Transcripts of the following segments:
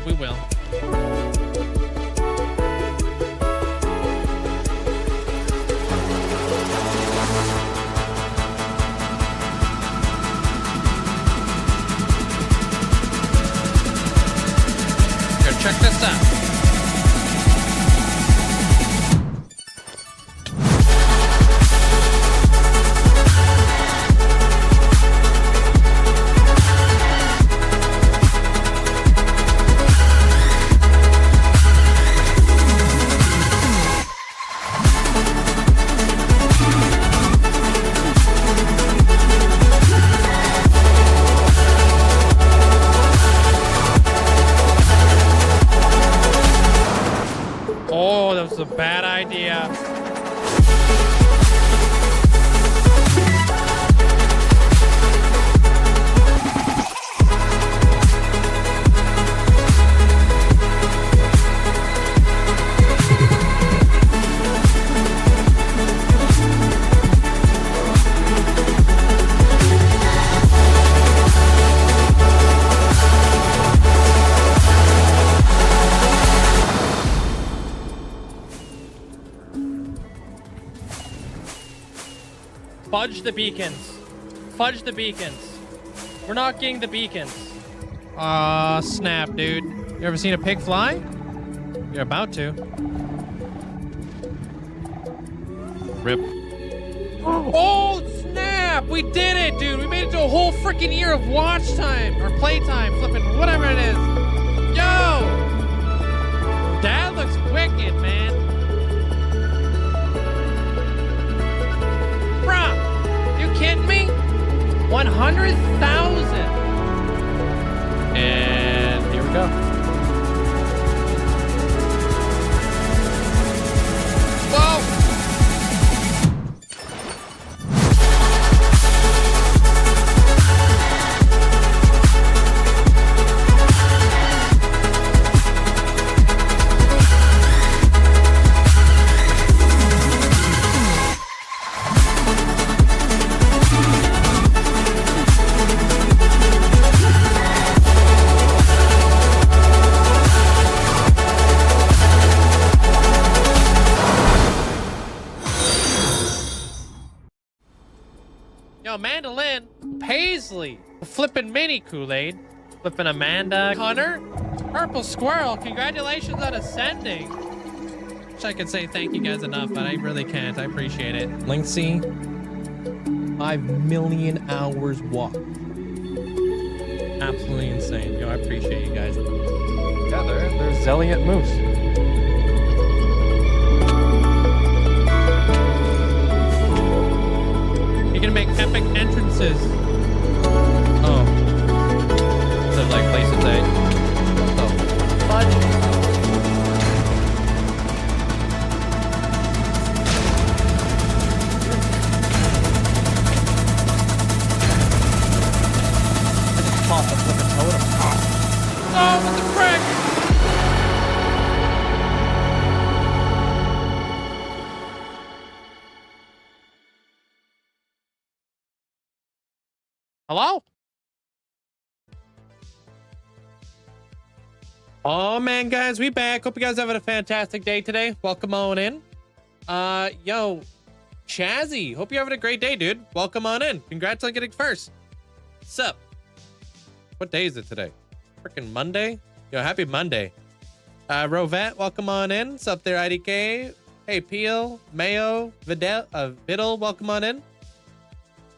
hope we will. Here, check this out. Oh, that was a bad idea. Fudge the beacons. Fudge the beacons. We're not getting the beacons. Aw, snap, dude. You ever seen a pig fly? You're about to. Rip. Oh, snap! We did it, dude! We made it to a whole freaking year of watch time, or playtime, flipping, whatever it is. Yo! That looks wicked, man. Bruh! You kidding me? 100,000! And here we go. Whoa! Yo, Mandolin, Paisley, flipping mini Kool-Aid, flipping Amanda, Hunter, Purple Squirrel, congratulations on ascending. Wish I could say thank you guys enough, but I really can't. I appreciate it. Linkzzey, 5 million hours walked. Absolutely insane. Yo, I appreciate you guys. Yeah, there's Zelliot Moose. You're gonna make epic entrances. Oh. So like places A. Oh. Fudge. Pop the flipping totem. Oh, what the frick? Hello? Oh man, guys, we back. Hope you guys having a fantastic day today. Welcome on in. Yo, Chazzy, hope you're having a great day, dude. Welcome on in. Congrats on getting first. Sup? What day is it today? Freaking Monday? Yo, happy Monday. Rovette, welcome on in. Sup there, IDK? Hey, Peel, Mayo, Vidal, welcome on in.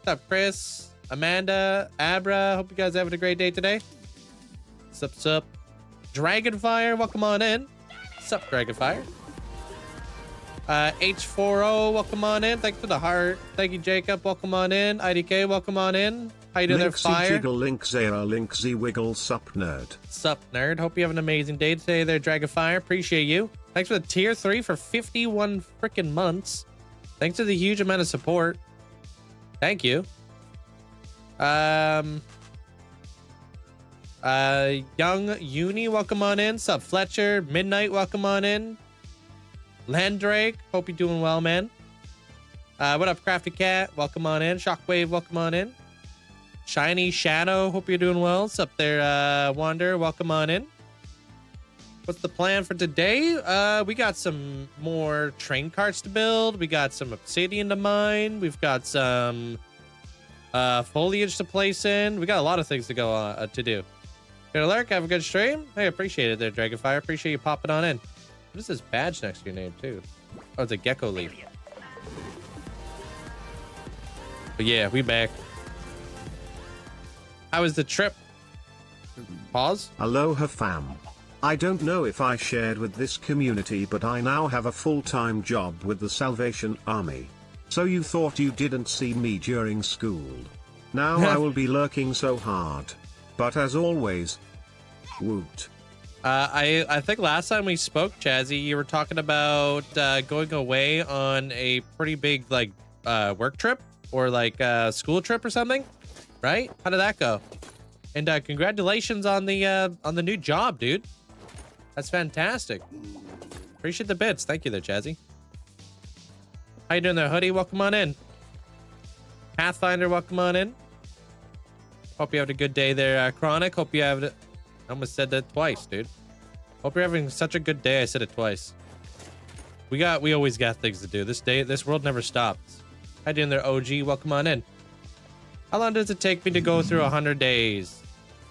Sup, Chris? Amanda, Abra, hope you guys are having a great day today. Sup. Dragonfire, welcome on in. Sup, Dragonfire. H4O, welcome on in. Thanks for the heart. Thank you, Jacob. Welcome on in. IDK, welcome on in. How you doing there, Fire? Jiggle, Linkzzey, wiggle, sup, nerd. Sup, nerd. Hope you have an amazing day today there, Dragonfire. Appreciate you. Thanks for the tier 3 for 51 freaking months. Thanks for the huge amount of support. Thank you. Young Uni, welcome on in. Sup, Fletcher. Midnight, welcome on in. Landrake, hope you're doing well, man. What up, Crafty Cat? Welcome on in. Shockwave, welcome on in. Shiny Shadow, hope you're doing well. Sup there, Wander, welcome on in. What's the plan for today? We got some more train carts to build. We got some obsidian to mine. We've got some foliage to place in. We got a lot of things to go to do. Good lurk. Have a good stream. Hey, appreciate it there, Dragonfire. Appreciate you popping on in. What is this badge next to your name too? Oh, it's a gecko leaf. But yeah, we back. How was the trip? Pause. Aloha fam. I don't know if I shared with this community, but I now have a full-time job with the Salvation Army. So you thought you didn't see me during school. Now I will be lurking so hard. But as always, woot. I think last time we spoke, Chazzy, you were talking about going away on a pretty big like work trip or like school trip or something, right? How did that go? And congratulations on the new job, dude. That's fantastic. Appreciate the bits. Thank you there, Chazzy. How you doing there, Hoodie? Welcome on in. Pathfinder, welcome on in. Hope you have a good day there, Chronic. Hope you have it. I almost said that twice, dude. Hope you're having such a good day. I said it twice. We always got things to do. This world never stops. How you doing there, OG? Welcome on in. How long does it take me to go through 100 days?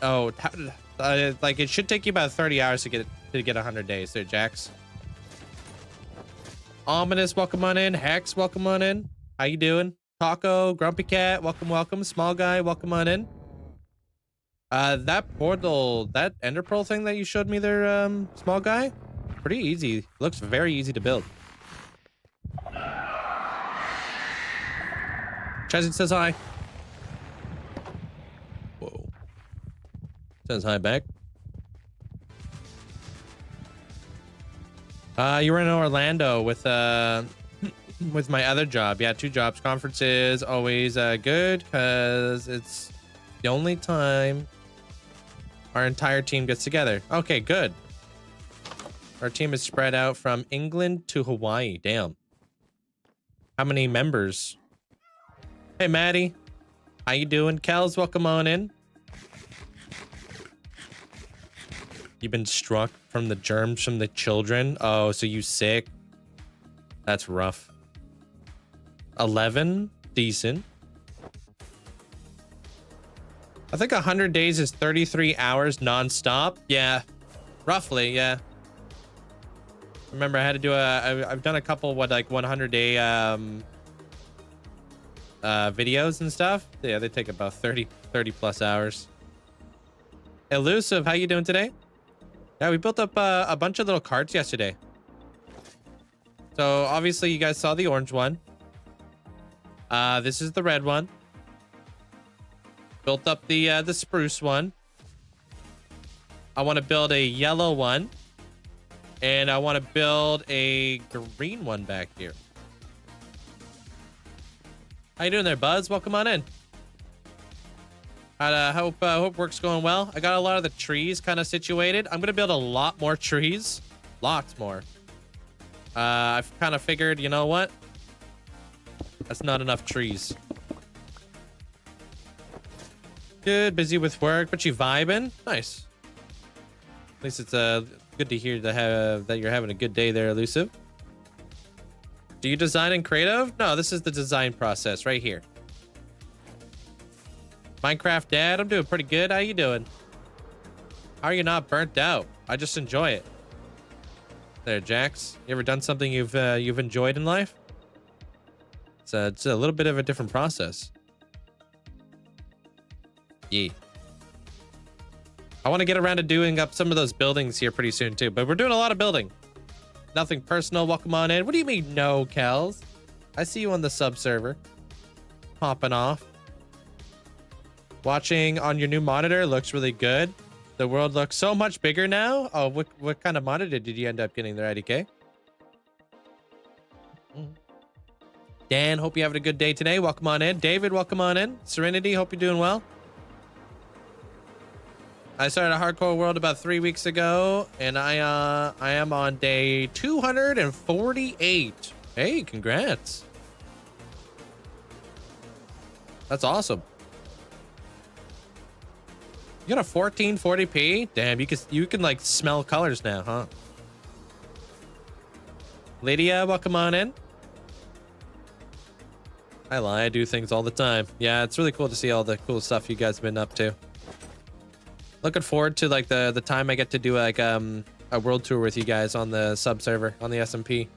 Oh, like it should take you about 30 hours to get 100 days there, Jax. Ominous, welcome on in. Hex, welcome on in. How you doing? Taco, Grumpy Cat, welcome. Small Guy, welcome on in. That portal, that ender pearl thing that you showed me there, Small Guy, pretty easy. Looks very easy to build. Chazzy says hi. Whoa. Says hi back. You were in Orlando with my other job. Yeah, 2 jobs. Conferences always good because it's the only time our entire team gets together. Okay, good. Our team is spread out from England to Hawaii. Damn. How many members? Hey, Maddie. How you doing? Kels, welcome on in. You've been struck from the germs from the children. Oh, so you sick? That's rough. 11, decent. I think 100 days is 33 hours non-stop. Yeah, roughly, yeah. Remember, I had to do I've done a couple, like 100-day videos and stuff. Yeah, they take about 30 plus hours. Elusive, how you doing today? Yeah, we built up a bunch of little carts yesterday. So obviously you guys saw the orange one. This is the red one. Built up the spruce one. I want to build a yellow one. And I want to build a green one back here. How you doing there, Buzz? Welcome on in. Hope work's going well. I got a lot of the trees kind of situated. I'm going to build a lot more trees. Lots more. I've kind of figured, you know what? That's not enough trees. Good, busy with work, but you vibing? Nice. At least it's good to hear that you're having a good day there, Elusive. Do you design in creative? No, this is the design process right here. Minecraft Dad, I'm doing pretty good. How you doing? How are you not burnt out? I just enjoy it. There, Jax. You ever done something you've enjoyed in life? It's a little bit of a different process. Yeah. I want to get around to doing up some of those buildings here pretty soon too, but we're doing a lot of building. Nothing personal. Welcome on in. What do you mean no, Kels? I see you on the sub server. Popping off. Watching on your new monitor looks really good. The world looks so much bigger now. Oh, what kind of monitor did you end up getting there, IDK? Dan, hope you're having a good day today. Welcome on in. David, welcome on in. Serenity, hope you're doing well. I started a hardcore world about 3 weeks ago, and I am on day 248. Hey, congrats. That's awesome. You got a 1440p? Damn, you can like smell colors now, huh? Lydia, welcome on in. I lie, I do things all the time. Yeah, it's really cool to see all the cool stuff you guys have been up to. Looking forward to like the time I get to do like a world tour with you guys on the sub server on the SMP.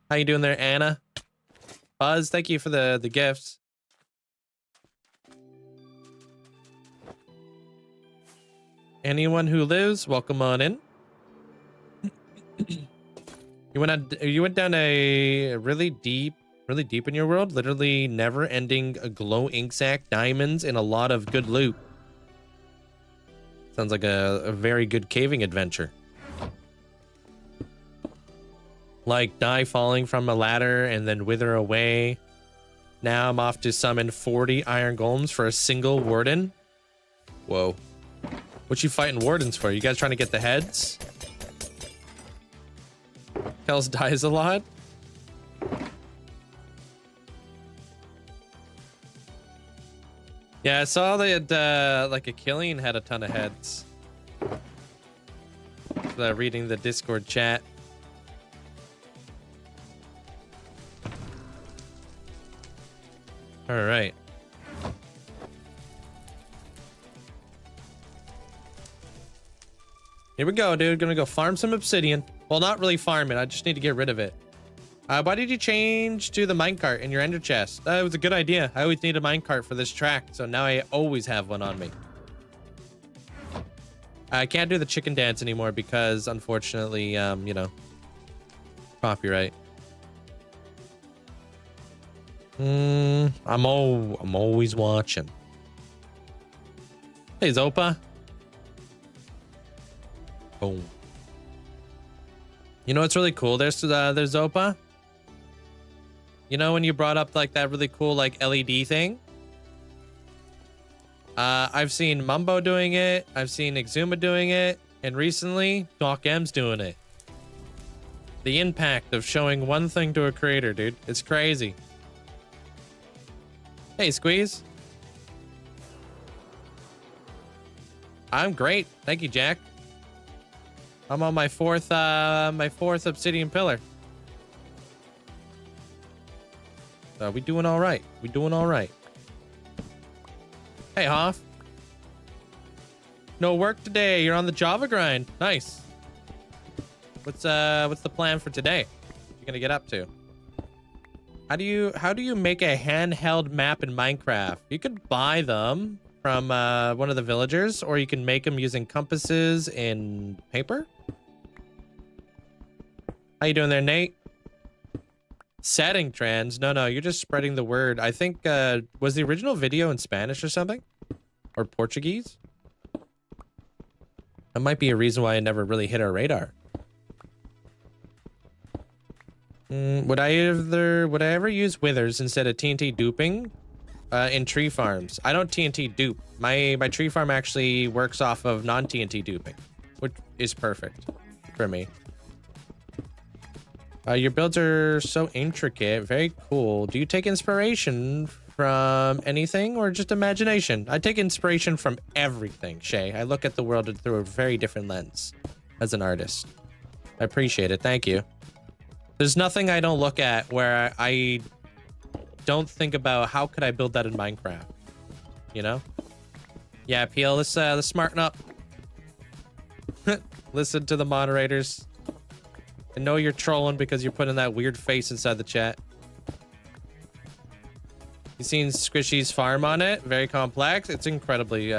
How you doing there, Anna? Buzz, thank you for the gifts. Anyone who lives, welcome on in. You went down a really deep in your world, literally never-ending glow ink sack, diamonds, and a lot of good loot. Sounds like a very good caving adventure. Like die falling from a ladder and then wither away. Now I'm off to summon 40 iron golems for a single warden. Whoa. What you fighting wardens for? You guys trying to get the heads? Kels dies a lot. Yeah, I saw that like Achillean had a ton of heads. Reading the Discord chat. All right. Here we go, dude. Gonna go farm some obsidian. Well, not really farm it. I just need to get rid of it. Why did you change to the minecart in your ender chest? It was a good idea. I always need a minecart for this track, so now I always have one on me. I can't do the chicken dance anymore because, unfortunately, you know, copyright. I'm always watching. Hey, Zopa. Boom. You know what's really cool? There's Zopa. You know when you brought up like that really cool like LED thing? I've seen Mumbo doing it. I've seen Exuma doing it, and recently Doc M's doing it. The impact of showing one thing to a creator, dude. It's crazy. Hey, Squeeze. I'm great. Thank you, Jack. I'm on my fourth obsidian pillar. So we doing all right. We doing all right. Hey, Hoff. No work today. You're on the Java grind. Nice. What's the plan for today? What you gonna get up to? How do you make a handheld map in Minecraft? You could buy them from one of the villagers, or you can make them using compasses and paper. How you doing there, Nate? Setting trends? No, you're just spreading the word. I think was the original video in Spanish or something, or Portuguese? That might be a reason why it never really hit our radar. Would I ever use withers instead of TNT duping in tree farms? I don't TNT dupe. My tree farm actually works off of non-TNT duping, which is perfect for me. Your builds are so intricate. Very cool. Do you take inspiration from anything or just imagination? I take inspiration from everything, Shay. I look at the world through a very different lens as an artist. I appreciate it. Thank you. There's nothing I don't look at where I don't think about how could I build that in Minecraft, you know? Yeah, PL, let's smarten up. Listen to the moderators. I know you're trolling because you're putting that weird face inside the chat. You seen Squishy's farm on it? Very complex. It's incredibly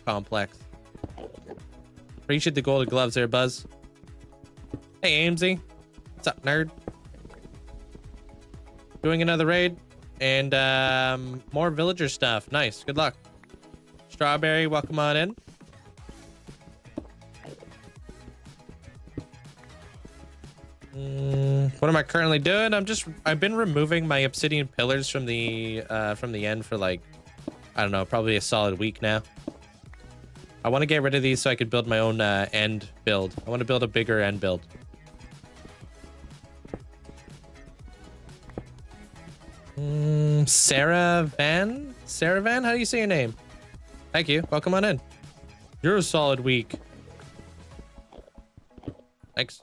complex. Appreciate the golden gloves there, Buzz. Hey, Amesy. What's up, nerd? Doing another raid and more villager stuff. Nice. Good luck. Strawberry, welcome on in. What am I currently doing? I've been removing my obsidian pillars from the end for like, I don't know, probably a solid week now. I want to get rid of these so I could build my own end build. I want to build a bigger end build. Sarah Van? How do you say your name? Thank you. Welcome on in. You're a solid week. Thanks.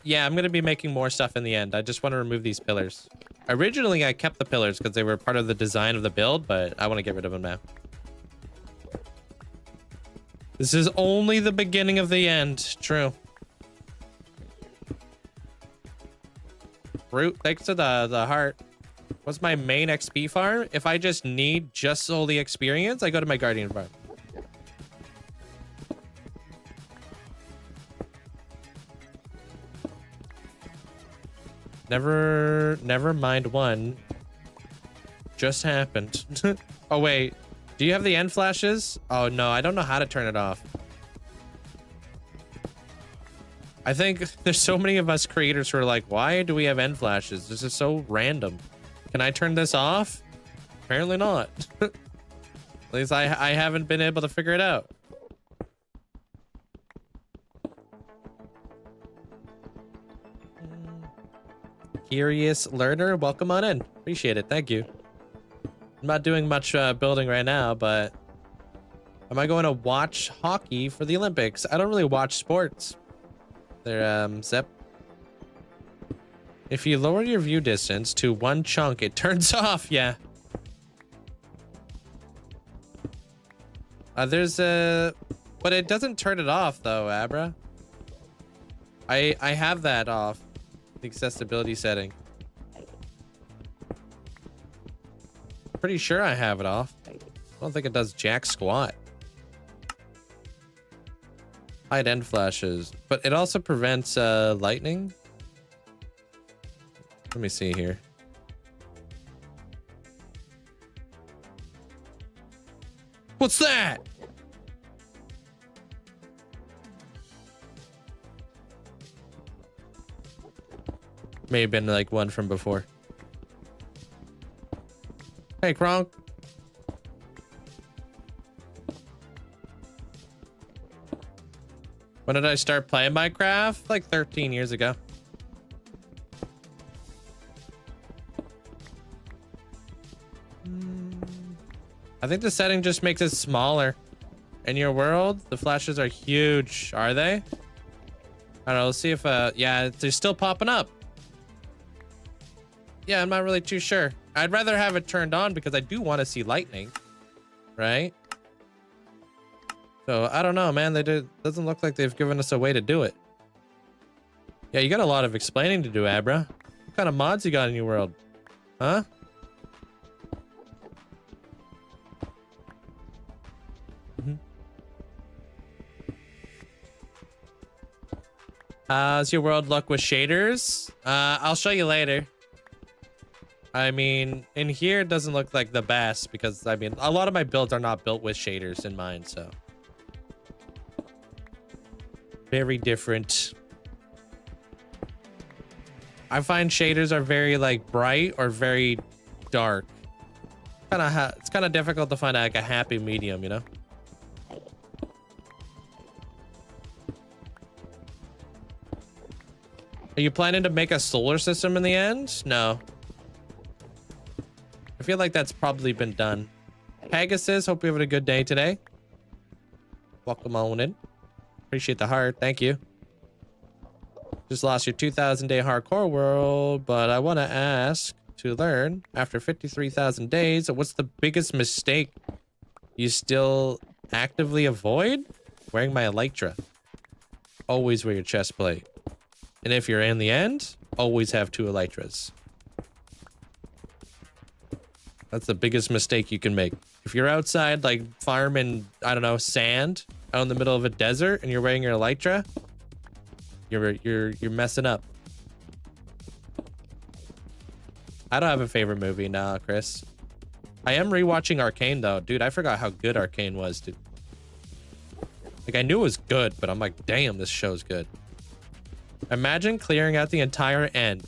Yeah, I'm gonna be making more stuff in the end. I just want to remove these pillars. Originally, I kept the pillars because they were part of the design of the build, but I want to get rid of them now. This is only the beginning of the end. True. Root, thanks to the heart. What's my main XP farm? If I just need just solely experience, I go to my guardian farm. Never mind one. Just happened. Oh, wait. Do you have the end flashes? Oh, no. I don't know how to turn it off. I think there's so many of us creators who are like, why do we have end flashes? This is so random. Can I turn this off? Apparently not. At least I haven't been able to figure it out. Curious learner, welcome on in. Appreciate it. Thank you. I'm not doing much building right now, but am I going to watch hockey for the Olympics? I don't really watch sports. There, Zep. If you lower your view distance to 1 chunk, it turns off. Yeah. There's a, but it doesn't turn it off though, Abra. I have that off. The accessibility setting. Pretty sure I have it off. I don't think it does jack squat. Hide end flashes, but it also prevents lightning. Let me see here. What's that? May have been like one from before. Hey, Kronk. When did I start playing Minecraft? Like 13 years ago. I think the setting just makes it smaller. In your world, the flashes are huge. Are they? I don't know. Let's see if, yeah, they're still popping up. Yeah, I'm not really too sure. I'd rather have it turned on because I do want to see lightning, right? So I don't know, man. Doesn't look like they've given us a way to do it. Yeah, you got a lot of explaining to do, Abra. What kind of mods you got in your world? Huh? How's your world look with shaders? I'll show you later. I mean, in here, it doesn't look like the best because, I mean, a lot of my builds are not built with shaders in mind, so. Very different. I find shaders are very, like, bright or very dark. It's kind of difficult to find, like, a happy medium, you know? Are you planning to make a solar system in the end? No. I feel like that's probably been done. Pegasus, hope you're having a good day today. Welcome on in. Appreciate the heart. Thank you. Just lost your 2,000 day hardcore world, but I want to ask to learn after 53,000 days, what's the biggest mistake you still actively avoid? Wearing my Elytra. Always wear your chest plate. And if you're in the end, always have 2 Elytras. That's the biggest mistake you can make. If you're outside, like farming, I don't know, sand out in the middle of a desert and you're wearing your Elytra, you're messing up. I don't have a favorite movie now, Chris. I am rewatching Arcane though. Dude, I forgot how good Arcane was, dude. Like I knew it was good, but I'm like, damn, this show's good. Imagine clearing out the entire end.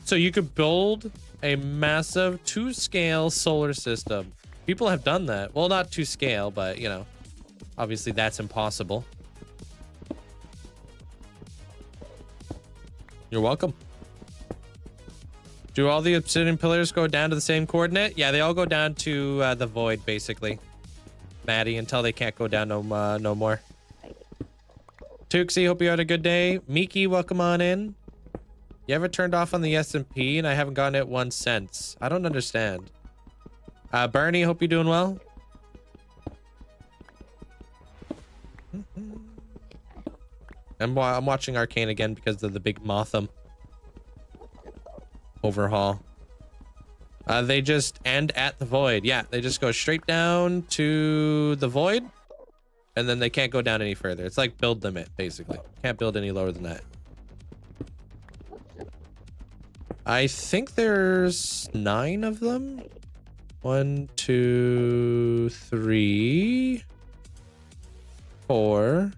So you could build a massive 2-scale solar system. People have done that. Well, not 2-scale, but you know, obviously that's impossible. You're welcome. Do all the obsidian pillars go down to the same coordinate? Yeah, they all go down to the void, basically. Maddie, until they can't go down no more. Tuxie, hope you had a good day. Miki, welcome on in. You ever turned off on the S&P and I haven't gotten it once since? I don't understand. Bernie, hope you're doing well. I'm watching Arcane again because of the big Motham overhaul. They just end at the void. Yeah, they just go straight down to the void, and then they can't go down any further. It's like build limit, basically. Can't build any lower than that. I think there's 9 of them. 1, 2, 3, 4,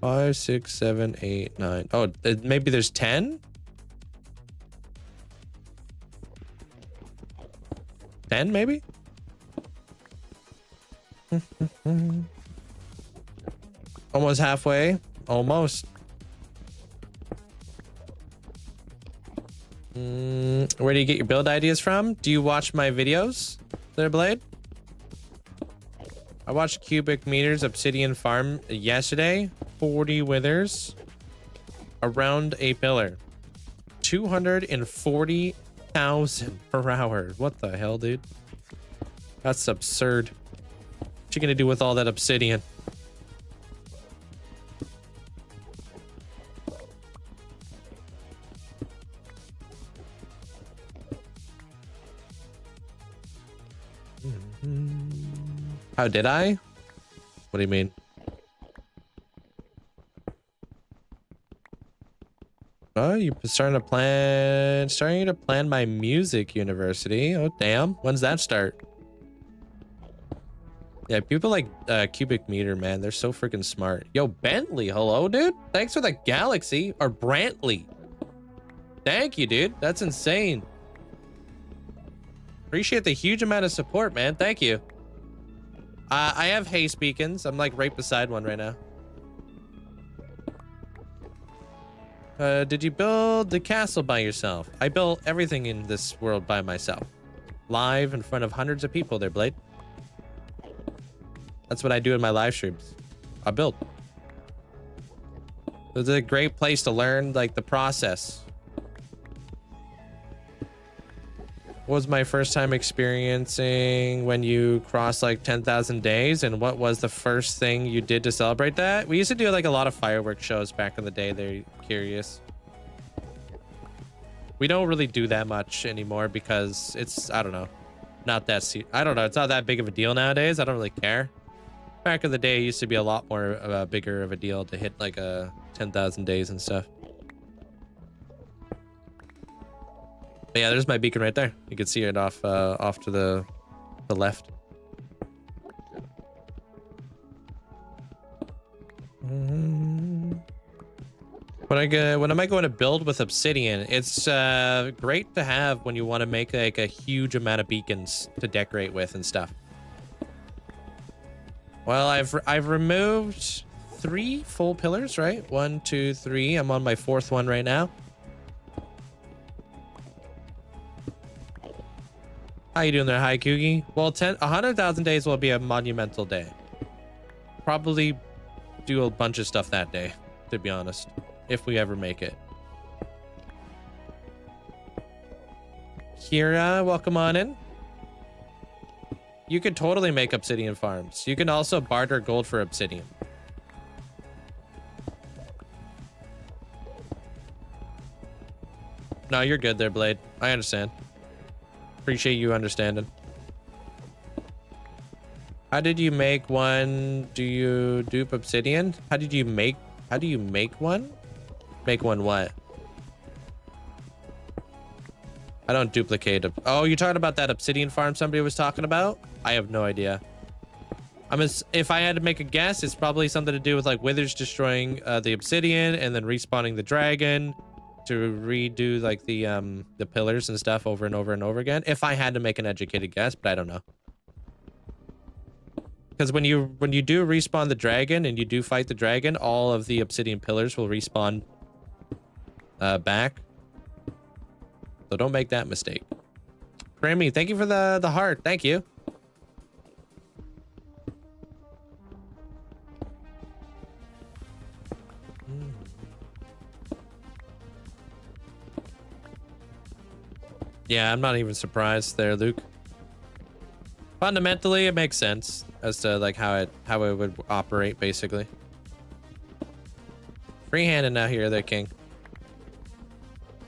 5, 6, 7, 8, 9. Oh, maybe there's 10? 10 maybe? Almost halfway. Almost. Where do you get your build ideas from? Do you watch my videos there, Blade? I watched Cubic Meters Obsidian Farm yesterday. 40 withers around a pillar. 240,000 per hour. What the hell, dude? That's absurd. What you gonna do with all that obsidian? How did I? What do you mean? Oh, you're starting to plan my music university. Oh, damn. When's that start? Yeah, people like Cubic Meter, man. They're so freaking smart. Yo, Bentley, hello, dude. Thanks for the Galaxy. Or Brantley. Thank you, dude. That's insane. Appreciate the huge amount of support, man. Thank you. I have haste beacons. I'm like right beside one right now. Did you build the castle by yourself? I built everything in this world by myself. Live in front of hundreds of people there, Blade. That's what I do in my live streams. I build. It's a great place to learn like the process. What was my first time experiencing when you crossed like 10,000 days, and what was the first thing you did to celebrate that? We used to do like a lot of fireworks shows back in the day. They're curious. We don't really do that much anymore because it's, I don't know, not that, I don't know. It's not that big of a deal nowadays. I don't really care. Back in the day, it used to be a lot more bigger of a deal to hit like 10,000 days and stuff. But yeah, there's my beacon right there. You can see it off to the left. When am I going to build with obsidian? It's great to have when you want to make like a huge amount of beacons to decorate with and stuff. Well, I've removed 3 full pillars, right? 1, 2, 3. I'm on my 4th one right now. How you doing there, Hi Kugi? Well, 100,000 days will be a monumental day. Probably do a bunch of stuff that day, to be honest, if we ever make it. Kira, welcome on in. You could totally make obsidian farms. You can also barter gold for obsidian. No, you're good there, Blade. I understand. Appreciate you understanding. How did you make one? Do you dupe obsidian? How do you make one? Make one what? I don't duplicate. Oh, you're talking about that obsidian farm somebody was talking about? I have no idea. If I had to make a guess, it's probably something to do with like withers destroying the obsidian and then respawning the dragon to redo like the pillars and stuff over and over and over again. If I had to make an educated guess, but I don't know. Because when you do respawn the dragon and you do fight the dragon, all of the obsidian pillars will respawn back. So don't make that mistake. Grammy, thank you for the heart. Thank you. Yeah, I'm not even surprised there, Luke. Fundamentally, it makes sense as to like how it would operate, basically. Free-handed now here, there, King.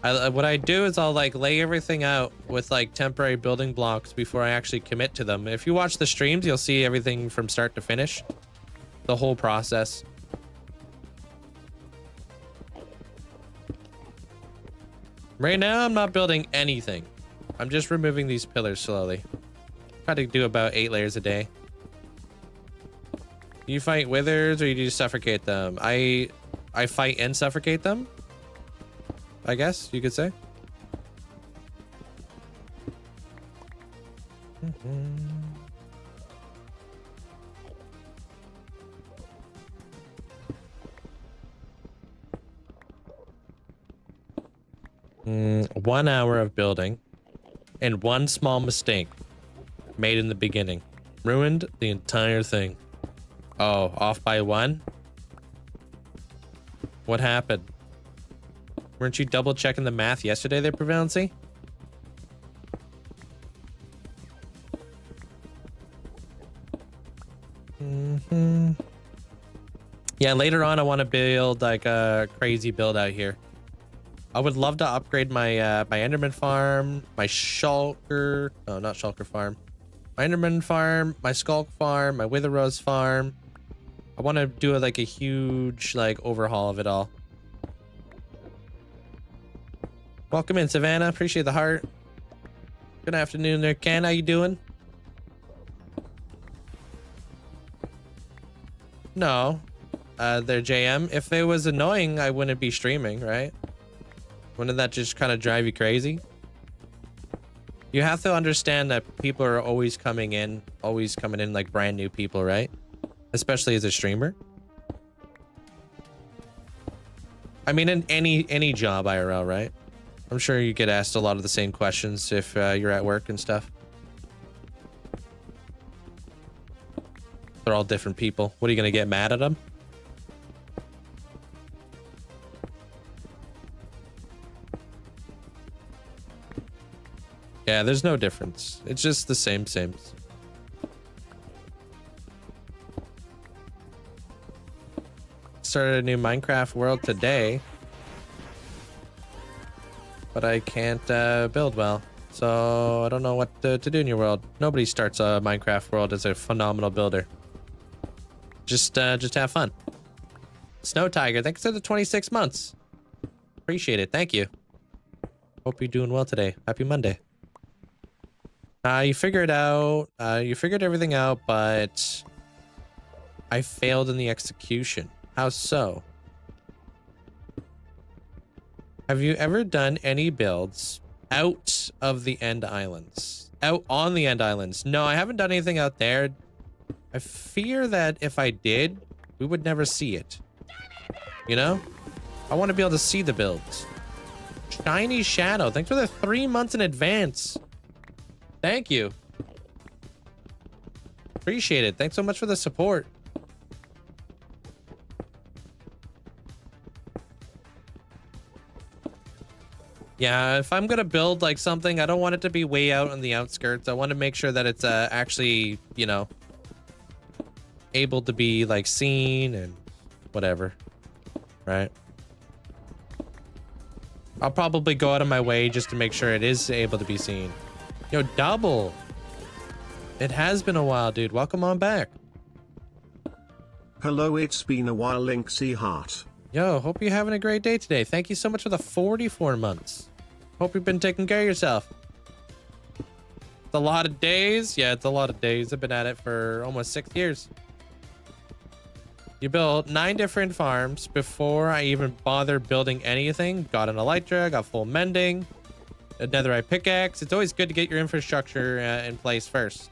What I do is I'll like lay everything out with like temporary building blocks before I actually commit to them. If you watch the streams, you'll see everything from start to finish, the whole process. Right now, I'm not building anything. I'm just removing these pillars slowly. Try to do about 8 layers a day. Do you fight withers or you just suffocate them? I fight and suffocate them, I guess you could say. Mm-hmm. 1 hour of building and one small mistake made in the beginning ruined the entire thing. Oh, off by 1? What happened? Weren't you double checking the math yesterday there, Prevalency? Yeah, later on I want to build like a crazy build out here. I would love to upgrade my my Enderman farm, my Shulker, no, not Shulker farm, my Enderman farm, my Skulk farm, my Wither Rose farm. I want to do like a huge like overhaul of it all. Welcome in, Savannah. Appreciate the heart. Good afternoon there, Ken. How you doing? No, there, JM. If it was annoying, I wouldn't be streaming, right? Wouldn't that just kind of drive you crazy? You have to understand that people are always coming in like brand new people, right? Especially as a streamer. I mean, in any job IRL, right? I'm sure you get asked a lot of the same questions if you're at work and stuff. They're all different people. What are you gonna get mad at them? Yeah, there's no difference. It's just the same. Started a new Minecraft world today, but I can't build well, so I don't know what to do in your world. Nobody starts a Minecraft world as a phenomenal builder. Just have fun. Snow Tiger, thanks for the 26 months. Appreciate it. Thank you. Hope you're doing well today. Happy Monday. You figured out, you figured everything out, but I failed in the execution. How so? Have you ever done any builds out of the End Islands? Out on the End Islands? No, I haven't done anything out there. I fear that if I did, we would never see it. You know? I want to be able to see the builds. Shiny Shadow, thanks for the 3 months in advance. Thank you. Appreciate it. Thanks so much for the support. Yeah, if I'm gonna build like something, I don't want it to be way out on the outskirts. I want to make sure that it's actually, you know, able to be like seen and whatever, right? I'll probably go out of my way just to make sure it is able to be seen. Yo, Double. It has been a while, dude. Welcome on back. Hello, it's been a while, Linkzzey heart. Yo, hope you're having a great day today. Thank you so much for the 44 months. Hope you've been taking care of yourself. It's a lot of days. Yeah, it's a lot of days. I've been at it for almost 6 years. You built 9 different farms before I even bothered building anything. Got an elytra, got full mending, a netherite pickaxe. It's always good to get your infrastructure in place first.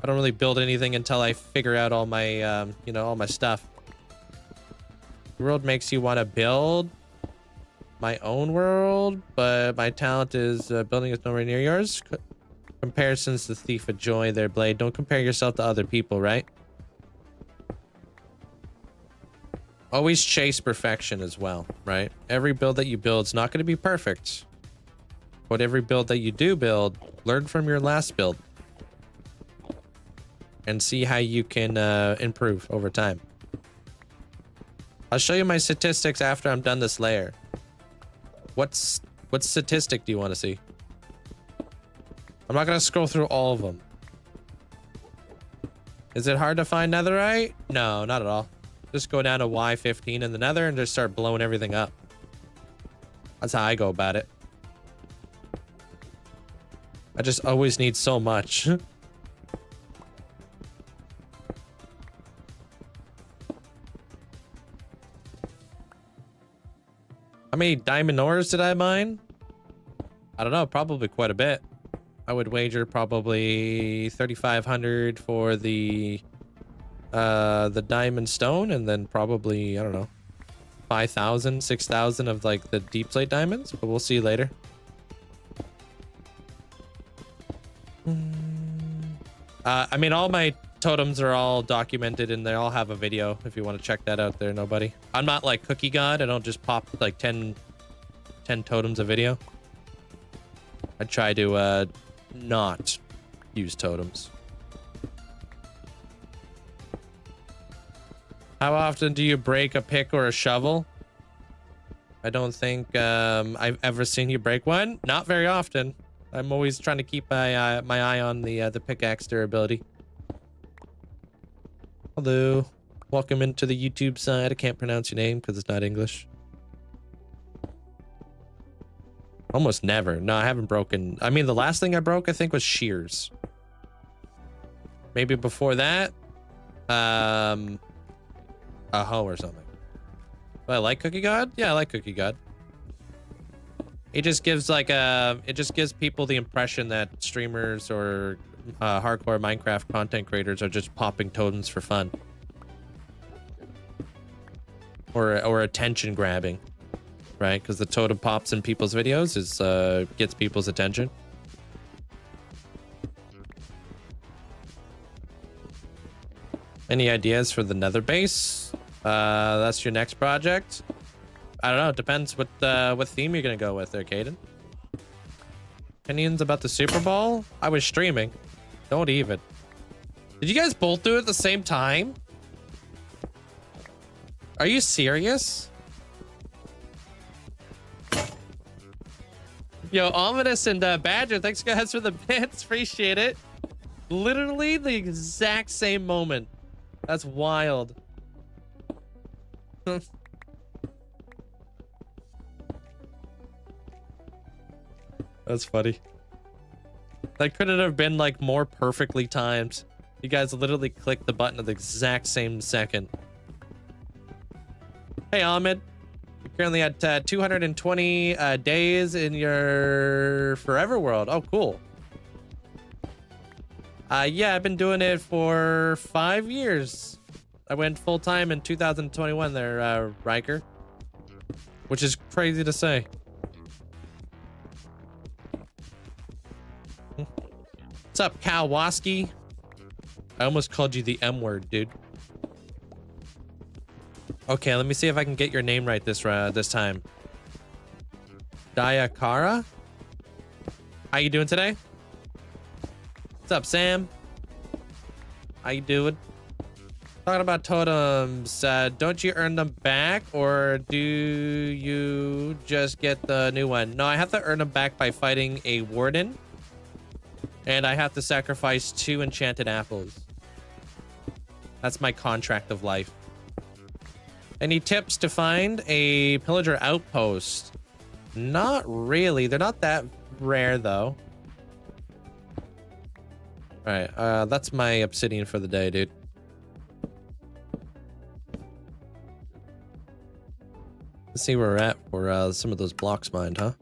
I don't really build anything until I figure out all my, you know, all my stuff. The world makes you want to build. my own world, but my talent is building is nowhere near yours. Comparisons the thief of joy, their blade. Don't compare yourself to other people, right? Always chase perfection as well, right? Every build that you build is not going to be perfect. But every build that you do build, learn from your last build. And see how you can improve over time. I'll show you my statistics after I'm done this layer. What statistic do you want to see? I'm not going to scroll through all of them. Is it hard to find netherite? No, not at all. Just go down to Y15 in the nether and just start blowing everything up. That's how I go about it. I just always need so much. How many diamond ores did I mine? I don't know, probably quite a bit. I would wager probably 3,500 for the diamond stone, and then probably, I don't know, 5,000, 6,000 of like the deep slate diamonds, but we'll see later. I mean, all my totems are all documented and they all have a video if you want to check that out there, nobody. I'm not like Cookie God. I don't just pop like 10 totems a video. I try to not use totems. How often do you break a pick or a shovel? I don't think I've ever seen you break one. Not very often. I'm always trying to keep my eye on the pickaxe durability. Hello. Welcome into the YouTube side. I can't pronounce your name because it's not English. Almost never. No, I haven't broken. I mean, the last thing I broke, I think, was shears. Maybe before that, a hoe or something. Do I like Cookie God? Yeah, I like Cookie God. It just gives like it just gives people the impression that streamers or hardcore Minecraft content creators are just popping totems for fun. Or attention grabbing, right? Because the totem pops in people's videos is gets people's attention. Any ideas for the nether base? That's your next project. I don't know. It depends what theme you're gonna go with there, Caden. Opinions about the Super Bowl? I was streaming. Don't even. Did you guys both do it at the same time? Are you serious? Yo, Ominous and Badger, thanks guys for the bits. Appreciate it. Literally the exact same moment. That's wild. That's funny. That couldn't have been like more perfectly timed. You guys literally clicked the button at the exact same second. Hey, Ahmed. You're currently at 220 days in your forever world. Oh, cool. Yeah, I've been doing it for 5 years. I went full time in 2021 there, Riker. Which is crazy to say. What's up, Kalwaski? I almost called you the M word, dude. Okay, let me see if I can get your name right this time. Dayakara? How you doing today? What's up, Sam? How you doing? Talking about totems, don't you earn them back or do you just get the new one? No, I have to earn them back by fighting a warden. And I have to sacrifice 2 enchanted apples. That's my contract of life. Any tips to find a pillager outpost? Not really. They're not that rare, though. All right, that's my obsidian for the day, dude. Let's see where we're at for some of those blocks mined, huh?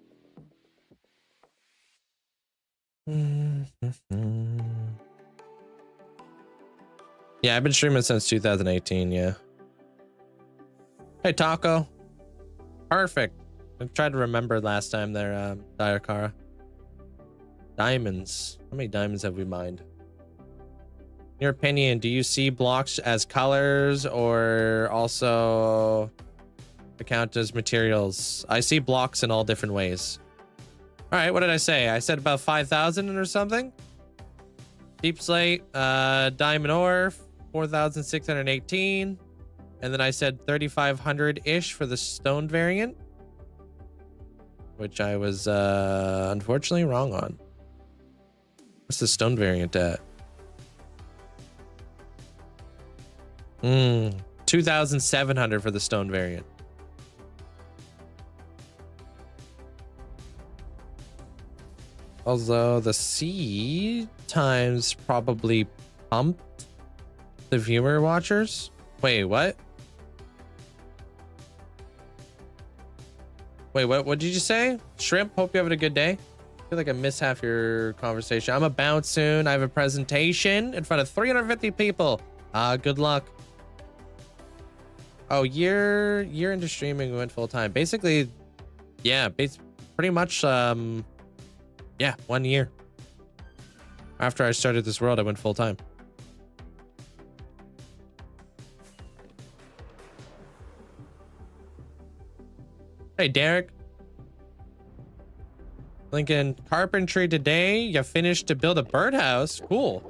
Yeah, I've been streaming since 2018, yeah. Hey, Taco. Perfect. I tried to remember last time there, Diakara. Diamonds. How many diamonds have we mined? In your opinion, do you see blocks as colors or also account as materials? I see blocks in all different ways. All right, what did I say? I said about 5,000 or something. Deep slate, diamond ore, 4,618. And then I said 3,500-ish for the stone variant, which I was unfortunately wrong on. What's the stone variant at? 2,700 for the stone variant. Although the C times probably pumped the viewer watchers. Wait, what? Wait, what did you say? Shrimp, hope you're having a good day. I feel like I missed half your conversation. I'm about soon. I have a presentation in front of 350 people. Good luck. Oh, year into streaming, we went full time. Basically, yeah, pretty much, yeah, 1 year. After I started this world, I went full time. Hey, Derek. Lincoln, carpentry today. You finished to build a birdhouse. Cool.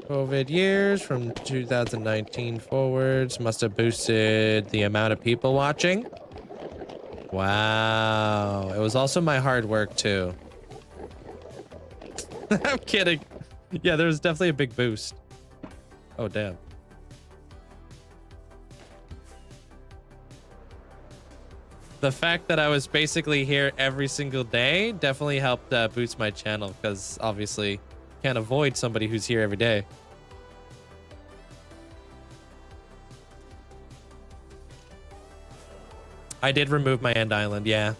COVID years from 2019 forwards must have boosted the amount of people watching. Wow. It was also my hard work too. I'm kidding. Yeah, there was definitely a big boost. Oh, damn. The fact that I was basically here every single day definitely helped boost my channel, because obviously can't avoid somebody who's here every day. I did remove my end island, yeah.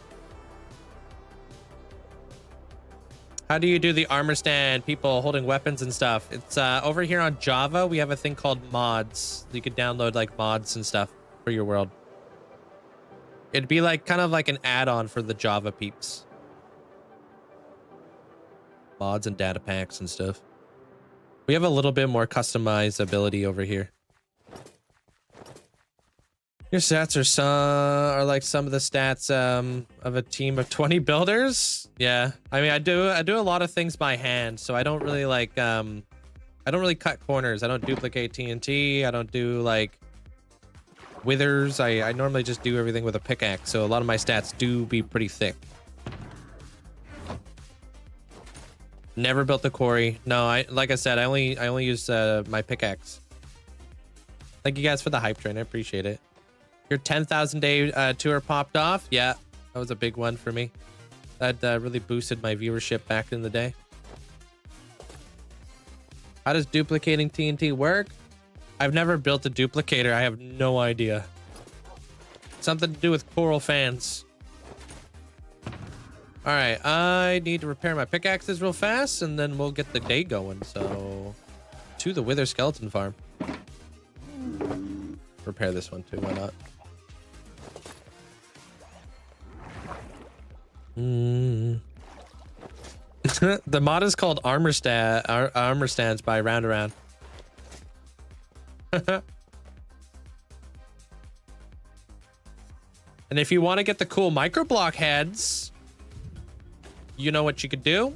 How do you do the armor stand? People holding weapons and stuff. It's over here on Java. We have a thing called mods. You could download like mods and stuff for your world. It'd be like kind of like an add-on for the Java peeps. Mods and data packs and stuff. We have a little bit more customizability over here. Your stats are like some of the stats of a team of 20 builders. Yeah, I mean, I do a lot of things by hand, so I don't really like I don't really cut corners. I don't duplicate TNT. I don't do like withers. I normally just do everything with a pickaxe, so a lot of my stats do be pretty thick. Never built the quarry. No, like I said, I only use my pickaxe. Thank you guys for the hype train. I appreciate it. Your 10,000 day tour popped off. Yeah, that was a big one for me. That really boosted my viewership back in the day. How does duplicating TNT work? I've never built a duplicator. I have no idea. Something to do with coral fans. All right, I need to repair my pickaxes real fast, and then we'll get the day going. So, to the Wither Skeleton Farm. Repair this one too. Why not? The mod is called Armor Stands by Roundaround. And if you want to get the cool microblock heads, you know what you could do? You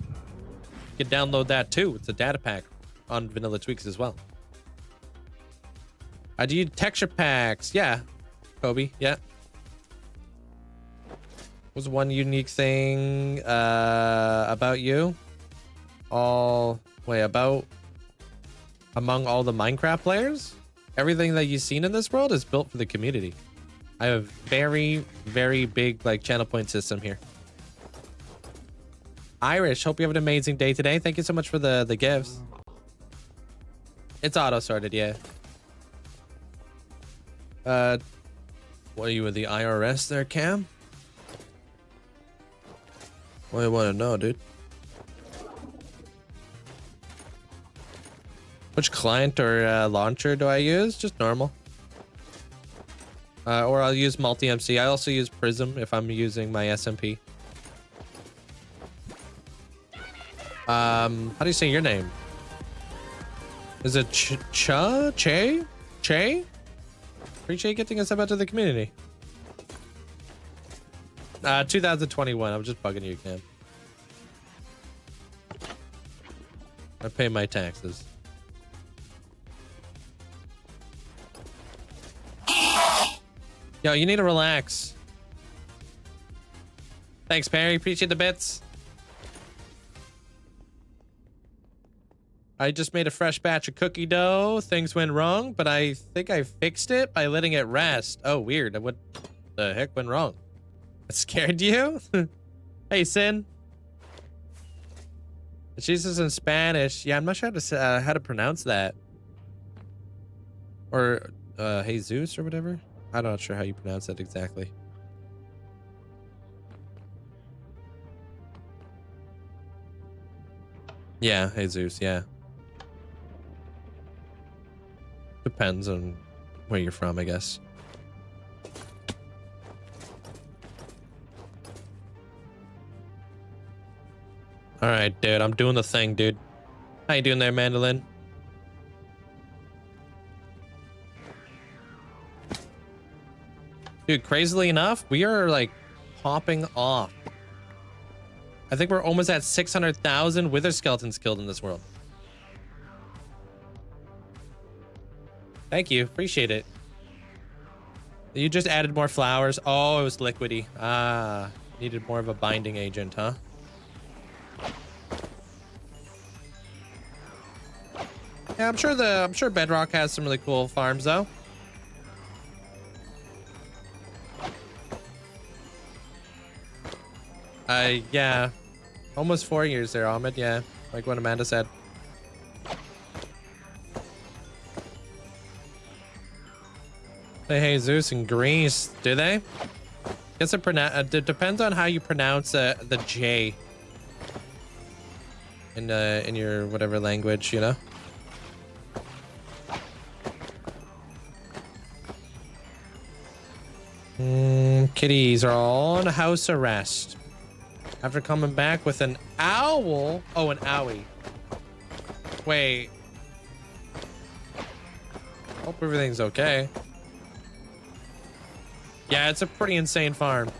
could download that too. It's a data pack on Vanilla Tweaks as well. I do texture packs. Yeah, Kobe. Yeah. Was one unique thing about you? Among all the Minecraft players? Everything that you've seen in this world is built for the community. I have a very, very big like channel point system here. Irish, hope you have an amazing day today. Thank you so much for the gifts. It's auto sorted, yeah. What are you with the IRS there, Cam? What do you want to know, dude? Which client or launcher do I use? Just normal. Or I'll use multi-MC. I also use Prism if I'm using my SMP. How do you say your name? Is it Che? Appreciate getting us up to the community. 2021. I'm just bugging you, Cam. I pay my taxes. Yo, you need to relax. Thanks, Perry. Appreciate the bits. I just made a fresh batch of cookie dough. Things went wrong, but I think I fixed it by letting it rest. Oh, weird. What the heck went wrong? It scared you? Hey, Sin. Jesus in Spanish. Yeah, I'm not sure how to pronounce that. Or Jesus or whatever. I'm not sure how you pronounce that exactly. Yeah, Jesus, yeah. Depends on where you're from, I guess. All right, dude, I'm doing the thing, dude. How you doing there, Mandolin? Dude, crazily enough, we are like popping off. I think we're almost at 600,000 wither skeletons killed in this world. Thank you, appreciate it. You just added more flowers. Oh, it was liquidy. Ah, needed more of a binding agent, huh? Yeah, I'm sure Bedrock has some really cool farms though. Yeah. Almost 4 years there, Ahmed. Yeah, like what Amanda said. Hey, Jesus in Greece, do they? Guess it depends on how you pronounce the J in your whatever language, you know. Kitties are all on house arrest after coming back with an owl. Oh, an owie. Wait. Hope everything's okay. Yeah, it's a pretty insane farm.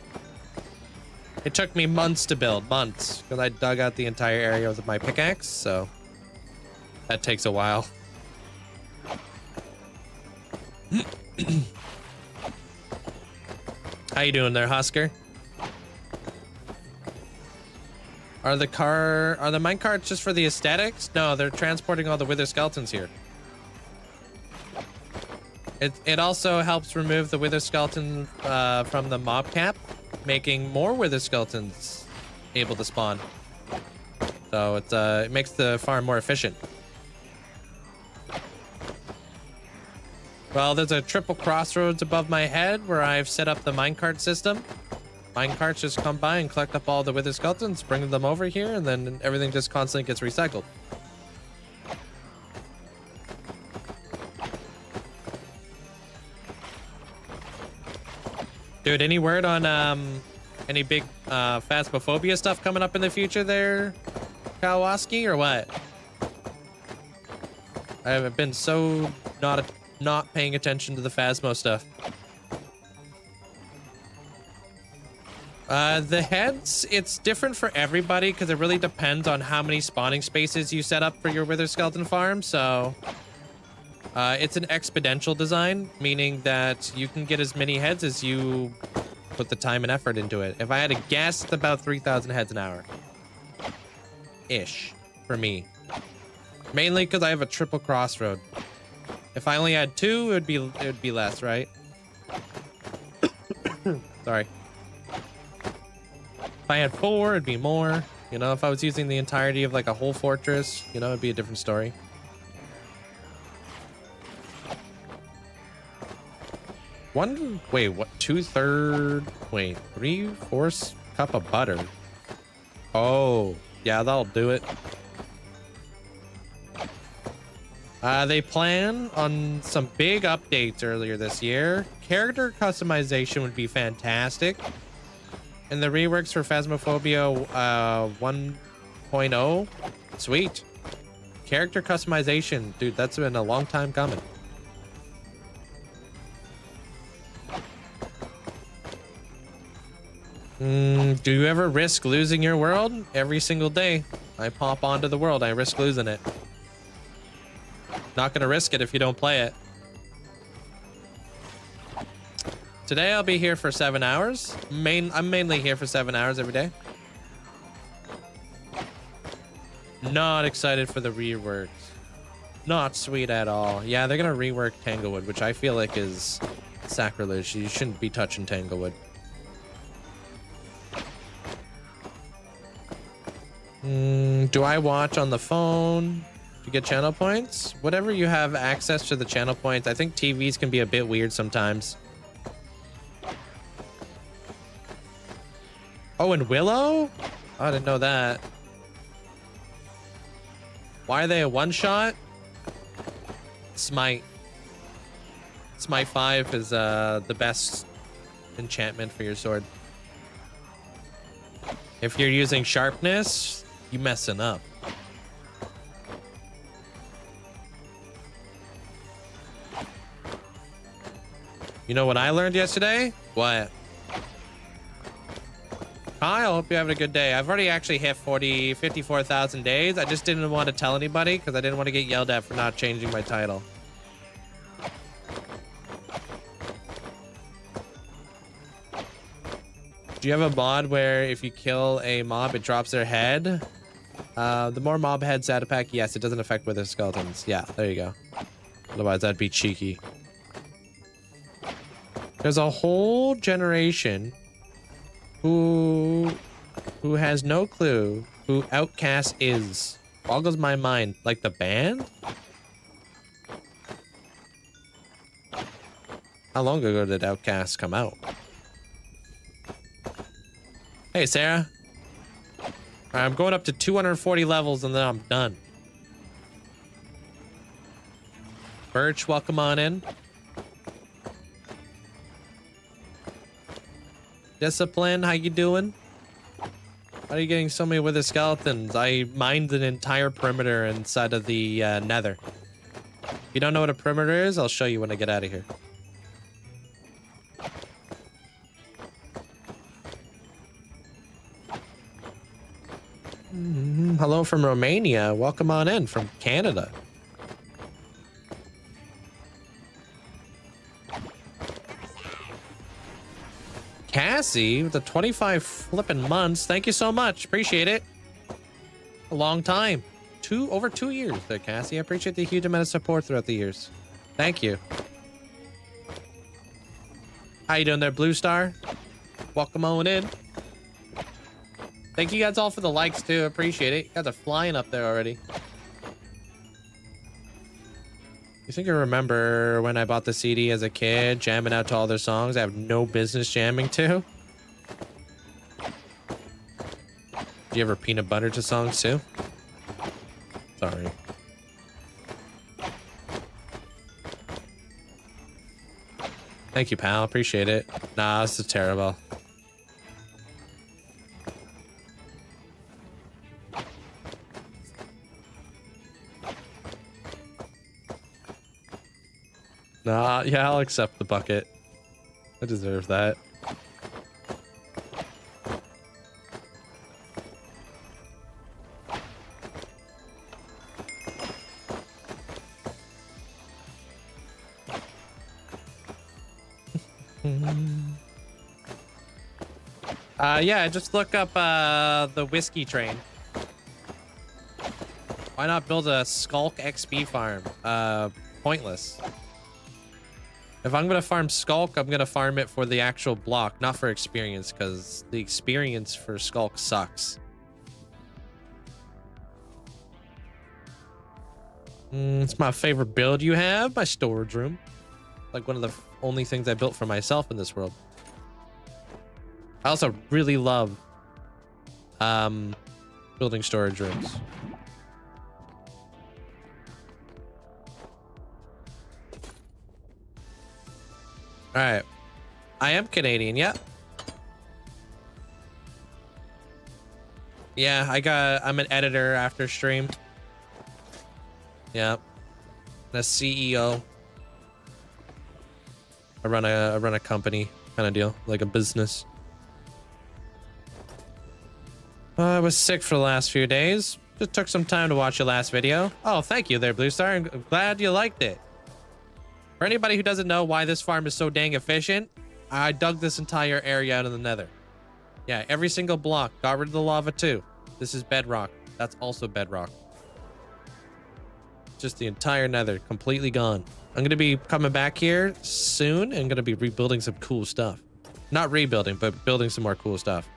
It took me months to build, months, because I dug out the entire area with my pickaxe, so that takes a while. How you doing there, Husker? Are the minecarts just for the aesthetics? No, they're transporting all the wither skeletons here. It also helps remove the wither skeleton from the mob cap, making more wither skeletons able to spawn. So it makes the farm more efficient. Well, there's a triple crossroads above my head where I've set up the minecart system. Minecarts just come by and collect up all the wither skeletons, bring them over here, and then everything just constantly gets recycled. Dude, any word on any big phasmophobia stuff coming up in the future there, Kawaski, or what? I have been so not paying attention to the Phasmo stuff. The heads, it's different for everybody because it really depends on how many spawning spaces you set up for your wither skeleton farm. So it's an exponential design, meaning that you can get as many heads as you put the time and effort into it. If I had to guess, it's about 3,000 heads an hour. Ish, for me. Mainly because I have a triple crossroad. If I only had 2, it would be less, right? Sorry. If I had 4, it'd be more. You know, if I was using the entirety of like a whole fortress, you know, it'd be a different story. Wait, what? 2/3? Wait, 3/4 cup of butter. Oh, yeah, that'll do it. They plan on some big updates earlier this year. Character customization would be fantastic. And the reworks for Phasmophobia 1.0. Sweet. Character customization. Dude, that's been a long time coming. Do you ever risk losing your world? Every single day I pop onto the world, I risk losing it. Not gonna risk it if you don't play it. Today I'll be here for 7 hours. I'm mainly here for 7 hours every day. Not excited for the reworks. Not sweet at all. Yeah, they're gonna rework Tanglewood, which I feel like is sacrilege. You shouldn't be touching Tanglewood. Do I watch on the phone to get channel points? Whatever you have access to the channel points. I think TVs can be a bit weird sometimes. Oh, and Willow? Oh, I didn't know that. Why are they a one-shot? Smite. Smite 5 is the best enchantment for your sword. If you're using sharpness, you messing up. You know what I learned yesterday? What? Kyle, hope you're having a good day. I've already actually hit 54,000 days. I just didn't want to tell anybody because I didn't want to get yelled at for not changing my title. Do you have a mod where if you kill a mob, it drops their head? The more mob heads add a pack, yes, it doesn't affect wither skeletons. Yeah, there you go. Otherwise, that'd be cheeky. There's a whole generation who has no clue who Outcast is. Boggles my mind. Like the band? How long ago did Outcast come out? Hey, Sarah. All right, I'm going up to 240 levels and then I'm done. Birch, welcome on in. Discipline, how you doing? How are you getting so many wither skeletons? I mined an entire perimeter inside of the nether. If you don't know what a perimeter is, I'll show you when I get out of here. Hello from Romania. Welcome on in from Canada. Cassie with the 25 flipping months. Thank you so much. Appreciate it. A long time. Over 2 years there, Cassie. I appreciate the huge amount of support throughout the years. Thank you. How you doing there, Blue Star? Welcome on in. Thank you guys all for the likes too. Appreciate it. You guys are flying up there already. You think I remember when I bought the CD as a kid, jamming out to all their songs I have no business jamming to? Do you ever peanut butter to songs too? Sorry. Thank you, pal. Appreciate it. Nah, this is terrible. Nah, yeah, I'll accept the bucket. I deserve that. Yeah, just look up the whiskey train. Why not build a Skulk XP farm? Pointless. If I'm gonna farm Skulk, I'm gonna farm it for the actual block, not for experience, because the experience for Skulk sucks. It's my favorite build you have, my storage room. Like one of the only things I built for myself in this world. I also really love building storage rooms. All right. I am Canadian. Yep. Yeah, I'm an editor after stream. Yep. A CEO. I run a company kind of deal, like a business. I was sick for the last few days. Just took some time to watch your last video. Oh, thank you there, Blue Star. I'm glad you liked it. For anybody who doesn't know why this farm is so dang efficient, I dug this entire area out of the nether. Yeah, every single block. Got rid of the lava too. This is bedrock. That's also bedrock. Just the entire nether completely gone. I'm going to be coming back here soon and going to be rebuilding some cool stuff. Not rebuilding, but building some more cool stuff.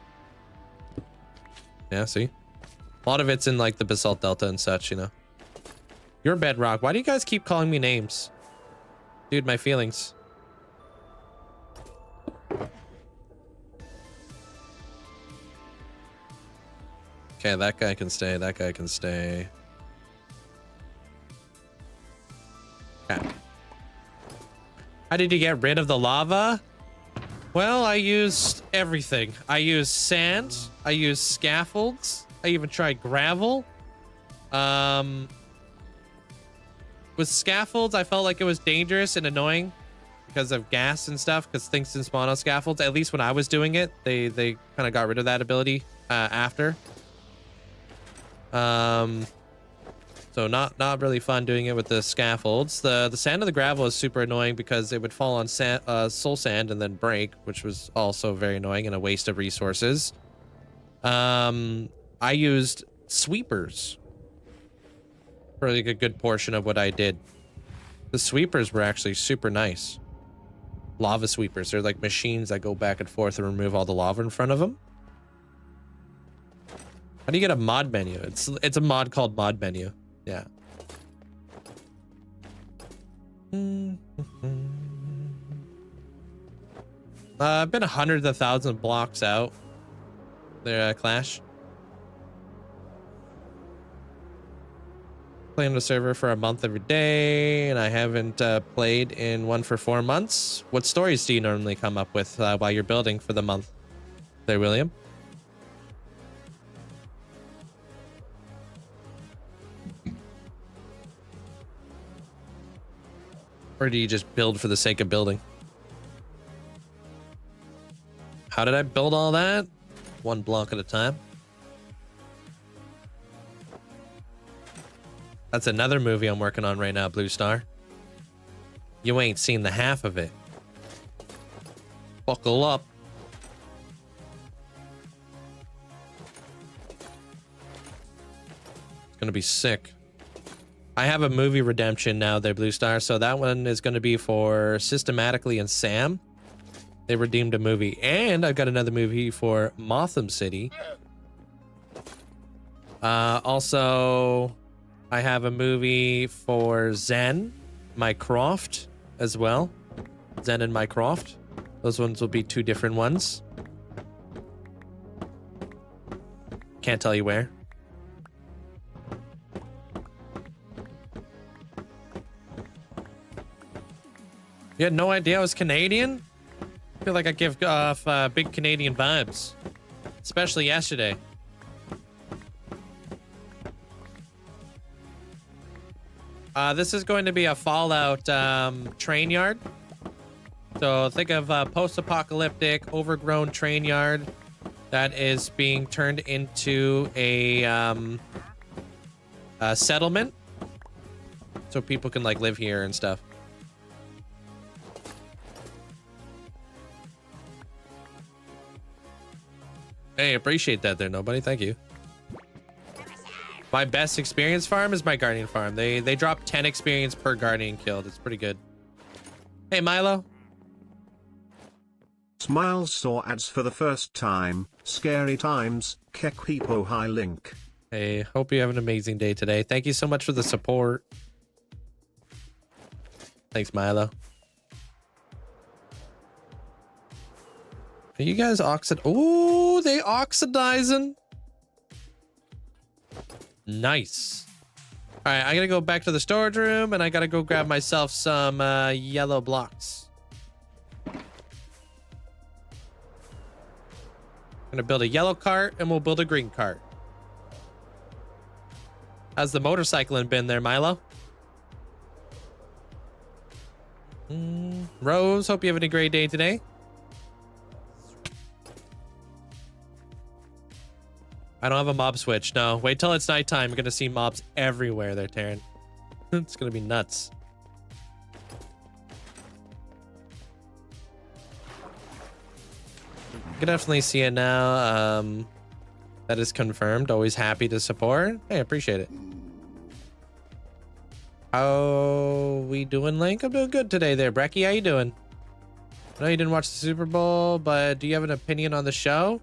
Yeah, see? A lot of it's in like the basalt delta and such, you know. You're bedrock. Why do you guys keep calling me names? Dude, my feelings. Okay, that guy can stay. That guy can stay. Okay. How did you get rid of the lava? Well, I used everything. I used sand. I used scaffolds. I even tried gravel. With scaffolds, I felt like it was dangerous and annoying because of gas and stuff, because things didn't spawn on scaffolds. At least when I was doing it, they kind of got rid of that ability after. So not really fun doing it with the scaffolds. The sand and the gravel is super annoying because it would fall on soul sand and then break, which was also very annoying and a waste of resources. I used sweepers for like a good portion of what I did. The sweepers were actually super nice. Lava sweepers. They're like machines that go back and forth and remove all the lava in front of them. How do you get a mod menu? It's a mod called mod menu. Yeah. I've been hundreds of thousands blocks out there, Clash. Playing the server for a month every day, and I haven't played in one for 4 months. What stories do you normally come up with while you're building for the month there, William? Or do you just build for the sake of building? How did I build all that? One block at a time. That's another movie I'm working on right now, Blue Star. You ain't seen the half of it. Buckle up. It's gonna be sick. I have a movie redemption now there, Blue Star, so that one is going to be for Systematically and Sam. They redeemed a movie. And I've got another movie for Motham City. Also, I have a movie for Zen, Mycroft as well. Zen and Mycroft. Those ones will be 2 different ones. Can't tell you where. You had no idea I was Canadian? I feel like I give off big Canadian vibes. Especially yesterday. This is going to be a Fallout train yard. So think of a post-apocalyptic, overgrown train yard that is being turned into a settlement. So people can like live here and stuff. Hey, appreciate that there, nobody. Thank you. My best experience farm is my guardian farm. They drop 10 experience per guardian killed. It's pretty good. Hey, Milo. Smiles saw ads for the first time. Scary times. Kekpeepo hi link. Hey, hope you have an amazing day today. Thank you so much for the support. Thanks, Milo. Are you guys Oh, they oxidizing. Nice. All right, I gotta go back to the storage room and I gotta go grab myself some yellow blocks. Gonna build a yellow cart and we'll build a green cart. How's the motorcycling been there, Milo? Rose, hope you having a great day today. I don't have a mob switch. No, wait till it's nighttime. You're gonna see mobs everywhere there, Taryn. It's gonna be nuts. You can definitely see it now. That is confirmed. Always happy to support. Hey, I appreciate it. How we doing, Link? I'm doing good today there. Brecky, how you doing? I know you didn't watch the Super Bowl, but do you have an opinion on the show?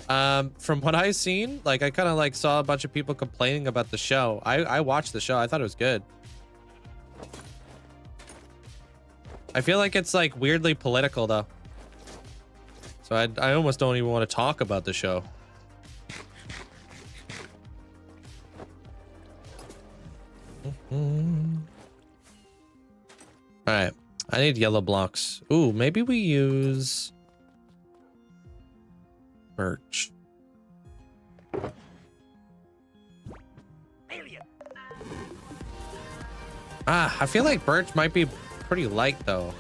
From what I've seen, like I kind of like saw a bunch of people complaining about the show. I watched the show. I thought it was good. I feel like it's like weirdly political though. So I almost don't even want to talk about the show. All right, I need yellow blocks. Ooh, maybe we use birch. I feel like birch might be pretty light though.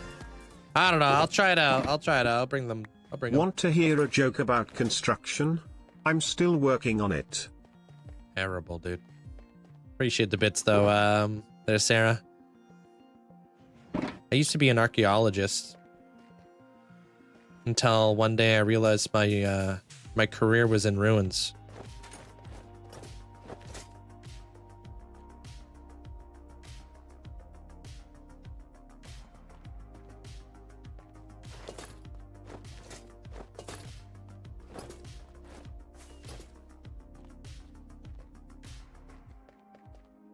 I don't know. I'll try it out. I'll bring them. Want to hear a joke about construction? I'm still working on it. Terrible, dude. Appreciate the bits though. There's Sarah. I used to be an archaeologist until one day I realized my career was in ruins.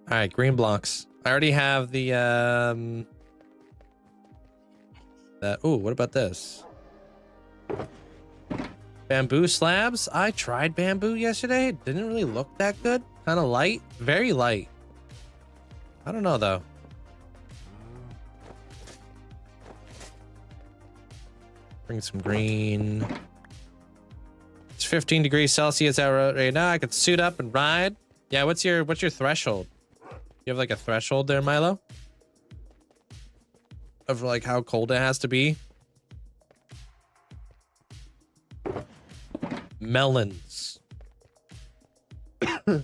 All right, green blocks. I already have the oh, what about this? Bamboo slabs. I tried bamboo yesterday. It didn't really look that good. Kind of light, very light. I don't know though. Bring some green. It's 15 degrees Celsius out right now. I could suit up and ride. Yeah, what's your threshold? You have like a threshold there, Milo? Of like how cold it has to be? Melons. I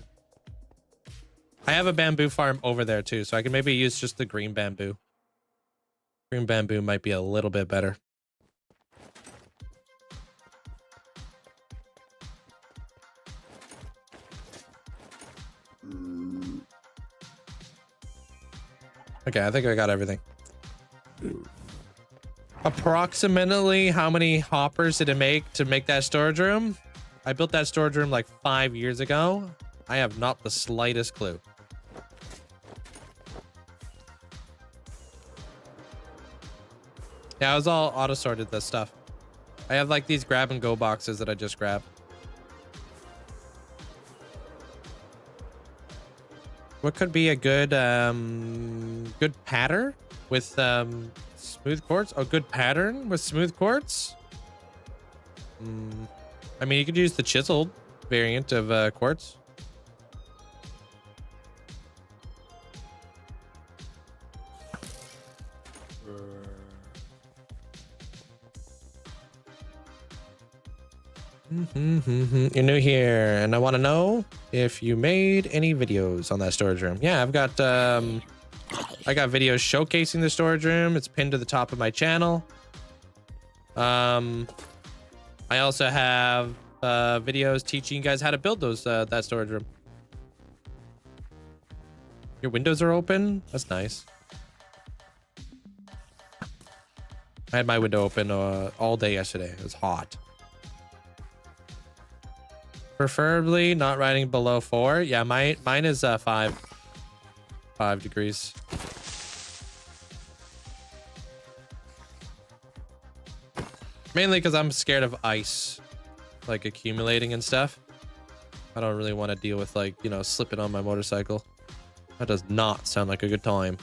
have a bamboo farm over there too, so I can maybe use just the green bamboo. Green bamboo might be a little bit better. Okay, I think I got everything. Approximately how many hoppers did it make to make that storage room? I built that storage room like 5 years ago. I have not the slightest clue. Yeah, I was all auto sorted this stuff. I have like these grab and go boxes that I just grabbed. What could be a good good pattern with smooth quartz? Oh, good pattern with smooth quartz? I mean, you could use the chiseled variant of quartz. You're new here, and I want to know if you made any videos on that storage room. Yeah, I got videos showcasing the storage room. It's pinned to the top of my channel. I also have videos teaching you guys how to build those that storage room. Your windows are open. That's nice. I had my window open all day yesterday. It was hot. Preferably not riding below 4. Yeah, mine is 5 degrees. Mainly because I'm scared of ice, like accumulating and stuff. I don't really want to deal with like, you know, slipping on my motorcycle. That does not sound like a good time.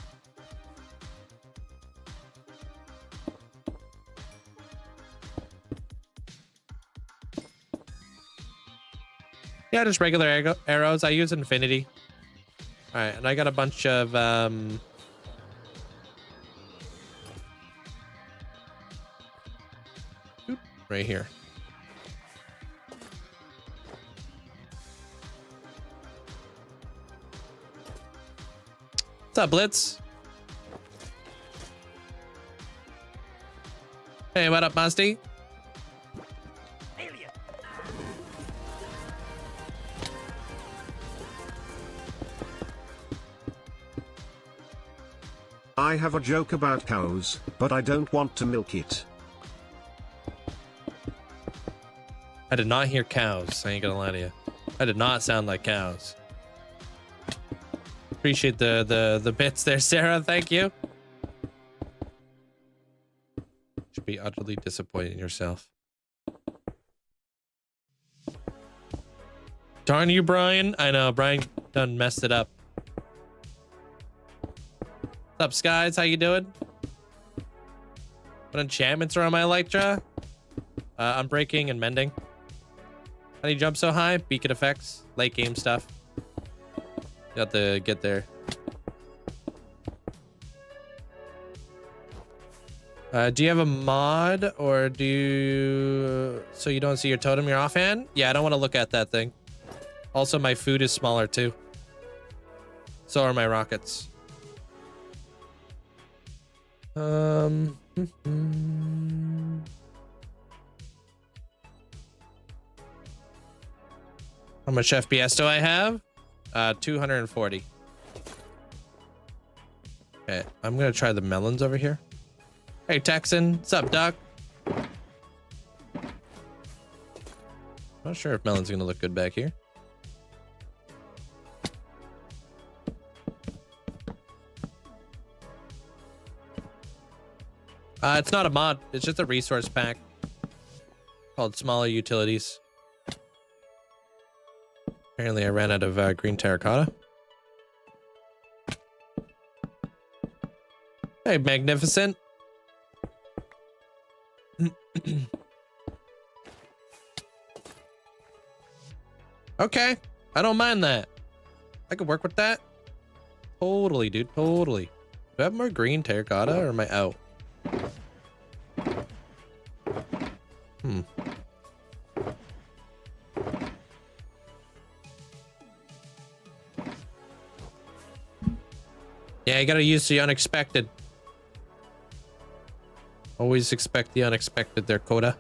Yeah, just regular arrows. I use infinity. All right, and I got a bunch of right here. What's up, Blitz? Hey, what up, Musty? I have a joke about cows, but I don't want to milk it. I did not hear cows. I ain't gonna lie to you. I did not sound like cows. Appreciate the bits there, Sarah. Thank you. Should be utterly disappointed in yourself. Darn you, Brian. I know, Brian done messed it up. What's up, Skies? How you doing? What enchantments are on my Elytra? Unbreaking and mending. How do you jump so high? Beacon effects, late game stuff. You have to get there. Do you have a mod, or do you... so you don't see your totem, you're offhand? Yeah, I don't want to look at that thing. Also, my food is smaller too. So are my rockets. How much FPS do I have? 240. Okay, I'm gonna try the melons over here. Hey, Texan, what's up, Doc? Not sure if melon's gonna look good back here. It's not a mod, it's just a resource pack called Smaller Utilities. Apparently I ran out of green terracotta. Hey, Magnificent. Okay, I don't mind that. I could work with that. Totally, dude, totally. Do I have more green terracotta, or am I out? Yeah, you gotta use the unexpected. Always expect the unexpected there, Coda.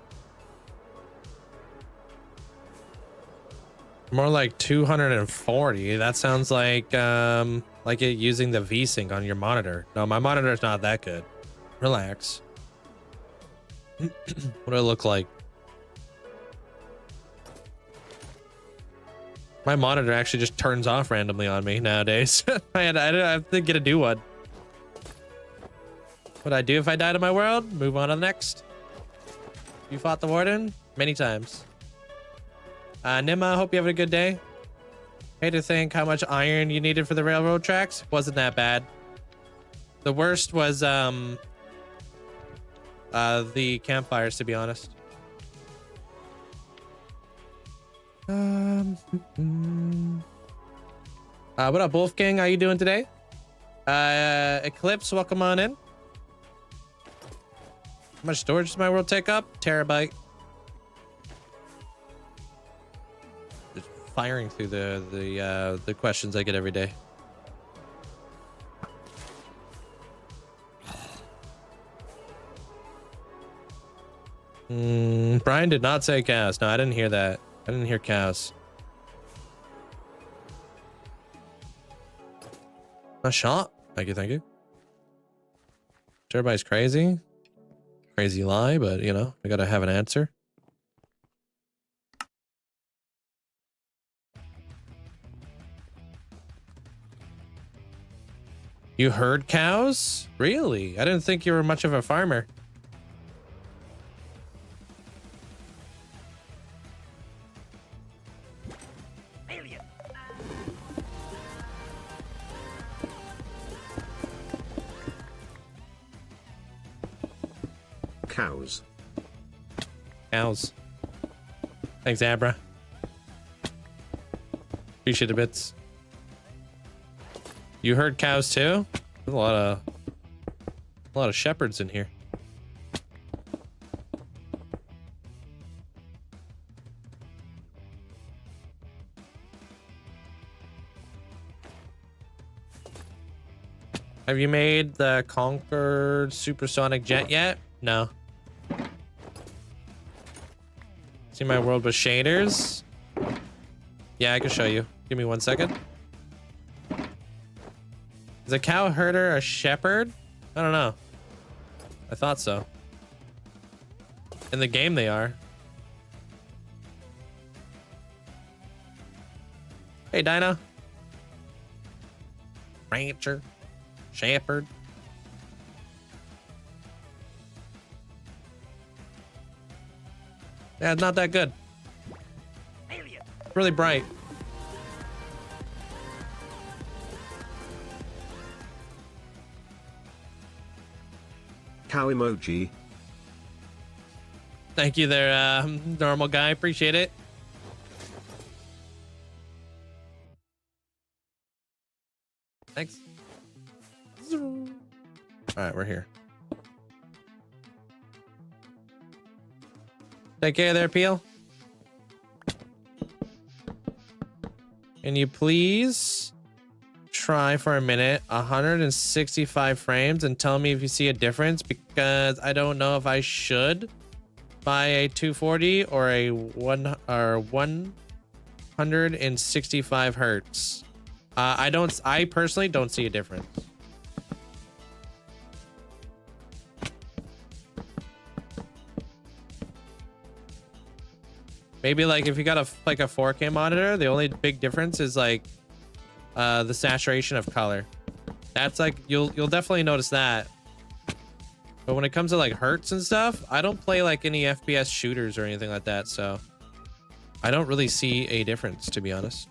More like 240. That sounds like it using the V-Sync on your monitor. No, my monitor's not that good. Relax. What do I look like? My monitor actually just turns off randomly on me nowadays. I have to get a new one. What I do if I die to my world? Move on to the next. You fought the warden? Many times. Nima, hope you have a good day. Hate to think how much iron you needed for the railroad tracks. Wasn't that bad. The worst was the campfires, to be honest. What up, Wolfgang? How you doing today? Eclipse, welcome on in. How much storage does my world take up? Terabyte. Just firing through the questions I get every day. Brian did not say cows. No, I didn't hear that. I didn't hear cows. A shot. Thank you, thank you. Everybody's crazy. Crazy lie, but you know, I gotta have an answer. You herd cows? Really? I didn't think you were much of a farmer. Cows. Cows. Thanks, Abra. Appreciate it, bits. You heard cows too? There's a lot of shepherds in here. Have you made the Conquered supersonic jet yet? No. See my world with shaders? Yeah, I can show you. Give me 1 second. Is a cow herder a shepherd? I don't know. I thought so. In the game they are. Hey, Dinah. Rancher. Shepherd. Yeah, it's not that good. It's really bright. Cow emoji. Thank you there, normal guy. Appreciate it. Thanks. All right, we're here. Take care there, Peel. Can you please try for a minute 165 frames and tell me if you see a difference? Because I don't know if I should buy a 240 or a 165 hertz. I personally don't see a difference. Maybe like if you got a 4K monitor, the only big difference is like the saturation of color. That's like you'll definitely notice that. But when it comes to like hertz and stuff, I don't play like any FPS shooters or anything like that, so I don't really see a difference, to be honest.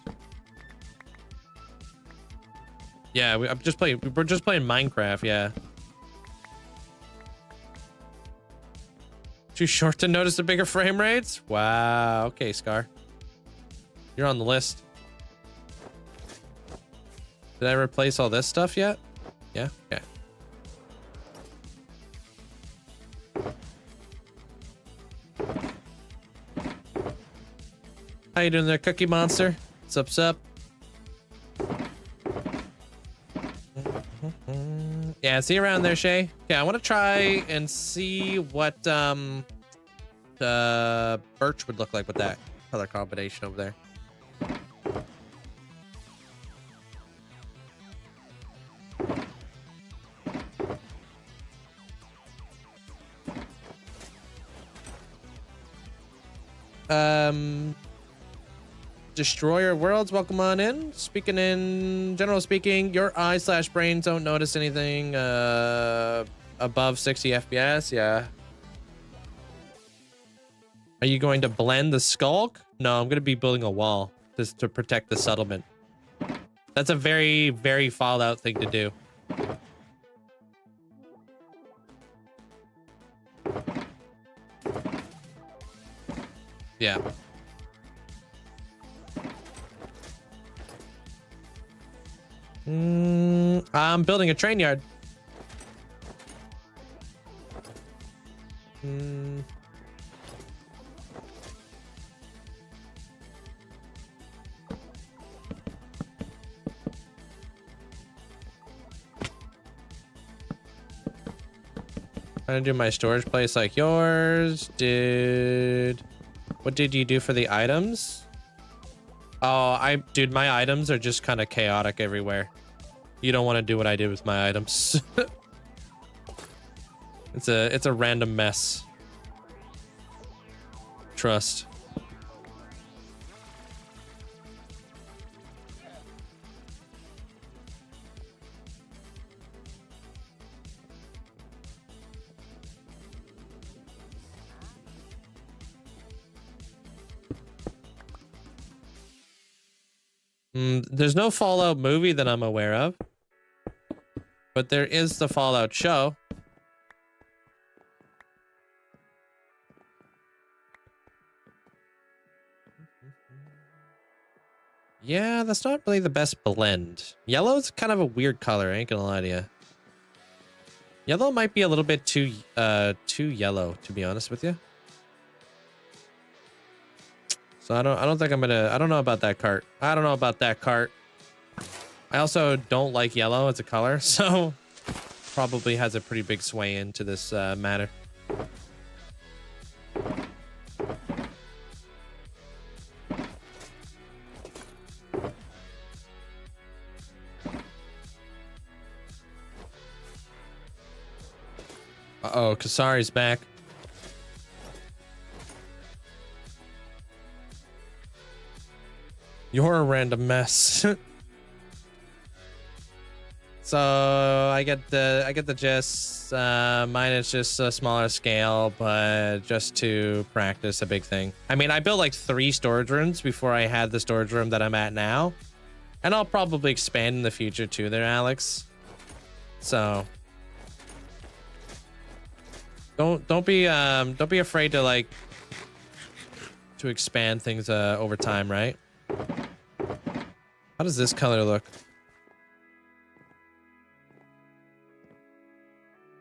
Yeah, we're just playing Minecraft, yeah. Too short to notice the bigger frame rates? Wow. Okay, Scar. You're on the list. Did I replace all this stuff yet? Yeah? Okay. How you doing there, Cookie Monster? What's up? Yeah, see you around there, Shay. Yeah, I want to try and see what birch would look like with that color combination over there. Destroyer Worlds, welcome on in. Speaking in general speaking, your eyes/brains don't notice anything above 60 FPS. Yeah. Are you going to blend the skulk? No, I'm going to be building a wall just to protect the settlement. That's a very, very Fallout thing to do. Yeah. I'm building a train yard. Trying to do my storage place like yours. What did you do for the items? Oh, dude, my items are just kind of chaotic everywhere. You don't want to do what I did with my items. It's a random mess. Trust. There's no Fallout movie that I'm aware of, but there is the Fallout show. Yeah, that's not really the best blend. Yellow's kind of a weird color, I ain't gonna lie to you. Yellow might be a little bit too yellow, to be honest with you. So I don't think I'm gonna, I don't know about that cart. I don't know about that cart. I also don't like yellow as a color, so probably has a pretty big sway into this matter. Uh-oh, Kasari's back. You're a random mess. So I get the gist. Mine is just a smaller scale, but just to practice a big thing. I mean, I built like 3 storage rooms before I had the storage room that I'm at now, and I'll probably expand in the future too. There, Alex. So don't be afraid to like to expand things over time, right? How does this color look?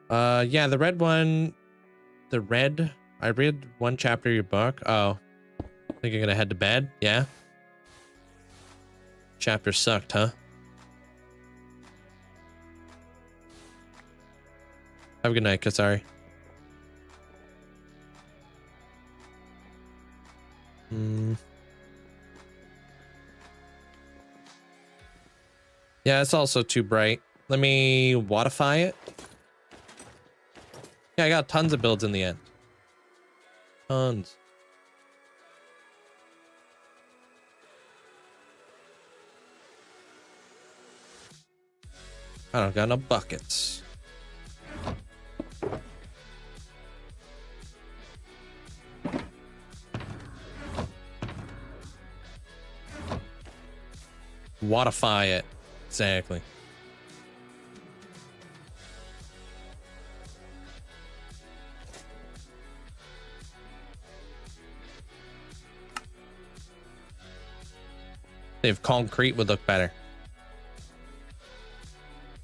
Yeah, the red one. The red. I read one chapter of your book. Oh, I think you're gonna head to bed. Yeah. Chapter sucked, huh? Have a good night, Kasari. Yeah, it's also too bright. Let me watify it. Yeah, I got tons of builds in the end. Tons. I don't got no buckets. Watify it. Exactly. If concrete would look better.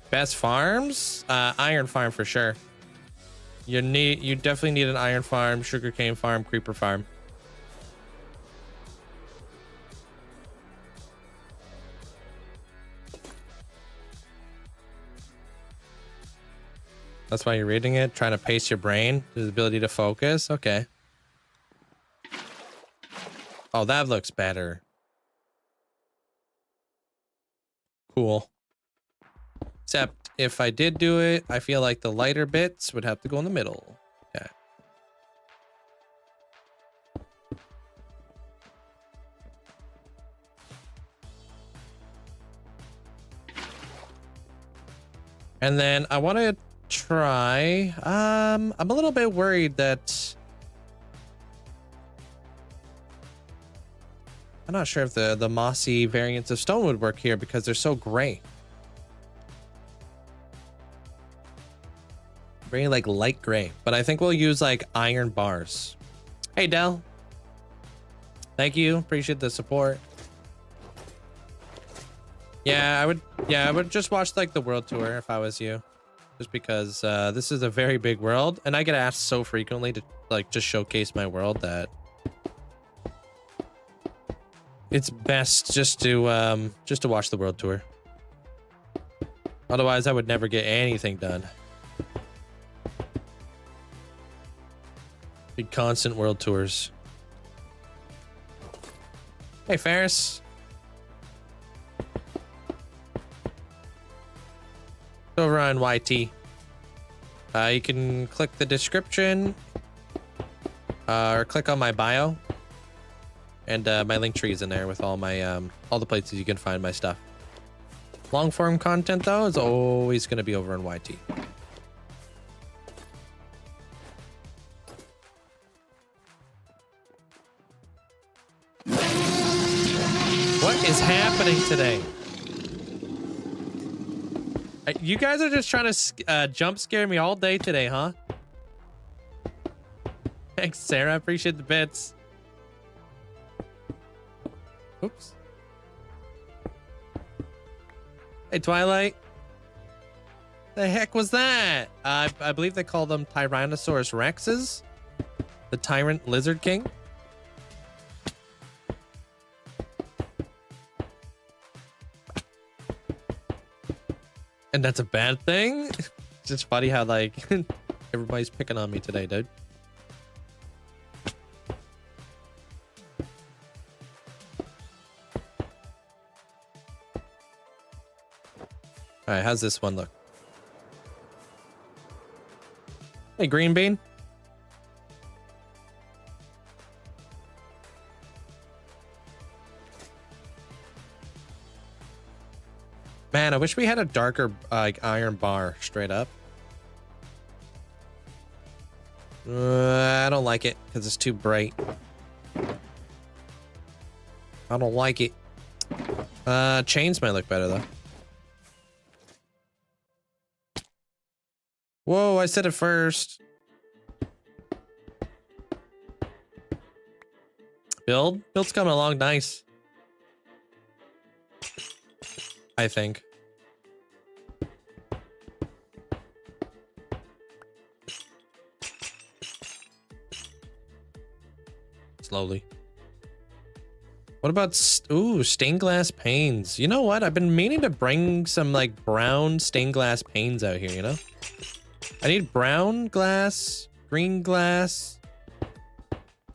Best farms? Iron farm for sure. You definitely need an iron farm, sugarcane farm, creeper farm. That's why you're reading it, trying to pace your brain, the ability to focus. Okay. Oh, that looks better. Cool. Except if I did do it, I feel like the lighter bits would have to go in the middle. Okay. And then I want to try, I'm a little bit worried that I'm not sure if the mossy variants of stone would work here because they're so gray. Very like light gray, but I think we'll use like iron bars. Hey Del, thank you, appreciate the support. Yeah, I would just watch like the world tour if I was you, just because this is a very big world and I get asked so frequently to like just showcase my world that it's best just to watch the world tour. Otherwise I would never get anything done. Big constant world tours. Hey Ferris. Over on YT. You can click the description or click on my bio, and my link tree is in there with all my all the places you can find my stuff. Long form content though is always going to be over on YT. What is happening today? You guys are just trying to jump scare me all day today, huh? Thanks, Sarah. I appreciate the bits. Oops. Hey, Twilight. The heck was that? I believe they call them Tyrannosaurus Rexes. The Tyrant Lizard King. And that's a bad thing? It's just funny how, like, everybody's picking on me today, dude. All right, how's this one look? Hey, Green Bean. Man, I wish we had a darker, like, iron bar straight up. I don't like it because it's too bright. I don't like it. Chains might look better, though. Whoa, I said it first. Build's coming along nice. I think. Slowly. What about stained glass panes? You know what? I've been meaning to bring some like brown stained glass panes out here, you know? I need brown glass, green glass,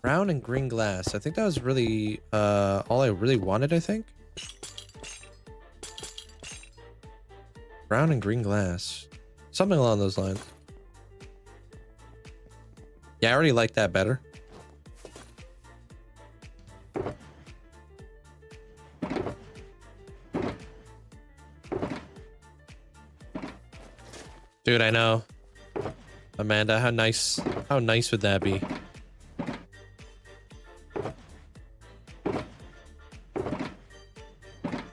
brown and green glass. I think that was really all I really wanted, I think. Brown and green glass. Something along those lines. Yeah, I already like that better. Dude, I know. Amanda, how nice would that be?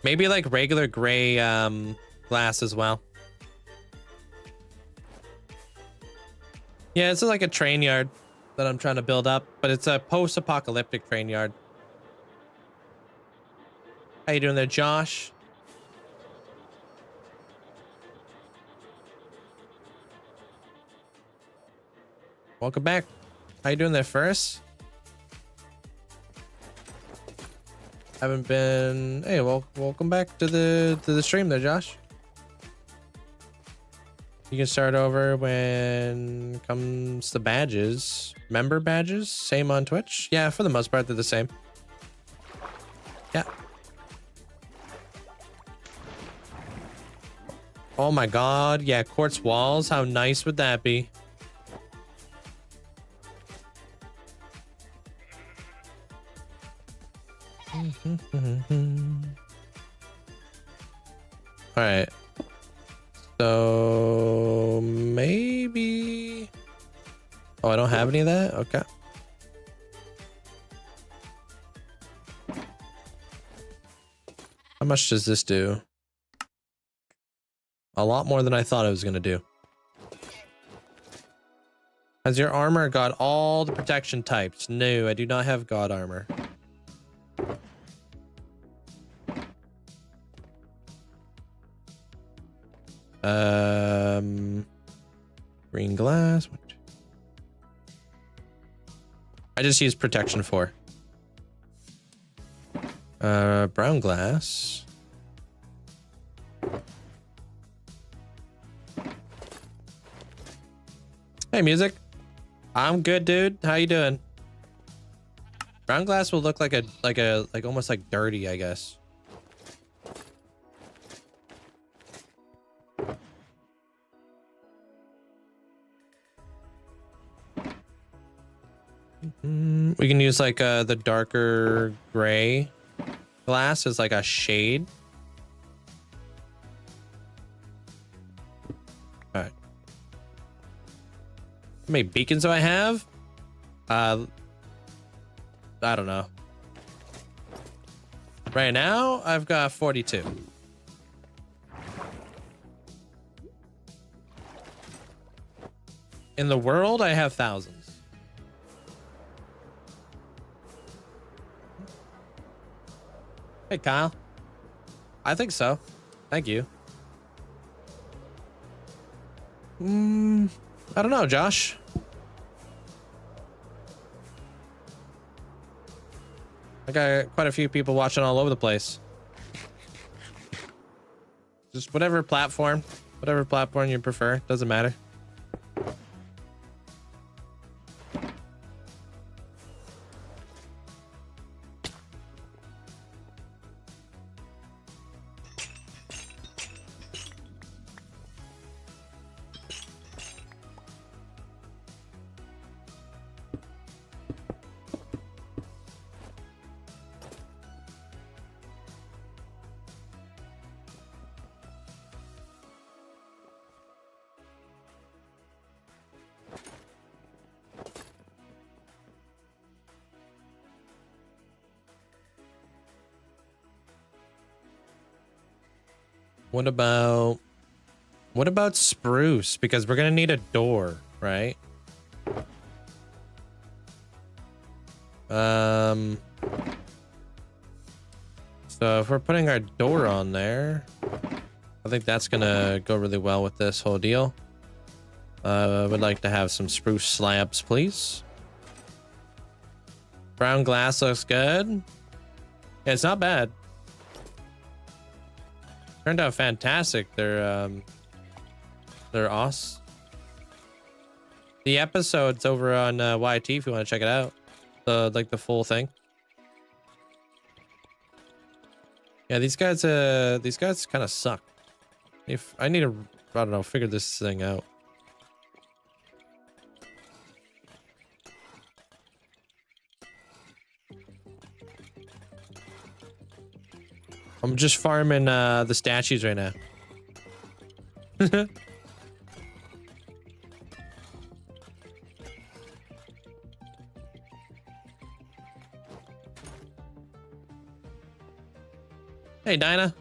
Maybe like regular gray glass as well. Yeah, it's like a train yard that I'm trying to build up, but it's a post-apocalyptic train yard. How you doing there, Josh? Welcome back. How you doing there, First? Haven't been. Hey, welcome back to the stream there, Josh. You can start over when comes the badges. Member badges, same on Twitch. Yeah, for the most part, they're the same. Yeah. Oh my God, yeah, quartz walls. How nice would that be? All right. So maybe. Oh, I don't have any of that. Okay. How much does this do? A lot more than I thought it was gonna do. Has your armor got all the protection types? No, I do not have God armor. Green glass. I just use protection 4. Brown glass. Hey, music. I'm good, dude. How you doing? Brown glass will look like almost like dirty, I guess. We can use like the darker gray glass as like a shade. All right. How many beacons do I have? I don't know. Right now, I've got 42. In the world, I have thousands. Hey, Kyle. I think so. Thank you. I don't know, Josh. I got quite a few people watching all over the place. Just whatever platform you prefer, doesn't matter. What about spruce? Because we're gonna need a door, right? So if we're putting our door on there, I think that's gonna go really well with this whole deal. I would like to have some spruce slabs, please. Brown glass looks good. Yeah, it's not bad. Turned out fantastic. They're awesome. The episode's over on YT if you want to check it out. The full thing. Yeah, these guys kind of suck. If I need to, I don't know, figure this thing out. I'm just farming the statues right now. Hey, Dinah.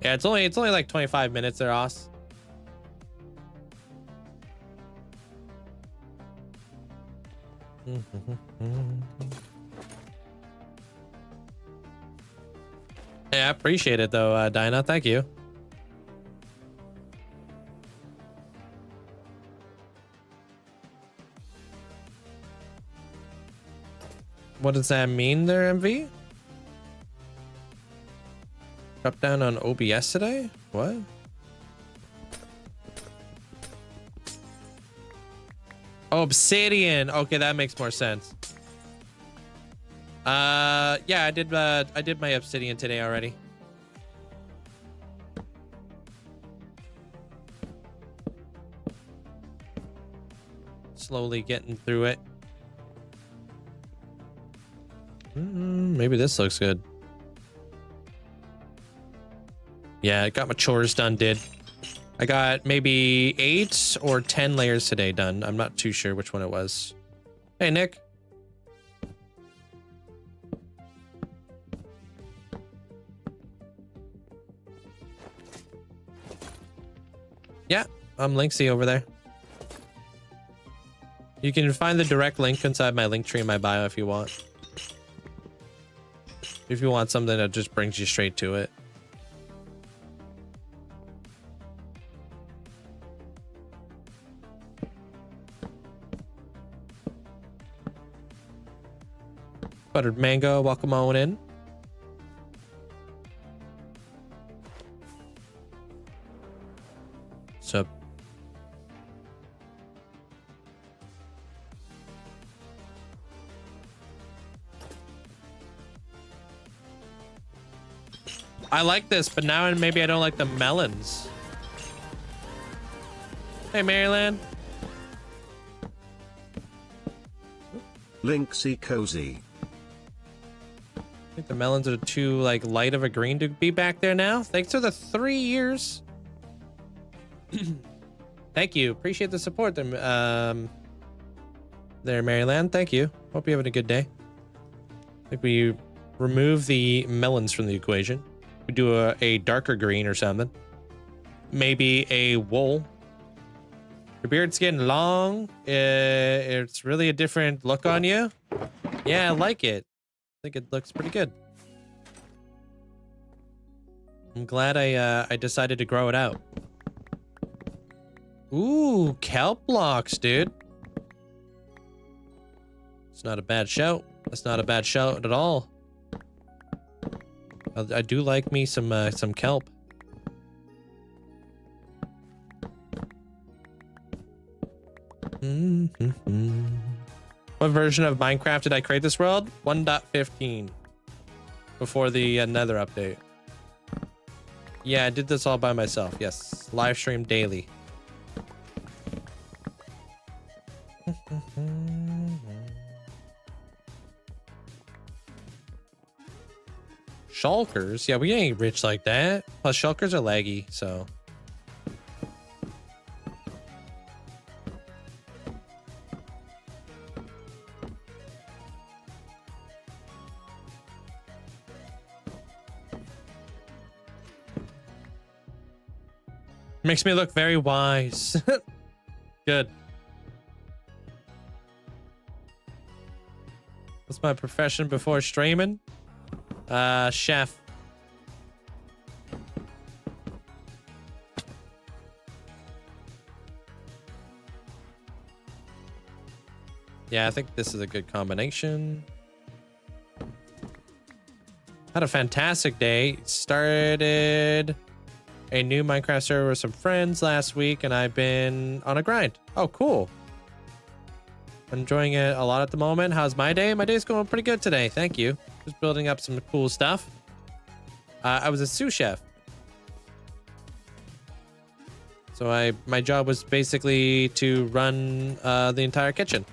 Yeah, it's only like 25 minutes there, Oz. Yeah, I appreciate it though, Dinah. Thank you. What does that mean there, MV? Drop down on OBS today? What? Oh, Obsidian. Okay, that makes more sense. Yeah, I did my Obsidian today already. Slowly getting through it. Maybe this looks good. Yeah, I got my chores done, I got maybe 8 or 10 layers today done. I'm not too sure which one it was. Hey, Nick. Yeah, I'm Linkzzey over there. You can find the direct link inside my link tree in my bio if you want. If you want something that just brings you straight to it. Buttered mango, welcome on in. So I like this, but now maybe I don't like the melons. Hey, Maryland. Linkzzey cozy. I think the melons are too like light of a green to be back there now. Thanks for the 3 years. Thank you. Appreciate the support there, Maryland. Thank you. Hope you're having a good day. I think we remove the melons from the equation. We do a darker green or something. Maybe a wool. Your beard's getting long. It's really a different look on you. Yeah, I like it. I think it looks pretty good. I'm glad I decided to grow it out. Ooh, kelp blocks, dude. It's not a bad shout. That's not a bad shout at all. I do like me some kelp. What version of Minecraft did I create this world? 1.15. Before the Nether update. Yeah, I did this all by myself. Yes, live stream daily. Shulkers? Yeah, we ain't rich like that. Plus, shulkers are laggy, so. Makes me look very wise. Good. What's my profession before streaming? Chef. Yeah, I think this is a good combination. Had a fantastic day. Started a new Minecraft server with some friends last week, and I've been on a grind. Oh, cool. Enjoying it a lot at the moment. How's my day? My day's going pretty good today. Thank you. Just building up some cool stuff. I was a sous chef. So my job was basically to run the entire kitchen.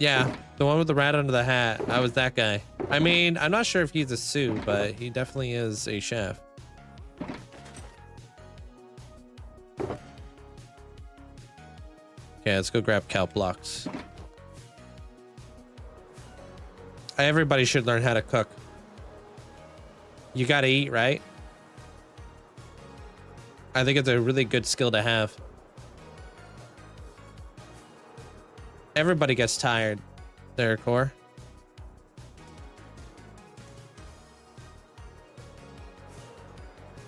Yeah, the one with the rat under the hat. I was that guy. I mean, I'm not sure if he's a sous, but he definitely is a chef. Okay, let's go grab kelp blocks. Everybody should learn how to cook. You gotta eat, right? I think it's a really good skill to have. Everybody gets tired there, Core.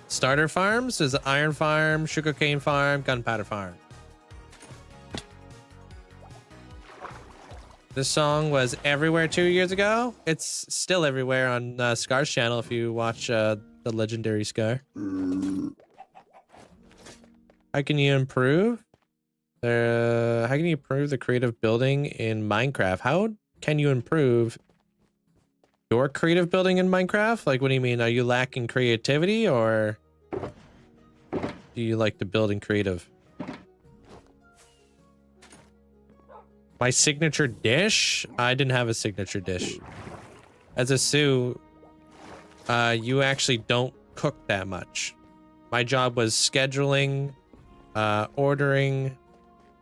Starter farms is iron farm, sugarcane farm, gunpowder farm. This song was everywhere 2 years ago. It's still everywhere on Scar's channel if you watch the legendary Scar. How can you improve? How can you improve the creative building in Minecraft? How can you improve your creative building in Minecraft? Like, what do you mean? Are you lacking creativity, or do you like to build in creative? My signature dish? I didn't have a signature dish. As a sous, you actually don't cook that much. My job was scheduling, ordering,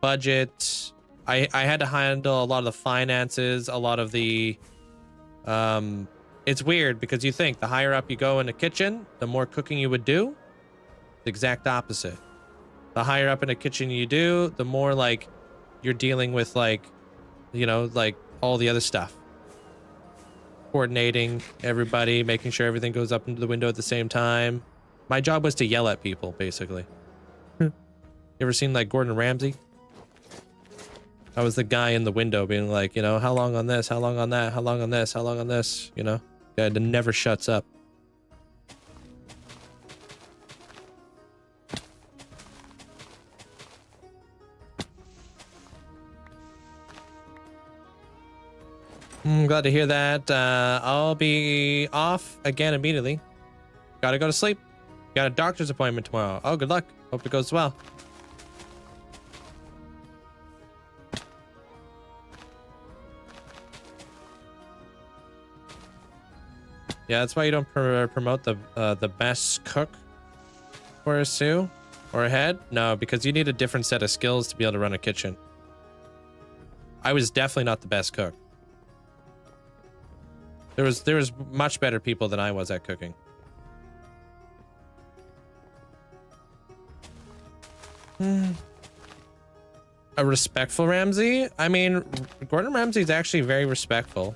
budget. I had to handle a lot of the finances, a lot of the it's weird because you think the higher up you go in the kitchen, the more cooking you would do. The exact opposite. The higher up in the kitchen you do, the more like you're dealing with, like, you know, like all the other stuff. Coordinating everybody, making sure everything goes up into the window at the same time. My job was to yell at people, basically. You ever seen like Gordon Ramsay? I was the guy in the window being like, you know, how long on this, how long on that, how long on this, how long on this, you know? Guy that never shuts up. I'm glad to hear that. I'll be off again immediately. Gotta go to sleep. Got a doctor's appointment tomorrow. Oh, good luck. Hope it goes well. Yeah, that's why you don't promote the best cook for a sous or a head. No, because you need a different set of skills to be able to run a kitchen. I was definitely not the best cook. There was much better people than I was at cooking. A respectful Ramsay? I mean, Gordon Ramsay's actually very respectful.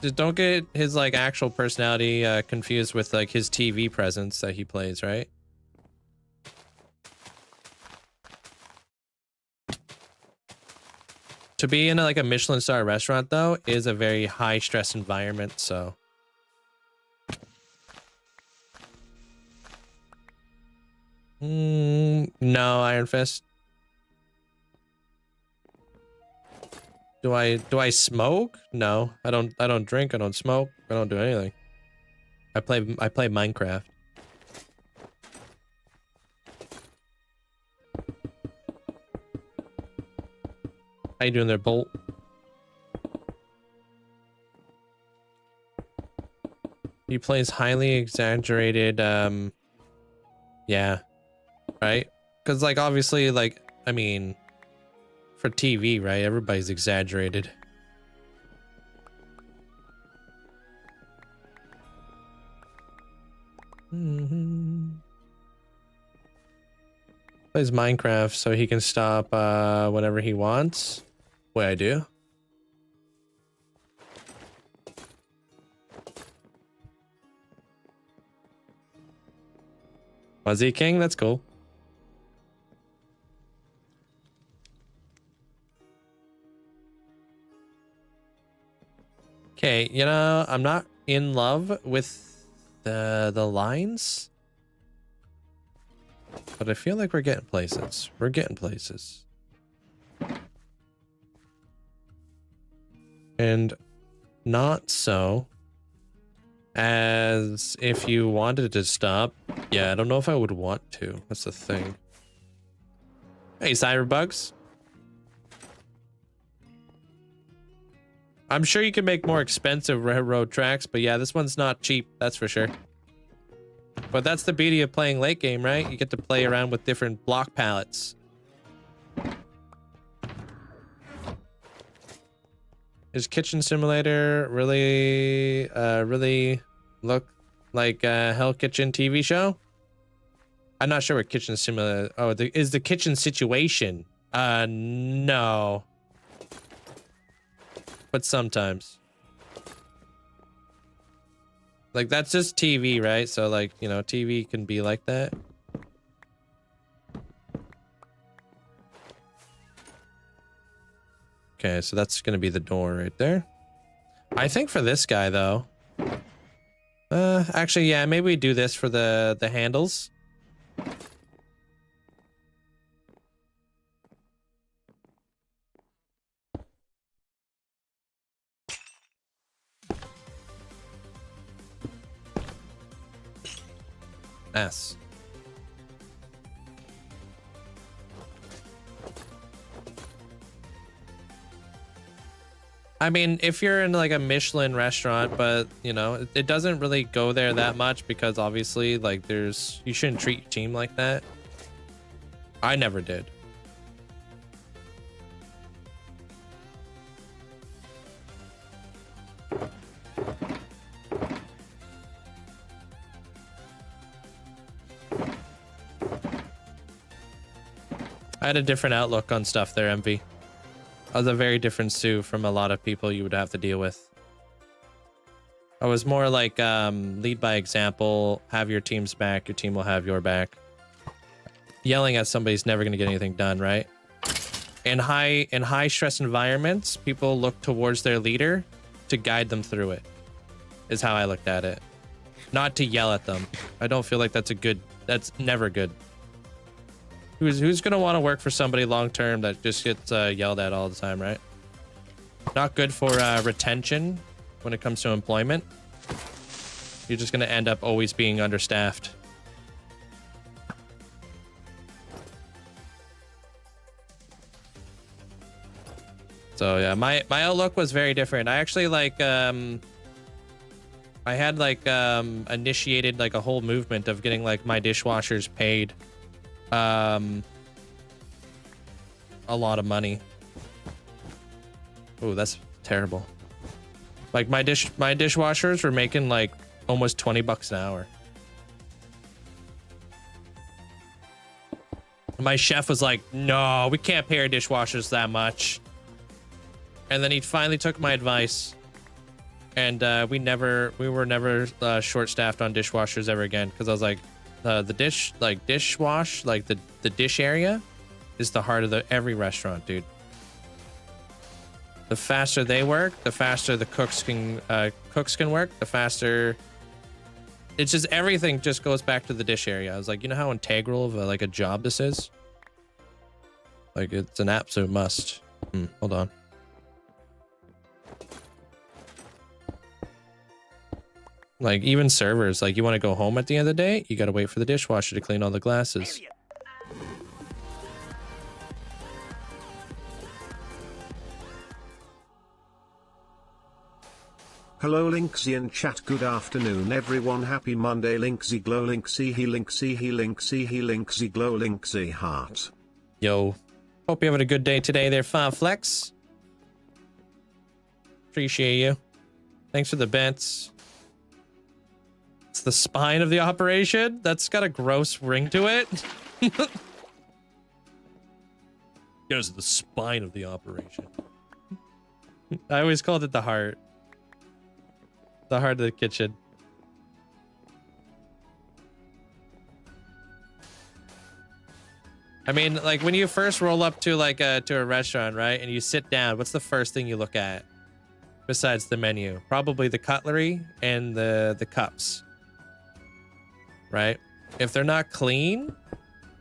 Just don't get his like actual personality confused with like his TV presence that he plays, right? To be in like a Michelin star restaurant though is a very high stress environment, so. No, Iron Fist. Do I smoke? No, I don't drink, I don't smoke, I don't do anything. I play Minecraft. How you doing there, Bolt? He plays highly exaggerated, yeah. Right? Because, like, obviously, like, I mean, for TV, right? Everybody's exaggerated. Plays Minecraft so he can stop whenever he wants. Wait, I do? Fuzzy King? That's cool. Okay, you know, I'm not in love with the lines. But I feel like we're getting places. We're getting places. And not so as if you wanted to stop. Yeah, I don't know if I would want to. That's the thing. Hey, Cyberbugs. I'm sure you can make more expensive railroad tracks, but yeah, this one's not cheap, that's for sure. But that's the beauty of playing late game, right? You get to play around with different block palettes. Is Kitchen Simulator really, really look like a Hell Kitchen TV show? I'm not sure what Kitchen Simulator... Oh, is the kitchen situation? No. But sometimes. Like, that's just TV, right? So, like, you know, TV can be like that. Okay, so that's gonna be the door right there. I think for this guy, though... actually, yeah, maybe we do this for the handles. S. I mean, if you're in like a Michelin restaurant, but you know, it doesn't really go there that much because obviously like you shouldn't treat your team like that. I never did. I had a different outlook on stuff there, MV. I was a very different Sue from a lot of people you would have to deal with. I was more like lead by example, have your team's back, your team will have your back. Yelling at somebody's never going to get anything done, right? In high stress environments, people look towards their leader to guide them through it, is how I looked at it. Not to yell at them. I don't feel like that's never good. Who's gonna want to work for somebody long term that just gets yelled at all the time, right? Not good for retention when it comes to employment. You're just gonna end up always being understaffed. So yeah, my outlook was very different. I actually like I had like initiated like a whole movement of getting like my dishwashers paid a lot of money. Oh, that's terrible. Like my dishwashers were making like almost 20 bucks an hour. My chef was like, no, we can't pay our dishwashers that much. And then he finally took my advice. And we were never short-staffed on dishwashers ever again. Because I was like, the dishwash, like the dish area is the heart of every restaurant, dude. The faster they work, the faster the cooks can work, the faster. It's just everything just goes back to the dish area. I was like, you know how integral of like a job this is? Like it's an absolute must. Hold on. Like even servers, like you want to go home at the end of the day, you got to wait for the dishwasher to clean all the glasses. Hello Linkzzey and chat, good afternoon everyone, happy Monday. Linkzzey glow, Linkzzey he, Linkzzey he, Linkzzey he, Linkzzey glow, Linkzzey heart. Yo, hope you're having a good day today there, Flex. Appreciate you. Thanks for the bits. It's the spine of the operation. That's got a gross ring to it. Here's the spine of the operation. I always called it the heart. The heart of the kitchen. I mean, like when you first roll up to like to a restaurant, right? And you sit down, what's the first thing you look at besides the menu? Probably the cutlery and the cups. Right? If they're not clean,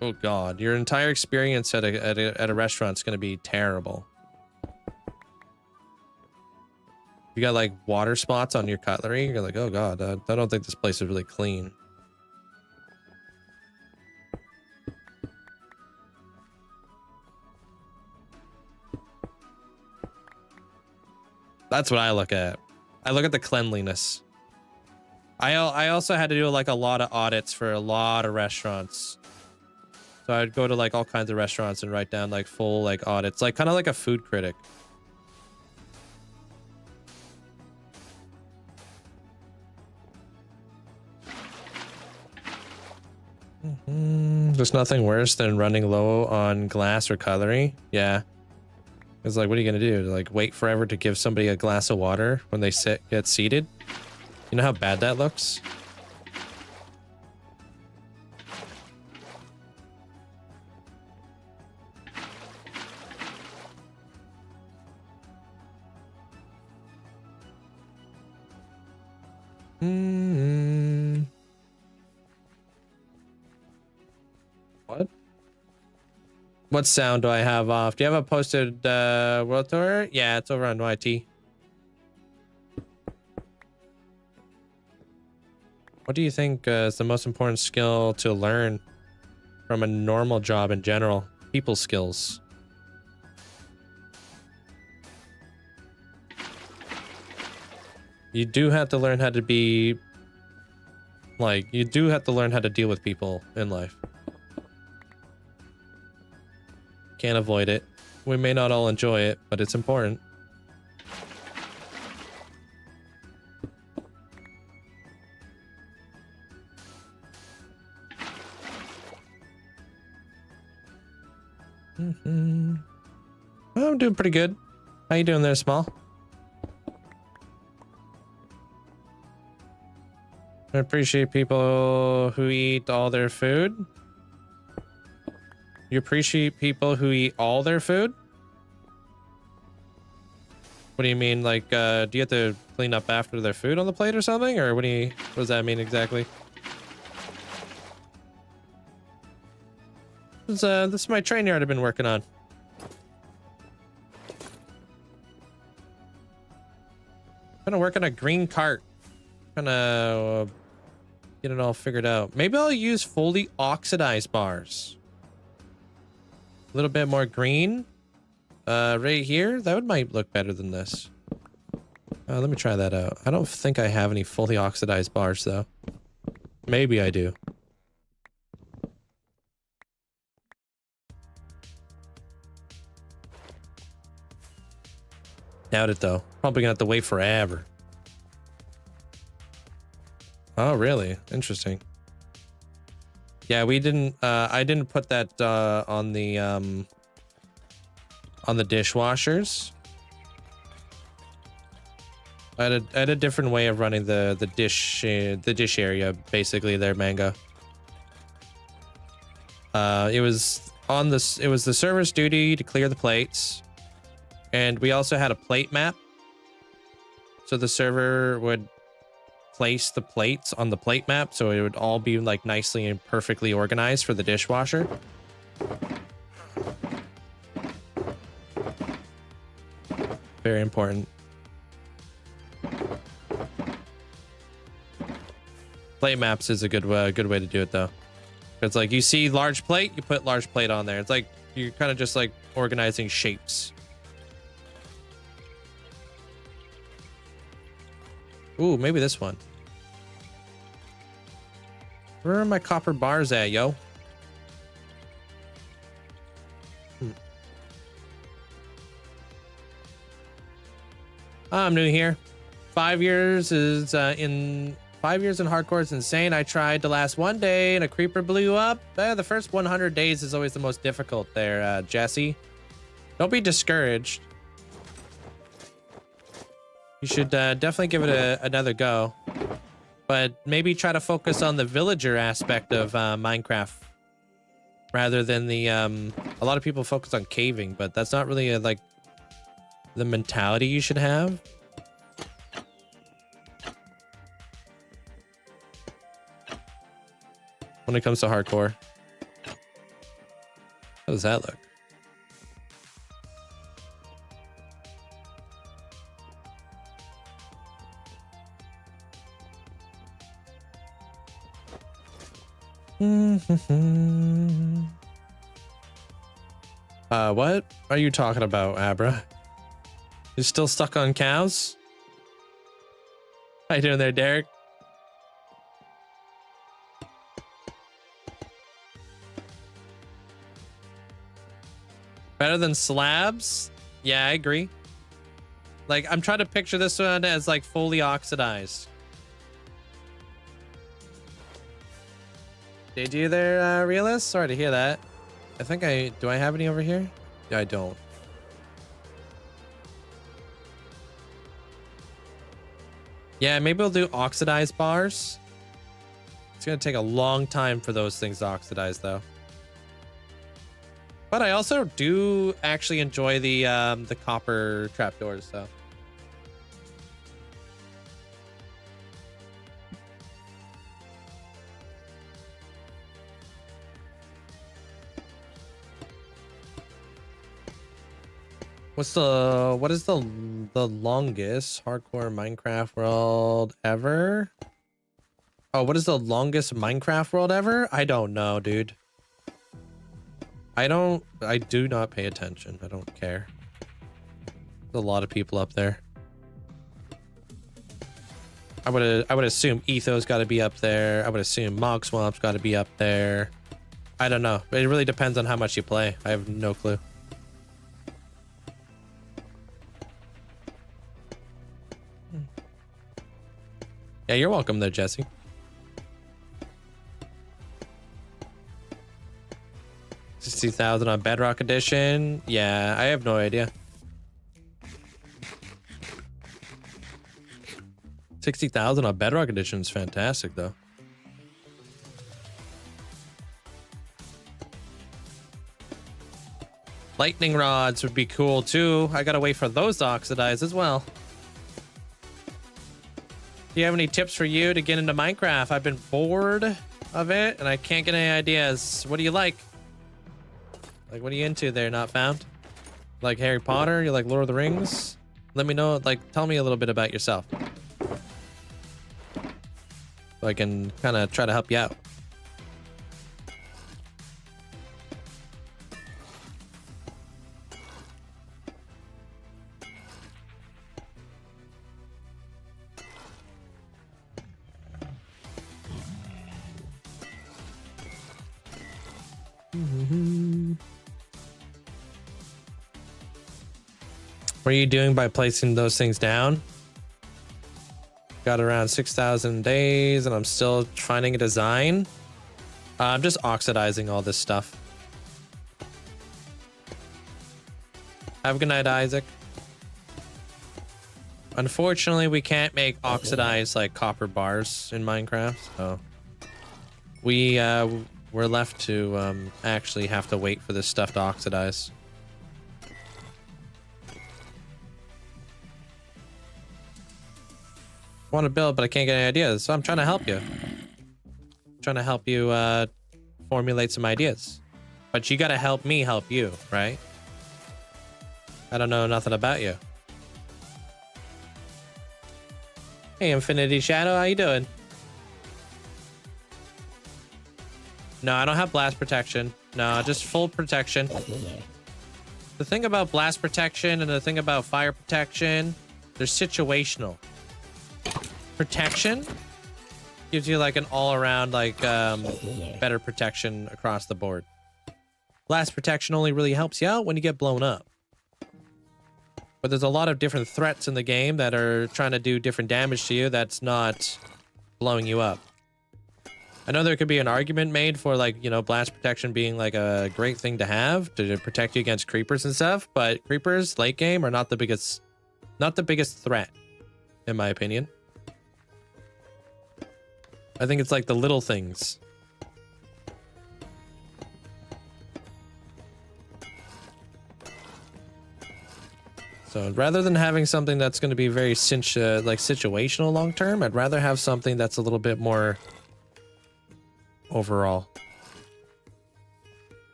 oh god, your entire experience at a restaurant is going to be terrible. You got like water spots on your cutlery, you're like, oh god, I don't think this place is really clean. That's what I look at. I look at the cleanliness. I also had to do like a lot of audits for a lot of restaurants. So I'd go to like all kinds of restaurants and write down like full like audits, like kind of like a food critic. There's nothing worse than running low on glass or cutlery. Yeah. It's like, what are you gonna do? Like wait forever to give somebody a glass of water when they get seated? You know how bad that looks? What? What sound do I have off? Do you have a posted world tour? Yeah, it's over on YT. What do you think is the most important skill to learn from a normal job in general? People skills. You do have to learn how to be like, you do have to learn how to deal with people in life. Can't avoid it. We may not all enjoy it, but it's important. Well, I'm doing pretty good. How you doing there, Small? I appreciate people who eat all their food. You appreciate people who eat all their food? What do you mean? Like, do you have to clean up after their food on the plate or something? Or what does that mean exactly? This is my train yard I've been working on. Gonna work on a green cart. Gonna get it all figured out. Maybe I'll use fully oxidized bars. A little bit more green. Right here. That might look better than this. Let me try that out. I don't think I have any fully oxidized bars though. Maybe I do. Doubt it though. Probably gonna have to wait forever. Oh, really? Interesting. Yeah, we didn't. I didn't put that on the dishwashers. I had a different way of running the dish area, basically there, Mango. It was the server's duty to clear the plates, and we also had a plate map. So the server would place the plates on the plate map, so it would all be like nicely and perfectly organized for the dishwasher. Very important. Plate maps is a good way to do it though. It's like you see large plate, you put large plate on there. It's like you're kind of just like organizing shapes. Ooh, maybe this one. Where are my copper bars at, yo? I'm new here. 5 years is 5 years in hardcore is insane. I tried to last one day and a creeper blew up. The first 100 days is always the most difficult there, Jesse. Don't be discouraged. You should definitely give it another go. But maybe try to focus on the villager aspect of Minecraft. Rather than the... a lot of people focus on caving, but that's not really like the mentality you should have. When it comes to hardcore. How does that look? What are you talking about, Abra? You're still stuck on cows? How you doing there, Derek? Better than slabs? Yeah, I agree. Like, I'm trying to picture this one as like fully oxidized. Did you there, Realist? Sorry to hear that. I think do I have any over here? Yeah, I don't. Yeah, maybe we'll do oxidized bars. It's gonna take a long time for those things to oxidize though. But I also do actually enjoy the copper trapdoors, so. What is the longest hardcore Minecraft world ever? Oh, what is the longest Minecraft world ever? I don't know, dude. I do not pay attention. I don't care. There's a lot of people up there. I would assume Etho's got to be up there. I would assume Mog Swamp's got to be up there. I don't know. It really depends on how much you play. I have no clue. Yeah, you're welcome there, Jesse. $60,000 on Bedrock Edition. Yeah, I have no idea. 60,000 on Bedrock Edition is fantastic, though. Lightning rods would be cool too. I gotta wait for those to oxidize as well. Do you have any tips for you to get into Minecraft? I've been bored of it and I can't get any ideas. What do you like? Like, what are you into there, Not Found? Like Harry Potter? You like Lord of the Rings? Let me know, like, tell me a little bit about yourself. So I can kind of try to help you out. What are you doing by placing those things down? Got around 6,000 days and I'm still finding a design. I'm just oxidizing all this stuff. Have a good night, Isaac. Unfortunately, we can't make oxidized like copper bars in Minecraft, so we're left to actually have to wait for this stuff to oxidize. Want to build, but I can't get any ideas, so I'm trying to help you. Trying to help you formulate some ideas, but you gotta help me help you, right? I don't know nothing about you. Hey, Infinity Shadow, how you doing? No, I don't have blast protection. No, just full protection. The thing about blast protection and the thing about fire protection, they're situational. Protection gives you like an all-around like better protection across the board. Blast protection only really helps you out when you get blown up. But there's a lot of different threats in the game that are trying to do different damage to you that's not blowing you up. I know there could be an argument made for like, you know, blast protection being like a great thing to have to protect you against creepers and stuff, but creepers late game are not the biggest threat, in my opinion. I think it's like the little things. So rather than having something that's going to be very situational long term, I'd rather have something that's a little bit more overall.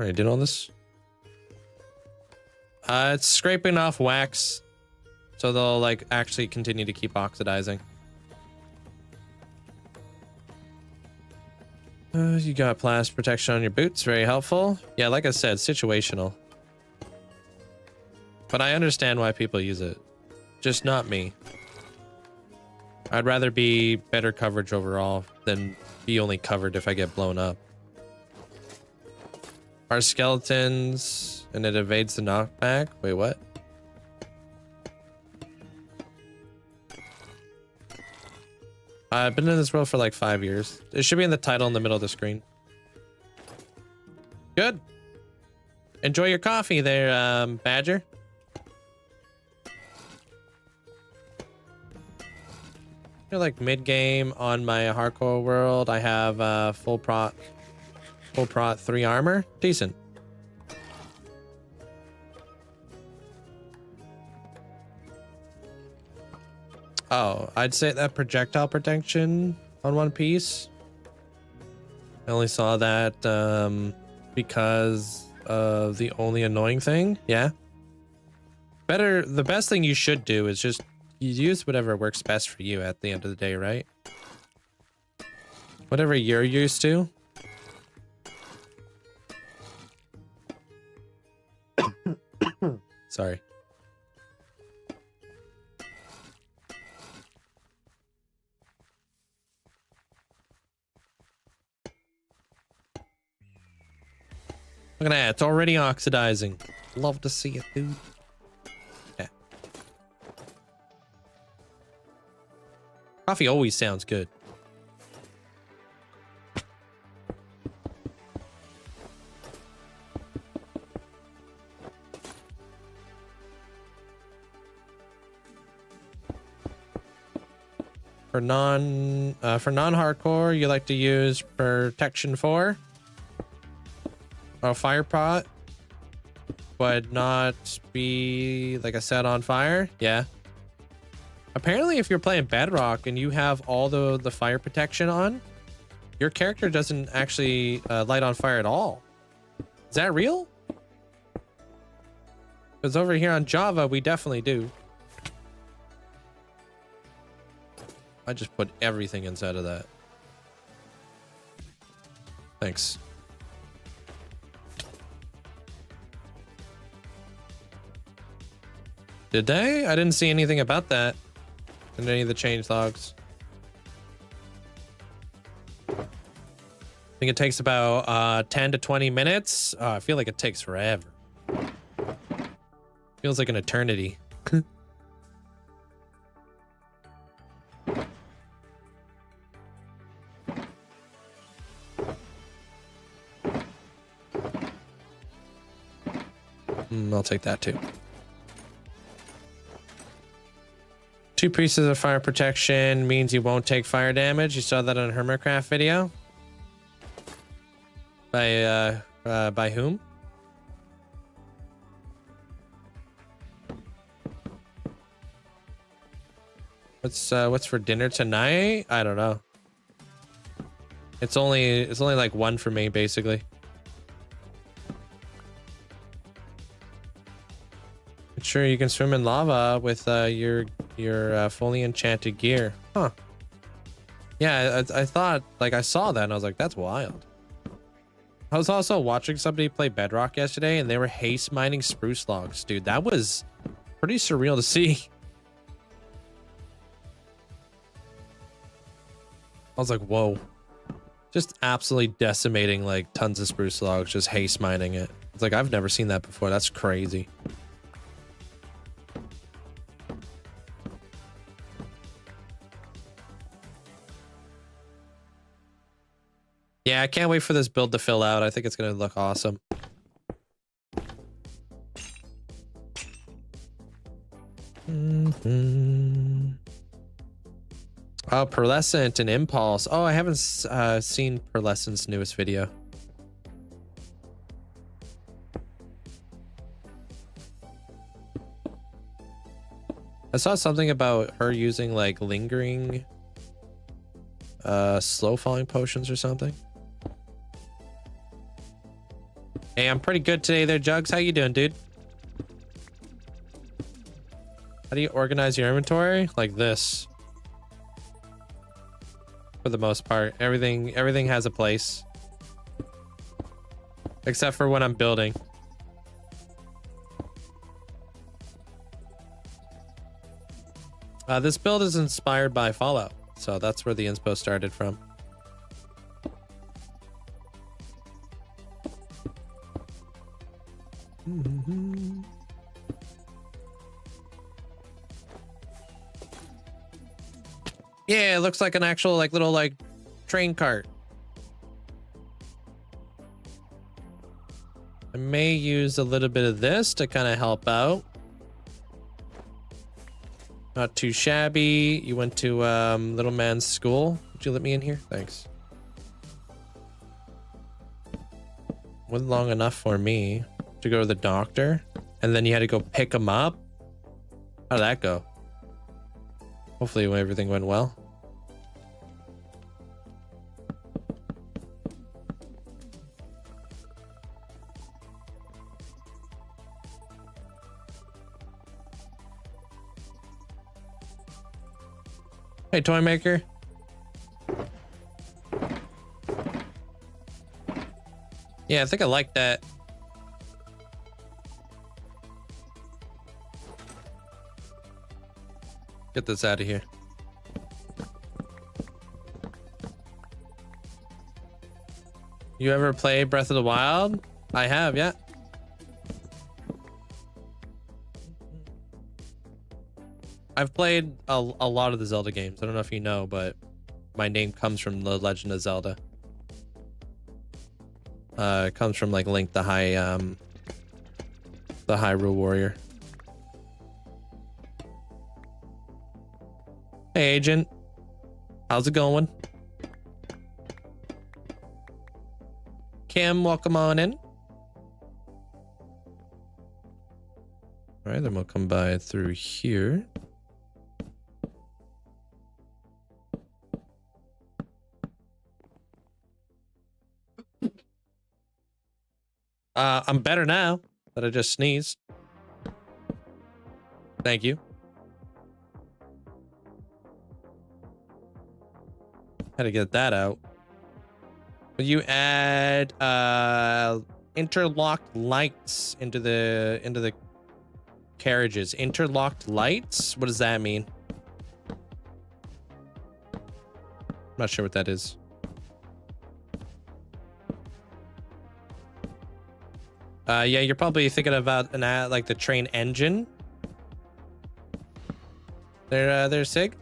Alright, did all this? It's scraping off wax, so they'll like actually continue to keep oxidizing. You got blast protection on your boots, very helpful. Yeah, like I said, situational. But I understand why people use it. Just not me. I'd rather be better coverage overall than be only covered if I get blown up. Our skeletons, and it evades the knockback. Wait, what? I've been in this world for like 5 years. It should be in the title in the middle of the screen. Good. Enjoy your coffee there, Badger. You're like mid-game on my hardcore world. I have full prot 3 armor. Decent. Oh, I'd say that projectile protection on one piece. I only saw that because of the only annoying thing. Yeah. The best thing you should do is just you use whatever works best for you at the end of the day, right? Whatever you're used to. Sorry. Look at that, it's already oxidizing. Love to see it, dude. Yeah. Coffee always sounds good. For non-hardcore, you like to use protection 4. Or fire pot, but not be, like I said, on fire. Yeah. Apparently, if you're playing Bedrock and you have all the fire protection on, your character doesn't actually light on fire at all. Is that real? Because over here on Java, we definitely do. I just put everything inside of that. Thanks. Did they? I didn't see anything about that in any of the change logs. I think it takes about 10 to 20 minutes. Oh, I feel like it takes forever. Feels like an eternity. I'll take that too. 2 pieces of fire protection means you won't take fire damage. You saw that on a Hermitcraft video. By whom? What's for dinner tonight? I don't know. It's only like 1 for me, basically. But sure, you can swim in lava with your fully enchanted gear. Huh. Yeah, I thought, like, I saw that and I was like, that's wild. I was also watching somebody play Bedrock yesterday and they were haste mining spruce logs. Dude, that was pretty surreal to see. I was like, whoa. Just absolutely decimating like tons of spruce logs, just haste mining it. It's like, I've never seen that before. That's crazy. Yeah, I can't wait for this build to fill out. I think it's going to look awesome. Oh, Pearlescent and Impulse. Oh, I haven't seen Pearlescent's newest video. I saw something about her using like lingering slow falling potions or something. Hey, I'm pretty good today there, Jugs. How you doing, dude? How do you organize your inventory? Like this. For the most part, everything has a place. Except for when I'm building. This build is inspired by Fallout, so that's where the inspo started from. Yeah, it looks like an actual like little like train cart. I may use a little bit of this to kind of help out. Not too shabby. You went to little man's school. Would you let me in here? Thanks. Wasn't long enough for me to go to the doctor, and then you had to go pick him up. How'd that go? Hopefully everything went well. Hey, toy maker. Yeah, I think I like that. Get this out of here. You ever play Breath of the Wild? I have, yeah. I've played a lot of the Zelda games. I don't know if you know, but my name comes from The Legend of Zelda. It comes from like Link the Hyrule Warrior. Hey, Agent. How's it going? Kim, welcome on in. All right, then we'll come by through here. I'm better now that I just sneezed. Thank you. Had to get that out. Will you add interlocked lights into the carriages? Interlocked lights? What does that mean? I'm not sure what that is. Yeah, you're probably thinking about an like the train engine. There, Sig.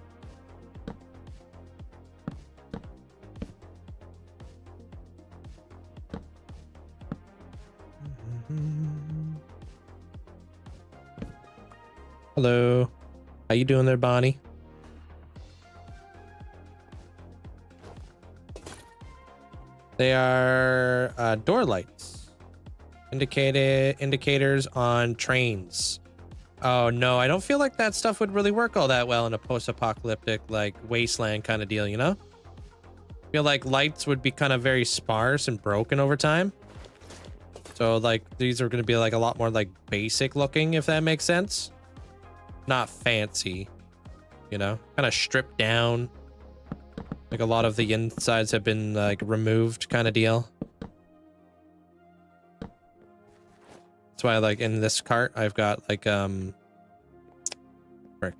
Hello. How you doing there, Bonnie? They are door lights. Indicators on trains. Oh no, I don't feel like that stuff would really work all that well in a post-apocalyptic like wasteland kind of deal, you know? I feel like lights would be kind of very sparse and broken over time. So like these are going to be like a lot more like basic looking, if that makes sense. Not fancy, you know, kind of stripped down. Like a lot of the insides have been like removed kind of deal. That's why like in this cart, I've got like, frick.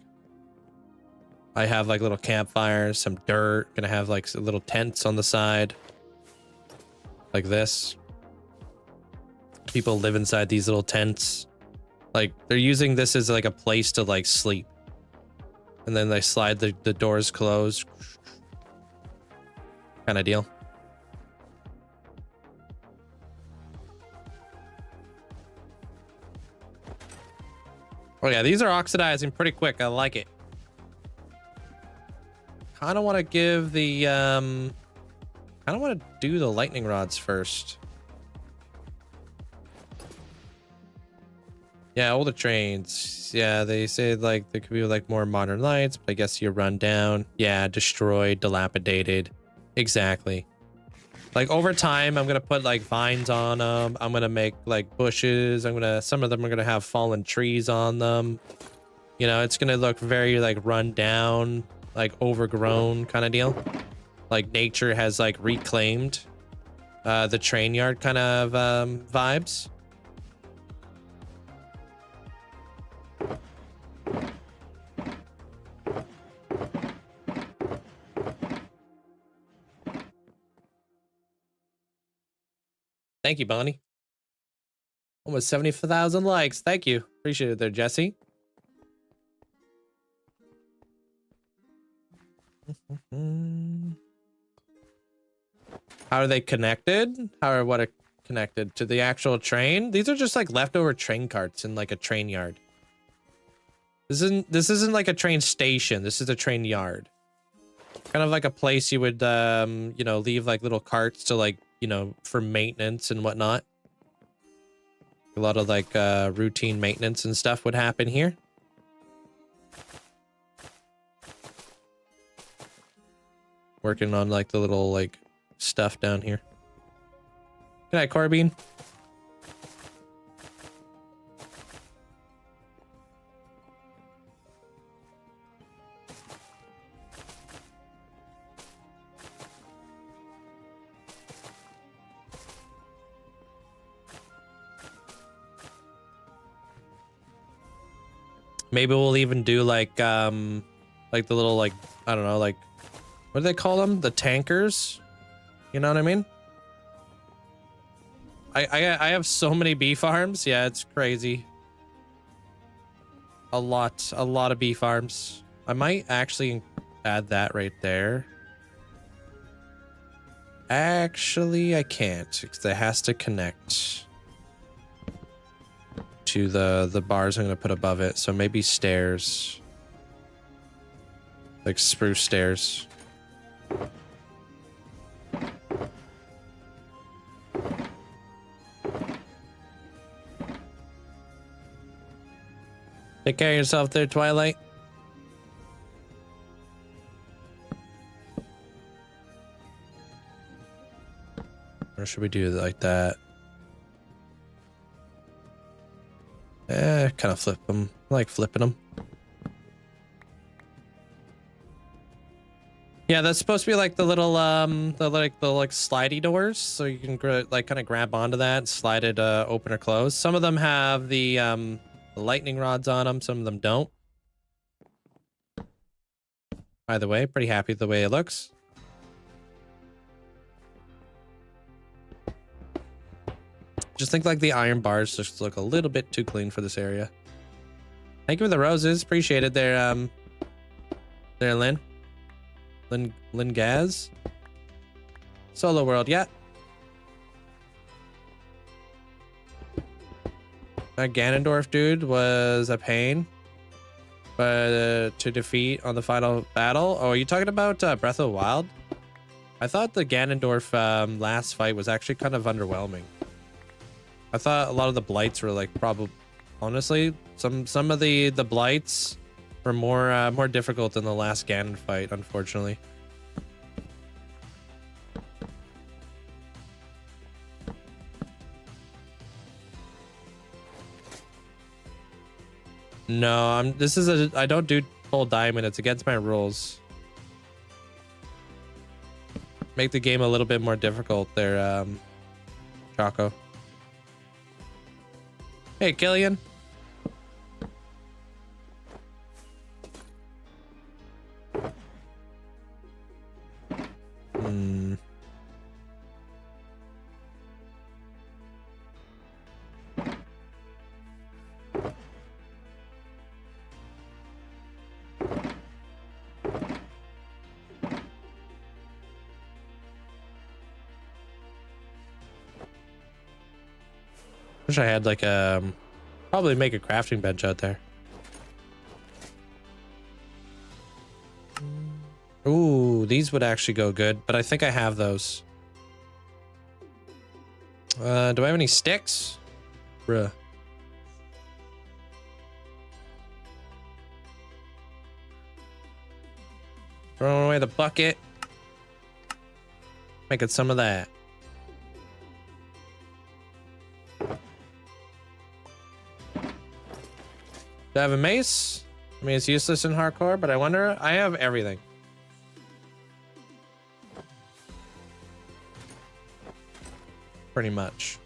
I have like little campfires, some dirt, gonna have like little tents on the side. Like this. People live inside these little tents. Like they're using this as like a place to like sleep. And then they slide the doors closed. Kind of deal. Oh yeah, these are oxidizing pretty quick. I like it. Kind of want to give the kind of want to do the lightning rods first. Yeah, older trains. Yeah, they say like there could be like more modern lights, but I guess you're run down. Yeah, destroyed, dilapidated. Exactly. Like over time, I'm gonna put like vines on them. I'm gonna make like bushes. Some of them are gonna have fallen trees on them. You know, it's gonna look very like run down, like overgrown kind of deal. Like nature has like reclaimed the train yard kind of vibes. Thank you, Bonnie. Almost 70,000 likes. Thank you. Appreciate it there, Jesse. How are they connected? What are connected to the actual train? These are just like leftover train carts in like a train yard. This isn't like a train station. This is a train yard. Kind of like a place you would you know, leave like little carts to like, you know, for maintenance and whatnot. A lot of like routine maintenance and stuff would happen here. Working on like the little like stuff down here. Good night, Corbin. Maybe we'll even do like the little like, I don't know, like what do they call them? The tankers? You know what I mean? I have so many bee farms. Yeah, it's crazy. A lot of bee farms. I might actually add that right there. Actually, I can't because it has to connect to the bars I'm gonna put above it. So maybe stairs, like spruce stairs. Take care of yourself there, Twilight. Or should we do it like that? Kind of flip them. I like flipping them. Yeah, that's supposed to be like the little the slidey doors, so you can like kind of grab onto that and slide it open or close. Some of them have the lightning rods on them, some of them don't. Either way, pretty happy with the way it looks. Just think like the iron bars just look a little bit too clean for this area. Thank you for the roses. Appreciate it there, Lynn. Lynn Gaz. Solo World, yeah. That Ganondorf dude was a pain. to defeat on the final battle. Oh, are you talking about Breath of the Wild? I thought the Ganondorf last fight was actually kind of underwhelming. I thought a lot of the blights were like probably, honestly, some of the blights were more difficult than the last Ganon fight, unfortunately. No, I don't do full diamond. It's against my rules. Make the game a little bit more difficult there, Choco. Hey, Killian. Wish I had like probably make a crafting bench out there. Ooh, these would actually go good, but I think I have those. Do I have any sticks? Bruh. Throwing away the bucket. Making some of that. Do I have a mace? I mean, it's useless in hardcore, but I wonder, I have everything. Pretty much.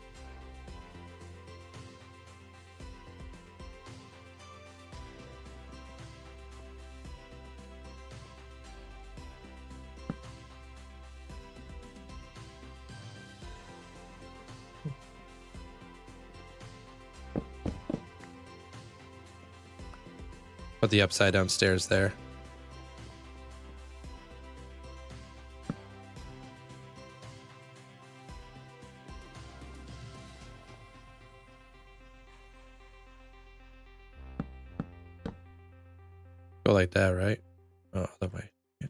Put the upside down stairs there. Go like that, right? Oh, that way. Yeah.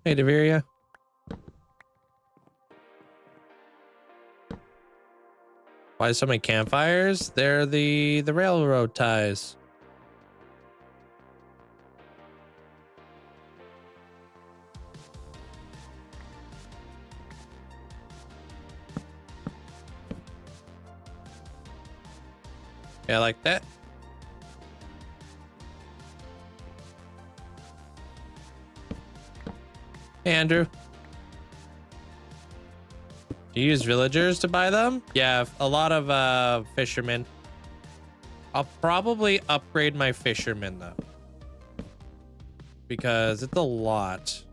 Hey, Deveria. Why so many campfires? They're the railroad ties. Yeah, like that. Hey, Andrew. Do you use villagers to buy them? Yeah, a lot of fishermen. I'll probably upgrade my fishermen though, because it's a lot.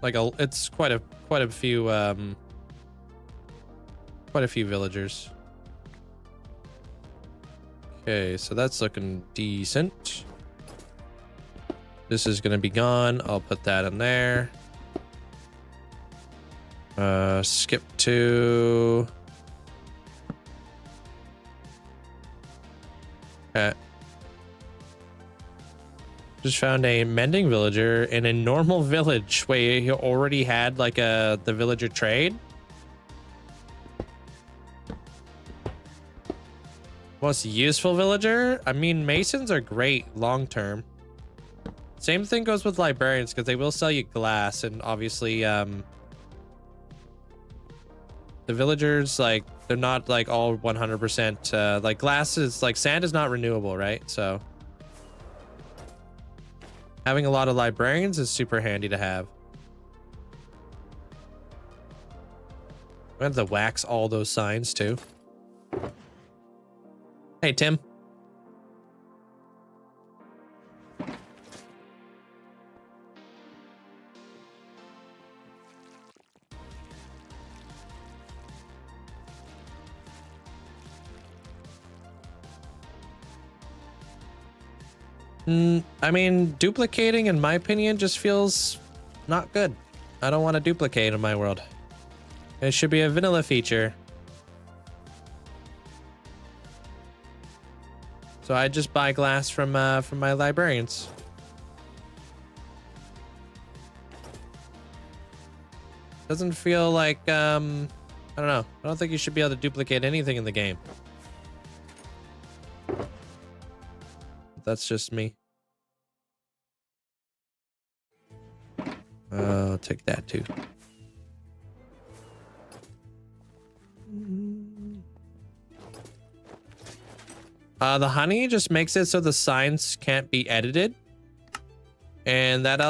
Like it's quite a few villagers. Okay, so that's looking decent. This is gonna be gone. I'll put that in there. Skip to. Okay. Just found a mending villager in a normal village where he already had like the villager trade. Most useful villager? I mean, masons are great long term. Same thing goes with librarians, because they will sell you glass, and obviously the villagers, like, they're not like all 100% like glass is like sand is not renewable, right? So having a lot of librarians is super handy to have. We have to wax all those signs too. Hey, Tim. I mean, duplicating, in my opinion, just feels not good. I don't want to duplicate in my world. It should be a vanilla feature. So I just buy glass from my librarians. Doesn't feel like I don't know. I don't think you should be able to duplicate anything in the game. That's just me. I'll take that too. The honey just makes it so the signs can't be edited, and that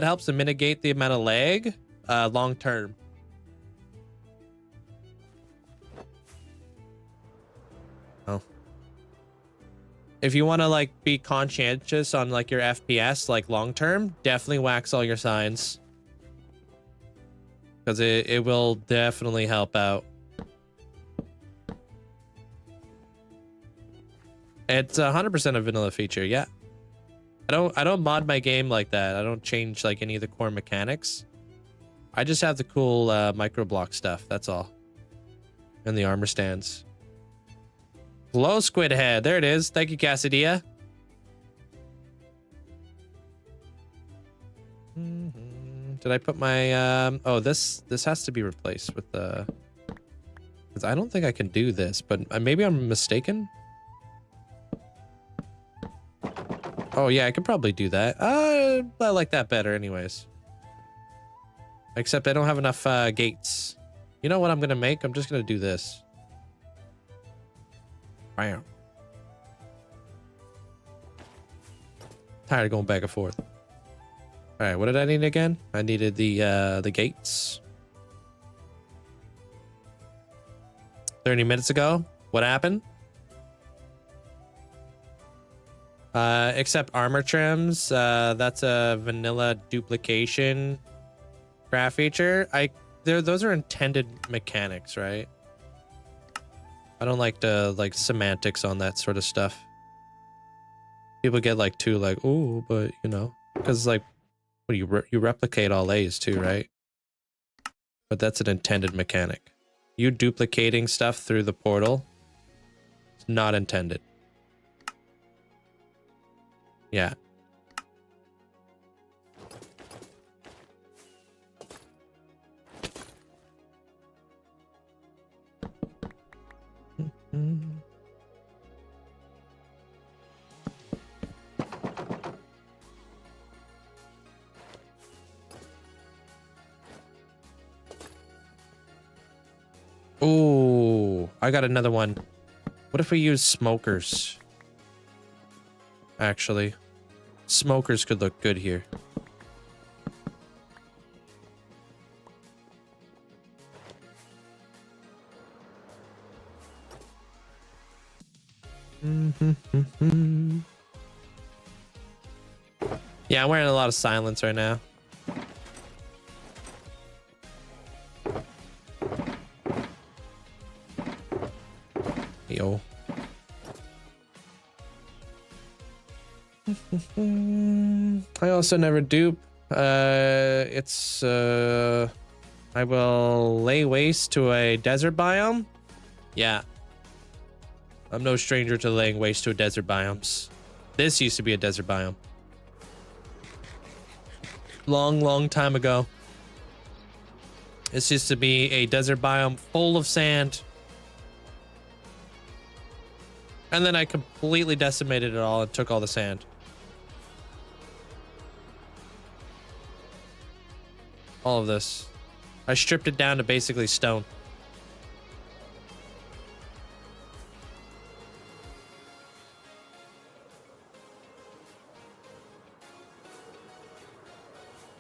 helps to mitigate the amount of lag long term. Oh, if you want to like be conscientious on like your FPS like long term, definitely wax all your signs, because it will definitely help out. It's 100% a vanilla feature, yeah. I don't mod my game like that. I don't change like any of the core mechanics. I just have the cool micro block stuff, that's all. And the armor stands. Glow squid head, there it is. Thank you, Cassadia. Did I put my oh, this has to be replaced with the, because I don't think I can do this, but maybe I'm mistaken. Oh yeah, I could probably do that. I like that better anyways. Except I don't have enough gates. You know what I'm gonna make? I'm just gonna do this. Bam. Tired of going back and forth. All right, what did I need again? I needed the gates. 30 minutes ago. What happened? Except armor trims. That's a vanilla duplication craft feature. Those are intended mechanics, right? I don't like the semantics on that sort of stuff. People get like too like, oh, but you know, because like, what do you replicate all A's too, right? But that's an intended mechanic. You duplicating stuff through the portal, it's not intended. Yeah. Oh, I got another one. What if we use smokers? Actually, smokers could look good here. Yeah, I'm wearing a lot of silence right now. Yo. I also never dupe. It's I will lay waste to a desert biome. Yeah. I'm no stranger to laying waste to desert biomes. This used to be a desert biome. Long time ago. This used to be a desert biome full of sand. And then I completely decimated it all and took all the sand. All of this. I stripped it down to basically stone.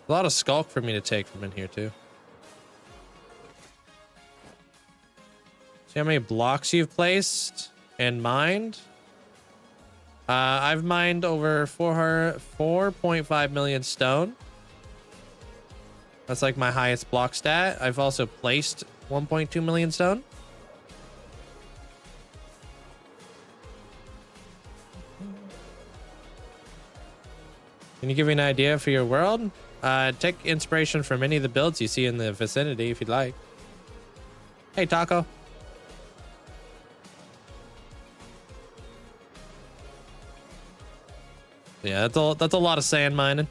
A lot of skulk for me to take from in here too. See how many blocks you've placed and mined? I've mined over 4.5 million stone. That's like my highest block stat. I've also placed 1.2 million stone. Can you give me an idea for your world? Take inspiration from any of the builds you see in the vicinity if you'd like. Hey, Taco. Yeah, that's a lot of sand mining.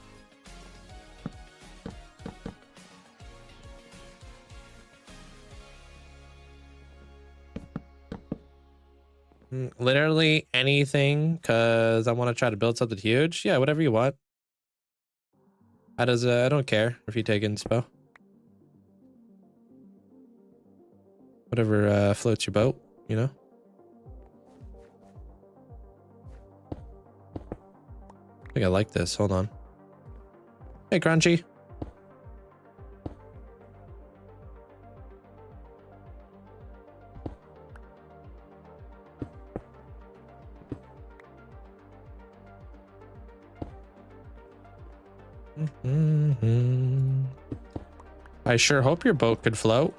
Literally anything, because I want to try to build something huge. Yeah, whatever you want. I don't care if you take inspo. Whatever floats your boat, you know? I think I like this. Hold on. Hey, Crunchy. I sure hope your boat could float.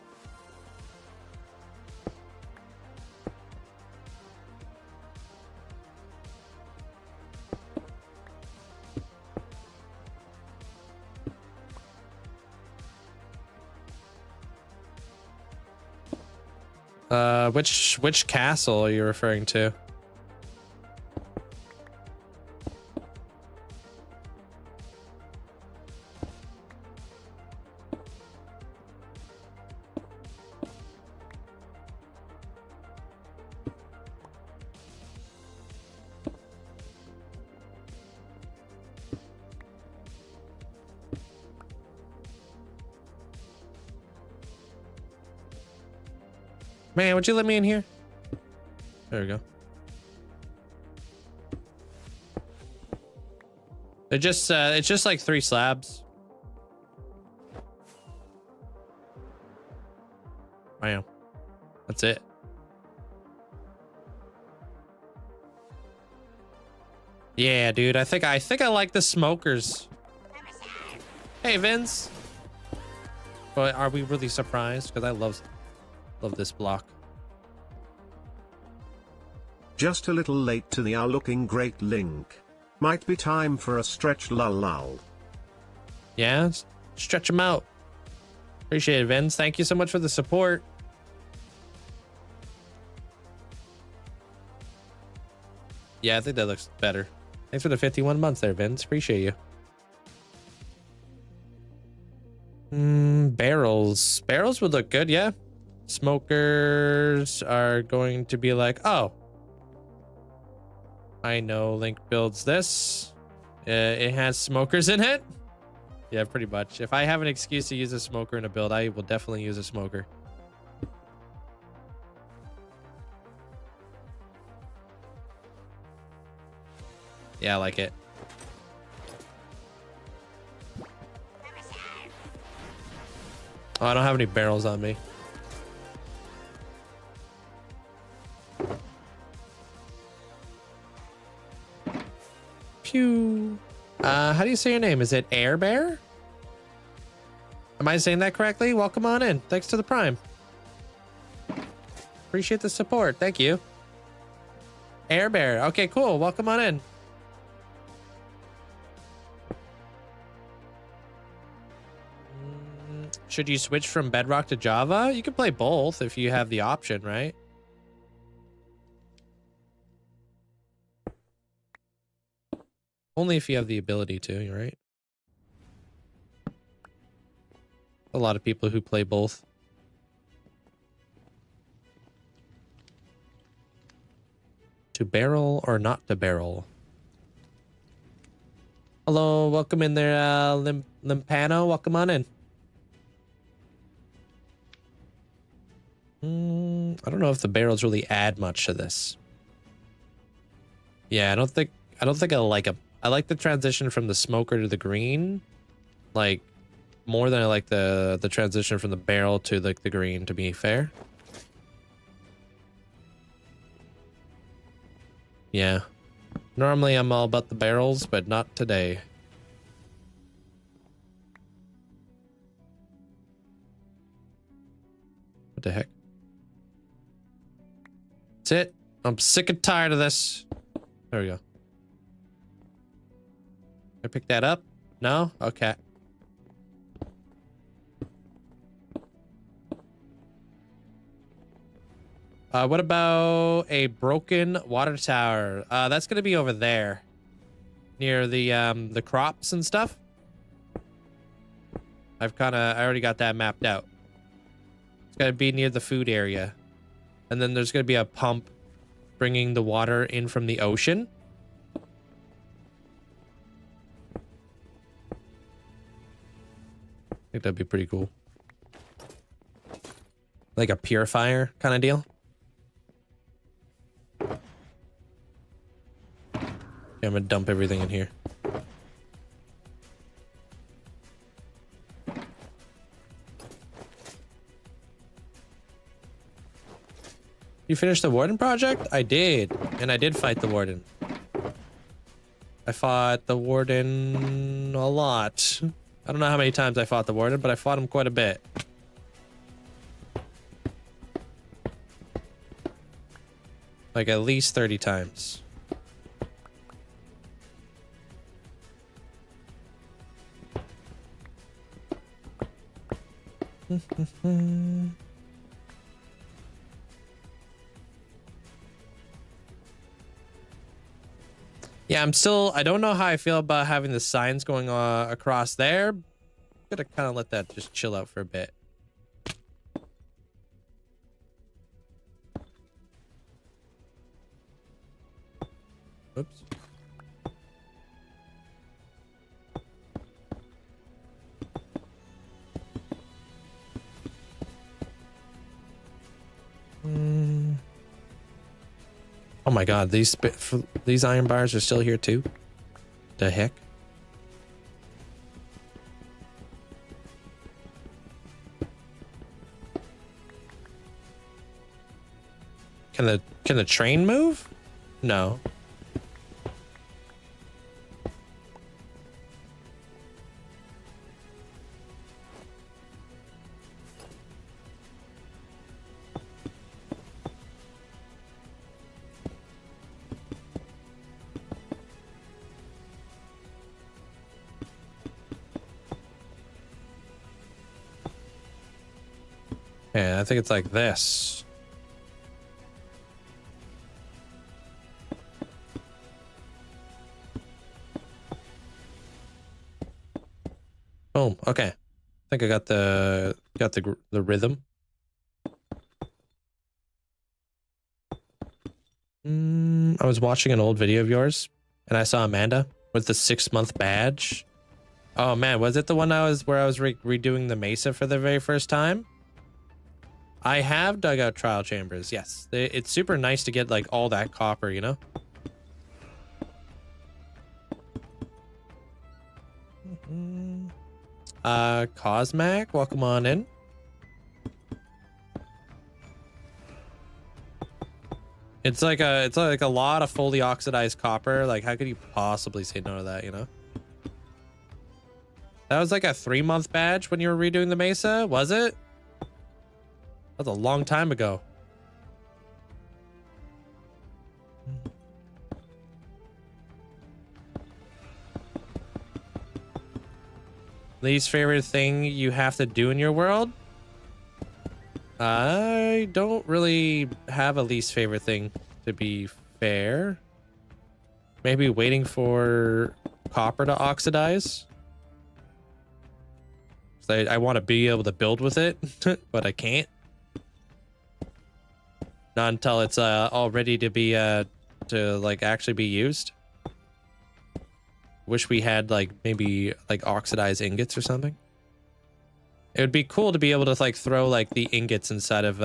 Which castle are you referring to? Man, would you let me in here? There we go. It's just like 3 slabs. Wow. That's it. Yeah, dude. I think I like the smokers. Hey, Vince. But are we really surprised? Because I love this block. Just a little late to the hour, looking great, Link. Might be time for a stretch, lol lol. Yeah, stretch them out. Appreciate it, Vince. Thank you so much for the support. Yeah, I think that looks better. Thanks for the 51 months there, Vince. Appreciate you. Barrels. Barrels would look good, yeah. Smokers are going to be like, oh, I know Link builds this. It has smokers in it. Yeah, pretty much. If I have an excuse to use a smoker in a build, I will definitely use a smoker. Yeah, I like it. Oh, I don't have any barrels on me. Pew. How do you say your name? Is it Air Bear? Am I saying that correctly? Welcome on in. Thanks to the Prime. Appreciate the support. Thank you. Air Bear. Okay, cool. Welcome on in. Should you switch from Bedrock to Java? You can play both if you have the option, right? Only if you have the ability to, right? A lot of people who play both. To barrel or not to barrel? Hello, welcome in there, Limpano. Welcome on in. I don't know if the barrels really add much to this. Yeah, I don't think I like them. I like the transition from the smoker to the green, like more than I like the transition from the barrel to like the green, to be fair. Yeah. Normally I'm all about the barrels, but not today. What the heck? That's it. I'm sick and tired of this. There we go. Can I pick that up? No? Okay. What about a broken water tower? That's gonna be over there, near the crops and stuff. I already got that mapped out. It's gotta be near the food area, and then there's gonna be a pump bringing the water in from the ocean. I think that'd be pretty cool. Like a purifier kind of deal. Yeah, I'm gonna dump everything in here. You finished the warden project? I did. And I did fight the warden. I fought the warden a lot. I don't know how many times I fought the warden, but I fought him quite a bit. Like at least 30 times. Yeah, I don't know how I feel about having the signs going across there. I'm gonna kind of let that just chill out for a bit. Oops. Oh my god, these iron bars are still here too? The heck? Can the train move? No. Yeah, I think it's like this. Boom. Okay. I think I got the rhythm. I was watching an old video of yours and I saw Amanda with the 6-month badge. Oh man, was it the one where I was redoing the mesa for the very first time? I have dug out trial chambers, yes. It's super nice to get like all that copper, you know? Cosmac, welcome on in. It's like a lot of fully oxidized copper. Like, how could you possibly say no to that, you know? That was like a 3-month badge when you were redoing the mesa, was it? That was a long time ago. Least favorite thing you have to do in your world? I don't really have a least favorite thing, to be fair. Maybe waiting for copper to oxidize. I want to be able to build with it, but I can't. Not until it's all ready to be to like actually be used. Wish we had like maybe like oxidized ingots or something. It would be cool to be able to like throw like the ingots inside of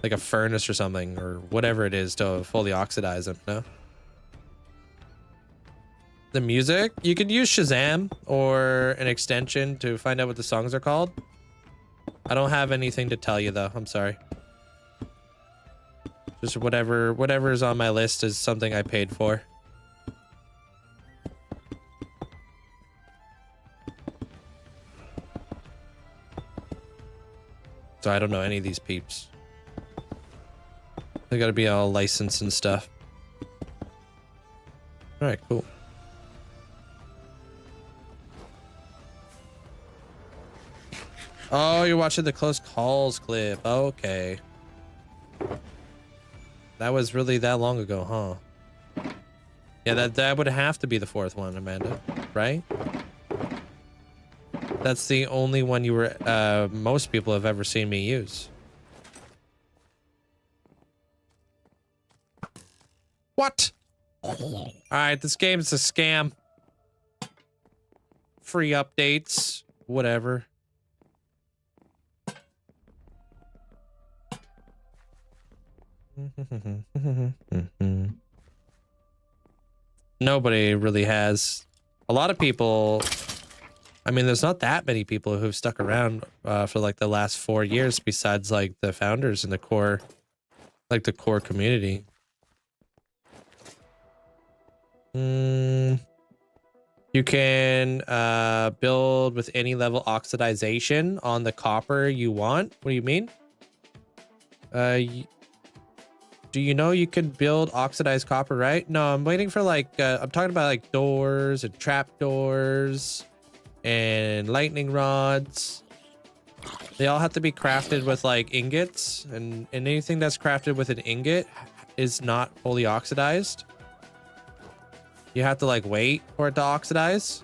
like a furnace or something or whatever it is to fully oxidize them, no? The music, you could use Shazam or an extension to find out what the songs are called. I don't have anything to tell you though, I'm sorry. Just whatever is on my list is something I paid for. So I don't know any of these peeps. They gotta be all licensed and stuff. All right, cool. Oh, you're watching the close calls clip. Okay. That was really that long ago, huh? Yeah, that would have to be the fourth one, Amanda, right? That's the only one you were, most people have ever seen me use. What? All right, this game is a scam. Free updates, whatever. Nobody really has. A lot of people, I mean, there's not that many people who've stuck around for like the last 4 years besides like the founders and the core, like the core community. You can build with any level oxidization on the copper you want. What do you mean? Do you know you can build oxidized copper, right? No, I'm waiting for like, I'm talking about like doors and trap doors and lightning rods. They all have to be crafted with like ingots, and anything that's crafted with an ingot is not fully oxidized. You have to like wait for it to oxidize,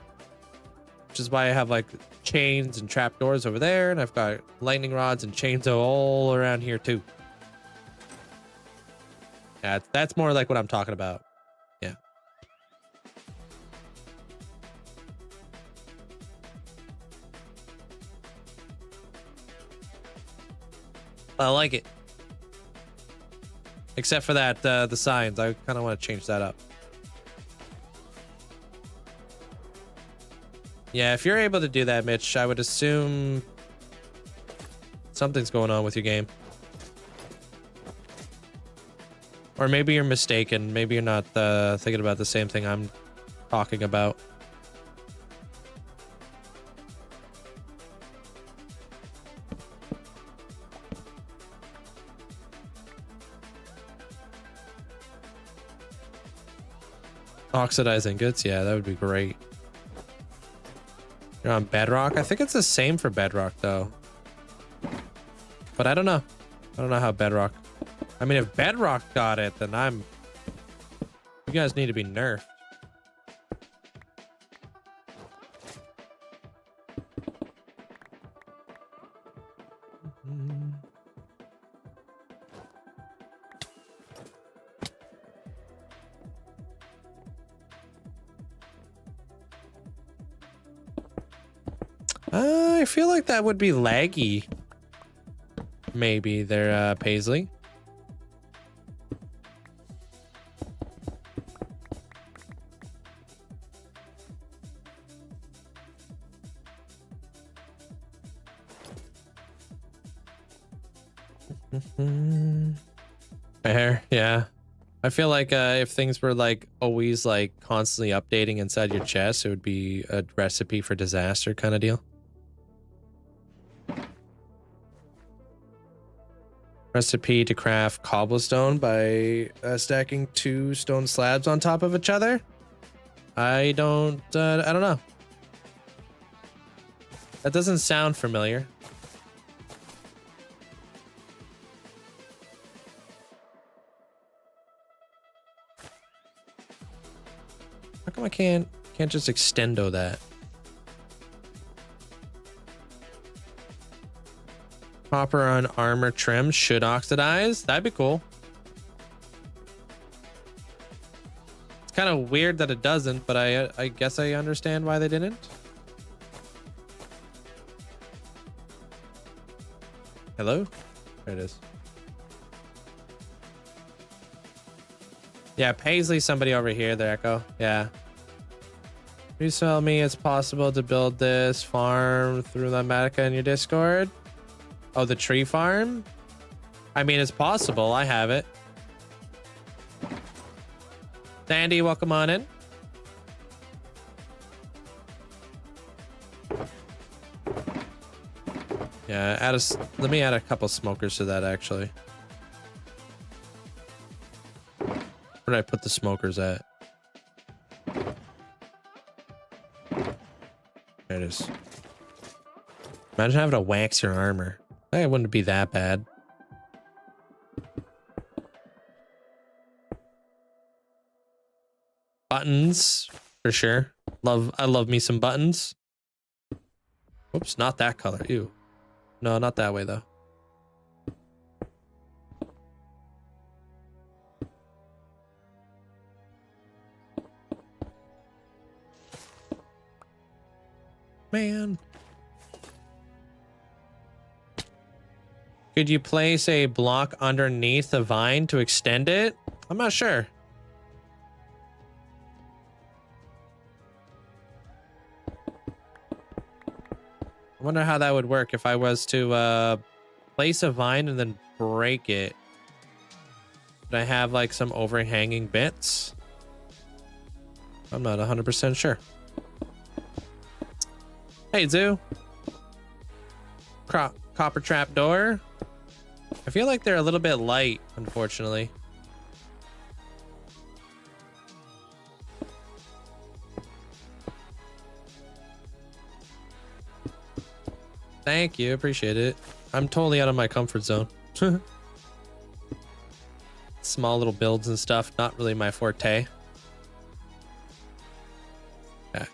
which is why I have like chains and trap doors over there, and I've got lightning rods and chains all around here too. Yeah, that's more like what I'm talking about. Yeah. I like it. Except for that, the signs. I kind of want to change that up. Yeah, if you're able to do that, Mitch, I would assume something's going on with your game. Or maybe you're mistaken. Maybe you're not thinking about the same thing I'm talking about. Oxidizing goods? Yeah, that would be great. You're on Bedrock? I think it's the same for Bedrock, though. But I don't know. I don't know how Bedrock... I mean, if Bedrock got it, then I'm... You guys need to be nerfed. I feel like that would be laggy. Maybe there, Paisley. Fair, yeah. I feel like if things were like always like constantly updating inside your chest, it would be a recipe for disaster kind of deal. Recipe to craft cobblestone by stacking 2 stone slabs on top of each other. I don't know. That doesn't sound familiar. How come I can't just extendo that? Copper on armor trim should oxidize. That'd be cool. It's kind of weird that it doesn't, but I guess I understand why they didn't. Hello? There it is. Yeah, Paisley, somebody over here there, Echo. Yeah. Please tell me it's possible to build this farm through Lamatica in your Discord. Oh, the tree farm? I mean, it's possible. I have it. Sandy, welcome on in. Yeah, let me add a couple smokers to that, actually. Where did I put the smokers at? There it is. Imagine having to wax your armor. It wouldn't be that bad. buttons for sure. I love me some buttons. Oops, not that color. Ew. No, not that way though. Man. Could you place a block underneath the vine to extend it? I'm not sure. I wonder how that would work if I was to place a vine and then break it. Would I have like some overhanging bits? I'm not 100% sure. Hey, Zoo. Copper trap door. I feel like they're a little bit light, unfortunately. Thank you, appreciate it. I'm totally out of my comfort zone. Small little builds and stuff, not really my forte. Okay.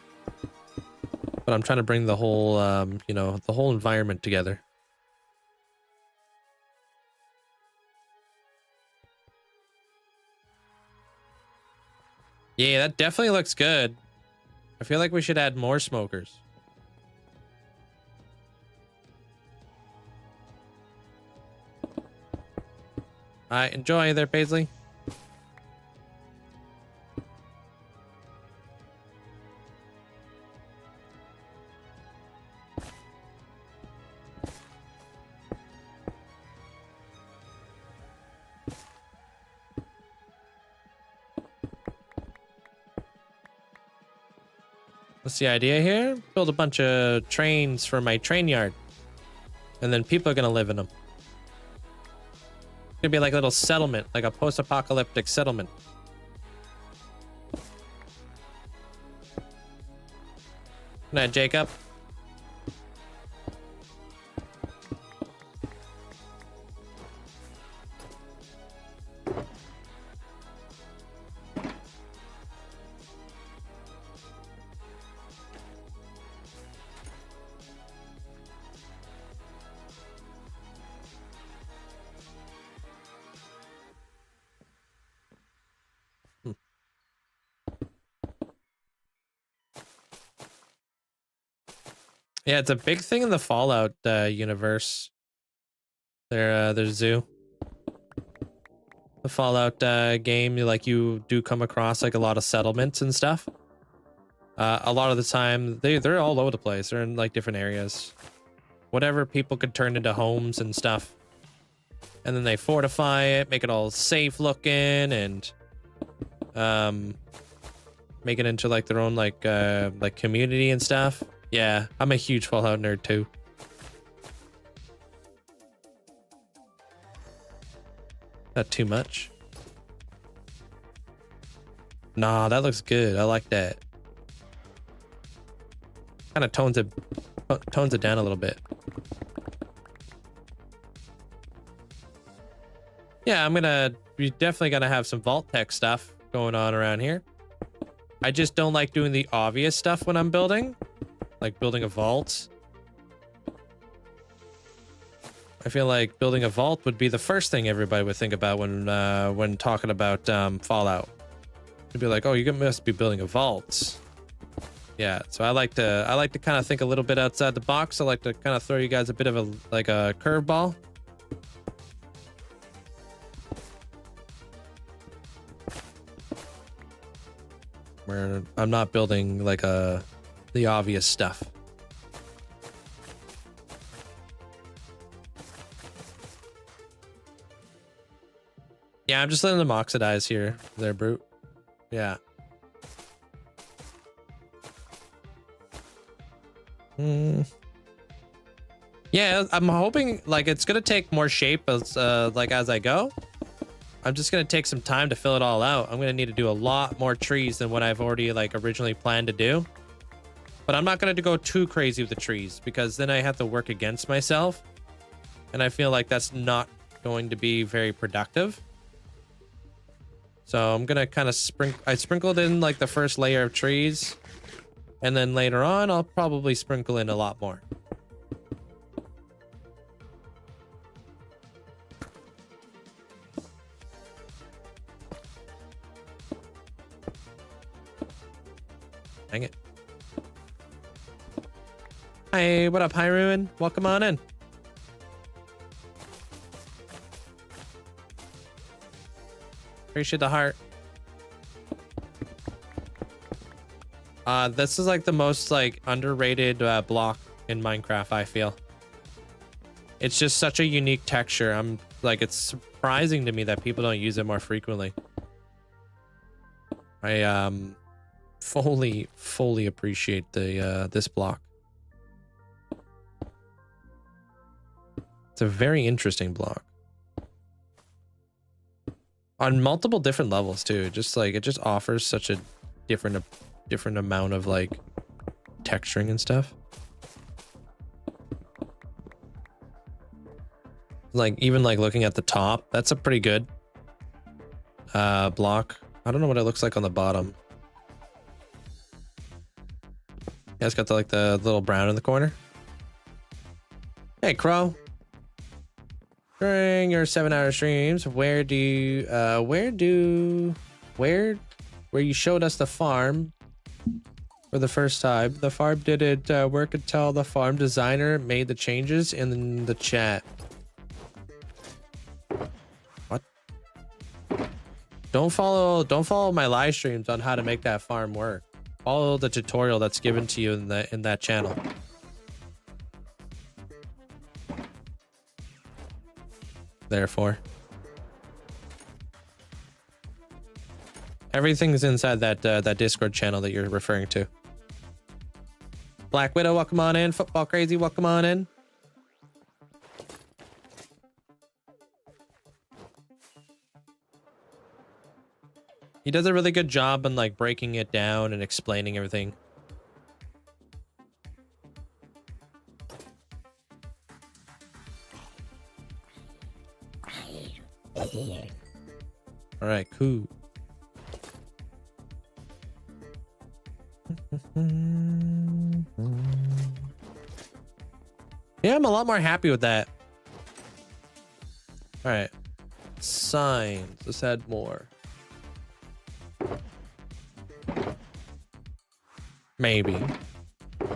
But I'm trying to bring the whole, you know, the whole environment together. Yeah, that definitely looks good. I feel like we should add more smokers. All right, enjoy there, Paisley. What's the idea here? Build a bunch of trains for my train yard. And then people are going to live in them. It's gonna be like a little settlement, like a post-apocalyptic settlement. Good night, Jacob. Yeah, it's a big thing in the Fallout universe. Their zoo. The Fallout game, like you do come across like a lot of settlements and stuff. A lot of the time, they're all over the place. They're in like different areas. Whatever people could turn into homes and stuff. And then they fortify it, make it all safe looking, and make it into like their own like community and stuff. Yeah, I'm a huge Fallout nerd too. Not too much. Nah, that looks good. I like that. Kind of tones it down a little bit. Yeah, we're definitely gonna have some vault tech stuff going on around here. I just don't like doing the obvious stuff when I'm building. Like building a vault. I feel like building a vault would be the first thing everybody would think about when talking about Fallout. It'd be like, oh, you must be building a vault. Yeah, so I like to kind of think a little bit outside the box. I like to kind of throw you guys a bit of a curveball. Where I'm not building like the obvious stuff. Yeah, I'm just letting them oxidize here. There, Brute. Yeah. Yeah, I'm hoping like it's gonna take more shape as I go. I'm just gonna take some time to fill it all out. I'm gonna need to do a lot more trees than what I've already like originally planned to do. But I'm not gonna go too crazy with the trees because then I have to work against myself. And I feel like that's not going to be very productive. So I'm gonna kind of I sprinkled in like the first layer of trees, and then later on I'll probably sprinkle in a lot more. Dang it. Hey, what up, Hyruin? Welcome on in. Appreciate the heart. This is like the most like underrated block in Minecraft, I feel. It's just such a unique texture. I'm like, it's surprising to me that people don't use it more frequently. I fully appreciate the this block. It's a very interesting block. On multiple different levels too. Just like it just offers such a different amount of like texturing and stuff. Like even like looking at the top, that's a pretty good block. I don't know what it looks like on the bottom. Yeah, it's got like the little brown in the corner. Hey, Crow. During your 7-hour streams, where you showed us the farm for the first time. The farm didn't work until the farm designer made the changes in the chat. What? Don't follow my live streams on how to make that farm work. Follow the tutorial that's given to you in that channel. Therefore, everything's inside that Discord channel that you're referring to. Black Widow, welcome on in. Football Crazy, welcome on in. He does a really good job on like breaking it down and explaining everything. All right, cool. Yeah, I'm a lot more happy with that. All right, signs. Let's add more. Maybe.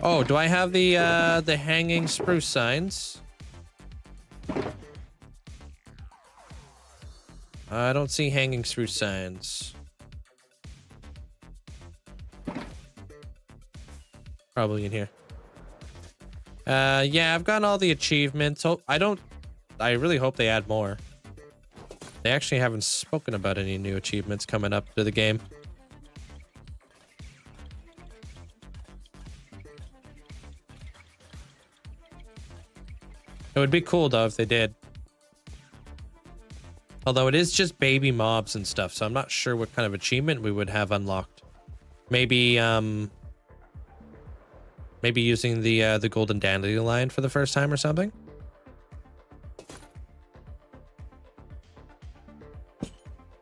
Oh, do I have the hanging spruce signs? I don't see hanging spruce signs. Probably in here. Yeah, I've gotten all the achievements. So I really hope they add more. They actually haven't spoken about any new achievements coming up to the game. It would be cool though if they did. Although it is just baby mobs and stuff, so I'm not sure what kind of achievement we would have unlocked. Maybe maybe using the golden dandelion for the first time or something.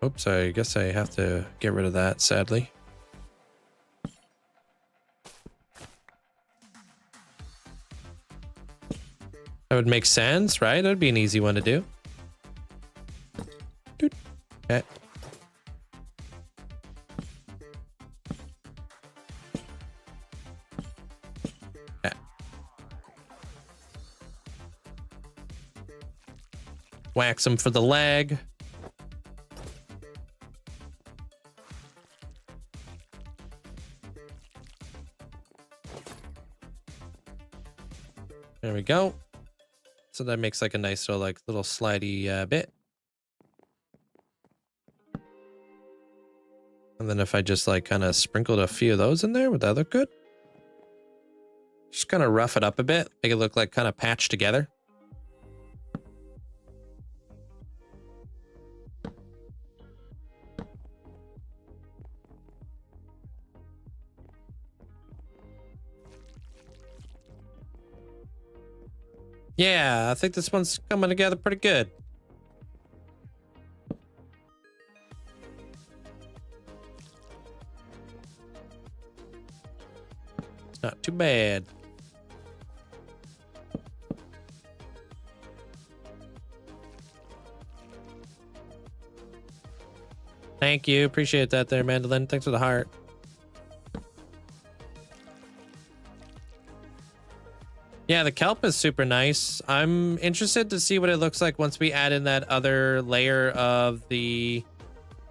Oops, I guess I have to get rid of that, sadly. That would make sense, right? That would be an easy one to do. Okay. Okay. Wax him for the leg. There we go. So that makes like a nice little slidey bit. And then if I just like kind of sprinkled a few of those in there, would that look good? Just kind of rough it up a bit, make it look like kind of patched together. Yeah, I think this one's coming together pretty good. Not too bad. Thank you. Appreciate that there, Mandolin. Thanks for the heart. Yeah, the kelp is super nice. I'm interested to see what it looks like once we add in that other layer of the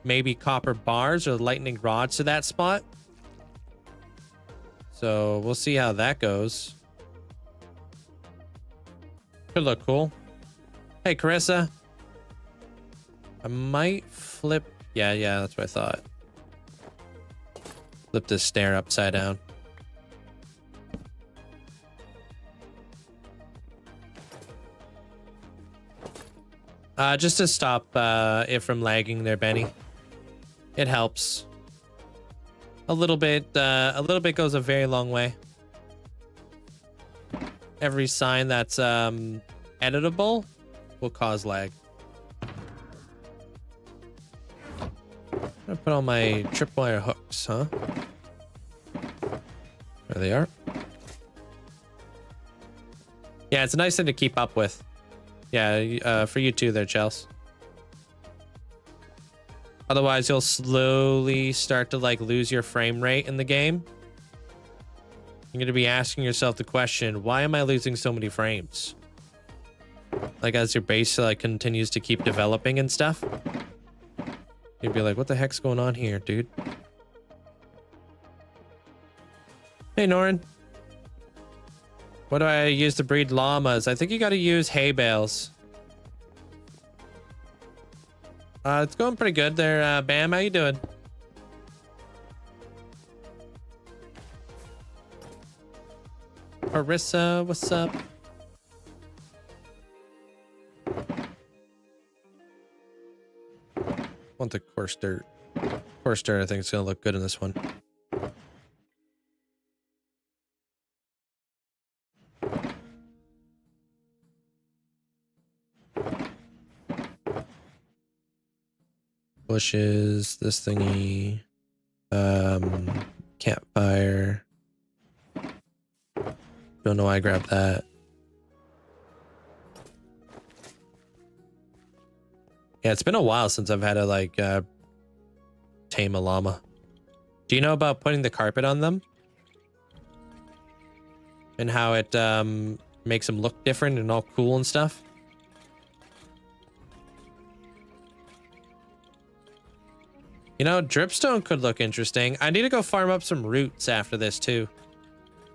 maybe copper bars or lightning rods to that spot. So we'll see how that goes. Could look cool. Hey, Carissa. I might flip. Yeah, that's what I thought. Flip this stair upside down. Just to stop it from lagging there, Benny. It helps. A little bit goes a very long way. Every sign that's editable will cause lag. I'm gonna put on my tripwire hooks, huh? There they are. Yeah, it's a nice thing to keep up with. Yeah, for you too there, Chels. Otherwise, you'll slowly start to like lose your frame rate in the game. You're gonna be asking yourself the question, why am I losing so many frames? Like as your base like continues to keep developing and stuff. You'd be like, what the heck's going on here, dude? Hey, Norin. What do I use to breed llamas? I think you gotta use hay bales. It's going pretty good there, Bam. How you doing? Carissa, what's up? Want the coarse dirt. Coarse dirt, I think it's gonna look good in this one. Bushes, this thingy, campfire. Don't know why I grabbed that. Yeah, it's been a while since I've had to like tame a llama. Do you know about putting the carpet on them? And how it makes them look different and all cool and stuff? You know, dripstone could look interesting. I need to go farm up some roots after this too.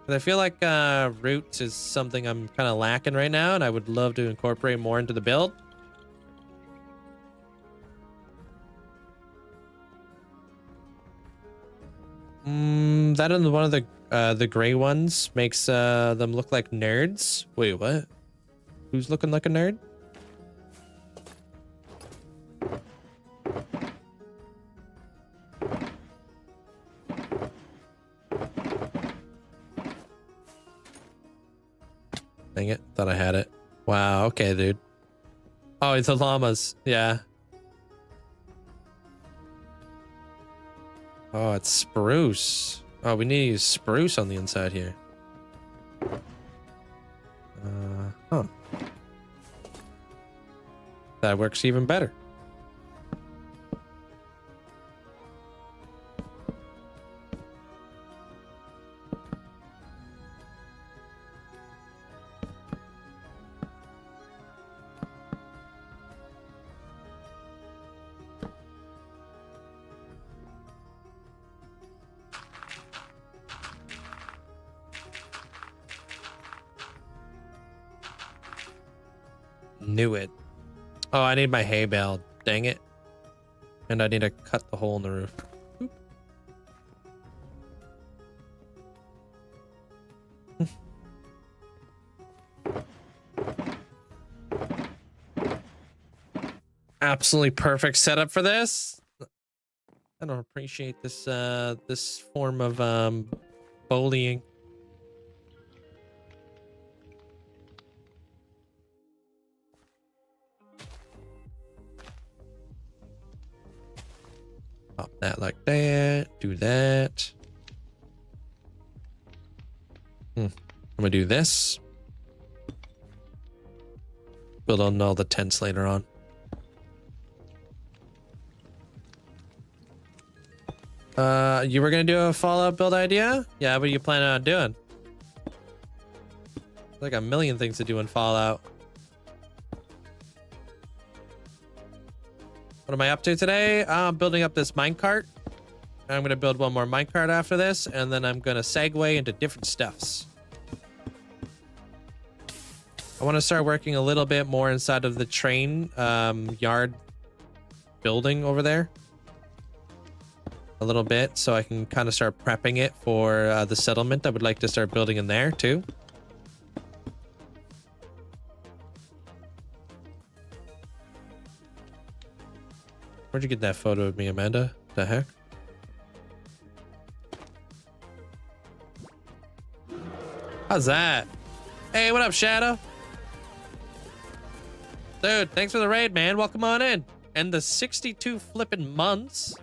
I feel like roots is something I'm kind of lacking right now, and I would love to incorporate more into the build. That and one of the gray ones makes them look like nerds. Wait, what? Who's looking like a nerd? Dang it, thought I had it. Wow, okay, dude. Oh, it's the llamas. Yeah. Oh, it's spruce. Oh, we need to use spruce on the inside here. Huh. That works even better. Knew it. Oh, I need my hay bale. Dang it. And I need to cut the hole in the roof. Absolutely perfect setup for this. I don't appreciate this this form of bullying. Pop that like that. Do that. I'm gonna do this. Build on all the tents later on. You were gonna do a Fallout build idea? Yeah, what are you planning on doing? Like a million things to do in Fallout. What am I up to today? I'm building up this minecart. I'm gonna build one more minecart after this, and then I'm gonna segue into different stuffs. I want to start working a little bit more inside of the train yard building over there. A little bit, so I can kind of start prepping it for the settlement. I would like to start building in there too. Where'd you get that photo of me, Amanda? The heck? How's that? Hey, what up, Shadow? Dude, thanks for the raid, man. Welcome on in. And the 62 flippin' months.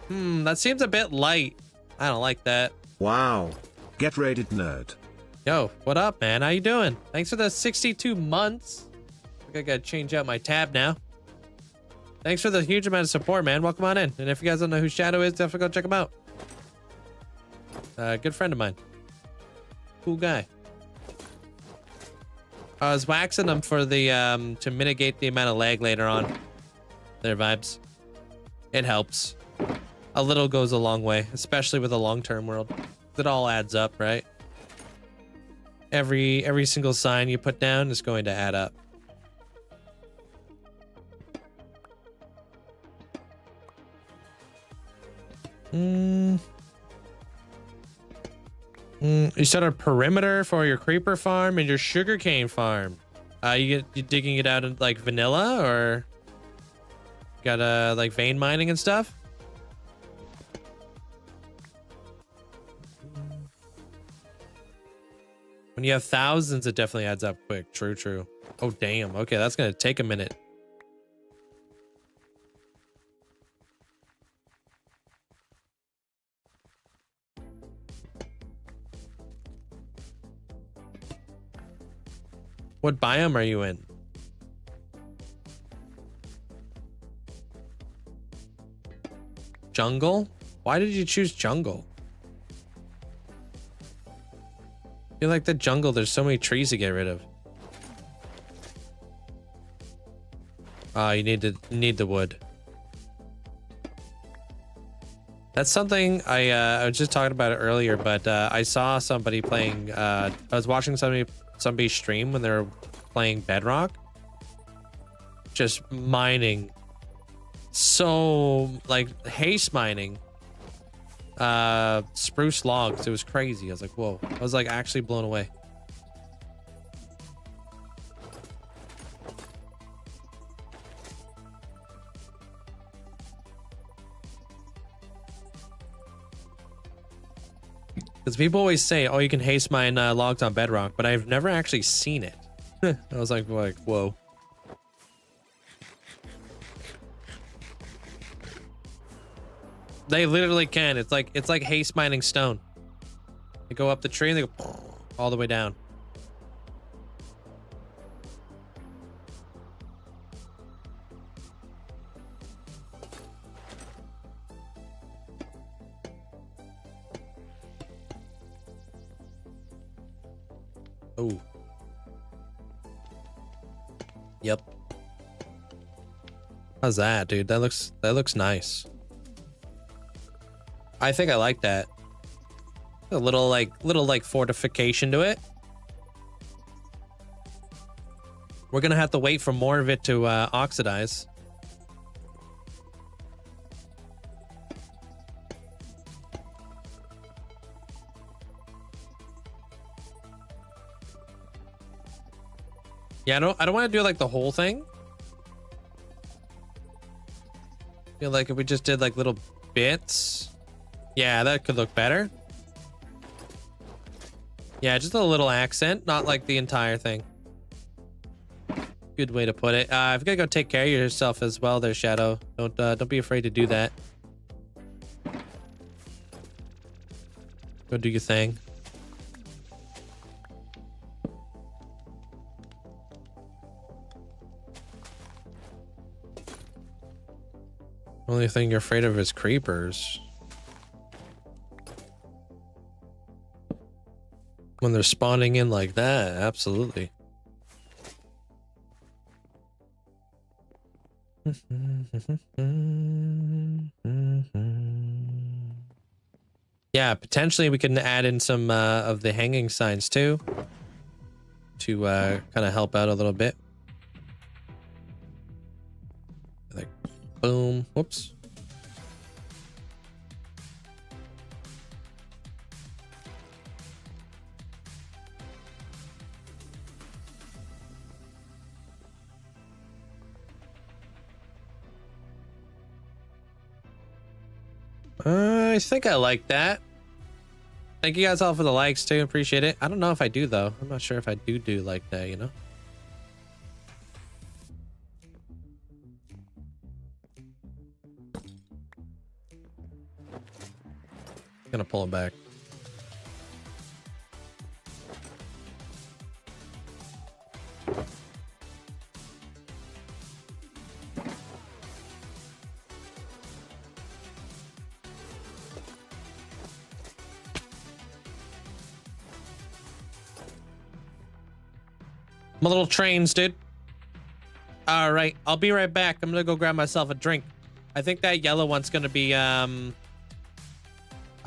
That seems a bit light. I don't like that. Wow. Get raided, nerd. Yo, what up, man? How you doing? Thanks for the 62 months. I think I gotta change out my tab now. Thanks for the huge amount of support, man. Welcome on in. And if you guys don't know who Shadow is, definitely go check him out. Good friend of mine. Cool guy. I was waxing them for the, to mitigate the amount of lag later on. Their vibes. It helps. A little goes a long way, especially with a long-term world. It all adds up, right? Every single sign you put down is going to add up. You set a perimeter for your creeper farm and your sugarcane farm. You digging it out in like vanilla, or got like vein mining and stuff? When you have thousands, it definitely adds up quick. True, true. Oh, damn. Okay, that's gonna take a minute. What biome are you in? Jungle? Why did you choose jungle? I feel like the jungle, there's so many trees to get rid of. You need the wood. That's something I was just talking about it earlier, but I saw somebody playing. I was watching somebody stream when they were playing Bedrock, just mining, so like haste mining spruce logs. It was crazy. I was like, whoa. I was like actually blown away. Because people always say, oh, you can haste mine logs on Bedrock, but I've never actually seen it. I was like, whoa. They literally can. It's like haste mining stone. They go up the tree and they go all the way down. Oh. Yep. How's that, dude? That looks nice. I think I like that. A little like fortification to it. We're gonna have to wait for more of it to oxidize. Yeah, I don't want to do like the whole thing. I feel like if we just did like little bits. Yeah, that could look better. Yeah, just a little accent, not like the entire thing. Good way to put it. If you gotta go take care of yourself as well there, Shadow. Don't be afraid to do that. Go do your thing. Only thing you're afraid of is creepers. When they're spawning in like that, absolutely. Yeah, potentially we can add in some of the hanging signs too to kind of help out a little bit. Like, boom, whoops. I think I like that. Thank you guys all for the likes too. Appreciate it. I don't know if I do though. I'm not sure if I do like that, you know? Gonna pull it back. My little trains, dude. All right, I'll be right back. I'm gonna go grab myself a drink. I think that yellow one's gonna be, I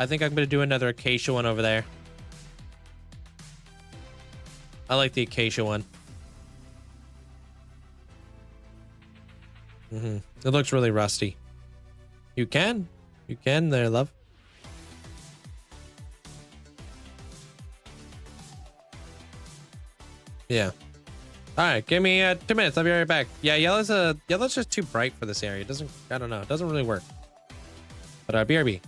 think I'm gonna do another acacia one over there. I like the acacia one. It looks really rusty. You can there, love. Yeah. All right, give me 2 minutes. I'll be right back. Yeah, yellow's just too bright for this area. It doesn't, I don't know. It doesn't really work. But BRB.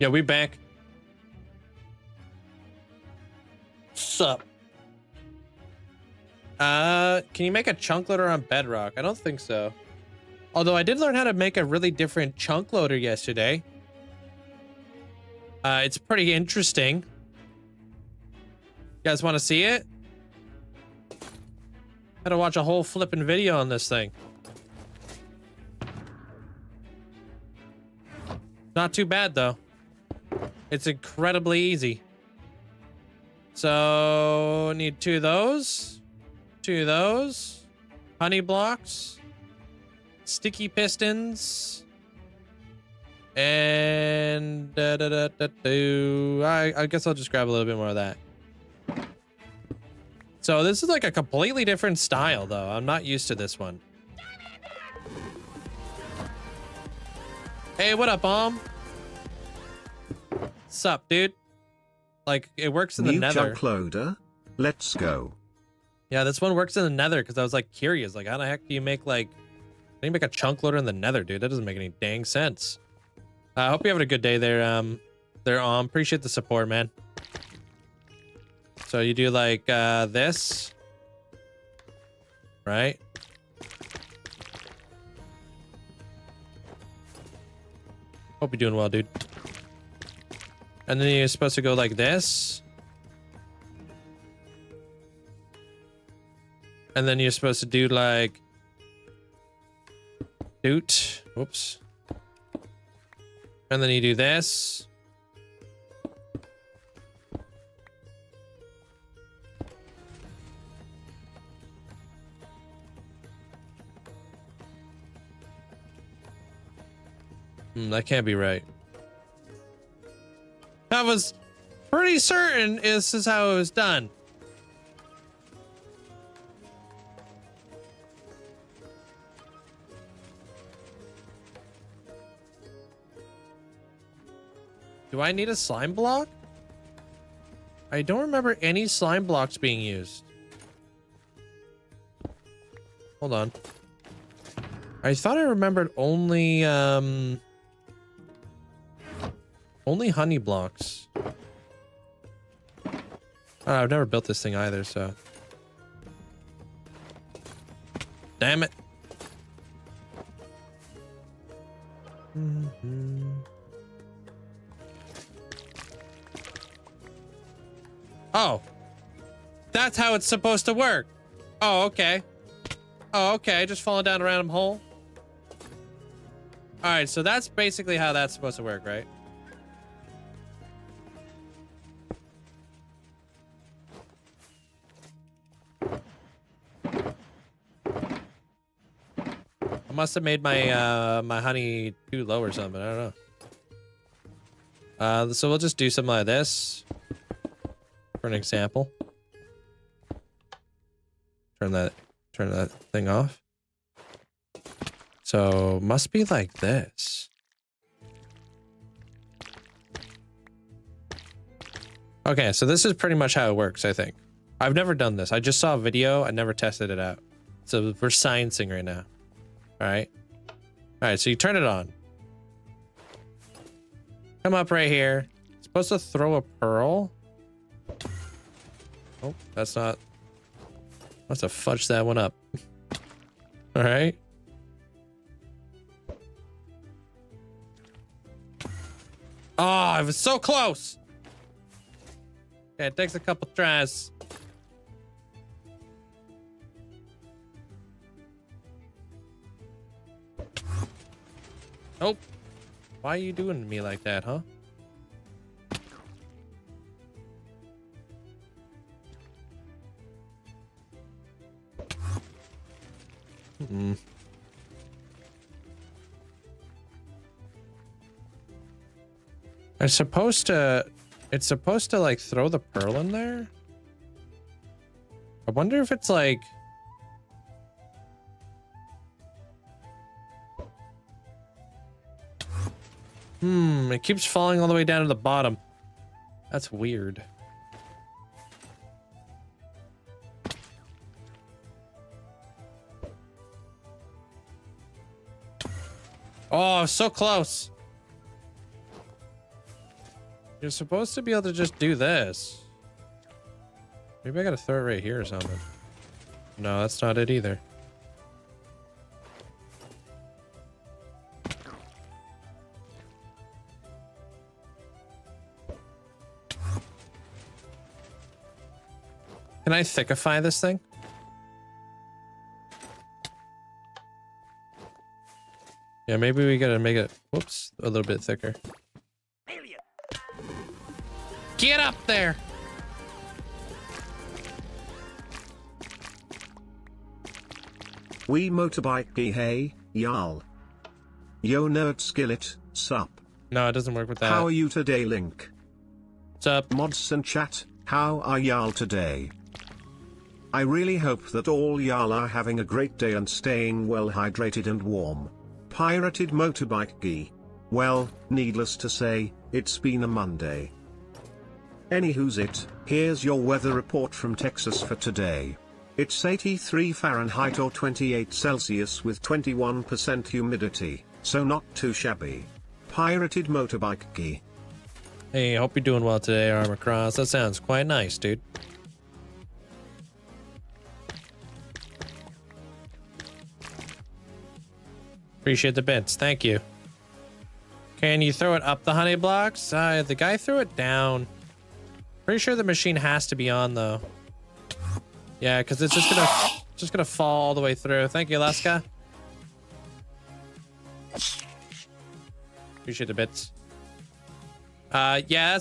Yeah, we back. Sup? Can you make a chunk loader on Bedrock? I don't think so. Although I did learn how to make a really different chunk loader yesterday. It's pretty interesting. You guys want to see it? Had to watch a whole flipping video on this thing. Not too bad though. It's incredibly easy. So need 2 of those, 2 of those, honey blocks, sticky pistons, and I guess I'll just grab a little bit more of that. So this is like a completely different style though. I'm not used to this one. Hey, what up, Bomb? Sup, dude? Like, it works in the nether. Chunk loader? Let's go. Yeah, this one works in the nether because I was like curious. Like, how the heck do you make like... How do you make a chunk loader in the nether, dude? That doesn't make any dang sense. I hope you're having a good day there, appreciate the support, man. So you do like this. Right? Hope you're doing well, dude. And then you're supposed to go like this. And then you're supposed to do like... Doot. Whoops. And then you do this. That can't be right. I was pretty certain this is how it was done. Do I need a slime block? I don't remember any slime blocks being used. Hold on. I thought I remembered only honey blocks. Oh, I've never built this thing either, so. Damn it. Oh. That's how it's supposed to work. Oh, okay. Oh, okay. Just falling down a random hole. All right, so that's basically how that's supposed to work, right? I'm must have made my my honey too low or something. I don't know. So we'll just do something like this for an example. Turn that thing off. So must be like this. Okay, so this is pretty much how it works, I think. I've never done this. I just saw a video. I never tested it out. So we're sciencing right now. All right. All right, so you turn it on. Come up right here. It's supposed to throw a pearl. Oh, that's not. Must have fudged that one up. All right. Oh, I was so close. Okay, it takes a couple tries. Oh, why are you doing to me like that, huh? It's supposed to like throw the pearl in there. I wonder if it's like. It keeps falling all the way down to the bottom. That's weird. Oh, so close. You're supposed to be able to just do this. Maybe I gotta throw it right here or something. No, that's not it either. Can I thickify this thing? Yeah, maybe we gotta make it, whoops, a little bit thicker. Get up there! We motorbike hey, y'all. Yo nerd skillet, sup? No, it doesn't work with that. How are you today, Link? What's up? Mods and chat, how are y'all today? I really hope that all y'all are having a great day and staying well hydrated and warm. Pirated motorbike gee. Well, needless to say, it's been a Monday. Anywho's it, here's your weather report from Texas for today. It's 83 Fahrenheit or 28 Celsius with 21% humidity, so not too shabby. Pirated motorbike gee. Hey, hope you're doing well today, Armor Cross. That sounds quite nice, dude. Appreciate the bits. Thank you. Can you throw it up the honey blocks? The guy threw it down. Pretty sure the machine has to be on though. Yeah, because it's just gonna fall all the way through. Thank you, Alaska. Appreciate the bits. Yeah,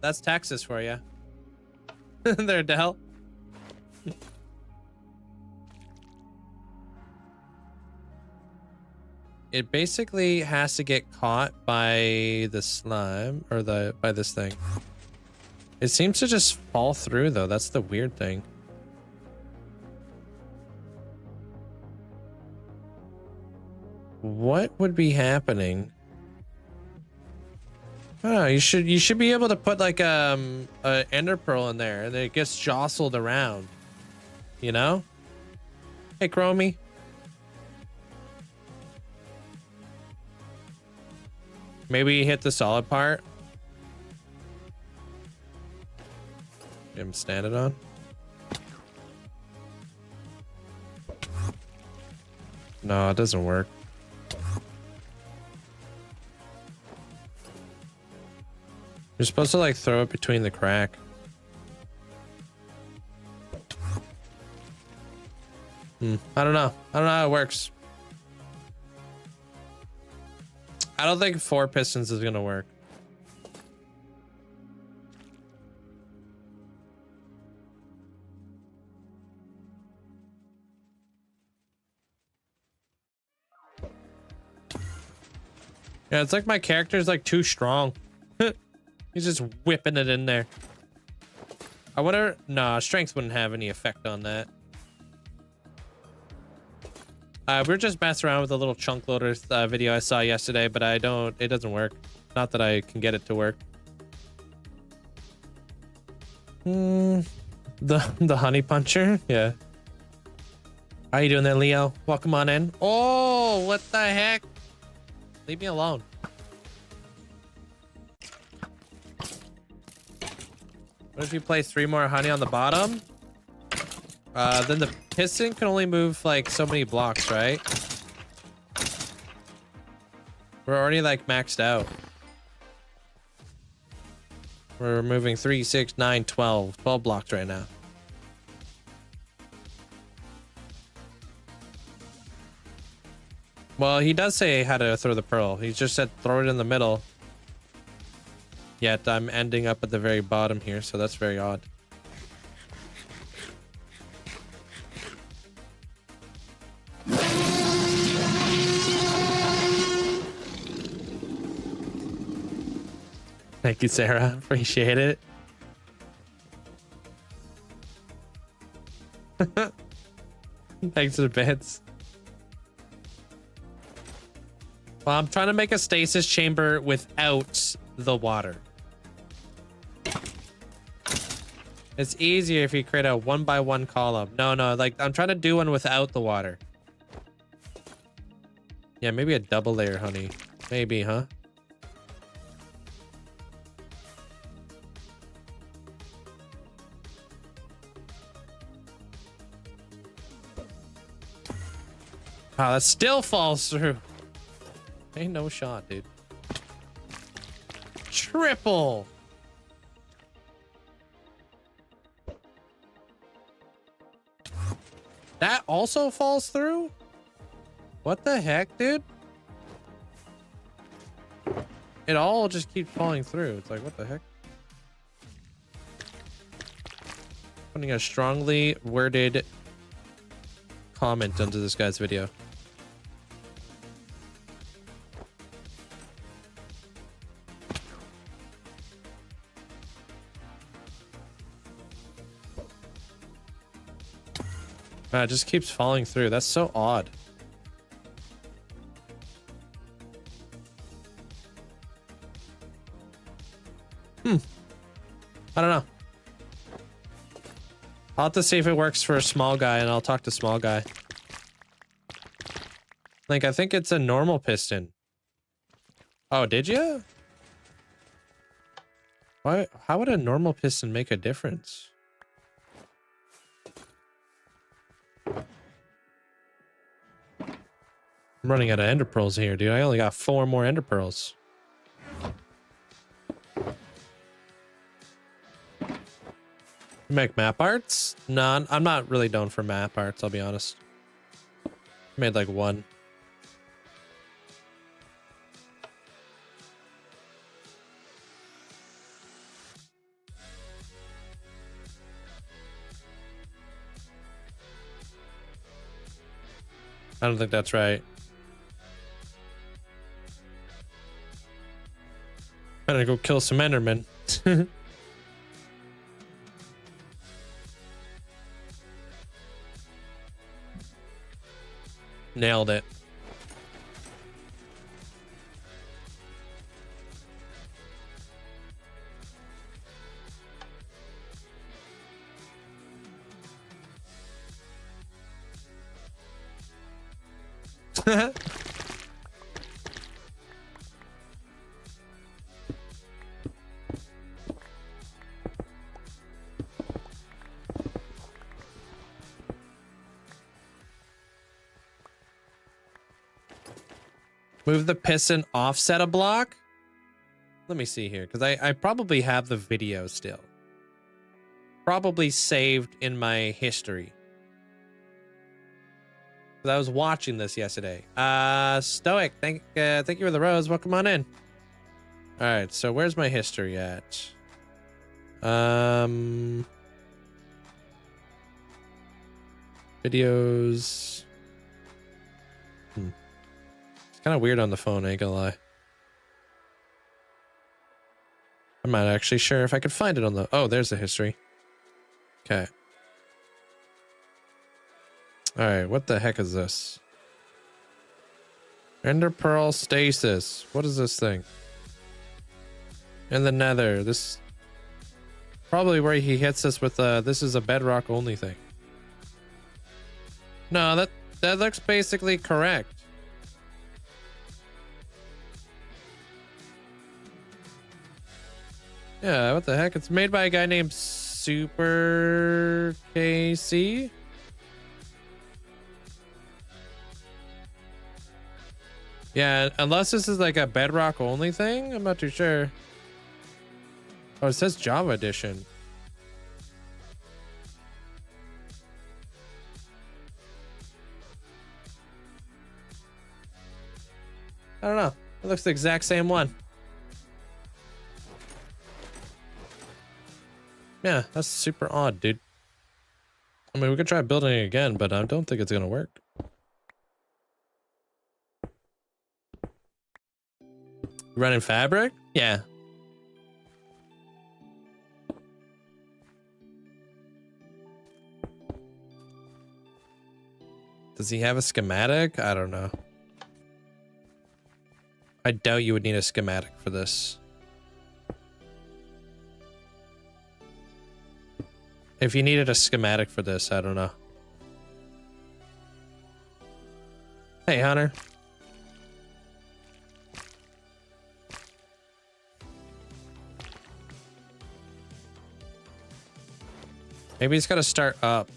that's Texas for you. There, Dell. It basically has to get caught by the slime or by this thing. It seems to just fall through though. That's the weird thing. What would be happening? Oh, you should be able to put like a ender pearl in there and then it gets jostled around. You know? Hey, Chromie. Maybe you hit the solid part. Get him standing on. No, it doesn't work. You're supposed to like throw it between the crack. I don't know. I don't know how it works. I don't think 4 pistons is gonna work. Yeah, it's like my character's like too strong. He's just whipping it in there. I wonder, nah, strength wouldn't have any effect on that. We're just messing around with a little chunk loader video I saw yesterday, but it doesn't work. Not that I can get it to work. The honey puncher, yeah. How you doing there, Leo? Welcome on in. Oh, what the heck? Leave me alone. What if you place 3 more honey on the bottom? Then the piston can only move like so many blocks, right? We're already like maxed out. We're moving 3, 6, 9, 12. 12 blocks right now. Well, he does say how to throw the pearl. He just said throw it in the middle. Yet I'm ending up at the very bottom here, so that's very odd. Thank you, Sarah. Appreciate it. Thanks for the bits. Well, I'm trying to make a stasis chamber without the water. It's easier if you create a 1x1 column. No, like I'm trying to do one without the water. Yeah, maybe a double layer honey. Maybe, huh? Wow, that still falls through. Ain't no shot, dude. Triple. That also falls through? What the heck, dude? It all just keeps falling through. It's like, what the heck? Putting a strongly worded comment under this guy's video. It just keeps falling through. That's so odd. I don't know. I'll have to see if it works for a small guy, and I'll talk to small guy. Like, I think it's a normal piston. Oh, did you? Why? How would a normal piston make a difference? I'm running out of ender pearls here, dude. I only got 4 more ender pearls. You make map arts? No, I'm not really known for map arts, I'll be honest. I made like 1. I don't think that's right. Better go kill some endermen. Nailed it. Move the piston offset a block. Let me see here, because I probably have the video still. Probably saved in my history. Because I was watching this yesterday. Stoic, thank you for the rose. Welcome on in. All right, so where's my history at? Videos. It's kind of weird on the phone, I ain't gonna lie. I'm not actually sure if I could find it on the... Oh, there's the history. Okay. Alright, what the heck is this? Ender Pearl Stasis. What is this thing? In the Nether. This... Probably where he hits us with this is a bedrock only thing. No, that looks basically correct. Yeah, what the heck? It's made by a guy named Super KC. Yeah, unless this is like a bedrock only thing, I'm not too sure. Oh, it says Java edition. I don't know. It looks the exact same one. Yeah, that's super odd, dude. I mean, we could try building it again, but I don't think it's gonna work. Running fabric? Yeah. Does he have a schematic? I don't know. I doubt you would need a schematic for this. If you needed a schematic for this, I don't know. Hey, Hunter. Maybe he's got to start up.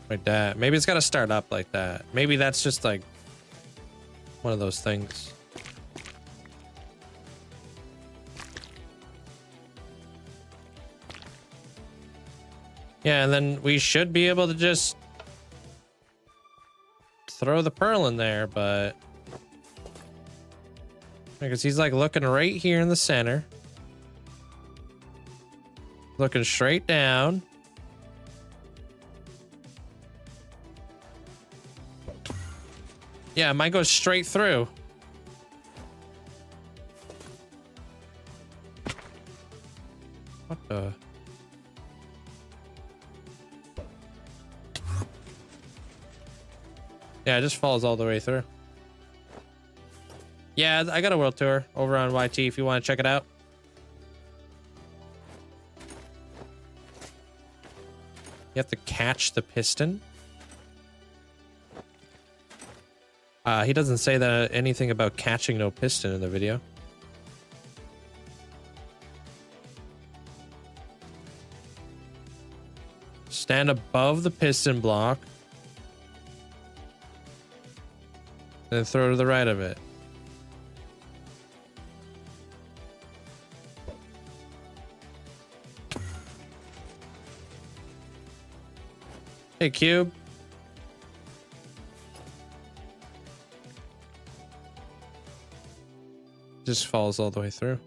Like that. Maybe it's got to start up like that. Maybe that's just like one of those things. Yeah, and then we should be able to just throw the pearl in there, but because he's like looking right here in the center, looking straight down. Yeah, mine goes straight through. What the? Yeah, it just falls all the way through. Yeah, I got a world tour over on YT if you want to check it out. You have to catch the piston. He doesn't say that anything about catching no piston in the video. Stand above the piston block. And then throw to the right of it. Hey, Cube. Just falls all the way through.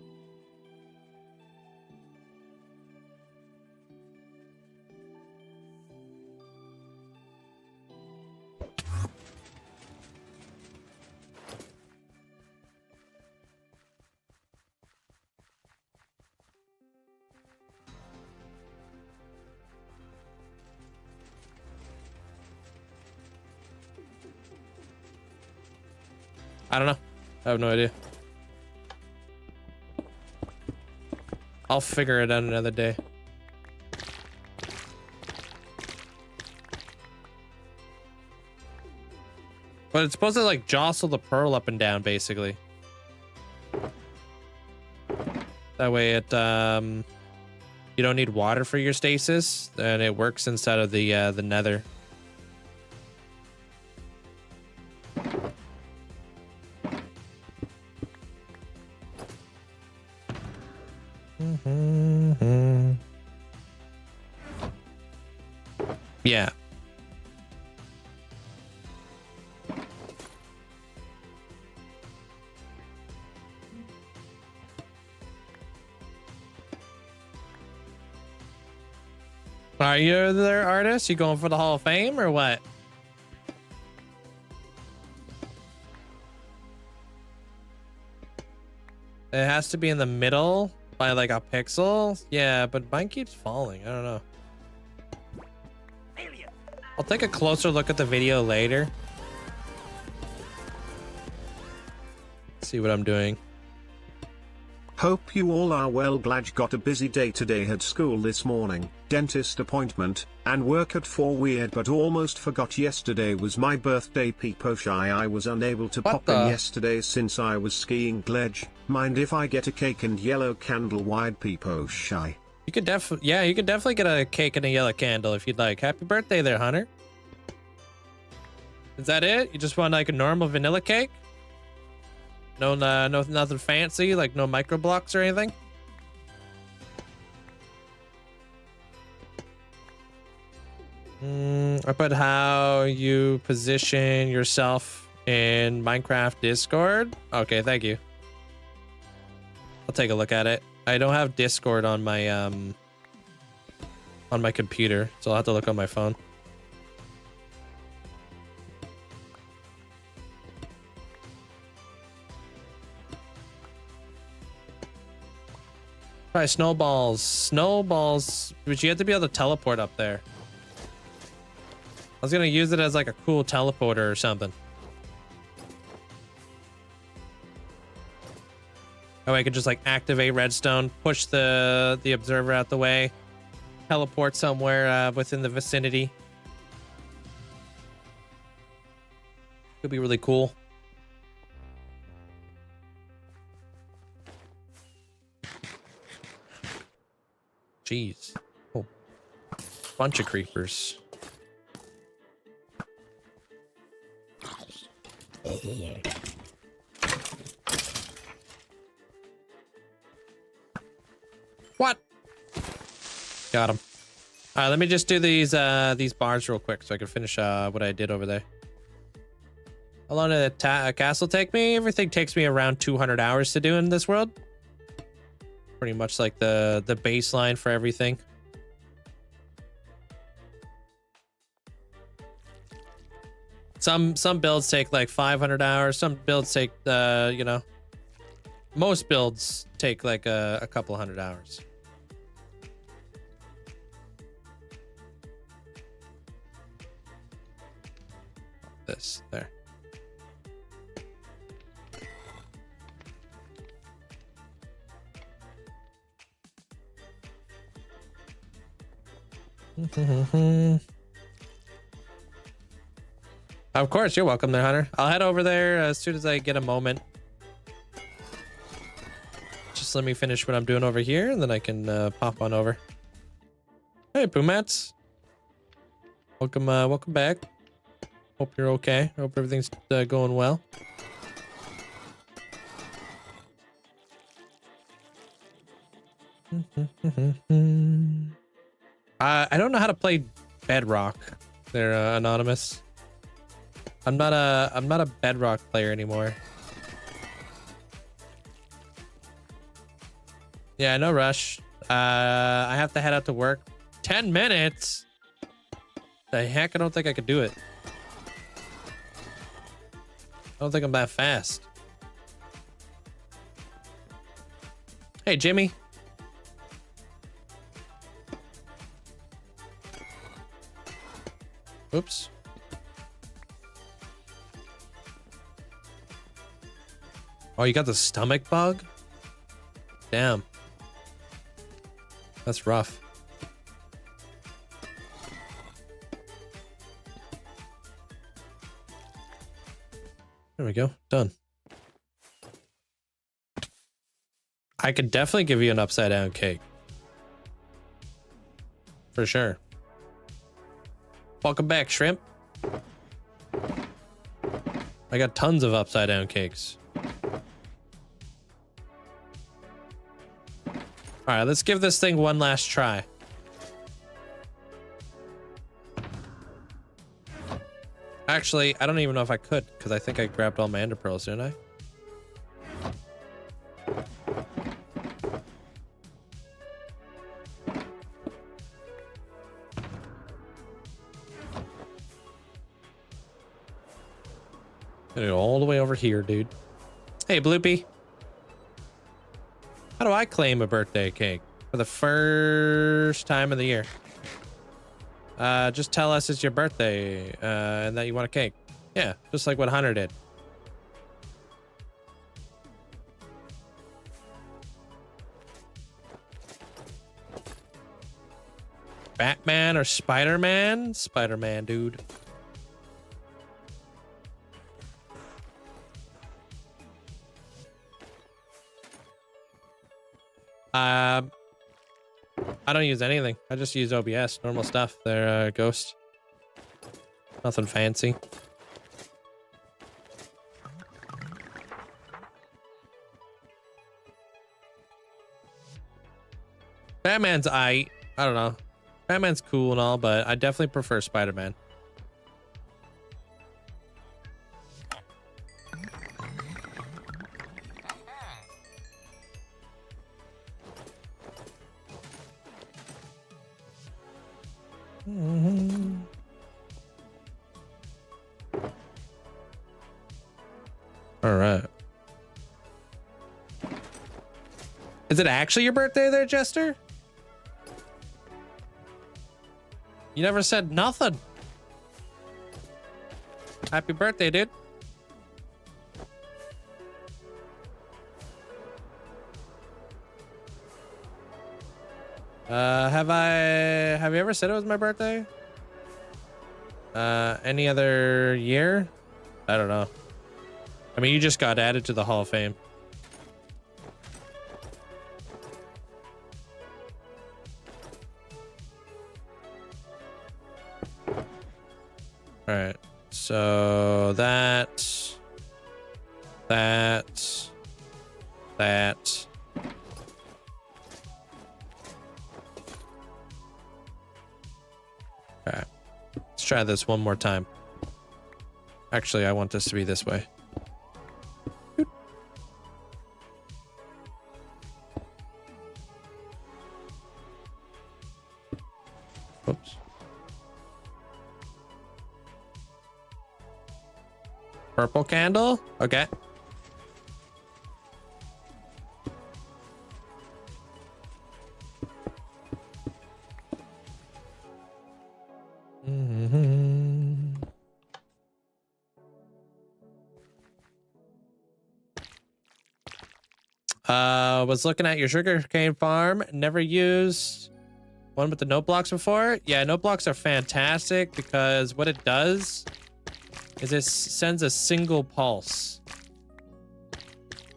I don't know. I have no idea. I'll figure it out another day. But it's supposed to like jostle the pearl up and down, basically. That way it you don't need water for your stasis, and it works inside of the nether. Yeah. Are you there, artist? You going for the Hall of Fame or what? It has to be in the middle by like a pixel. Yeah, but mine keeps falling. I don't know. I'll take a closer look at the video later. See what I'm doing. Hope you all are well. Glad you got a busy day today. Had school this morning, dentist appointment, and work at 4. Weird, but almost forgot yesterday was my birthday. Peepo shy. I was unable to pop in yesterday since I was skiing. Gledge, mind if I get a cake and yellow candle? Wide Peepo shy. You could you could definitely get a cake and a yellow candle if you'd like. Happy birthday there, Hunter. Is that it? You just want like a normal vanilla cake? No, nothing fancy, like no micro blocks or anything? I put how you position yourself in Minecraft Discord. Okay, thank you. I'll take a look at it. I don't have Discord on my computer, so I'll have to look on my phone. Try snowballs, but you have to be able to teleport up there. I was gonna use it as like a cool teleporter or something. Oh, I could just like activate redstone, push the observer out the way, teleport somewhere within the vicinity. Could be really cool. Jeez. Oh. Bunch of creepers. What? Got him. All right, let me just do these bars real quick so I can finish what I did over there. How long did a castle take me? Everything takes me around 200 hours to do in this world. Pretty much like the baseline for everything. Some builds take like 500 hours. Some builds take you know, most builds take like a couple hundred hours. This there. Of course, you're welcome there, Hunter. I'll head over there as soon as I get a moment. Just let me finish what I'm doing over here, and then I can pop on over. Hey, Poomats. Welcome, welcome back. Hope you're okay. Hope everything's going well. I don't know how to play Bedrock. They're anonymous. I'm not a Bedrock player anymore. Yeah, no rush. I have to head out to work. 10 minutes? The heck? I don't think I could do it. I don't think I'm that fast. Hey, Jimmy. Oops. Oh, you got the stomach bug? Damn. That's rough. There we go. Done. I could definitely give you an upside down cake. For sure. Welcome back, Shrimp. I got tons of upside down cakes. All right, let's give this thing one last try. Actually, I don't even know if I could, because I think I grabbed all my ender pearls, didn't I? Gonna go all the way over here, dude. Hey, Bloopy. How do I claim a birthday cake for the first time of the year? Just tell us it's your birthday and that you want a cake. Yeah, just like what Hunter did. Batman or Spider-Man? Spider-Man, dude. I don't use anything. I just use OBS, normal stuff. They're Ghost. Nothing fancy. Batman's I don't know. Batman's cool and all, but I definitely prefer Spider-Man. All right. Is it actually your birthday there, Jester? You never said nothing. Happy birthday, dude. Have you ever said it was my birthday? Any other year? I don't know. I mean, you just got added to the Hall of Fame. All right. So that. All right. Let's try this one more time. Actually, I want this to be this way. Oops. Purple candle? Okay. Was looking at your sugarcane farm. Never used one with the note blocks before. Yeah, note blocks are fantastic because what it does is it sends a single pulse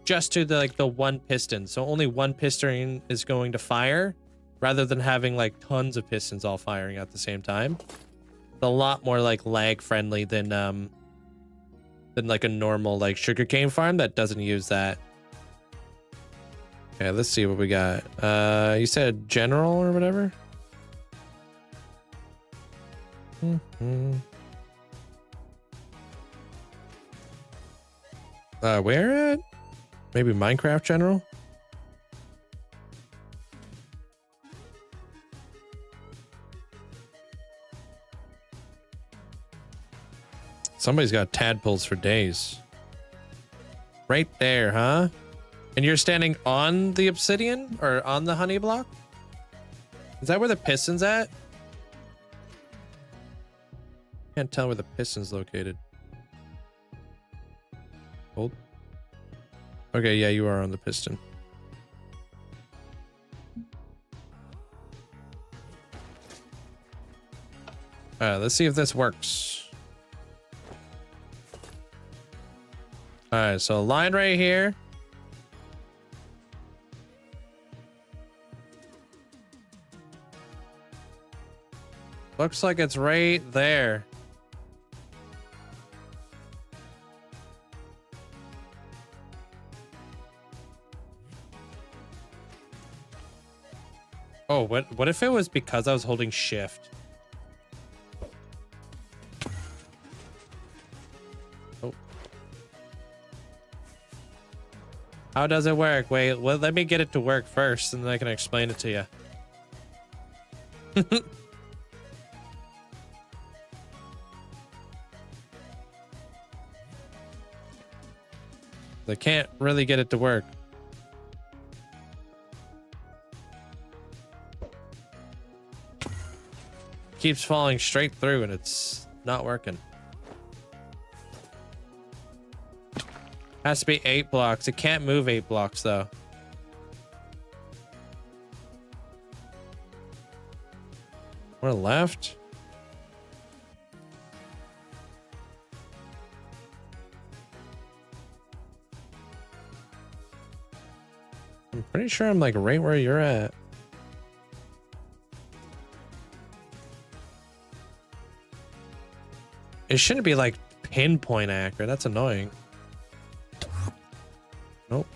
just to the one piston. So only one piston is going to fire rather than having like tons of pistons all firing at the same time. It's a lot more like lag friendly than like a normal like sugarcane farm that doesn't use that. Okay, let's see what we got. You said general or whatever? Where at? Maybe Minecraft general? Somebody's got tadpoles for days. Right there, huh? And you're standing on the obsidian or on the honey block? Is that where the piston's at? Can't tell where the piston's located. Hold. Okay, yeah, you are on the piston. All right, let's see if this works. All right, so a line right here. Looks like it's right there. Oh, what if it was because I was holding shift? Oh. How does it work? Wait, well, let me get it to work first and then I can explain it to you. They can't really get it to work. Keeps falling straight through and it's not working. Has to be 8 blocks. It can't move 8 blocks though. We're left. I'm pretty sure I'm like right where you're at. It shouldn't be like pinpoint accurate. That's annoying. Nope.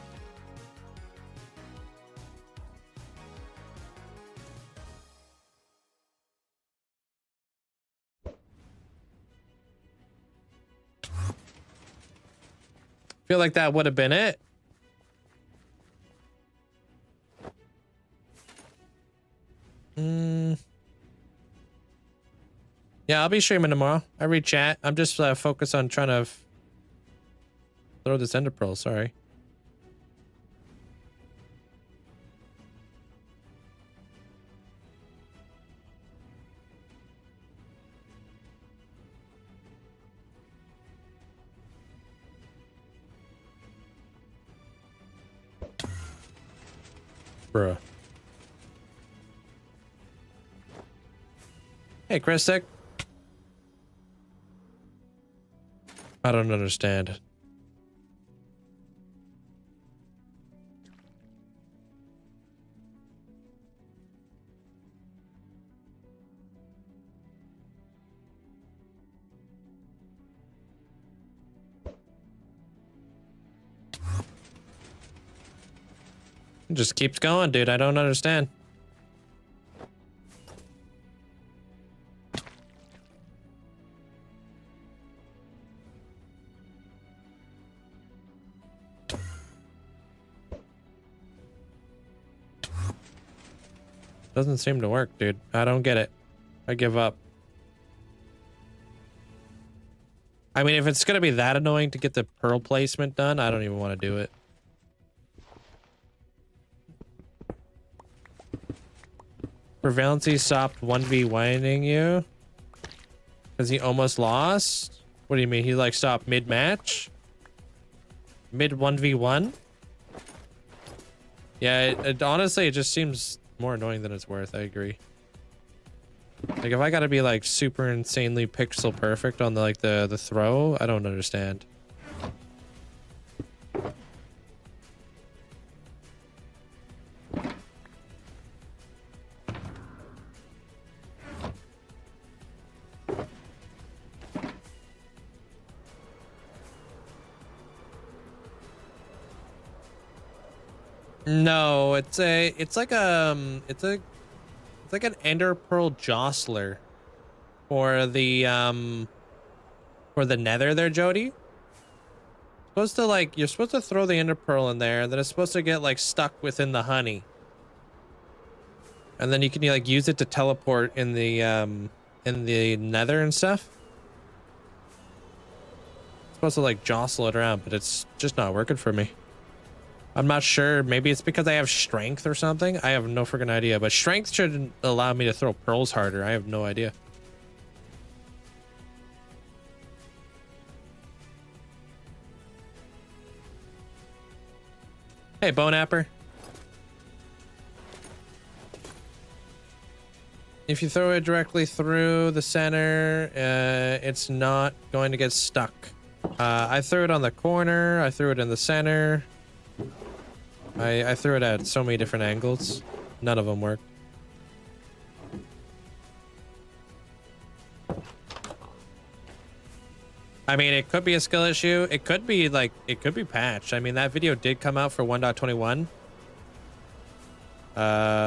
Feel like that would have been it. Yeah, I'll be streaming tomorrow. I read chat. I'm just focused on trying to throw this ender pearl. Sorry. Bruh. Hey, Christic. I don't understand. It just keeps going, dude. I don't understand. Doesn't seem to work, dude. I don't get it. I give up. I mean, if it's gonna be that annoying to get the pearl placement done, I don't even want to do it. Prevalency stopped 1v1ing you because he almost lost. What do you mean? He like stopped mid-match? Mid 1v1? Yeah, it honestly, it just seems more annoying than it's worth. I agree. Like if I gotta be like super insanely pixel perfect on the like the throw, I don't understand. No, it's like an ender pearl jostler for the nether there, Jody. Supposed to like, you're supposed to throw the ender pearl in there, and then it's supposed to get like stuck within the honey. And then you can like use it to teleport in the nether and stuff. It's supposed to like jostle it around, but it's just not working for me. I'm not sure. Maybe it's because I have strength or something. I have no freaking idea. But strength should allow me to throw pearls harder. I have no idea. Hey, Bonapper. If you throw it directly through the center, it's not going to get stuck. I threw it on the corner. I threw it in the center. I threw it at so many different angles. None of them worked. I mean, it could be a skill issue. It could be like, it could be patched. I mean, that video did come out for 1.21.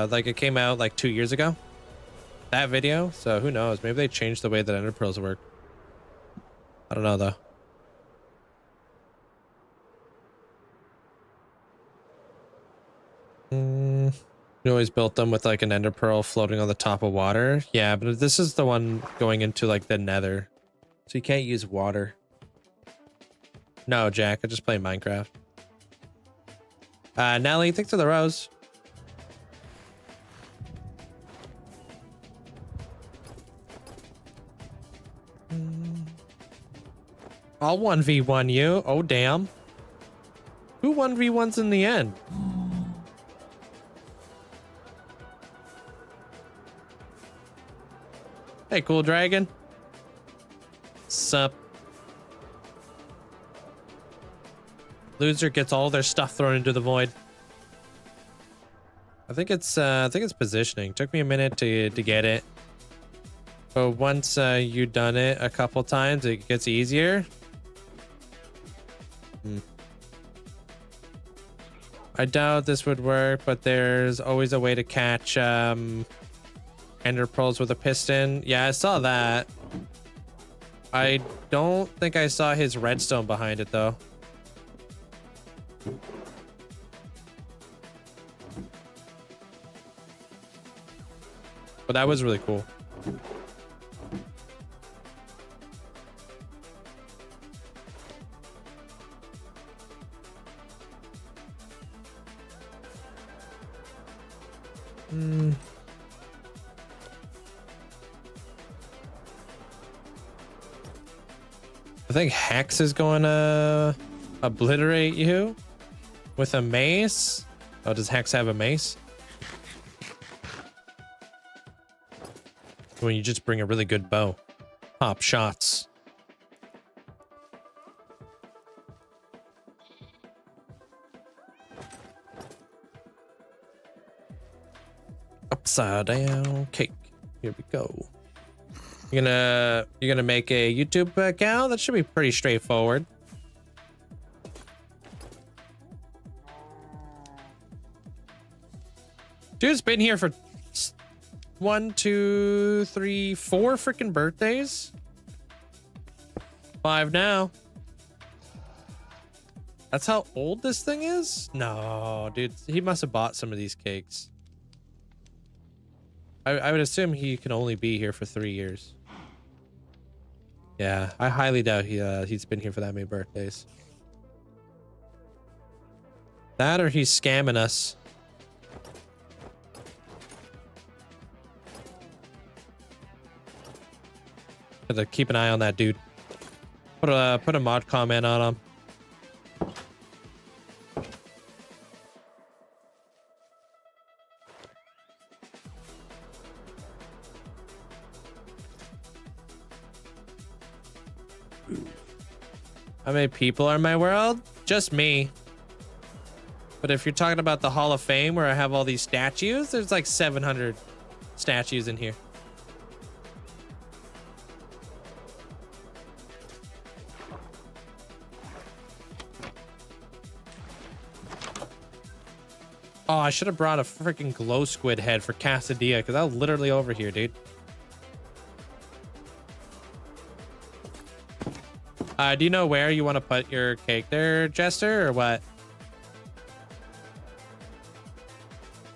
Like it came out like 2 years ago. That video. So who knows? Maybe they changed the way that ender pearls work. I don't know though. You always built them with like an ender pearl floating on the top of water. Yeah, but this is the one going into like the nether. So you can't use water. No, Jack, I just play Minecraft. Nelly, thanks for the rose. I'll 1v1 you. Oh, damn. Who 1v1s in the end? Hey, cool dragon. Sup? Loser gets all their stuff thrown into the void. I think it's positioning. Took me a minute to get it. But once you've done it a couple times, it gets easier. I doubt this would work, but there's always a way to catch ender pearls with a piston. Yeah, I saw that. I don't think I saw his redstone behind it though. But that was really cool. I think Hex is going to obliterate you with a mace. Oh, does Hex have a mace? When you just bring a really good bow. Pop shots. Upside down cake. Here we go. You're gonna make a YouTube account? That should be pretty straightforward. Dude's been here for 1, 2, 3, 4 freaking birthdays. 5 now. That's how old this thing is? No, dude, he must have bought some of these cakes. I would assume he can only be here for 3 years. Yeah, I highly doubt he's been here for that many birthdays. That or he's scamming us. Gotta keep an eye on that dude. Put a mod comment on him. How many people are in my world? Just me. But if you're talking about the Hall of Fame where I have all these statues, there's like 700 statues in here. Oh, I should have brought a freaking glow squid head for Cassadia because I was literally over here, dude. Do you know where you want to put your cake there, Jester, or what?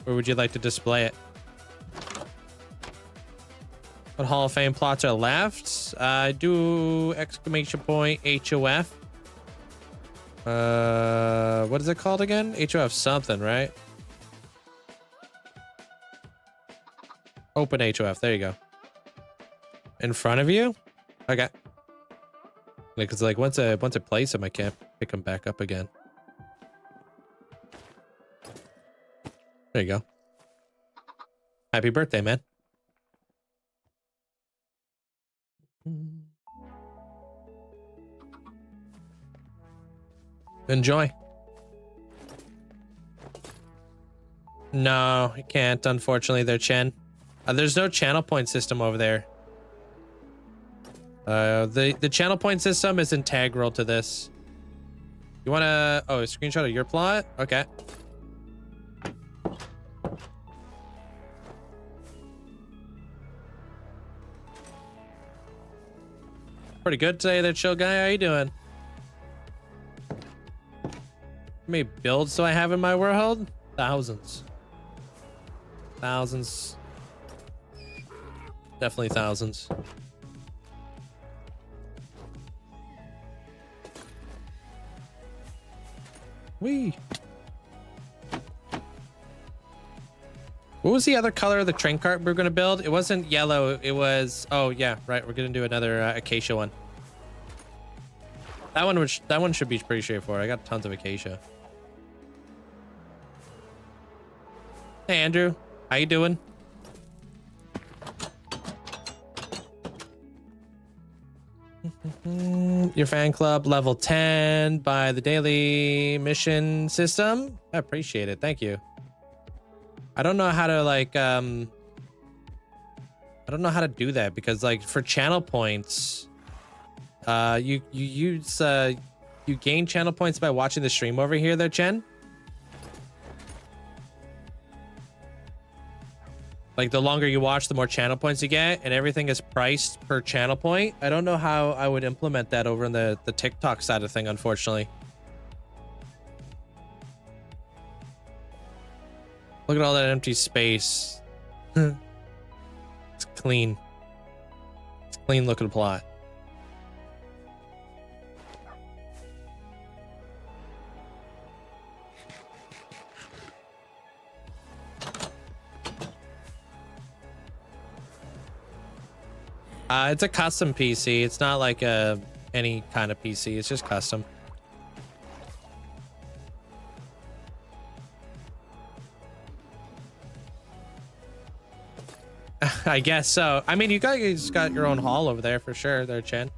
Where would you like to display it? What Hall of Fame plots are left? Do exclamation point HOF. What is it called again? HOF something, right? Open HOF. There you go. In front of you? Okay. Because like once I place him, I can't pick him back up again. There you go. Happy birthday, man. Enjoy. No, you can't, unfortunately, there, Chen. There's no channel point system over there. The channel point system is integral to this. You wanna... Oh, a screenshot of your plot? Okay. Pretty good today there, chill guy. How you doing? How many builds do I have in my world? Thousands. Thousands. Definitely thousands. Wee. was the other color of the train cart we were going to build? It wasn't yellow. It was, oh yeah, right. We're going to do another acacia one. That one should be pretty straightforward. I got tons of acacia. Hey, Andrew. How you doing? Your fan club level 10 by the daily mission system. I appreciate it. Thank you. I don't know how to like I don't know how to do that because like for channel points you gain channel points by watching the stream over here there, Chen. Like the longer you watch, the more channel points you get, and everything is priced per channel point. I don't know how I would implement that over in the TikTok side of thing, unfortunately. Look at all that empty space. It's clean. It's a clean looking plot. It's a custom PC. It's not like any kind of PC. It's just custom. I guess so. I mean, you guys got your own hall over there for sure there, Chen.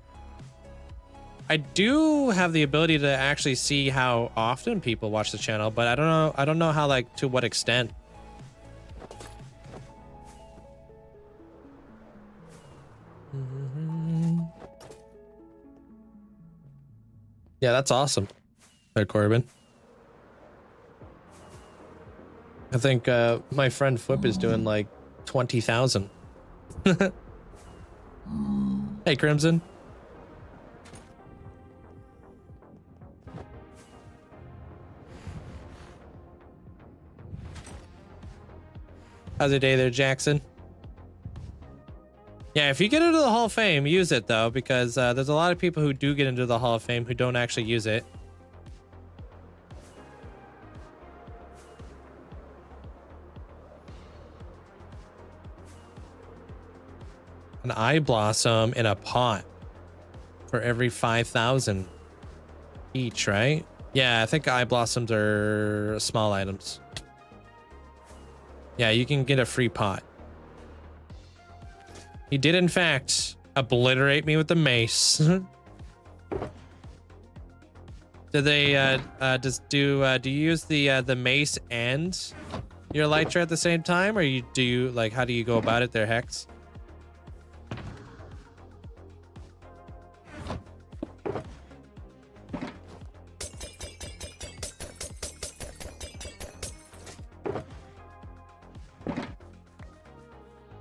I do have the ability to actually see how often people watch the channel, but I don't know how, like, to what extent. Yeah, that's awesome. There, Corbin. I think my friend Flip is doing like 20,000. Hey, Crimson. How's your day there, Jackson? Yeah, if you get into the Hall of Fame, use it though, because there's a lot of people who do get into the Hall of Fame who don't actually use it. An eye blossom in a pot for every 5,000 each, right? Yeah, I think eye blossoms are small items. Yeah, you can get a free pot. He did, in fact, obliterate me with the mace. Do they, do you use the mace and your elytra at the same time? Or like, how do you go about it there, Hex?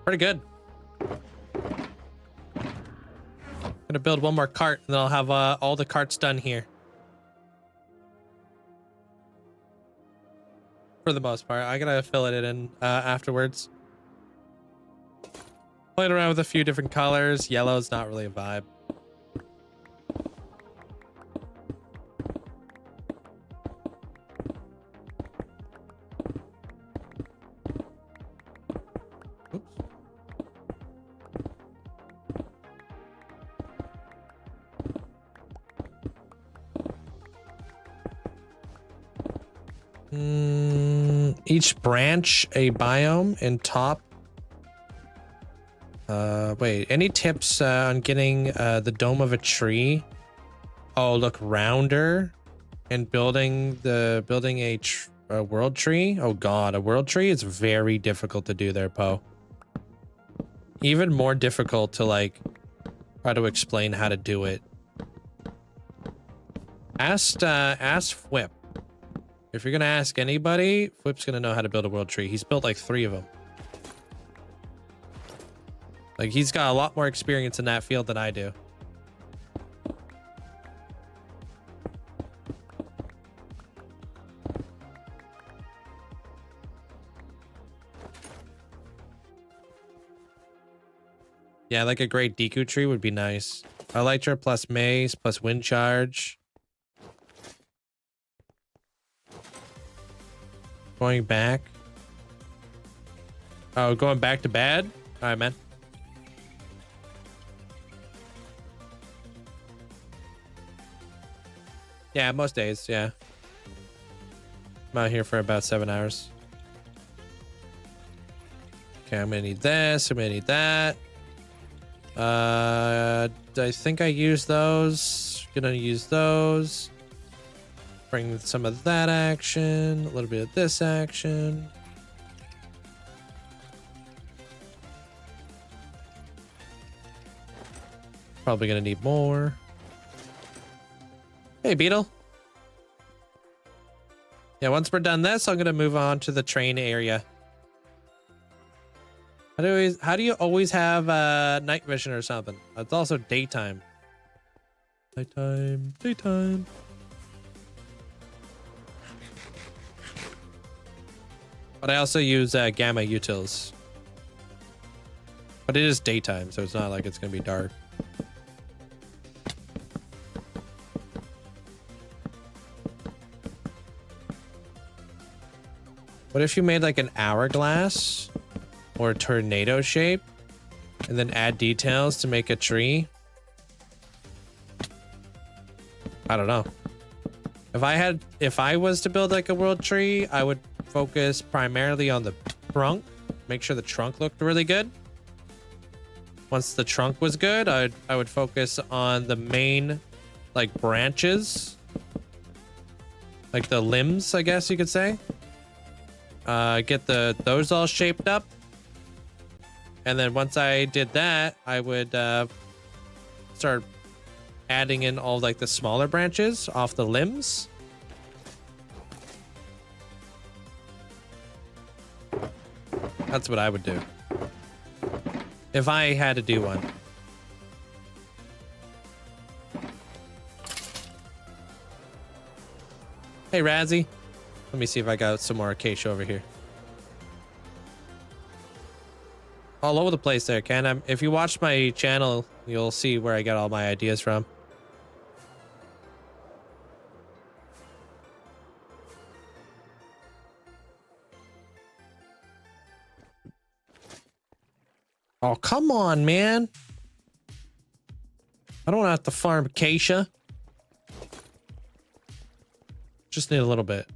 Pretty good. Gonna build one more cart and then I'll have all the carts done here. For the most part, I gotta fill it in afterwards. Playing around with a few different colors. Yellow's not really a vibe. Each branch a biome and top. Wait, any tips on getting the dome of a tree? Oh, look, rounder and building a world tree. Oh god, a world tree is very difficult to do there, Poe. Even more difficult to like try to explain how to do it. Ask Flip. If you're gonna ask anybody, Flip's gonna know how to build a world tree. He's built like 3 of them. Like, he's got a lot more experience in that field than I do. Yeah, like a great Deku tree would be nice. Elytra plus mace plus wind charge. Going back. Oh, going back to bed? All right, man. Yeah, most days, yeah. I'm out here for about 7 hours. Okay, I'm gonna need this. I'm gonna need that. I think I used those. Gonna use those. Bring some of that action. A little bit of this action. Probably gonna need more. Hey, Beetle. Yeah, once we're done this, I'm gonna move on to the train area. How do you always have night vision or something? It's also daytime. Nighttime, daytime. But I also use gamma utils. But it is daytime, so it's not like it's gonna be dark. What if you made like an hourglass or a tornado shape and then add details to make a tree? I don't know. If I was to build like a world tree, I would focus primarily on the trunk. Make sure the trunk looked really good. Once the trunk was good, I would focus on the main like branches. Like the limbs, I guess you could say. Get those all shaped up. And then once I did that, I would start adding in all like the smaller branches off the limbs. That's what I would do if I had to do one. Hey, Razzie. Let me see if I got some more acacia over here. All over the place there, Ken. If you watch my channel, you'll see where I got all my ideas from. Oh, come on, man. I don't have to farm acacia. Just need a little bit.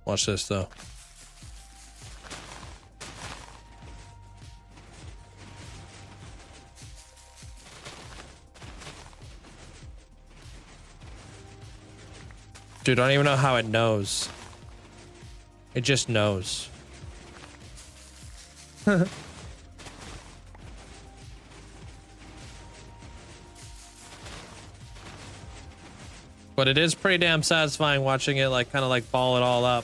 Watch this, though. Dude, I don't even know how it knows. It just knows. But it is pretty damn satisfying watching it like kind of like ball it all up.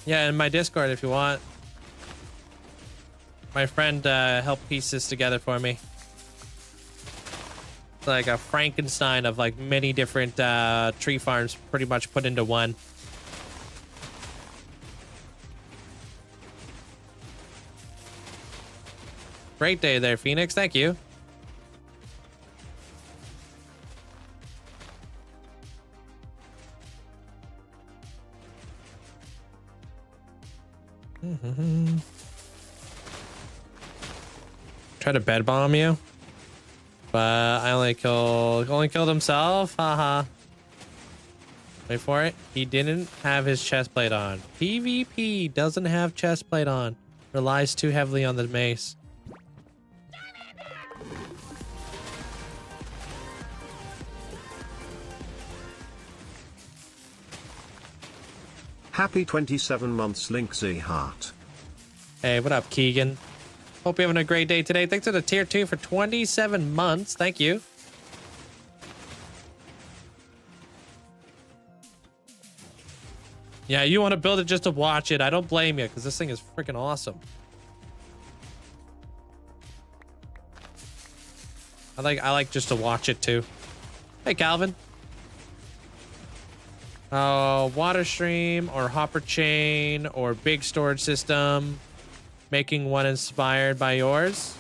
Yeah, in my Discord if you want. My friend helped piece this together for me. It's like a Frankenstein of like many different tree farms pretty much put into one. Great day there, Phoenix. Thank you. Try to bed bomb you, but I only killed himself. Haha. Wait for it. He didn't have his chest plate on. PvP doesn't have chest plate on. Relies too heavily on the mace. Happy 27 months, Linkzzey heart. Hey, what up, Keegan? Hope you're having a great day today. Thanks for the tier 2 for 27 months. Thank you. Yeah, you want to build it just to watch it. I don't blame you because this thing is freaking awesome. I like just to watch it too. Hey, Calvin. Water stream or hopper chain or big storage system, making one inspired by yours.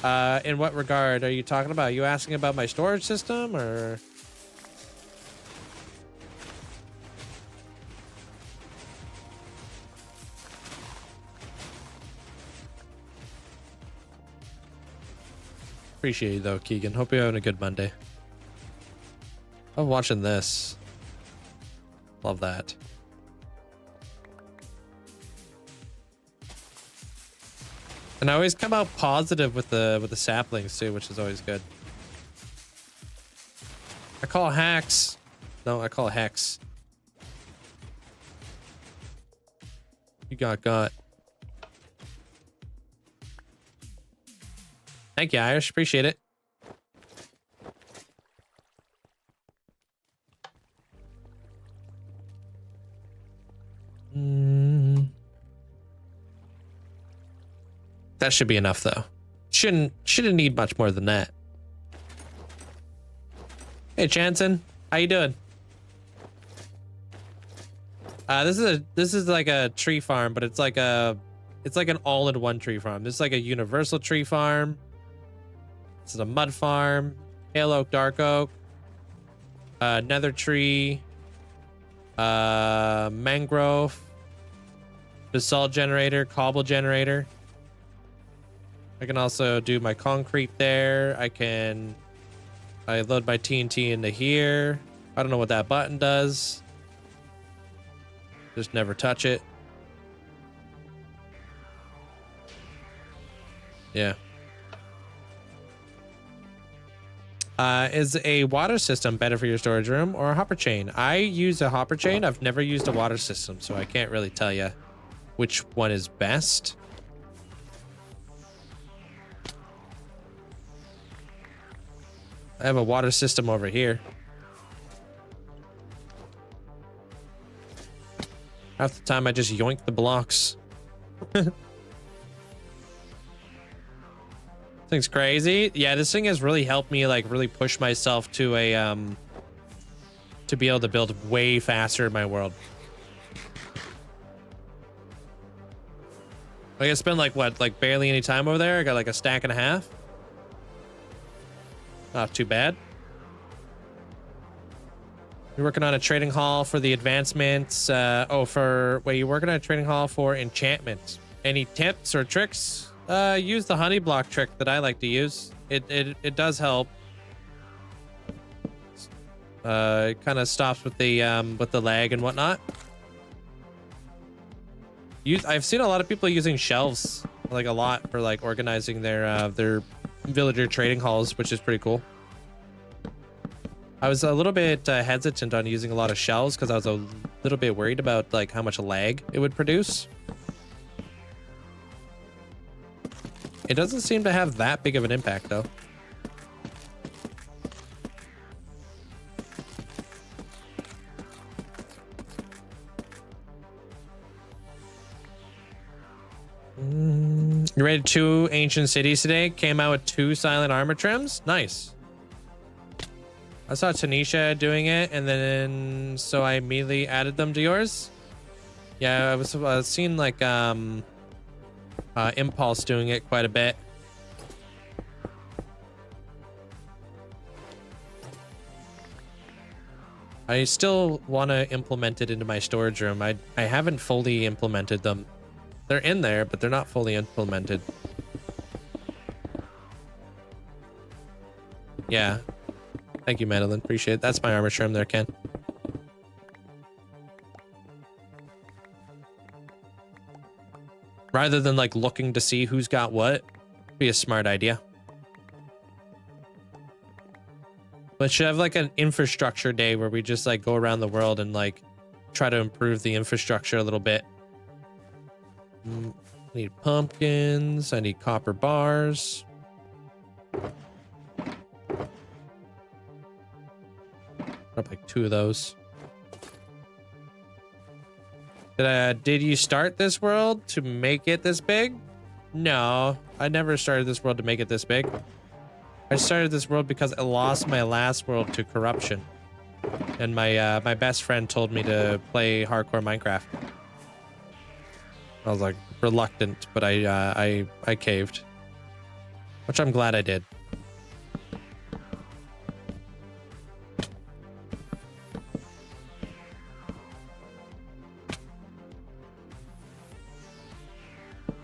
In what regard are you talking about? Are you asking about my storage system or? Appreciate you though, Keegan. Hope you're having a good Monday. I'm watching this. Love that. And I always come out positive with the saplings too, which is always good. I call hacks. No, I call hex. You got. Thank you, Irish. Appreciate it. That should be enough, though. Shouldn't need much more than that. Hey, Chanson, how you doing? This is like a tree farm, but it's like an all-in-one tree farm. This is like a universal tree farm. This is a mud farm, pale oak, dark oak, nether tree, mangrove, basalt generator, cobble generator. I can also do my concrete there. I load my TNT into here. I don't know what that button does. Just never touch it. Yeah. Is a water system better for your storage room or a hopper chain? I use a hopper chain. I've never used a water system, so I can't really tell you which one is best. I have a water system over here. Half the time I just yoink the blocks. Thing's crazy. Yeah, this thing has really helped me like really push myself to a to be able to build way faster in my world. Like I spent like what, like barely any time over there. I got like a stack and a half. Not too bad. You're working on a trading hall for the advancements. You're working on a trading hall for enchantments. Any tips or tricks? Use the honey block trick that I like to use. It does help. It kind of stops with the lag and whatnot. I've seen a lot of people using shelves, like a lot, for like organizing their villager trading halls, which is pretty cool. I was a little bit hesitant on using a lot of shelves because I was a little bit worried about like how much lag it would produce. It doesn't seem to have that big of an impact though. You raided 2 ancient cities today. Came out with 2 silent armor trims. Nice. I saw Tanisha doing it, and then so I immediately added them to yours. Yeah, I was seeing like Impulse doing it quite a bit. I still want to implement it into my storage room. I haven't fully implemented them. They're in there, but they're not fully implemented. Yeah. Thank you, Madeline. Appreciate it. That's my armor trim there, Ken. Rather than like looking to see who's got what, be a smart idea. But should have like an infrastructure day where we just like go around the world and like try to improve the infrastructure a little bit. I need pumpkins. I need copper bars. Up like 2 of those. Did you start this world to make it this big? No, I never started this world to make it this big. I started this world because I lost my last world to corruption. and my best friend told me to play hardcore Minecraft. I was like reluctant, but I caved, which I'm glad I did.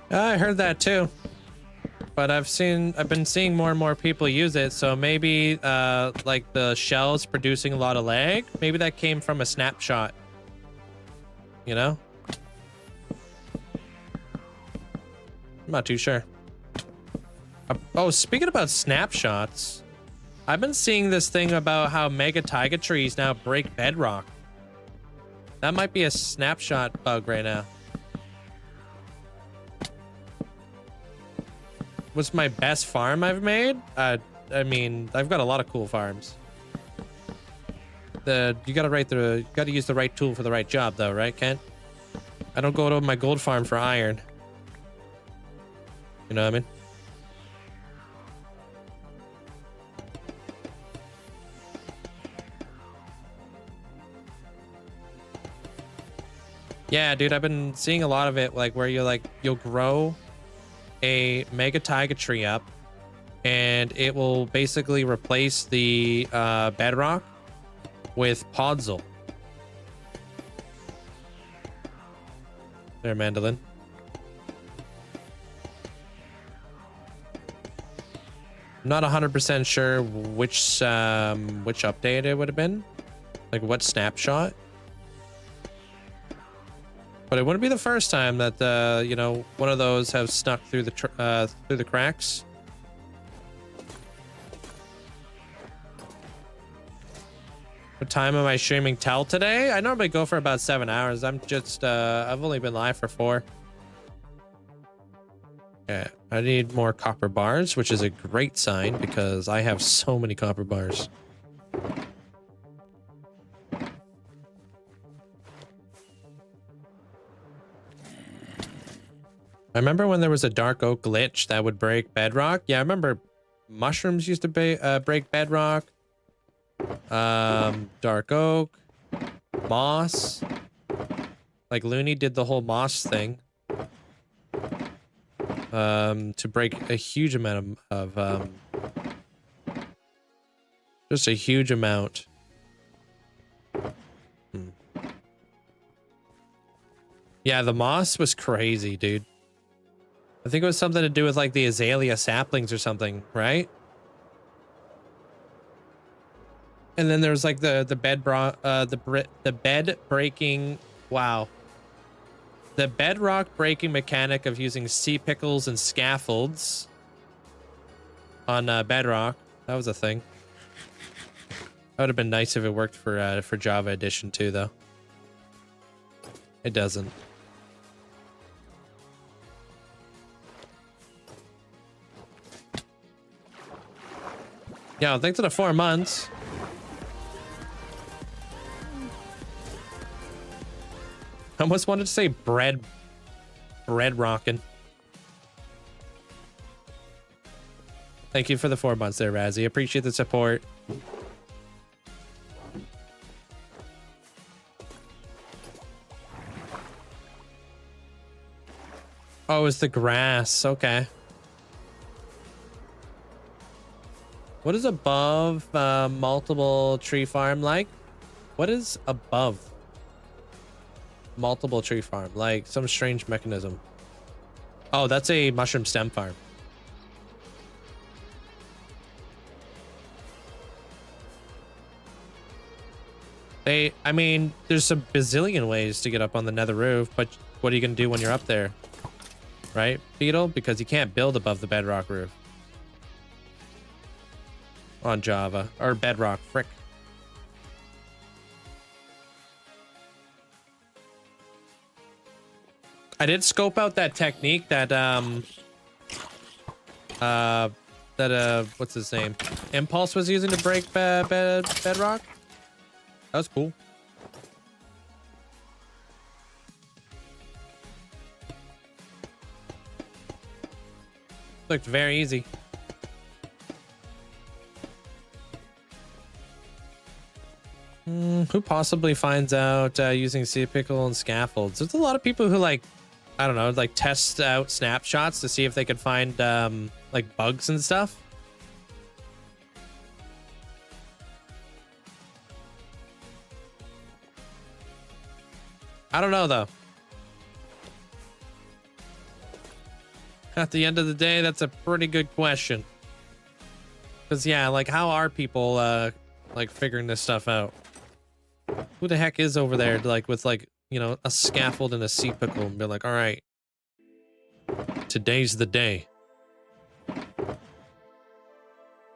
I heard that too, but I've been seeing more and more people use it. So maybe like the shell's producing a lot of lag. Maybe that came from a snapshot, you know? I'm not too sure. Oh, speaking about snapshots, I've been seeing this thing about how mega taiga trees now break bedrock. That might be a snapshot bug right now. What's my best farm I've made? I mean, I've got a lot of cool farms. You gotta use the right tool for the right job though, right, Kent? I don't go to my gold farm for iron. You know what I mean? Yeah, dude, I've been seeing a lot of it, like where you'll grow a mega taiga tree up, and it will basically replace the bedrock with podzol. There, mandolin. I'm not 100% sure which update it would have been, like what snapshot. But it wouldn't be the first time that you know, one of those have snuck through the cracks. What time am I streaming Tell today? I normally go for about 7 hours. I'm just I've only been live for 4. Yeah, I need more copper bars, which is a great sign because I have so many copper bars. I remember when there was a dark oak glitch that would break bedrock. Yeah, I remember mushrooms used to break bedrock. Dark oak, moss. Like Looney did the whole moss thing. To break a huge amount of just a huge amount. Yeah, the moss was crazy, dude. I think it was something to do with like the azalea saplings or something, right? And then there's like the bed breaking. Wow. The bedrock breaking mechanic of using sea pickles and scaffolds on bedrock. That was a thing. That would have been nice if it worked for Java Edition too, though. It doesn't. Yeah, thanks to the 4 months. I almost wanted to say bread rockin'. Thank you for the 4 months there, Razzie. Appreciate the support. Oh, it's the grass. Okay. What is above multiple tree farm like? What is above multiple tree farm? Like some strange mechanism. Oh, that's a mushroom stem farm. I mean, there's a bazillion ways to get up on the nether roof, but what are you gonna do when you're up there? Right, Beetle? Because you can't build above the bedrock roof. On Java or bedrock, frick. I did scope out that technique that what's his name? Impulse was using to break bedrock. That was cool. Looked very easy. Who possibly finds out using sea pickle and scaffolds? There's a lot of people who like, I don't know, like test out snapshots to see if they could find like bugs and stuff. I don't know though. At the end of the day, that's a pretty good question. Because yeah, like how are people like figuring this stuff out? Who the heck is over there like with like, you know, a scaffold and a sea pickle and be like, all right, today's the day.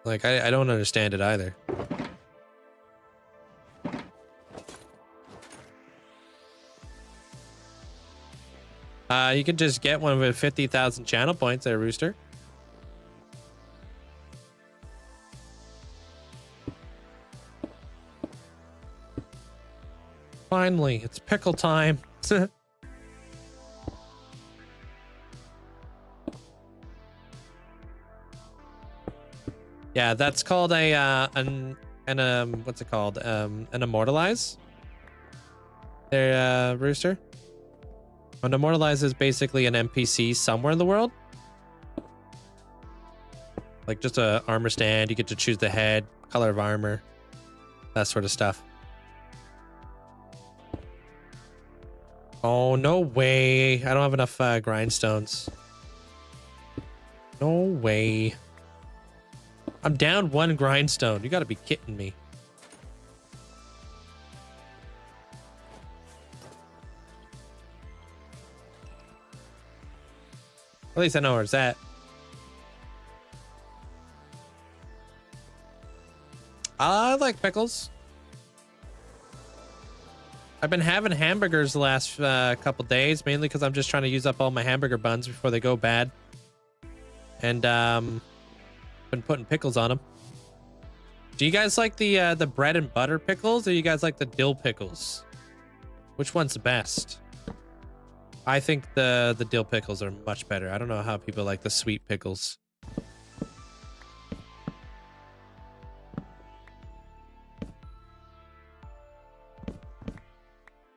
Like I don't understand it either. You could just get one with 50,000 channel points there, Rooster. Finally, it's pickle time. Yeah, that's called a what's it called? An immortalize. There, Rooster. An immortalize is basically an NPC somewhere in the world. Like just a armor stand. You get to choose the head, color of armor, that sort of stuff. Oh, no way. I don't have enough grindstones. No way. I'm down 1 grindstone. You gotta be kidding me. At least I know where it's at. I like pickles. I've been having hamburgers the last couple days, mainly because I'm just trying to use up all my hamburger buns before they go bad. And been putting pickles on them. Do you guys like the bread and butter pickles, or you guys like the dill pickles? Which one's the best? I think the dill pickles are much better. I don't know how people like the sweet pickles.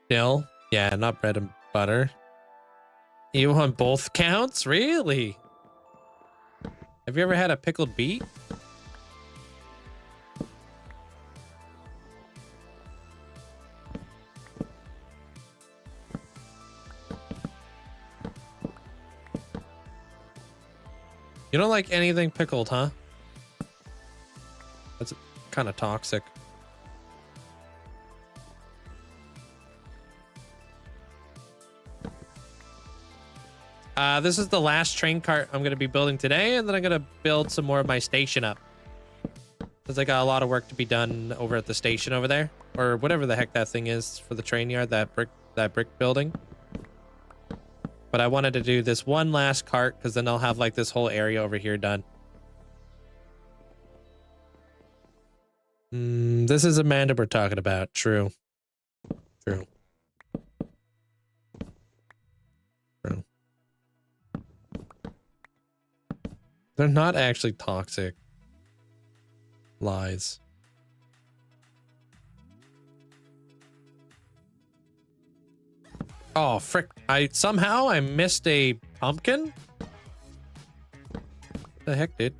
Dill? Yeah, not bread and butter. You want both counts? Really? Have you ever had a pickled beet? You don't like anything pickled, huh? That's kind of toxic. This is the last train cart I'm going to be building today, and then I'm going to build some more of my station up. Because I got a lot of work to be done over at the station over there. Or whatever the heck that thing is for the train yard, that brick building. But I wanted to do this one last cart, because then I'll have like this whole area over here done. This is Amanda we're talking about. True. True. True. They're not actually toxic. Lies. Oh, frick. Somehow I missed a pumpkin? What the heck, dude?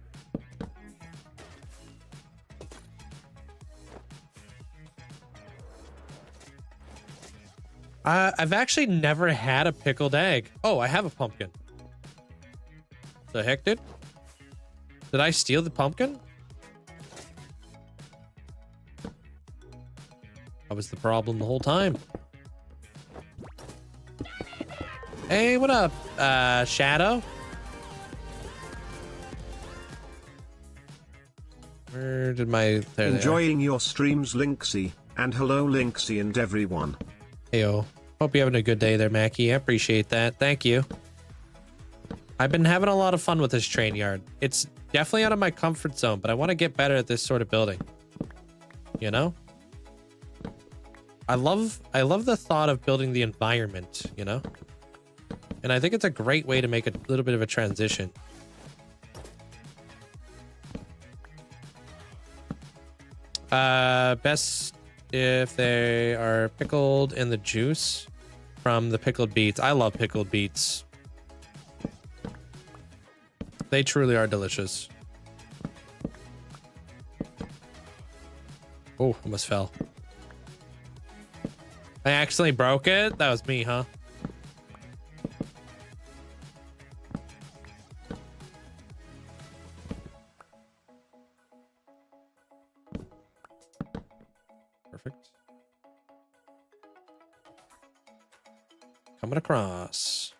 I've actually never had a pickled egg. Oh, I have a pumpkin. The heck, dude? Did I steal the pumpkin? That was the problem the whole time. Hey, what up, Shadow? Where did my... There Enjoying your streams, Linkzzey, and hello, Linkzzey and everyone. Heyo. Hope you're having a good day there, Mackie. I appreciate that. Thank you. I've been having a lot of fun with this train yard. It's definitely out of my comfort zone, but I want to get better at this sort of building. You know? I love the thought of building the environment, you know? And I think it's a great way to make a little bit of a transition. Best if they are pickled in the juice from the pickled beets. I love pickled beets. They truly are delicious. Oh, almost fell. I accidentally broke it? That was me, huh? Perfect. Coming across.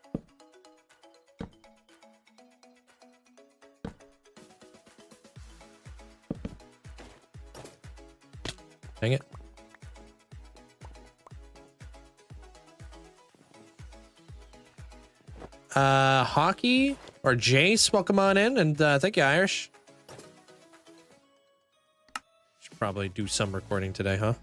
Dang it. Hockey or Jace, welcome on in, and thank you, Irish. Should probably do some recording today, huh?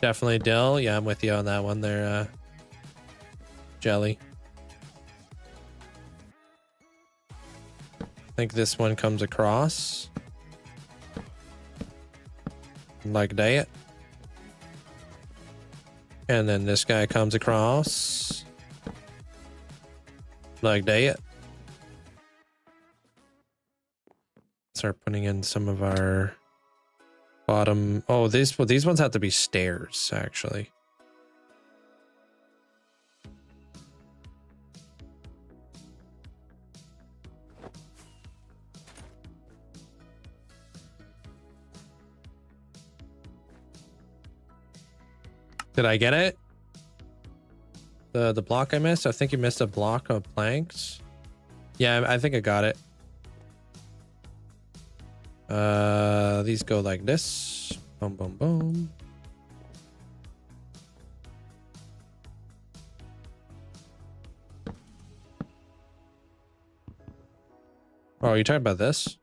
Definitely Dill. Yeah, I'm with you on that one there, Jelly. I think this one comes across like that. And then this guy comes across like that. Start putting in some of our bottom. Oh, these ones have to be stairs, actually. Did I get it? The block I missed? I think you missed a block of planks. Yeah, I think I got it. These go like this. Boom, boom, boom. Oh, you talking about this?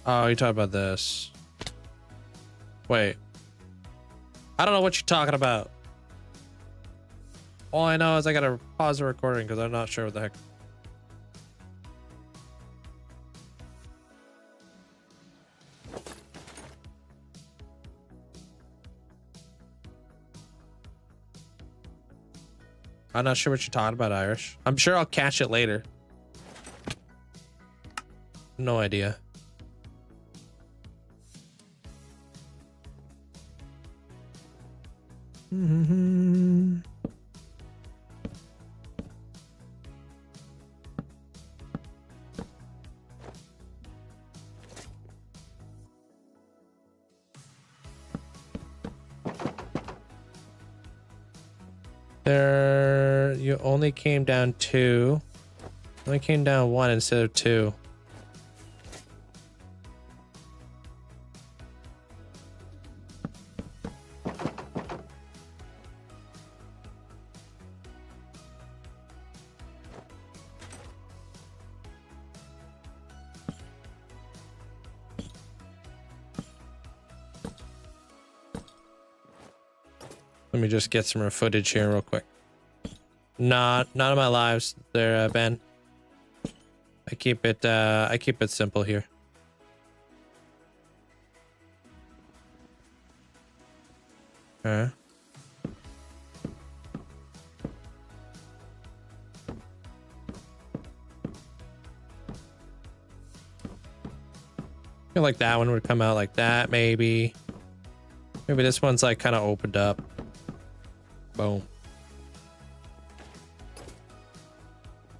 Oh, you're talking about this. Wait. I don't know what you're talking about. All I know is I gotta pause the recording because I'm not sure what the heck. I'm not sure what you're talking about, Irish. I'm sure I'll catch it later. No idea. There, you only came down 2. Only came down 1 instead of 2. Let me just get some more footage here real quick. None of my lives there, Ben. I keep it simple here. Okay. I feel like that one would come out like that, maybe. Maybe this one's like kind of opened up. Boom.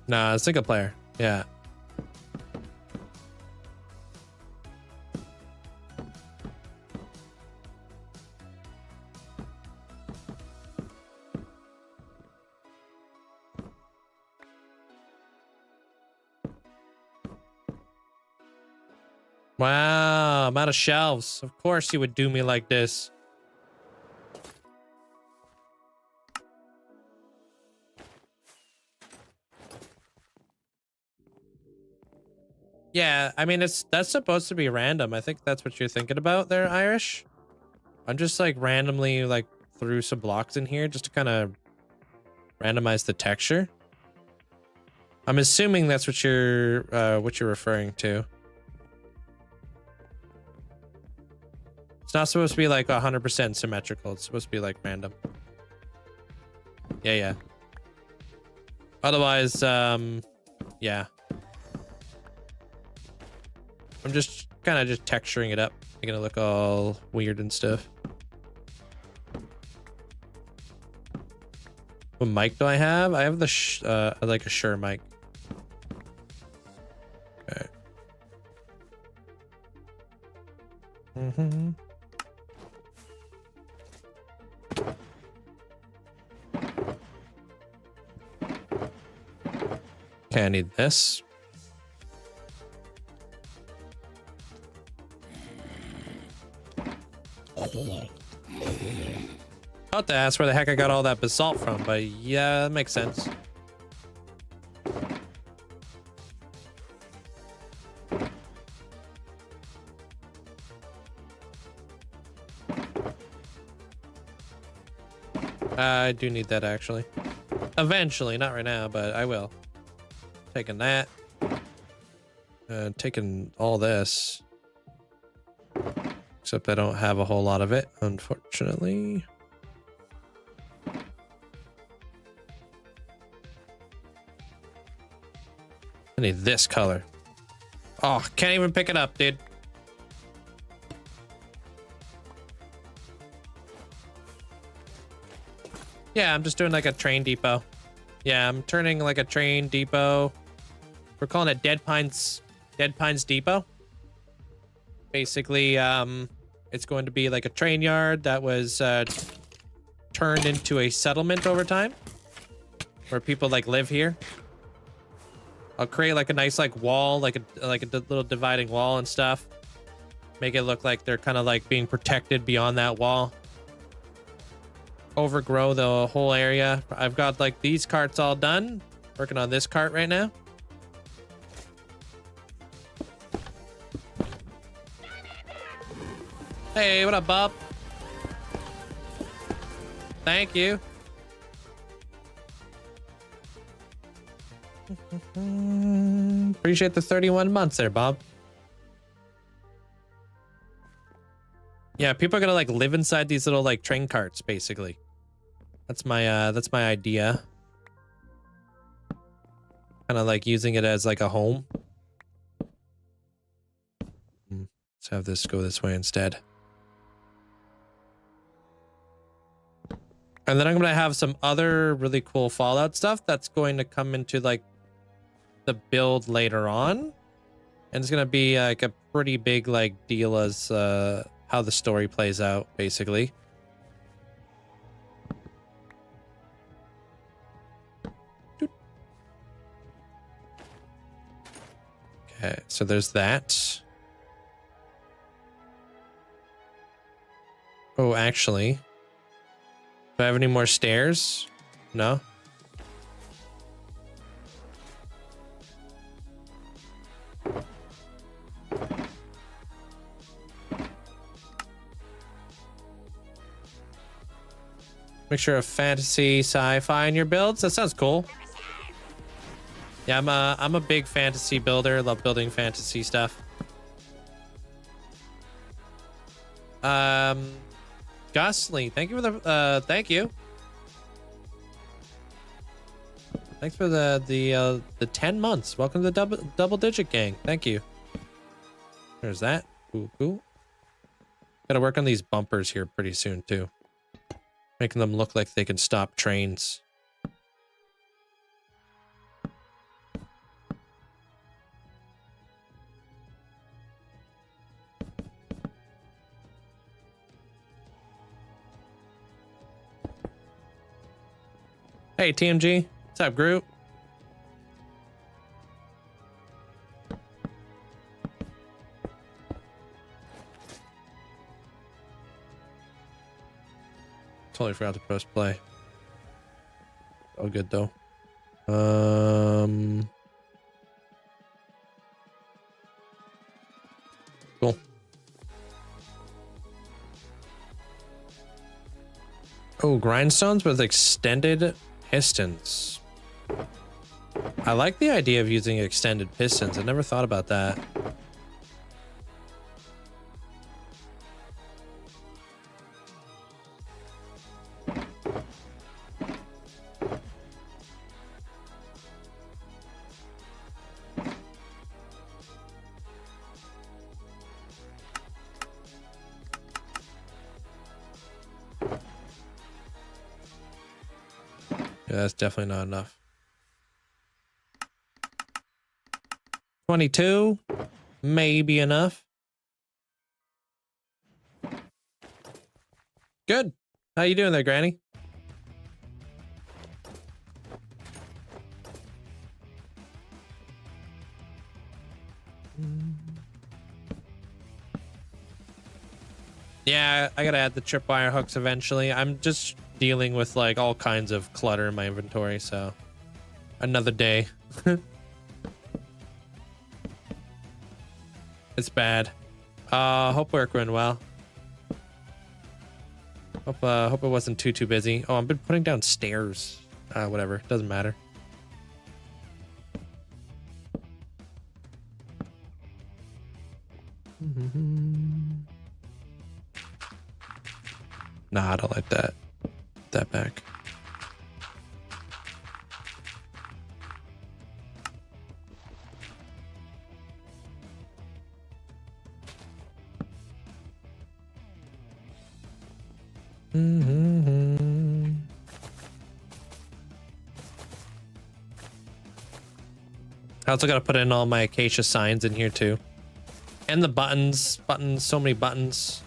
Nah, single player. Yeah. Wow, I'm out of shelves. Of course you would do me like this. Yeah, I mean, that's supposed to be random. I think that's what you're thinking about there, Irish. I'm just like randomly like threw some blocks in here just to kind of randomize the texture. I'm assuming that's what you're referring to. It's not supposed to be like 100% symmetrical. It's supposed to be like random. Yeah. Otherwise, yeah. I'm just kind of just texturing it up, making it look all weird and stuff. What mic do I have? I have the like a Shure mic. Okay. Okay, I need this. I thought to ask where the heck I got all that basalt from, but yeah, that makes sense. I do need that actually. Eventually, not right now, but I will. Taking that. Taking all this. Except I don't have a whole lot of it, unfortunately. I need this color. Oh, can't even pick it up, dude. Yeah, I'm just doing like a train depot. Yeah, I'm turning like a train depot. We're calling it Dead Pines Depot. Basically, it's going to be like a train yard that was turned into a settlement over time, where people like live here. I'll create like a nice like wall, like a little dividing wall and stuff. Make it look like they're kind of like being protected beyond that wall. Overgrow the whole area. I've got like these carts all done. Working on this cart right now. Hey, what up, Bob? Thank you. Appreciate the 31 months there, Bob. Yeah, people are gonna like live inside these little like train carts, basically. That's my idea. Kind of like using it as like a home. Let's have this go this way instead. And then I'm gonna have some other really cool Fallout stuff that's going to come into like the build later on. And it's gonna be like a pretty big like deal as how the story plays out, basically. Okay, so there's that. Oh, actually, do I have any more stairs? No. Mixture of fantasy, sci-fi in your builds. That sounds cool. Yeah, I'm a big fantasy builder. Love building fantasy stuff. Gosling, thank you for the thank you. Thanks for the 10 months. Welcome to the double digit gang. Thank you. There's that. Cool. Gotta work on these bumpers here pretty soon too. Making them look like they can stop trains. Hey, TMG. What's up, group? Totally forgot to press play. All good, though. Oh, grindstones with extended pistons. I like the idea of using extended pistons. I never thought about that. Yeah, that's definitely not enough. 22, maybe enough. Good. How you doing there, Granny? Yeah, I gotta add the tripwire hooks eventually. I'm just dealing with like all kinds of clutter in my inventory, so another day. It's bad. Hope work went well. Hope it wasn't too busy. Oh, I've been putting down stairs. Whatever, doesn't matter. Nah, I don't like that. That back. I also got to put in all my acacia signs in here too. And the buttons, so many buttons.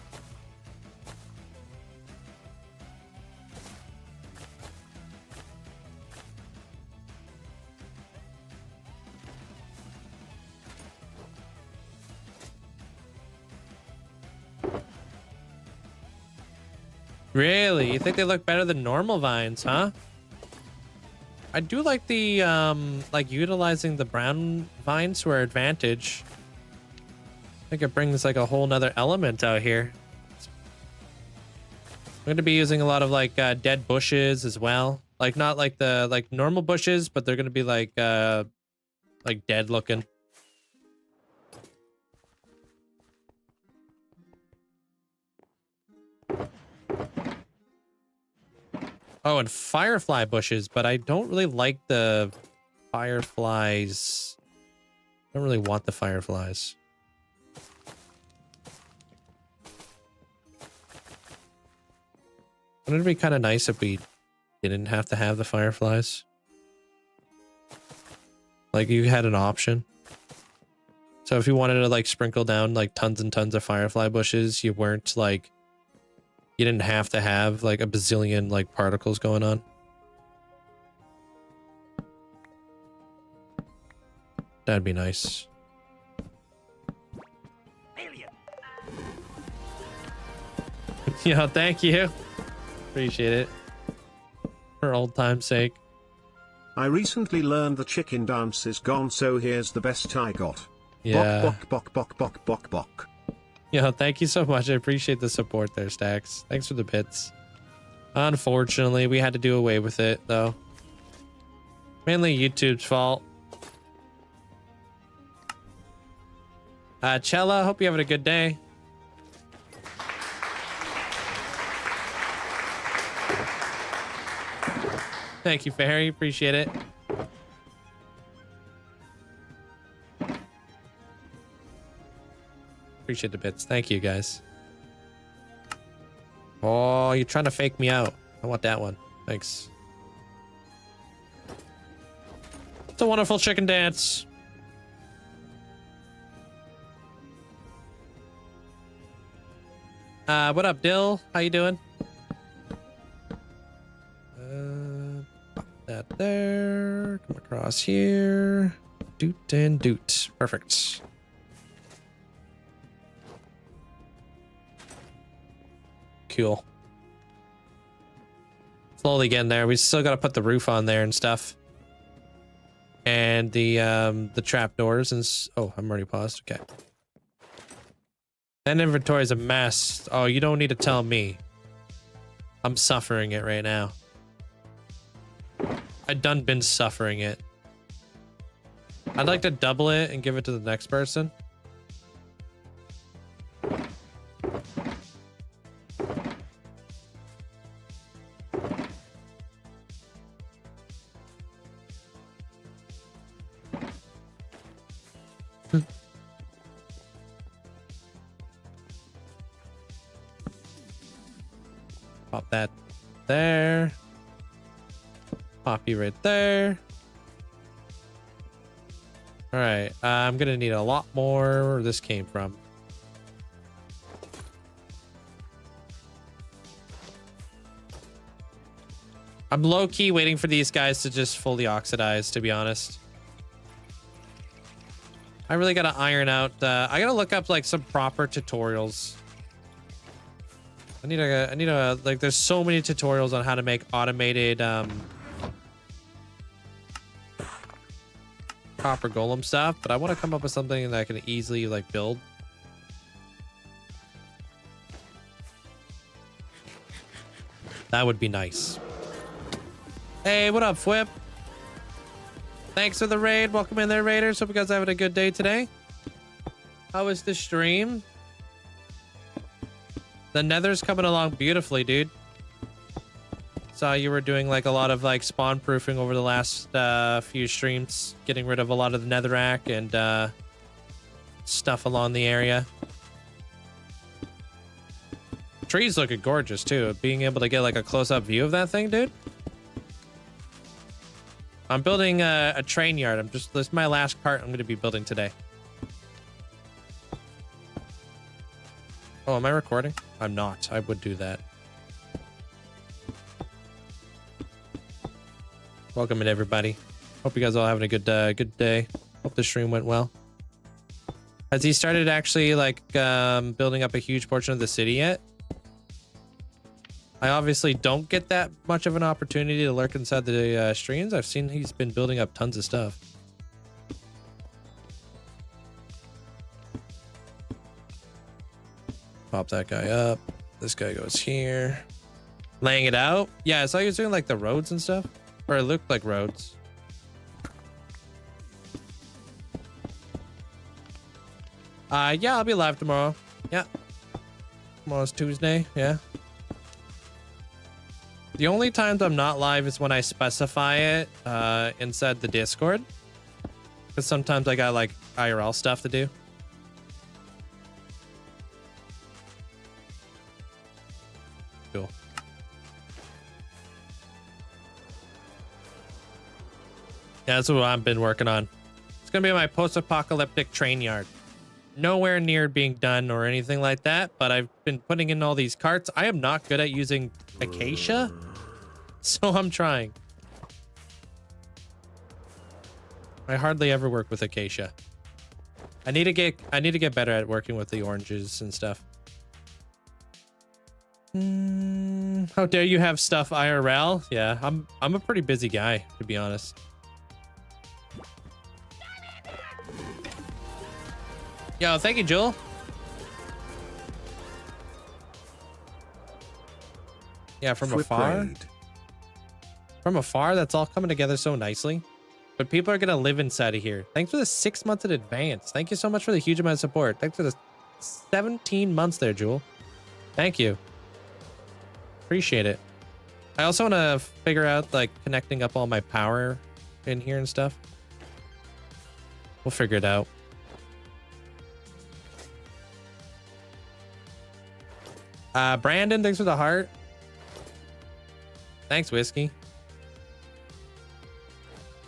Really? You think they look better than normal vines, huh? I do like the, like utilizing the brown vines to our advantage. I think it brings like a whole nother element out here. I'm going to be using a lot of like dead bushes as well. Like not like the like normal bushes, but they're going to be like dead looking. Oh, and firefly bushes, but I don't really like the fireflies. I don't really want the fireflies. Wouldn't it be kind of nice if we didn't have to have the fireflies? Like you had an option. So if you wanted to like sprinkle down like tons and tons of firefly bushes, you weren't like, you didn't have to have like a bazillion like particles going on. That'd be nice. Yeah, thank you. Appreciate it. For old time's sake. I recently learned the chicken dance is gone, so here's the best I got. Yeah. Bok bok bok bok bok bok. Yeah, thank you so much. I appreciate the support there, Stacks. Thanks for the bits. Unfortunately, we had to do away with it, though. Mainly YouTube's fault. Chella, hope you're having a good day. Thank you, Fairy. Appreciate it. Appreciate the bits. Thank you, guys. Oh, you're trying to fake me out. I want that one. Thanks. It's a wonderful chicken dance. What up, Dill? How you doing? Pop that there. Come across here. Doot and doot. Perfect. Cool. Slowly getting there. We still got to put the roof on there and stuff. And the trap doors and oh, I'm already paused. Okay. That inventory is a mess. Oh, you don't need to tell me. I'm suffering it right now. I done been suffering it. I'd like to double it and give it to the next person. Pop that there. Poppy right there. All right, I'm gonna need a lot more where this came from. I'm low-key waiting for these guys to just fully oxidize, to be honest. I really gotta iron out, I gotta look up like some proper tutorials. I need a, like, there's so many tutorials on how to make automated, copper golem stuff, but I want to come up with something that I can easily like build. That would be nice. Hey, what up, Fwip? Thanks for the raid. Welcome in there, raiders. Hope you guys are having a good day today. How was the stream? The nether's coming along beautifully, dude. Saw you were doing like a lot of like spawn proofing over the last few streams, getting rid of a lot of the netherrack and stuff along the area. Trees looking gorgeous too. Being able to get like a close-up view of that thing, dude. I'm building a train yard. This is my last cart I'm going to be building today. Oh, am I recording? I'm not. I would do that. Welcome in, everybody. Hope you guys all having a good day. Hope the stream went well. Has he started actually like building up a huge portion of the city yet? I obviously don't get that much of an opportunity to lurk inside the streams. I've seen he's been building up tons of stuff. Pop that guy up. This guy goes here. Laying it out. Yeah, I saw you was doing like the roads and stuff. Or it looked like roads. Yeah, I'll be live tomorrow. Yeah. Tomorrow's Tuesday. Yeah. The only times I'm not live is when I specify it inside the Discord. Because sometimes I got like IRL stuff to do. Cool. Yeah, that's what I've been working on. It's gonna be my post-apocalyptic train yard. Nowhere near being done or anything like that, but I've been putting in all these carts. I am not good at using acacia, so I'm trying. I hardly ever work with acacia. I need to get better at working with the oranges and stuff. How dare you have stuff IRL? Yeah, I'm a pretty busy guy, to be honest. Yo, thank you, Joel. Yeah, from afar. From afar, that's all coming together so nicely. But people are going to live inside of here. Thanks for the 6 months in advance. Thank you so much for the huge amount of support. Thanks for the 17 months there, Jewel. Thank you. Appreciate it. I also want to figure out, like, connecting up all my power in here and stuff. We'll figure it out. Brandon, thanks for the heart. Thanks, Whiskey.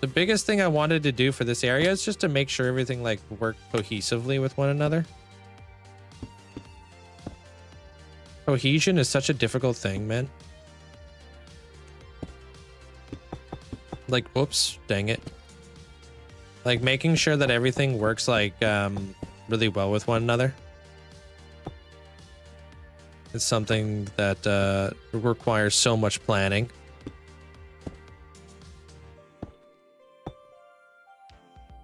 The biggest thing I wanted to do for this area is just to make sure everything like worked cohesively with one another. Cohesion is such a difficult thing, man. Like, oops, dang it. Like making sure that everything works like really well with one another. It's something that requires so much planning.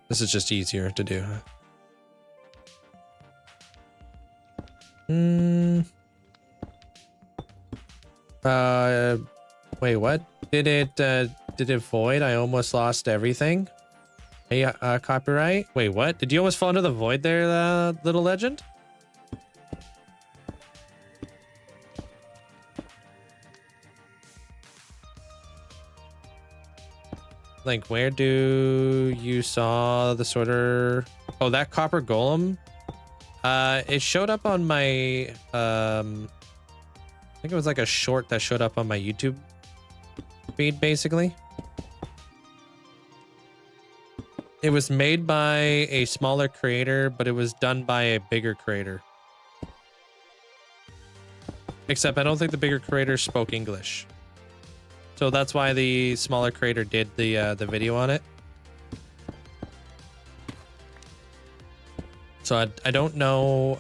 This is just easier to do. Wait, what? Did it void? I almost lost everything. Hey, copyright. Wait, what? Did you almost fall into the void there, little legend? Like, where do you saw the sorter? Oh, that copper golem. It showed up on my, I think it was like a short that showed up on my YouTube feed, basically. It was made by a smaller creator, but it was done by a bigger creator. Except I don't think the bigger creator spoke English. So that's why the smaller creator did the video on it. So I don't know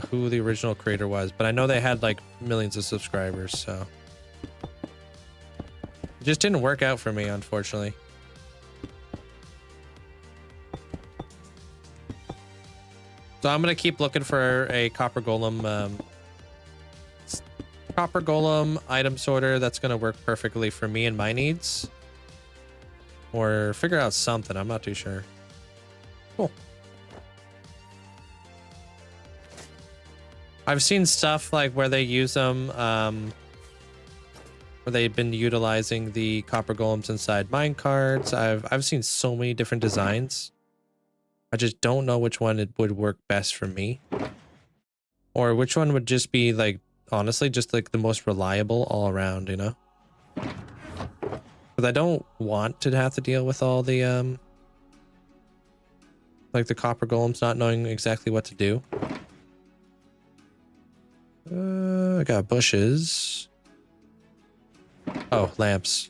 who the original creator was, but I know they had like millions of subscribers, so. It just didn't work out for me, unfortunately. So I'm gonna keep looking for a copper golem item sorter that's gonna work perfectly for me and my needs. Or figure out something, I'm not too sure. Cool. I've seen stuff like where they use them, where they've been utilizing the copper golems inside mine carts. I've seen so many different designs. I just don't know which one it would work best for me. Or which one would just be like, honestly, just like the most reliable all around, you know? Because I don't want to have to deal with all the, like the copper golems not knowing exactly what to do. I got bushes. Oh, lamps.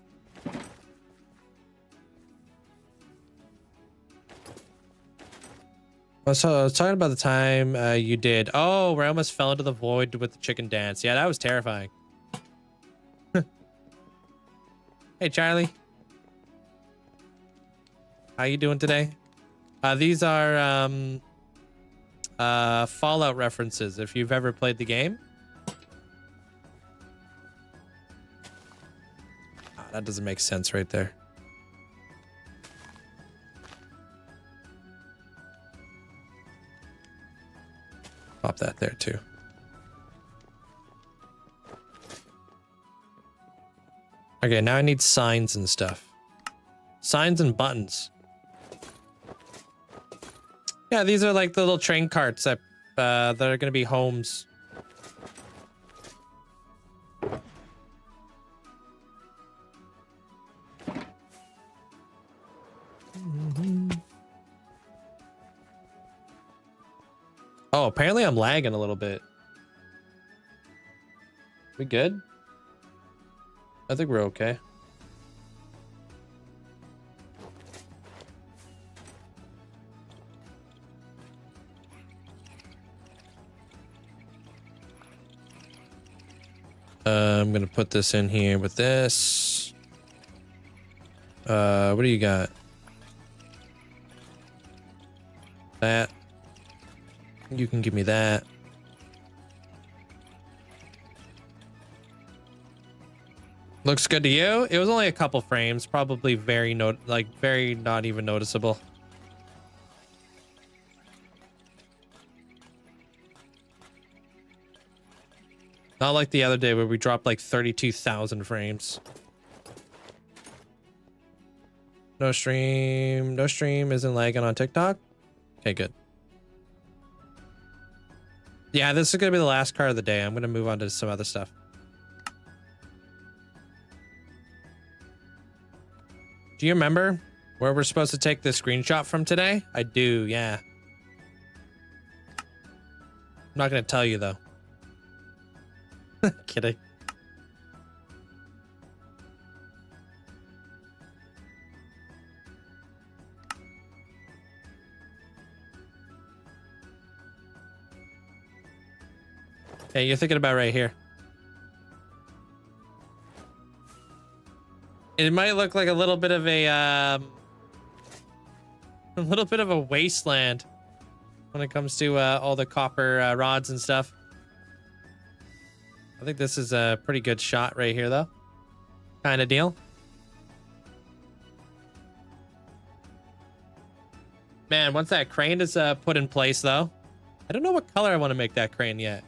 So I was talking about the time you did. Oh, where I almost fell into the void with the chicken dance. Yeah, that was terrifying. Hey, Charlie. How you doing today? These are Fallout references, if you've ever played the game. Oh, that doesn't make sense right there. Pop that there too. Okay, now I need signs and stuff. Signs and buttons. Yeah, these are like the little train carts that are going to be homes. Oh, apparently I'm lagging a little bit. We good? I think we're okay. I'm gonna put this in here with this. What do you got? That. You can give me that. Looks good to you? It was only a couple frames, probably very not even noticeable. Not like the other day where we dropped like 32,000 frames. No stream isn't lagging on TikTok. Okay, good. Yeah, this is gonna be the last car of the day. I'm gonna move on to some other stuff. Do you remember where we're supposed to take the screenshot from today? I do, yeah. I'm not gonna tell you though. Kidding. Hey, you're thinking about right here. It might look like a little bit of a wasteland when it comes to all the copper rods and stuff. I think this is a pretty good shot right here, though. Kind of deal. Man, once that crane is put in place, though, I don't know what color I want to make that crane yet.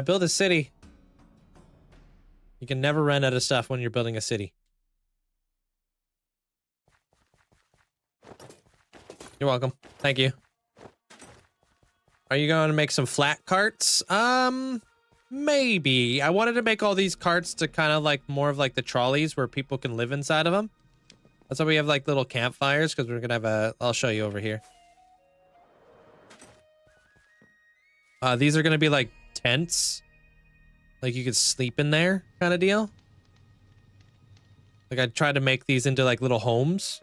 Build a city. You can never run out of stuff when you're building a city. You're welcome. Thank you. Are you going to make some flat carts? Maybe. I wanted to make all these carts to kind of like more of like the trolleys where people can live inside of them. That's why we have like little campfires, because we're going to have a... I'll show you over here. These are going to be like tents. Like you could sleep in there kind of deal. Like I tried to make these into like little homes.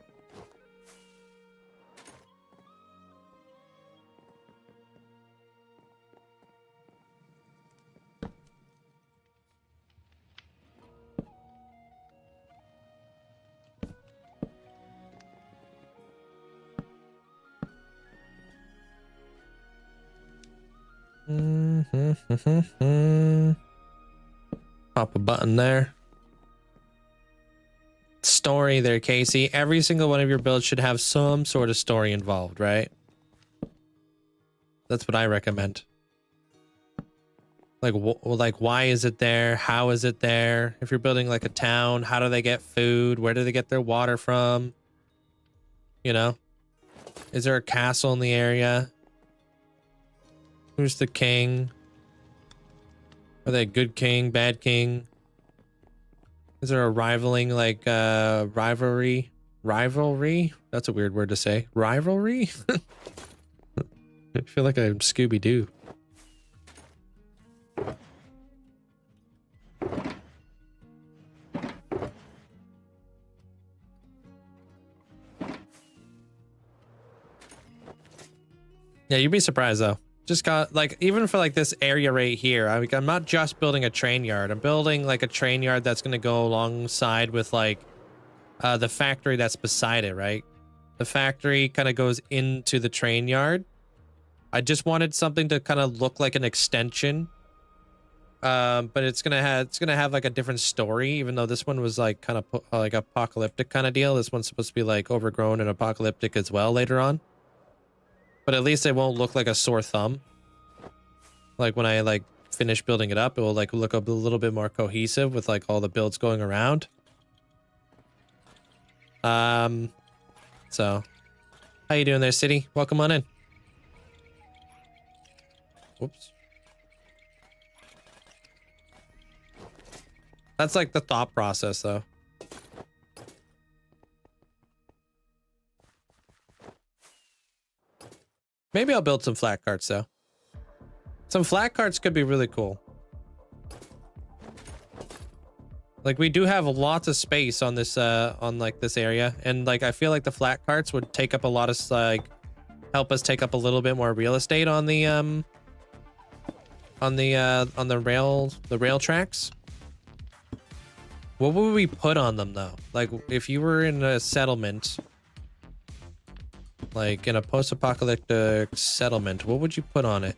Pop a button there. Story there, Casey. Every single one of your builds should have some sort of story involved, right? That's what I recommend. Like, why is it there? How is it there? If you're building like a town, how do they get food? Where do they get their water from? You know? Is there a castle in the area? Who's the king? Are they a good king, bad king? Is there a rivaling, like, rivalry? Rivalry? That's a weird word to say. Rivalry? I feel like I'm Scooby-Doo. Yeah, you'd be surprised, though. Just got like, even for like this area right here, I'm not just building a train yard. I'm building like a train yard that's going to go alongside with like the factory that's beside it, right? The factory kind of goes into the train yard. I just wanted something to kind of look like an extension. But it's gonna have like a different story, even though this one was like kind of like apocalyptic kind of deal. This one's supposed to be like overgrown and apocalyptic as well later on. But at least it won't look like a sore thumb. Like when I like finish building it up, it will like look a little bit more cohesive with like all the builds going around. So how you doing there, city? Welcome on in. Whoops. That's like the thought process though. Maybe I'll build some flat carts though. Some flat carts could be really cool. Like we do have lots of space on this on like this area, and like I feel like the flat carts would take up a lot of like help us take up a little bit more real estate on the rail tracks. What would we put on them though? Like if you were in a settlement, like in a post-apocalyptic settlement, what would you put on it?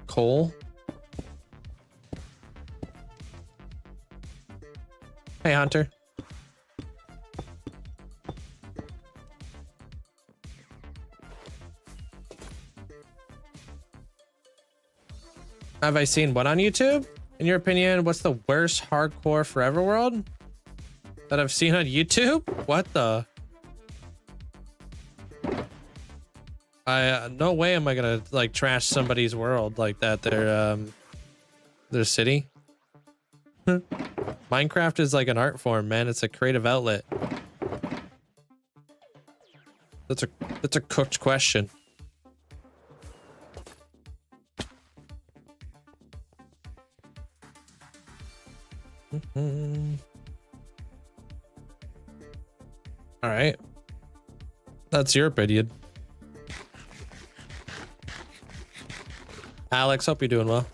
Coal? Hey, Hunter. Have I seen what on YouTube? In your opinion, what's the worst hardcore forever world that I've seen on YouTube? What the? No way am I gonna like trash somebody's world like that. Their city. Minecraft is like an art form, man. It's a creative outlet. That's a cooked question. All right. That's your opinion. Alex, hope you're doing well.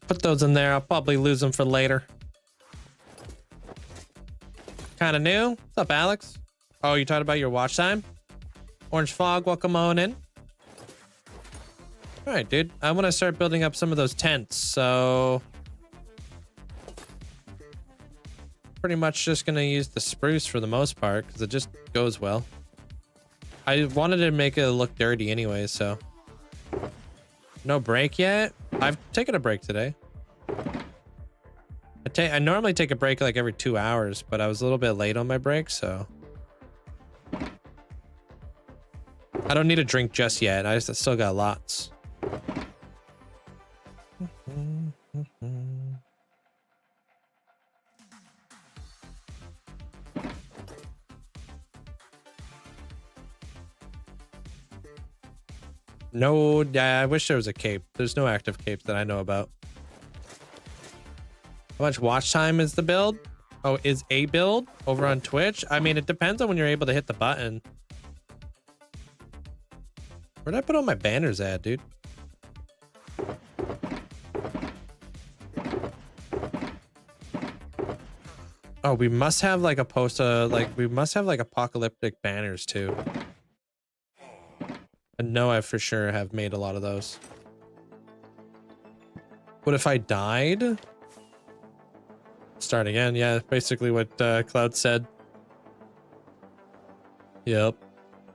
Put those in there. I'll probably lose them for later. Kind of new. What's up, Alex? Oh, you talking about your watch time? Orange Fog, welcome on in. All right, dude. I want to start building up some of those tents, so pretty much just gonna use the spruce for the most part because it just goes well. I wanted to make it look dirty anyway, so no break yet. I've taken a break today. I normally take a break like every 2 hours, but I was a little bit late on my break, so I don't need a drink just yet. I still got lots. No, yeah, I wish there was a cape. There's no active capes that I know about. How much watch time is the build? Oh, is a build over on Twitch? I mean, it depends on when you're able to hit the button. Where'd I put all my banners at, dude? Oh, we must have like we must have like apocalyptic banners too. I know I for sure have made a lot of those. What if I died? Start again. Yeah, basically what Cloud said. Yep.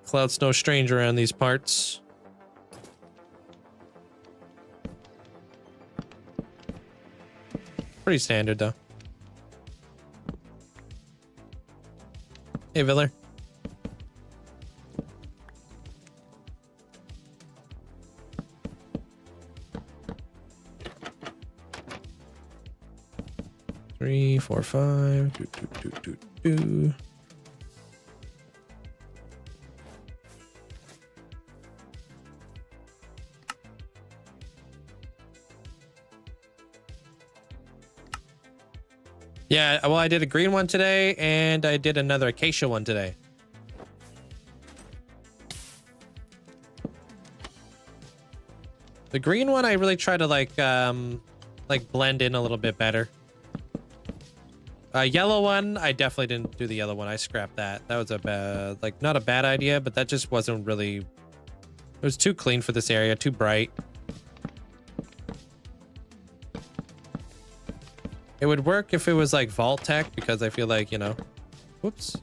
Cloud's no stranger around these parts. Pretty standard though. Hey, Viller. Three, four, five. Do. Yeah, well, I did a green one today, and I did another acacia one today. The green one, I really try to like blend in a little bit better. Yellow one, I definitely didn't do the yellow one. I scrapped that. That was a bad, like, not a bad idea, but that just wasn't really. It was too clean for this area, too bright. It would work if it was like vault tech, because I feel like, you know, whoops.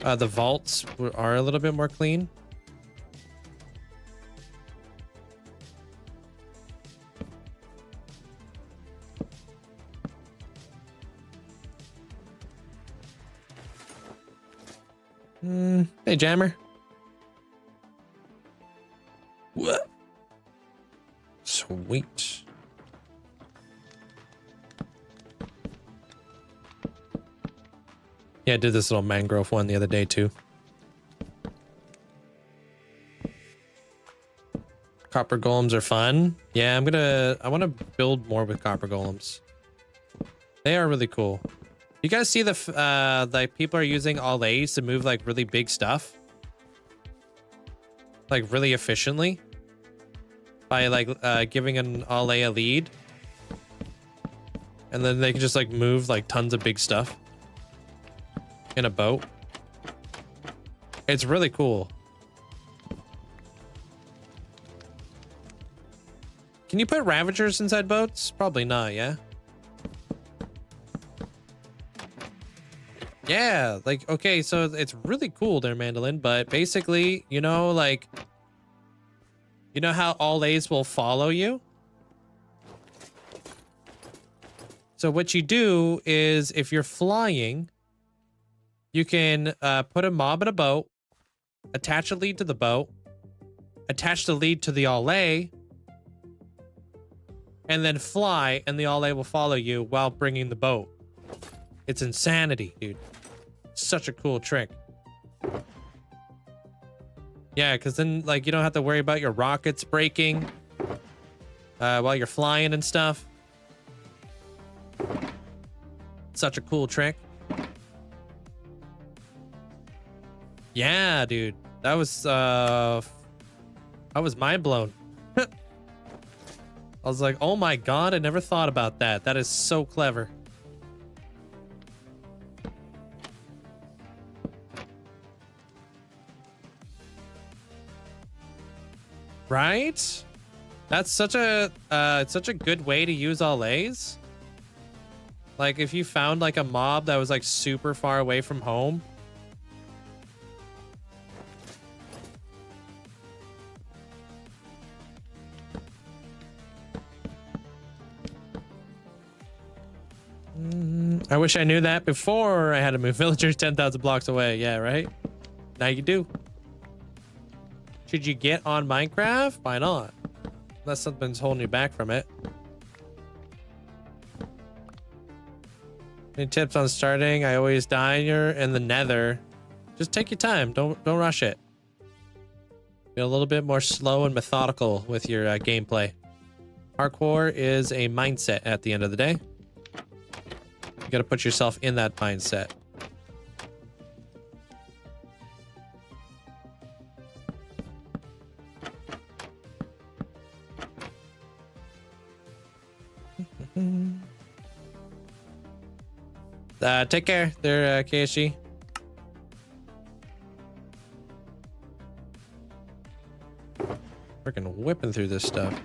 The vaults are a little bit more clean. Hey, Jammer. What? Sweet. Yeah, I did this little mangrove one the other day too. Copper golems are fun. Yeah, I want to build more with copper golems. They are really cool. You guys see the like people are using all A's to move like really big stuff, like really efficiently, by like giving an all A lead, and then they can just like move like tons of big stuff in a boat. It's really cool. Can you put Ravagers inside boats? Probably not, yeah? Yeah, like, okay, so it's really cool there, Mandolin, but basically, you know, like, you know how all A's will follow you? So what you do is, if you're flying, you can put a mob in a boat, attach a lead to the boat, attach the lead to the Olay, and then fly, and the Olay will follow you while bringing the boat. It's insanity, dude. Such a cool trick. Yeah, because then, like, you don't have to worry about your rockets breaking while you're flying and stuff. Such a cool trick. Yeah, dude. That was mind blown. I was like, oh my god, I never thought about that. That is so clever. Right? That's such a good way to use allays. Like if you found like a mob that was like super far away from home. I wish I knew that before I had to move villagers 10,000 blocks away. Yeah, right? Now you do. Should you get on Minecraft? Why not? Unless something's holding you back from it. Any tips on starting? I always die in the nether. Just take your time. Don't rush it. Be a little bit more slow and methodical with your gameplay. Parkour is a mindset at the end of the day. You gotta put yourself in that mindset. Take care there, KSG. Freaking whipping through this stuff.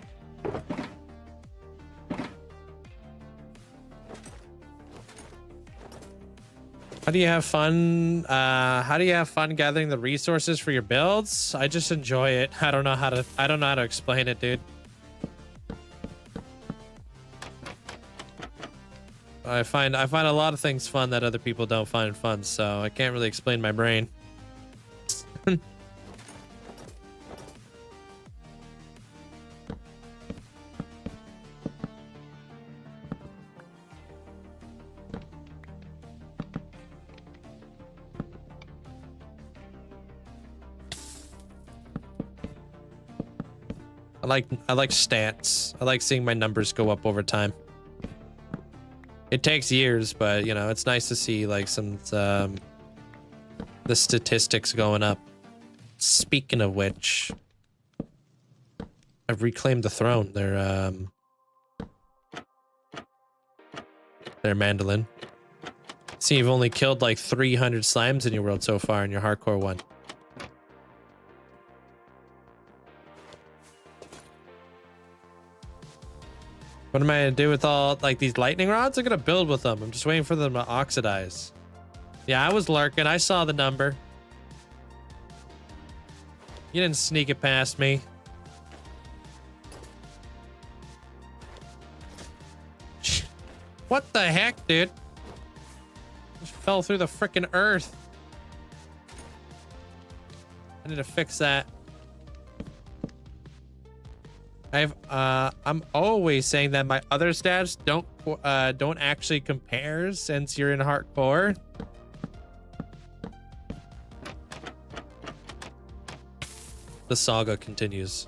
How do you have fun? How do you have fun gathering the resources for your builds? I just enjoy it. I don't know how to explain it, dude. I find a lot of things fun that other people don't find fun, so I can't really explain my brain. I like stats. I like seeing my numbers go up over time. It takes years, but you know, it's nice to see like some the statistics going up. Speaking of which, I've reclaimed the throne. Their mandolin. See, you've only killed like 300 slimes in your world so far in your hardcore one. What am I gonna do with all like these lightning rods? I'm gonna build with them. I'm just waiting for them to oxidize. Yeah, I was lurking. I saw the number. You didn't sneak it past me. What the heck, dude? Just fell through the freaking earth. I need to fix that. I'm always saying that my other stats don't actually compare since you're in hardcore. The saga continues.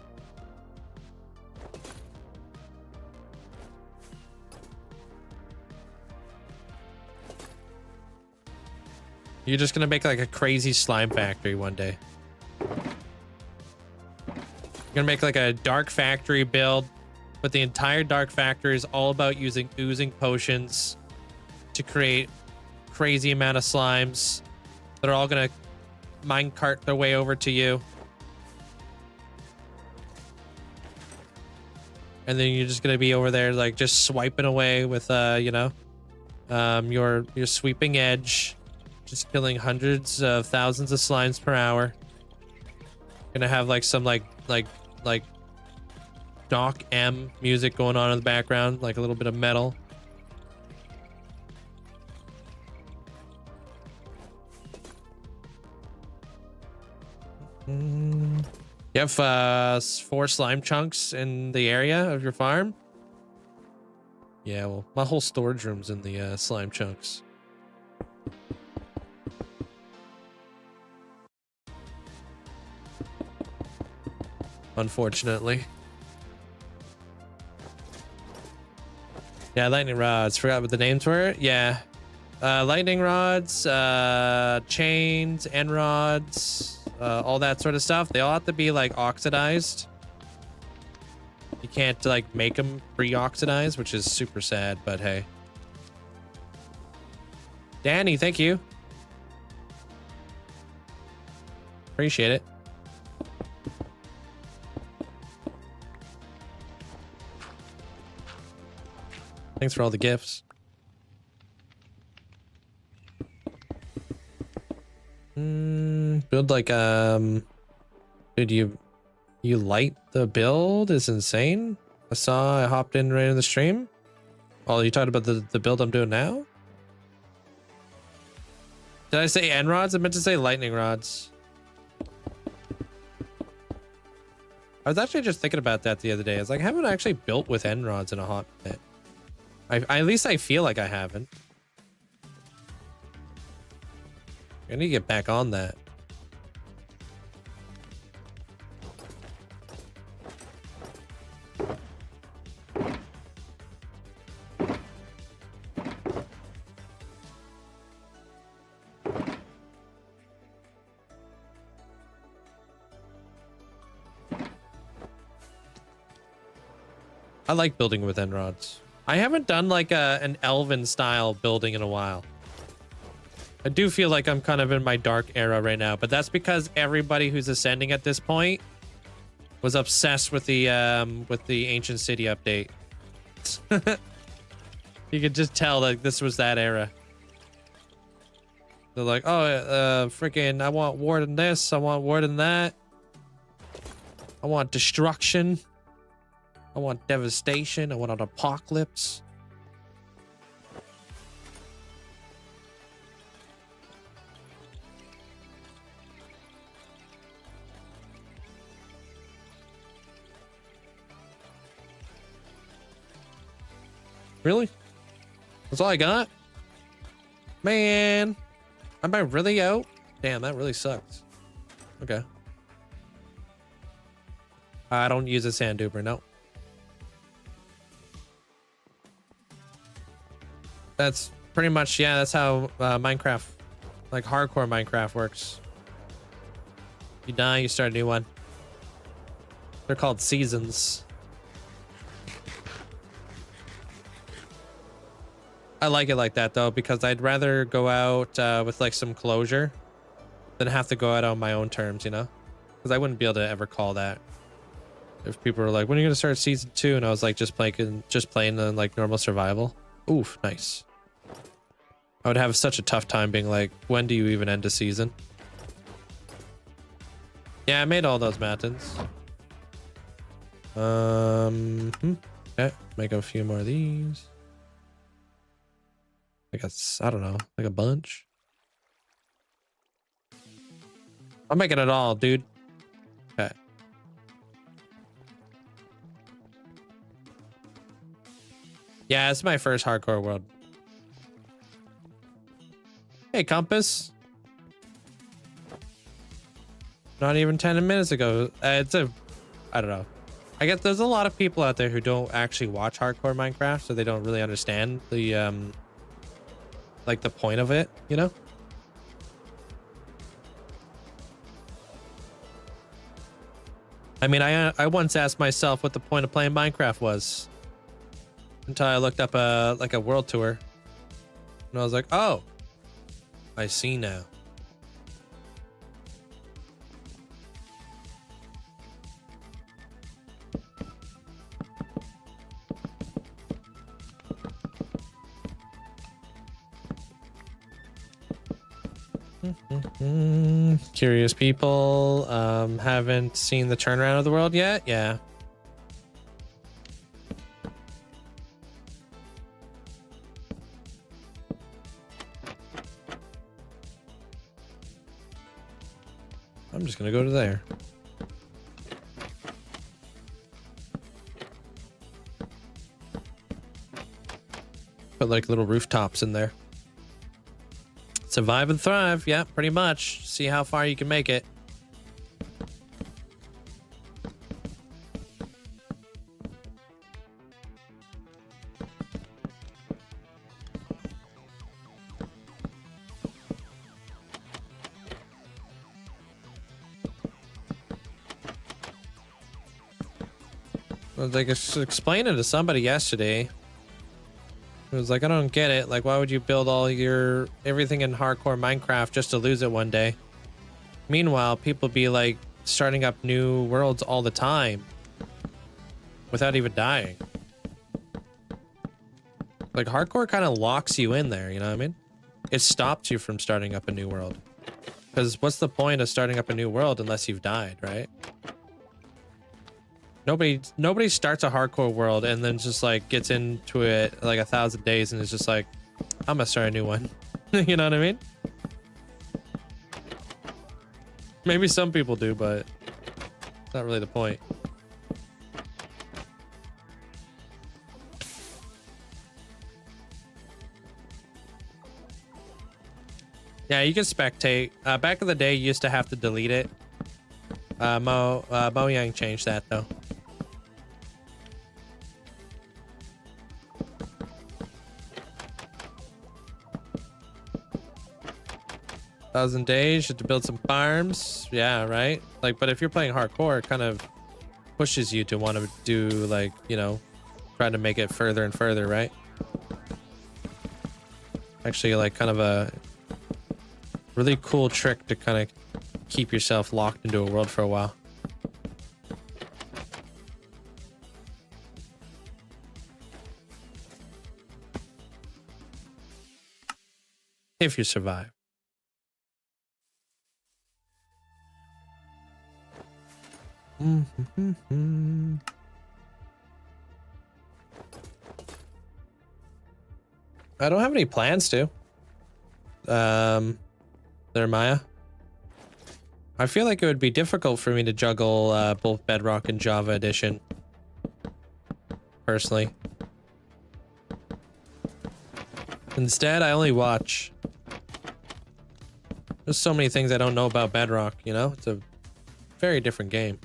You're just gonna make like a crazy slime factory one day. Gonna make like a dark factory build, but the entire dark factory is all about using oozing potions to create crazy amount of slimes that are all gonna minecart their way over to you, and then you're just gonna be over there like just swiping away with you know, your sweeping edge, just killing hundreds of thousands of slimes per hour. Gonna have like some like Doc M music going on in the background, like a little bit of metal. You have 4 slime chunks in the area of your farm? Yeah, well, my whole storage room's in the slime chunks. Unfortunately. Yeah, lightning rods. Forgot what the names were. Yeah. Lightning rods, chains, end rods, all that sort of stuff. They all have to be like oxidized. You can't like make them pre-oxidized, which is super sad, but hey. Danny, thank you. Appreciate it. Thanks for all the gifts. Build like dude, you light the build is insane. I hopped in right in the stream. Oh, you talked about the build I'm doing now? Did I say end rods? I meant to say lightning rods. I was actually just thinking about that the other day. I was like, I haven't actually built with end rods in a hot minute. At least I feel like I haven't. I need to get back on that. I like building with end rods. I haven't done like an elven style building in a while. I do feel like I'm kind of in my dark era right now, but that's because everybody who's ascending at this point was obsessed with the ancient city update. You could just tell that this was that era. They're like, oh, freaking, I want war than this, I want war than that. I want destruction. I want devastation. I want an apocalypse. Really? That's all I got? Man. Am I really out? Damn, that really sucks. Okay. I don't use a sand duper, no. That's pretty much, yeah, that's how Minecraft, like hardcore Minecraft works. You die, you start a new one. They're called seasons. I like it like that though, because I'd rather go out with like some closure than have to go out on my own terms, you know? Because I wouldn't be able to ever call that. If people were like, when are you gonna start season 2? And I was like, just playing in like normal survival. Oof, nice. I would have such a tough time being like, when do you even end a season? Yeah, I made all those mountains. Okay, make a few more of these. I guess, I don't know, like a bunch. I'm making it all, dude. Okay. Yeah, it's my first hardcore world. Hey, Compass. Not even 10 minutes ago. I don't know. I guess there's a lot of people out there who don't actually watch hardcore Minecraft, so they don't really understand the, like the point of it, you know? I mean, I once asked myself what the point of playing Minecraft was until I looked up like a world tour, and I was like, oh, I see now. Curious people haven't seen the turnaround of the world yet. Yeah. I'm just gonna go to there. Put like little rooftops in there. Survive and thrive. Yeah, pretty much. See how far you can make it. I was like explaining to somebody yesterday. It was like, I don't get it. Like, why would you build all your everything in hardcore Minecraft just to lose it one day? Meanwhile, people be like starting up new worlds all the time without even dying. Like, hardcore kind of locks you in there, you know what I mean? It stops you from starting up a new world. Because what's the point of starting up a new world unless you've died, right? Nobody starts a hardcore world and then just like gets into it like 1,000 days and is just like, I'm gonna start a new one. You know what I mean? Maybe some people do, but it's not really the point. Yeah, you can spectate. Back in the day, you used to have to delete it. Mojang changed that though. 1,000 days, you have to build some farms. Yeah, right? Like, but if you're playing hardcore, it kind of pushes you to want to do, like, you know, try to make it further and further, right? Actually, like, kind of a really cool trick to kind of keep yourself locked into a world for a while. If you survive. I don't have any plans to. There, Maya. I feel like it would be difficult for me to juggle both Bedrock and Java Edition. Personally. Instead, I only watch. There's so many things I don't know about Bedrock, you know? It's a very different game.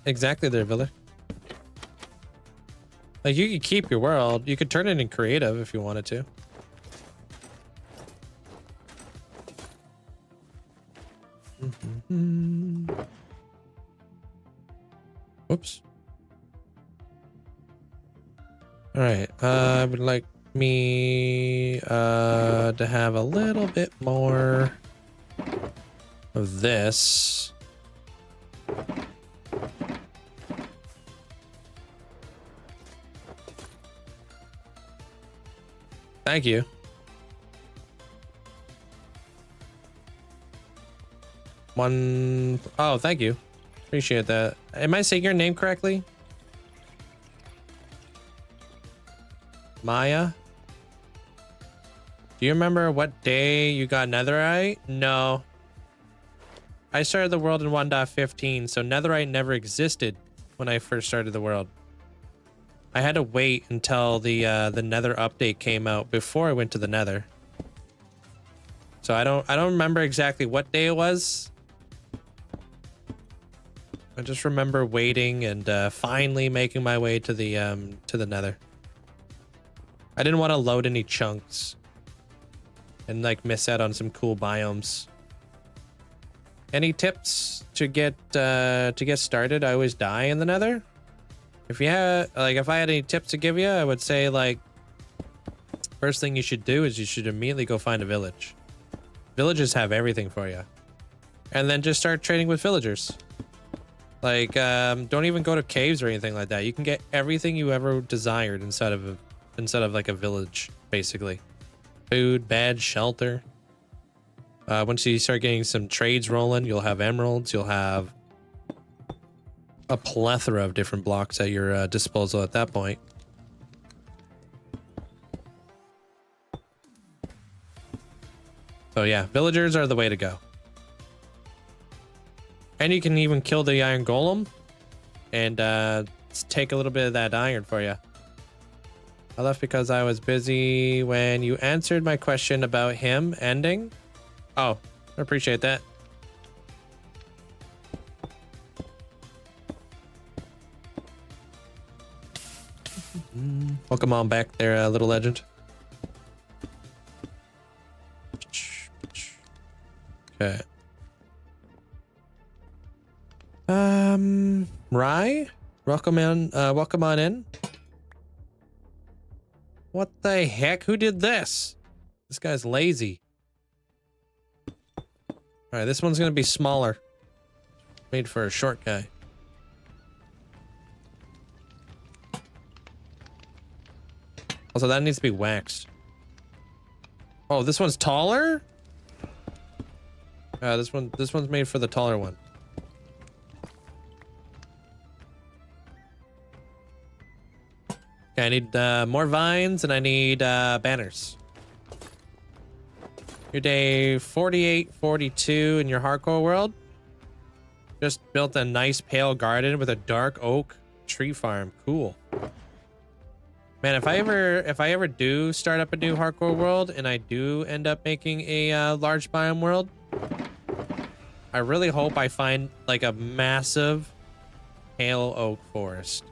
Exactly there, Villa. Like, you could keep your world. You could turn it in creative if you wanted to. Whoops. All right. I would like me to have a little bit more of this. Thank you. Oh, thank you. Appreciate that. Am I saying your name correctly? Maya? Do you remember what day you got netherite? No. I started the world in 1.15, so netherite never existed when I first started the world. I had to wait until the nether update came out before I went to the nether. So I don't remember exactly what day it was. I just remember waiting and finally making my way to the nether. I didn't want to load any chunks and like miss out on some cool biomes. Any tips to get started? I always die in the nether. If you had, like, if I had any tips to give you, I would say, like, first thing you should do is you should immediately go find a village. Villages have everything for you. And then just start trading with villagers. Like, don't even go to caves or anything like that. You can get everything you ever desired inside of like a village, basically. Food, bed, shelter. Once you start getting some trades rolling, you'll have emeralds, you'll have a plethora of different blocks at your disposal at that point. So yeah, villagers are the way to go. And you can even kill the iron golem and take a little bit of that iron for you. I left because I was busy when you answered my question about him ending. Oh, I appreciate that. Welcome on back there, little legend. Okay. Rye, welcome on in. What the heck? Who did this? This guy's lazy. All right, this one's gonna be smaller. Made for a short guy. Also, that needs to be waxed. Oh, this one's taller? This one's made for the taller one. Okay, I need more vines and I need banners. Your day 48, 42 in your hardcore world. Just built a nice pale garden with a dark oak tree farm. Cool. Man, if I ever do start up a new hardcore world and I do end up making a large biome world, I really hope I find like a massive pale oak forest.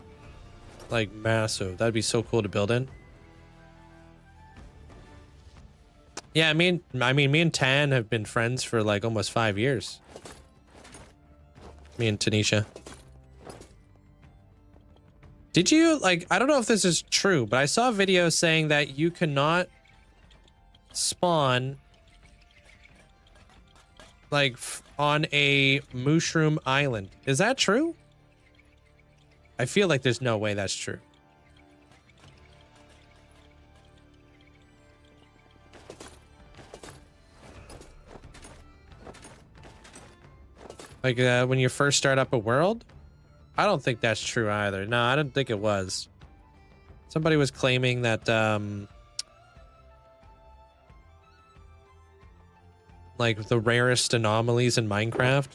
Like massive. That'd be so cool to build in. Yeah, I mean me and Tan have been friends for like almost 5 years. Me and Tanisha. Did you, like, I don't know if this is true, but I saw a video saying that you cannot spawn like on a mushroom island. Is that true? I feel like there's no way that's true. Like when you first start up a world? I don't think that's true either. No, I don't think it was. Somebody was claiming that like the rarest anomalies in Minecraft.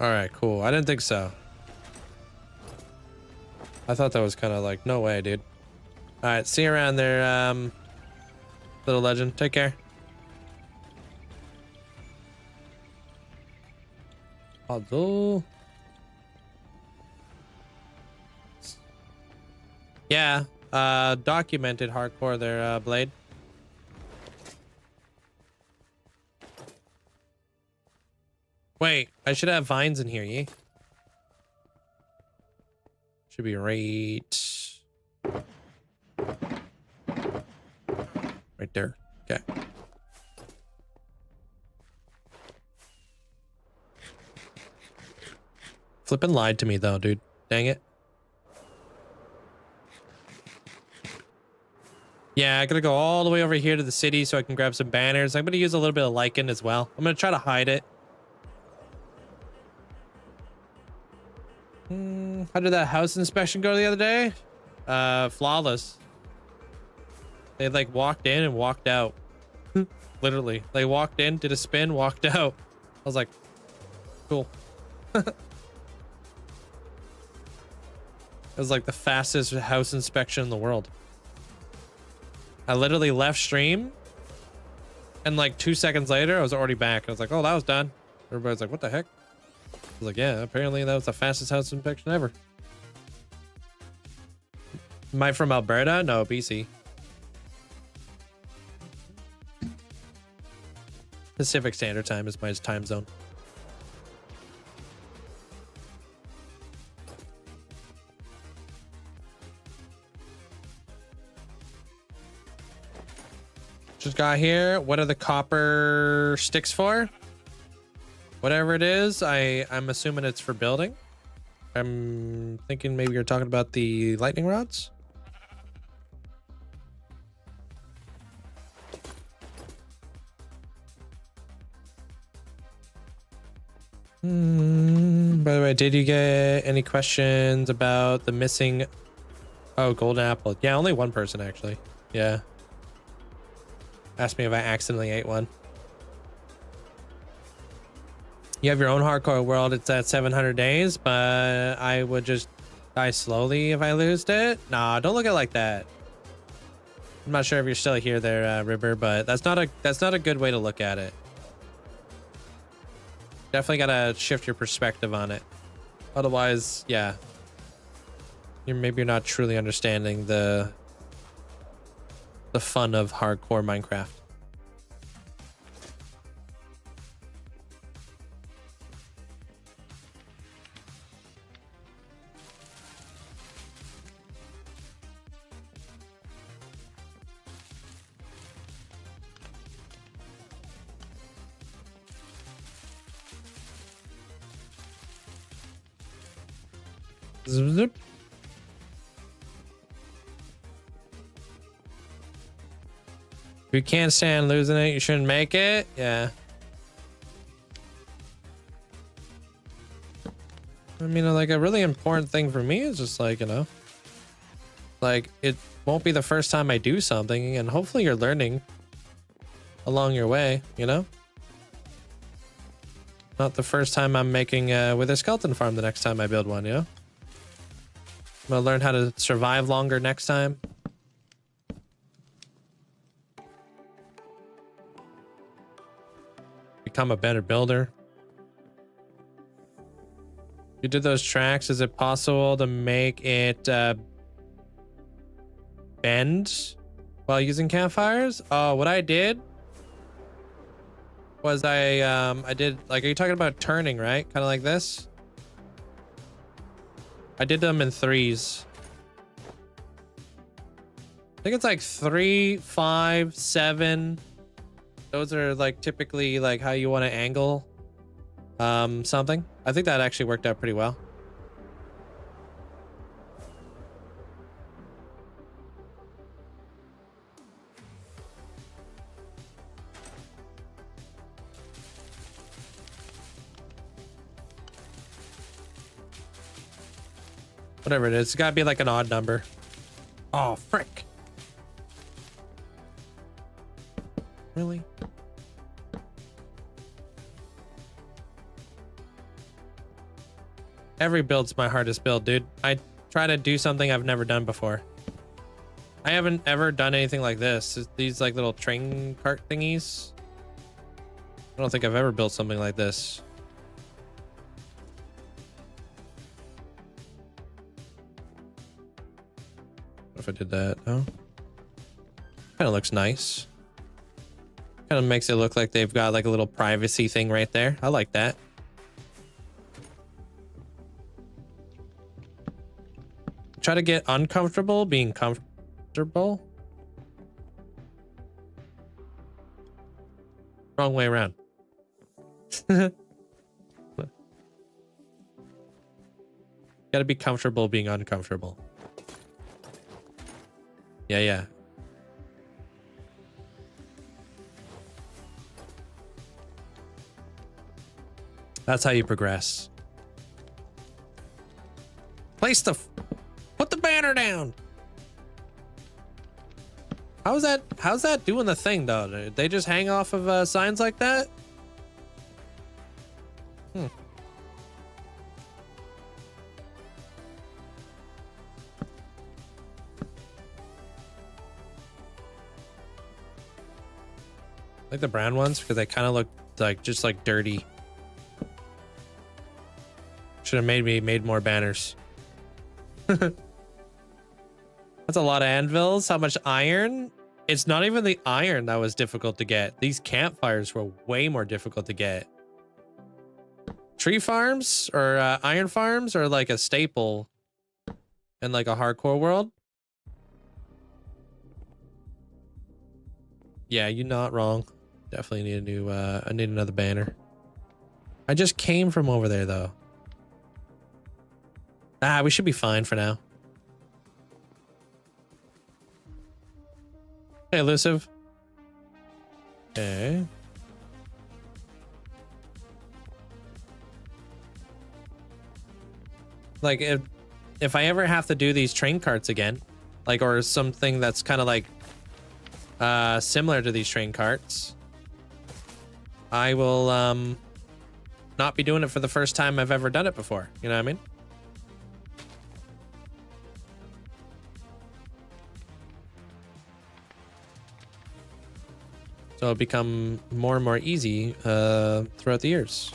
All right, cool. I didn't think so. I thought that was kind of like, no way, dude. All right, see you around there, little legend. Take care. Although, yeah, documented hardcore there, Blade. Wait, I should have vines in here, yeah? Should be right there. Okay. Flippin' lied to me though, dude. Dang it. Yeah, I gotta go all the way over here to the city so I can grab some banners. I'm gonna use a little bit of lichen as well. I'm gonna try to hide it. How did that house inspection go the other day? Flawless. They like walked in and walked out. Literally. They walked in, did a spin, walked out. I was like, cool. It was like the fastest house inspection in the world. I literally left stream and like 2 seconds later, I was already back. I was like, oh, that was done. Everybody's like, what the heck? I was like, yeah, apparently that was the fastest house inspection ever. Am I from Alberta? No, BC. Pacific Standard Time is my time zone. Just got here. What are the copper sticks for? Whatever it is, I'm assuming it's for building. I'm thinking maybe you're talking about the lightning rods. By the way, did you get any questions about the missing? Oh, golden apple. Yeah, only one person actually. Yeah. Asked me if I accidentally ate one. You have your own hardcore world. It's at 700 days, but I would just die slowly if I lose it. Nah, don't look at it like that. I'm not sure if you're still here there, River, but that's not a good way to look at it. Definitely gotta shift your perspective on it. Otherwise, yeah. Maybe you're not truly understanding the fun of hardcore Minecraft. Zip. If you can't stand losing it, you shouldn't make it. Yeah. I mean, like, a really important thing for me is just like, you know, like, it won't be the first time I do something, and hopefully you're learning along your way, you know? Not the first time I'm making with a skeleton farm the next time I build one, you know? I'm gonna learn how to survive longer next time. Become a better builder. You did those tracks. Is it possible to make it bend while using campfires? Oh, what I did was I did, like, are you talking about turning, right? Kind of like this? I did them in threes. I think it's like 3, 5, 7. Those are like typically like how you want to angle something. I think that actually worked out pretty well. Whatever it is, it's gotta be like an odd number. Oh, frick. Really? Every build's my hardest build, dude. I try to do something I've never done before. I haven't ever done anything like this. These like little train cart thingies. I don't think I've ever built something like this. What if I did that? No. Kind of looks nice. Kind of makes it look like they've got like a little privacy thing right there. I like that. Try to get uncomfortable being comfortable. Wrong way around. Gotta be comfortable being uncomfortable. Yeah. That's how you progress. Put the banner down. How's that doing the thing though? Did they just hang off of signs like that? Like the brown ones because they kind of look like just like dirty. Should have made more banners. That's a lot of anvils. How much iron? It's not even the iron that was difficult to get. These campfires were way more difficult to get. Tree farms or iron farms are like a staple in like a hardcore world. Yeah, you're not wrong. Definitely need a new I need another banner. I just came from over there though. We should be fine for now. Hey, elusive. Okay. Like if I ever have to do these train carts again, like, or something that's kind of like similar to these train carts, I will not be doing it for the first time I've ever done it before. You know what I mean? So it'll become more and more easy throughout the years.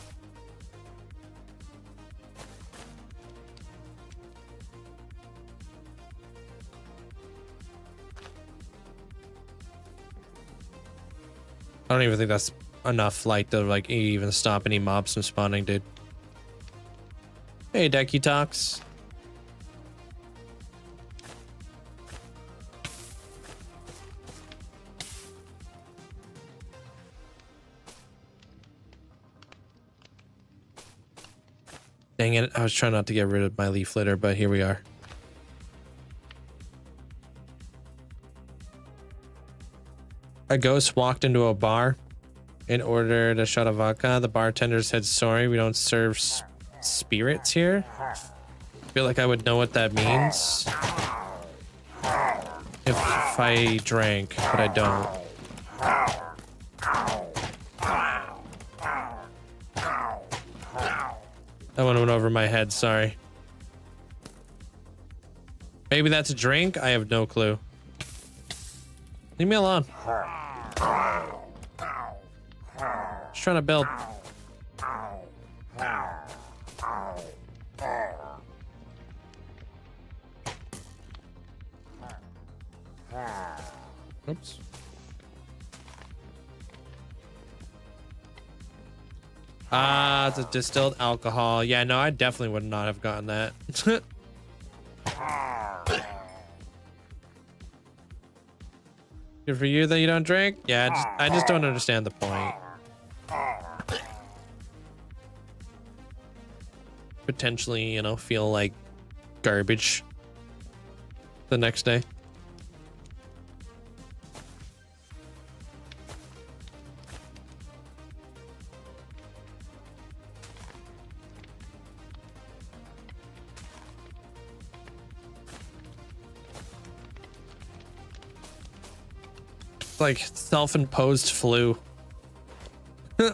I don't even think that's enough light to like even stop any mobs from spawning, dude. Hey, Decky Talks. Dang it, I was trying not to get rid of my leaf litter, but here we are. A ghost walked into a bar and ordered a shot of vodka. The bartender said, "Sorry, we don't serve spirits here." I feel like I would know what that means if I drank, but I don't. That one went over my head, sorry. Maybe that's a drink? I have no clue. Leave me alone. Just trying to build. Oops. Ah, it's a distilled alcohol. Yeah, no, I definitely would not have gotten that. Good for you that you don't drink? Yeah, I just don't understand the point. Potentially, you know, feel like garbage the next day. Like self-imposed flu.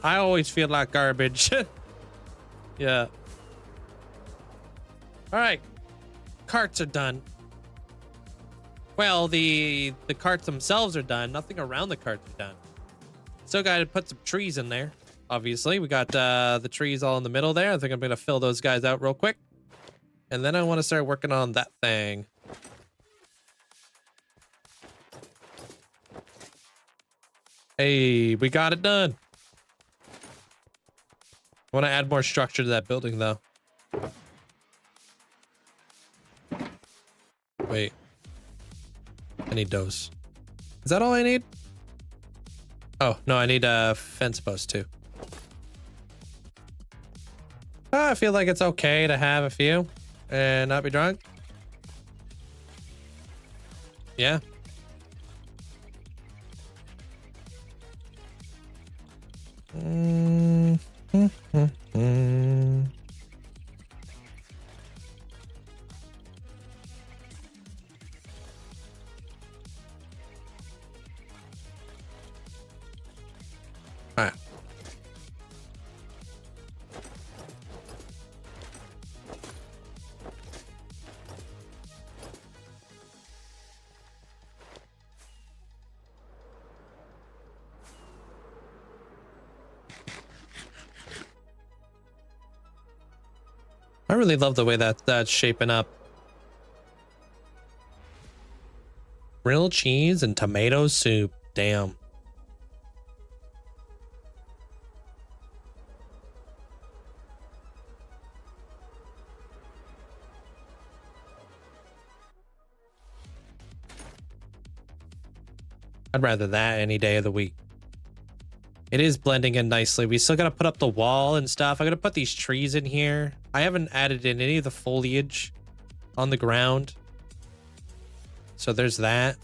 I always feel like garbage. Yeah. All right, carts are done. Well, the carts themselves are done. Nothing around the carts are done. Still got to put some trees in there. Obviously, we got the trees all in the middle there. I think I'm gonna fill those guys out real quick, and then I want to start working on that thing. Hey, we got it done. I want to add more structure to that building, though. Wait. I need those. Is that all I need? Oh, no, I need a fence post, too. I feel like it's okay to have a few and not be drunk. Yeah. All right. I really love the way that's shaping up. Grilled cheese and tomato soup. Damn. I'd rather that any day of the week. It is blending in nicely. We still got to put up the wall and stuff. I got to put these trees in here. I haven't added in any of the foliage on the ground. So there's that.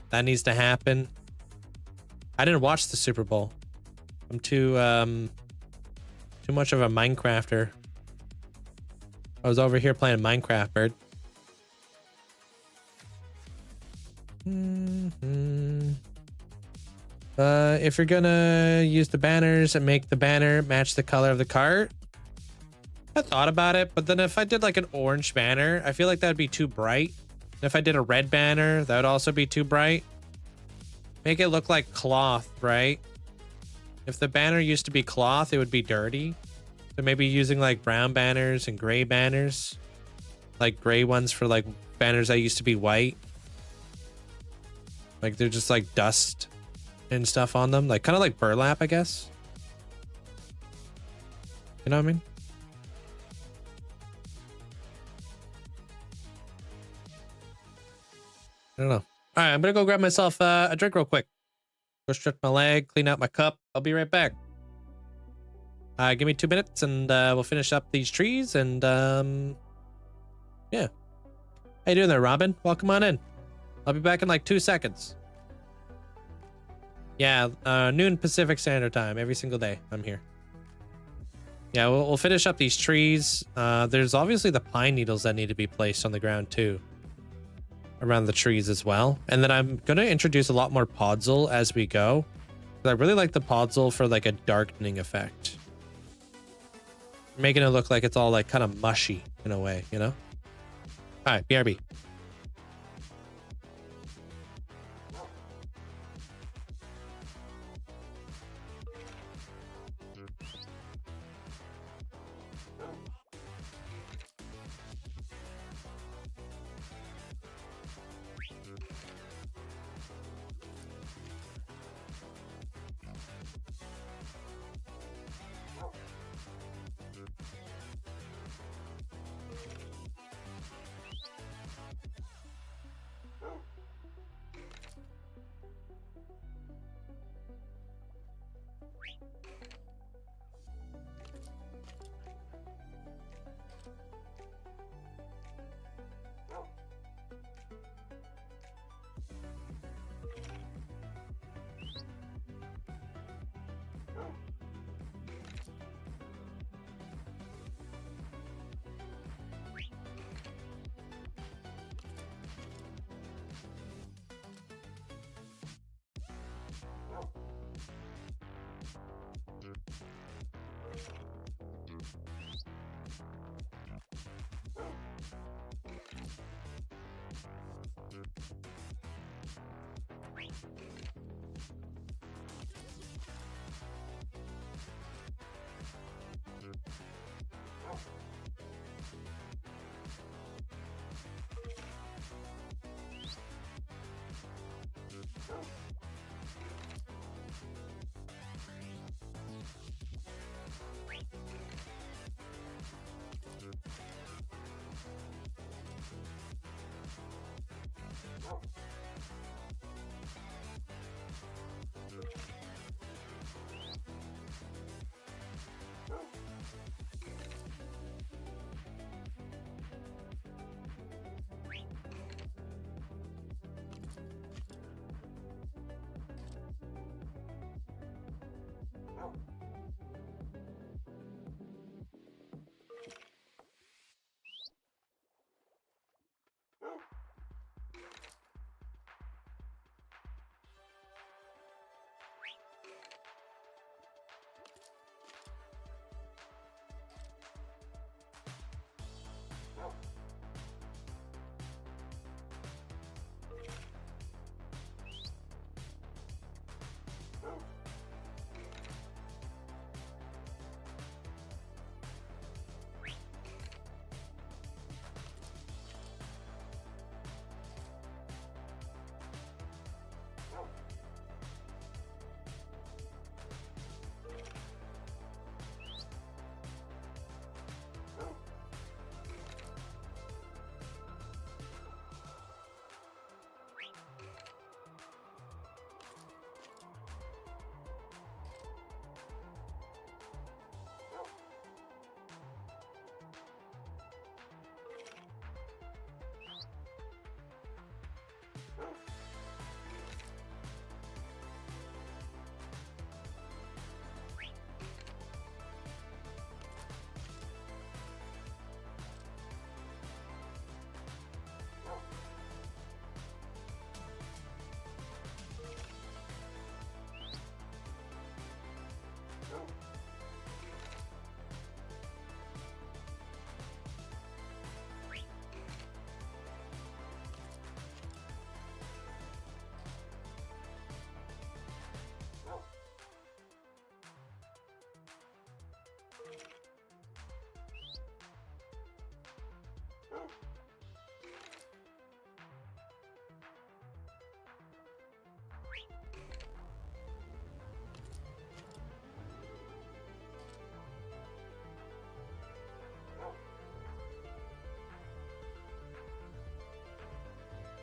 That needs to happen. I didn't watch the Super Bowl. I'm too much of a Minecrafter. I was over here playing Minecraft, bird. If you're gonna use the banners and make the banner match the color of the cart, I thought about it, but then if I did like an orange banner, I feel like that'd be too bright. And if I did a red banner, that would also be too bright. Make it look like cloth, right? If the banner used to be cloth, it would be dirty. So maybe using like brown banners and gray banners, like gray ones for like banners that used to be white. Like they're just like dust and stuff on them, like kind of like burlap, I guess. You know what I mean? I don't know. All right, I'm gonna go grab myself a drink real quick. Go stretch my leg, clean out my cup. I'll be right back. Give me 2 minutes and we'll finish up these trees and yeah. How you doing there, Robin? Welcome on in. I'll be back in like 2 seconds. Yeah, noon Pacific Standard Time every single day. I'm here. Yeah, we'll finish up these trees. There's obviously the pine needles that need to be placed on the ground too. Around the trees as well. And then I'm going to introduce a lot more podzol as we go. I really like the podzol for like a darkening effect. Making it look like it's all like kind of mushy in a way, you know? All right, BRB.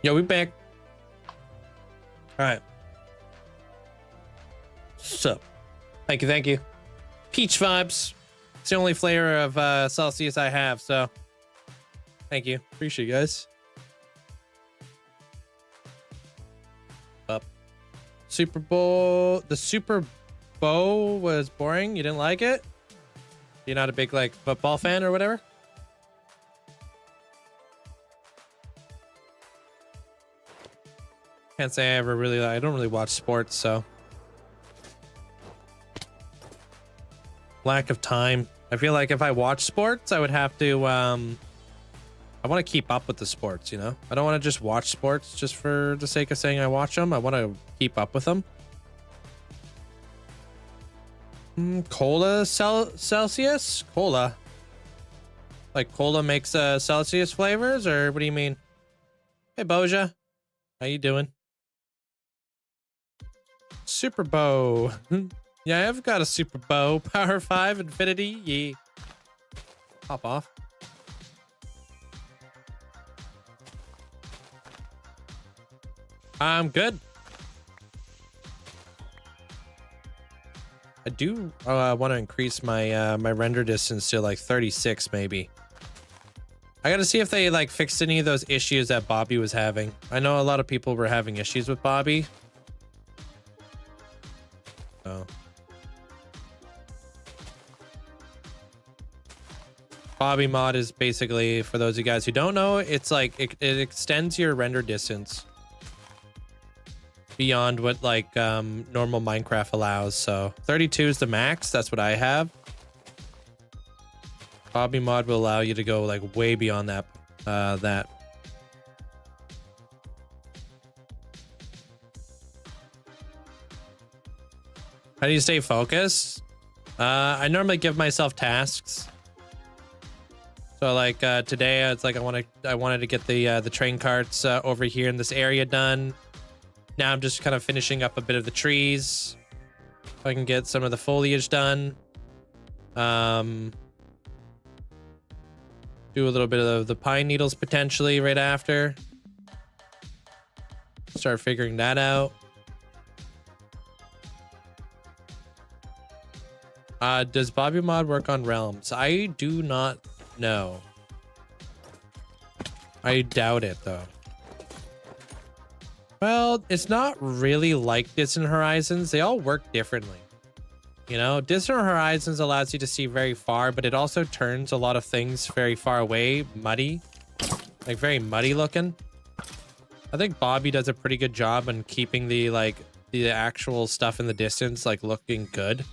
Yo, we back. All right. So, thank you, thank you. Peach vibes. It's the only flavor of Celsius I have, so thank you. Appreciate you guys. Up. Super Bowl. The Super Bowl was boring. You didn't like it? You're not a big like football fan or whatever? Can't say I ever really, I don't really watch sports, so. Lack of time. I feel like if I watch sports, I would have to, I want to keep up with the sports, you know? I don't want to just watch sports just for the sake of saying I watch them. I want to keep up with them. Cola Celsius? Cola. Like cola makes Celsius flavors, or what do you mean? Hey, Boja. How you doing? Super Bow. Yeah, I've got a Super Bow. Power 5 Infinity. Yeah. Pop off. I'm good. I do want to increase my my render distance to like 36 maybe. I gotta see if they like fixed any of those issues that Bobby was having. I know a lot of people were having issues with Bobby. So. Bobby mod is basically, for those of you guys who don't know, it's like it extends your render distance beyond what like normal Minecraft allows. So 32 is the max. That's what I have. Bobby mod will allow you to go like way beyond that. How do you stay focused? I normally give myself tasks. So like today, it's like I wanted to get the train carts over here in this area done. Now I'm just kind of finishing up a bit of the trees, so I can get some of the foliage done. Do a little bit of the pine needles potentially right after. Start figuring that out. Does Bobby mod work on realms? I do not know. I doubt it though. Well, it's not really like Distant Horizons. They all work differently. You know, Distant Horizons allows you to see very far, but it also turns a lot of things very far away, muddy, like very muddy looking. I think Bobby does a pretty good job on keeping the like the actual stuff in the distance like looking good.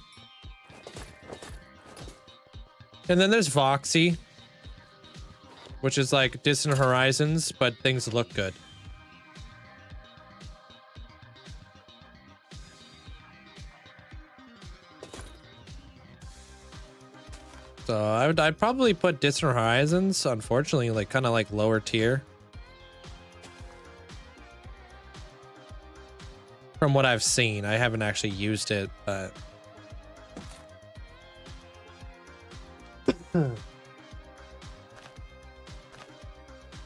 And then there's Voxy, which is like Distant Horizons, but things look good. So I'd probably put Distant Horizons, unfortunately, like kind of like lower tier. From what I've seen, I haven't actually used it, but a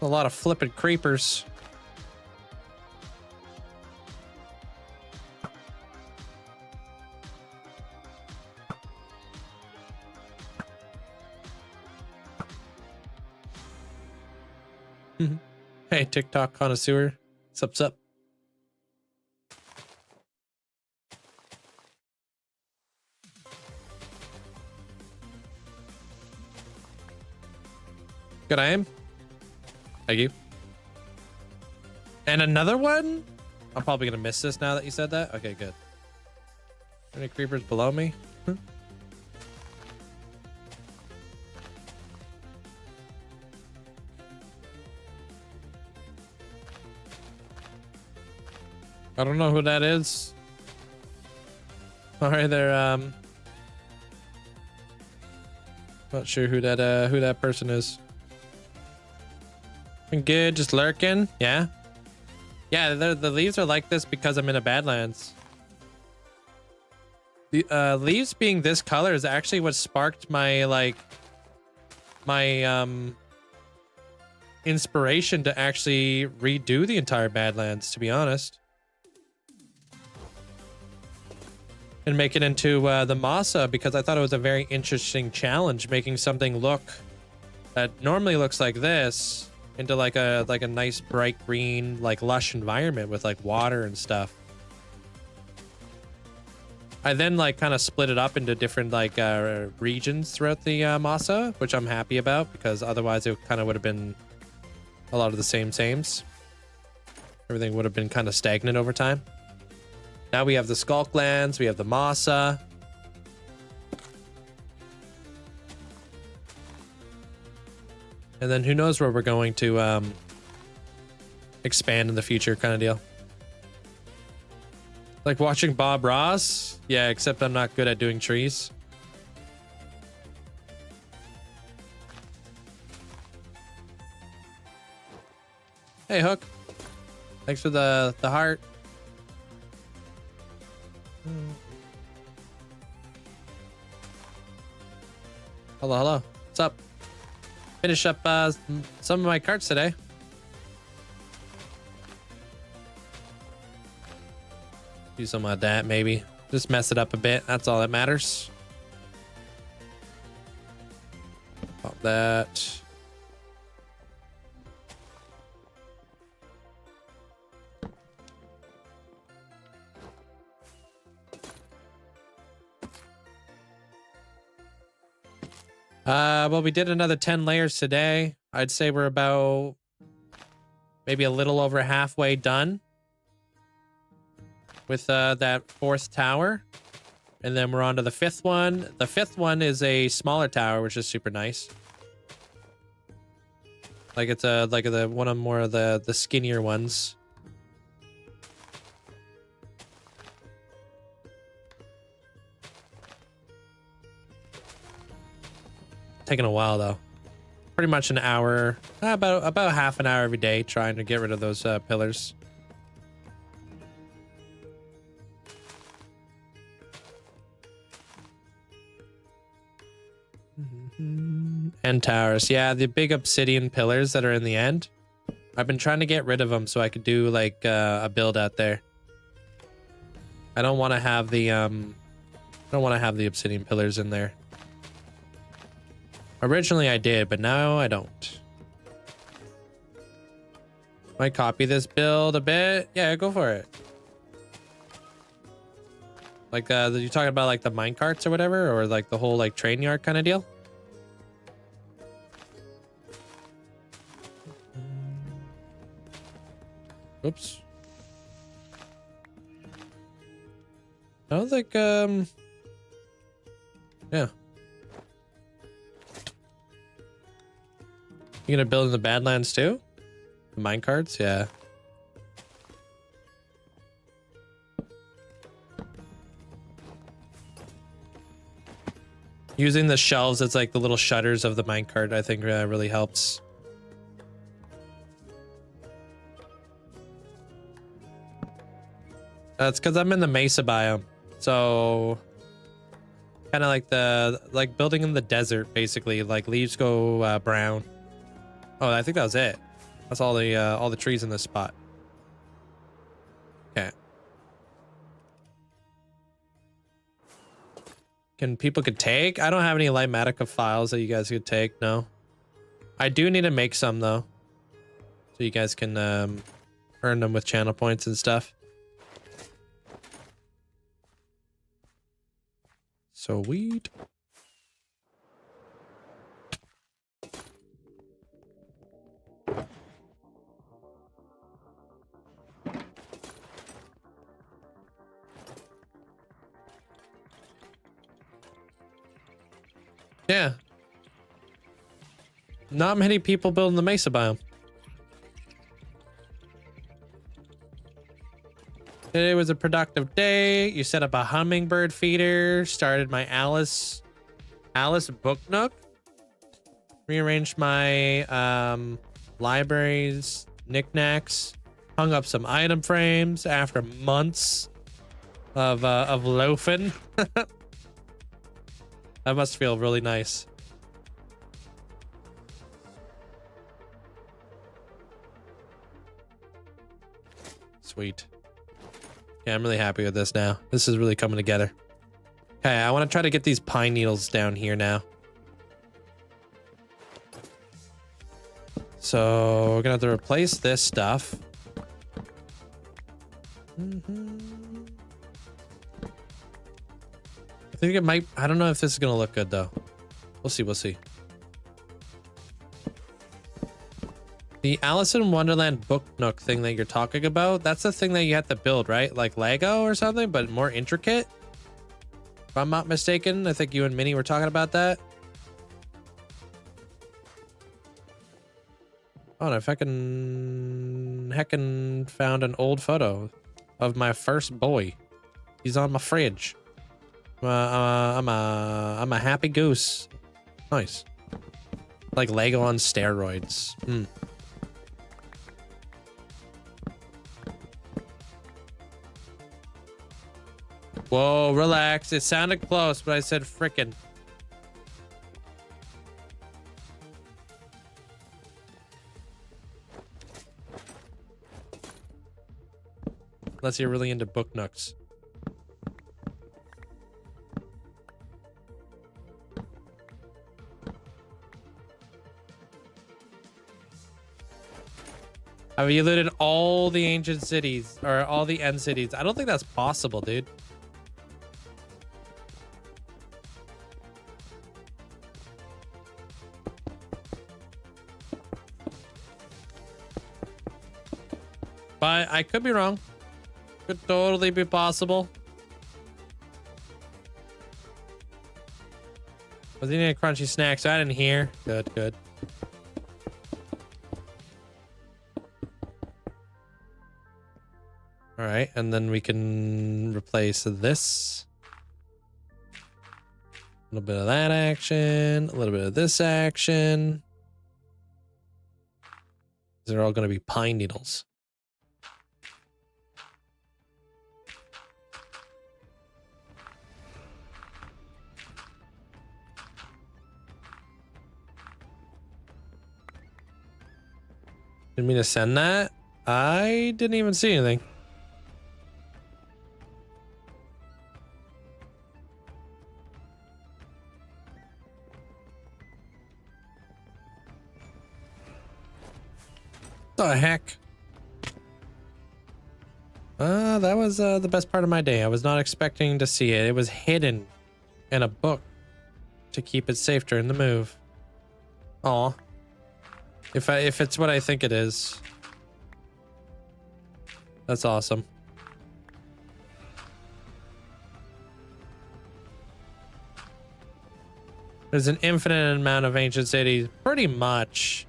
lot of flippin' creepers. Hey, TikTok connoisseur. Sup, sup. Good, I am. Thank you. And another one? I'm probably gonna miss this now that you said that. Okay, good. Any creepers below me? I don't know who that is. Sorry, they're not sure who that person is. I'm good, just lurking. Yeah. Yeah, the leaves are like this because I'm in a Badlands. The leaves being this color is actually what sparked my like my inspiration to actually redo the entire Badlands, to be honest. And make it into the Masa, because I thought it was a very interesting challenge, making something look that normally looks like this into like a nice bright green, like lush environment with like water and stuff. I then like kind of split it up into different like regions throughout the Masa, which I'm happy about, because otherwise it kind of would have been a lot of the sames. Everything would have been kind of stagnant over time. Now we have the Skulklands, we have the Masa. And then who knows where we're going to expand in the future, kind of deal. Like watching Bob Ross? Yeah, except I'm not good at doing trees. Hey, Hook. Thanks for the heart. Hello, hello. What's up? Finish up some of my carts today. Do something like that, maybe. Just mess it up a bit. That's all that matters. Pop that. Well, we did another 10 layers today. I'd say we're about maybe a little over halfway done with that 4th tower. And then we're on to the 5th one. The 5th one is a smaller tower, which is super nice. Like it's like one of more of the skinnier ones. Taking a while though. Pretty much an hour, about half an hour every day, trying to get rid of those pillars. End towers, yeah, the big obsidian pillars that are in the end. I've been trying to get rid of them so I could do like a build out there. I don't want to have the obsidian pillars in there. Originally I did, but now I don't. Might copy this build a bit. Yeah, go for it. Like you're talking about like the minecarts or whatever, or like the whole like train yard kind of deal. Oops. I don't think yeah. You gonna build in the Badlands too? The minecarts, yeah. Using the shelves as like the little shutters of the minecart, I think really helps. That's because I'm in the mesa biome, so kind of like building in the desert, basically. Like leaves go brown. Oh, I think that was it. That's all the trees in this spot. Okay. People could take? I don't have any Lighmatica files that you guys could take. No. I do need to make some though, so you guys can earn them with channel points and stuff. Sweet. Yeah. Not many people building the mesa biome. Today was a productive day. You set up a hummingbird feeder, started my Alice book nook, rearranged my libraries, knickknacks, hung up some item frames after months of loafing. That must feel really nice. Sweet. Yeah, I'm really happy with this now. This is really coming together. Okay, I want to try to get these pine needles down here now. So we're gonna have to replace this stuff. I think it might. I don't know if this is gonna look good though. We'll see. We'll see. The Alice in Wonderland book nook thing that you're talking about, that's the thing that you have to build, right? Like Lego or something, but more intricate. If I'm not mistaken, I think you and Minnie were talking about that. Oh, and I heckin' found an old photo of my first boy. He's on my fridge. I'm a happy goose. Nice. Like Lego on steroids. Whoa, relax. It sounded close, but I said frickin'. Unless you're really into book nooks. Have you looted all the ancient cities or all the end cities? I don't think that's possible, dude. But I could be wrong. Could totally be possible. Was eating a crunchy snack, so I didn't hear. Good, good. All right, and then we can replace this. A little bit of that action, a little bit of this action. These are all going to be pine needles. Didn't mean to send that. I didn't even see anything. What the heck? That was the best part of my day. I was not expecting to see it. It was hidden in a book to keep it safe during the move. Aw. If it's what I think it is. That's awesome. There's an infinite amount of ancient cities, pretty much.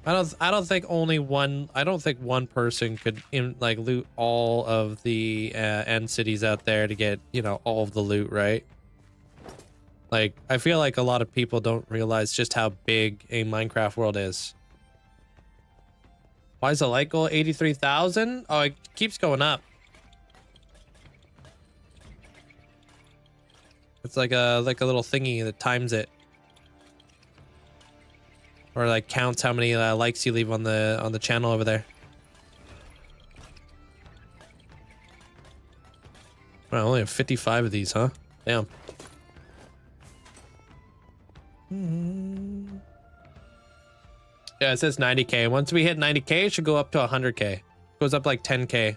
I don't think one person could loot all of the end cities out there to get, you know, all of the loot, right? Like, I feel like a lot of people don't realize just how big a Minecraft world is. Why is the light goal 83,000? Oh, it keeps going up. It's like a little thingy that times it. Or like counts how many likes you leave on the channel over there. Well, I only have 55 of these, huh? Damn. Yeah, it says 90k. Once we hit 90k, it should go up to 100k. It goes up like 10k.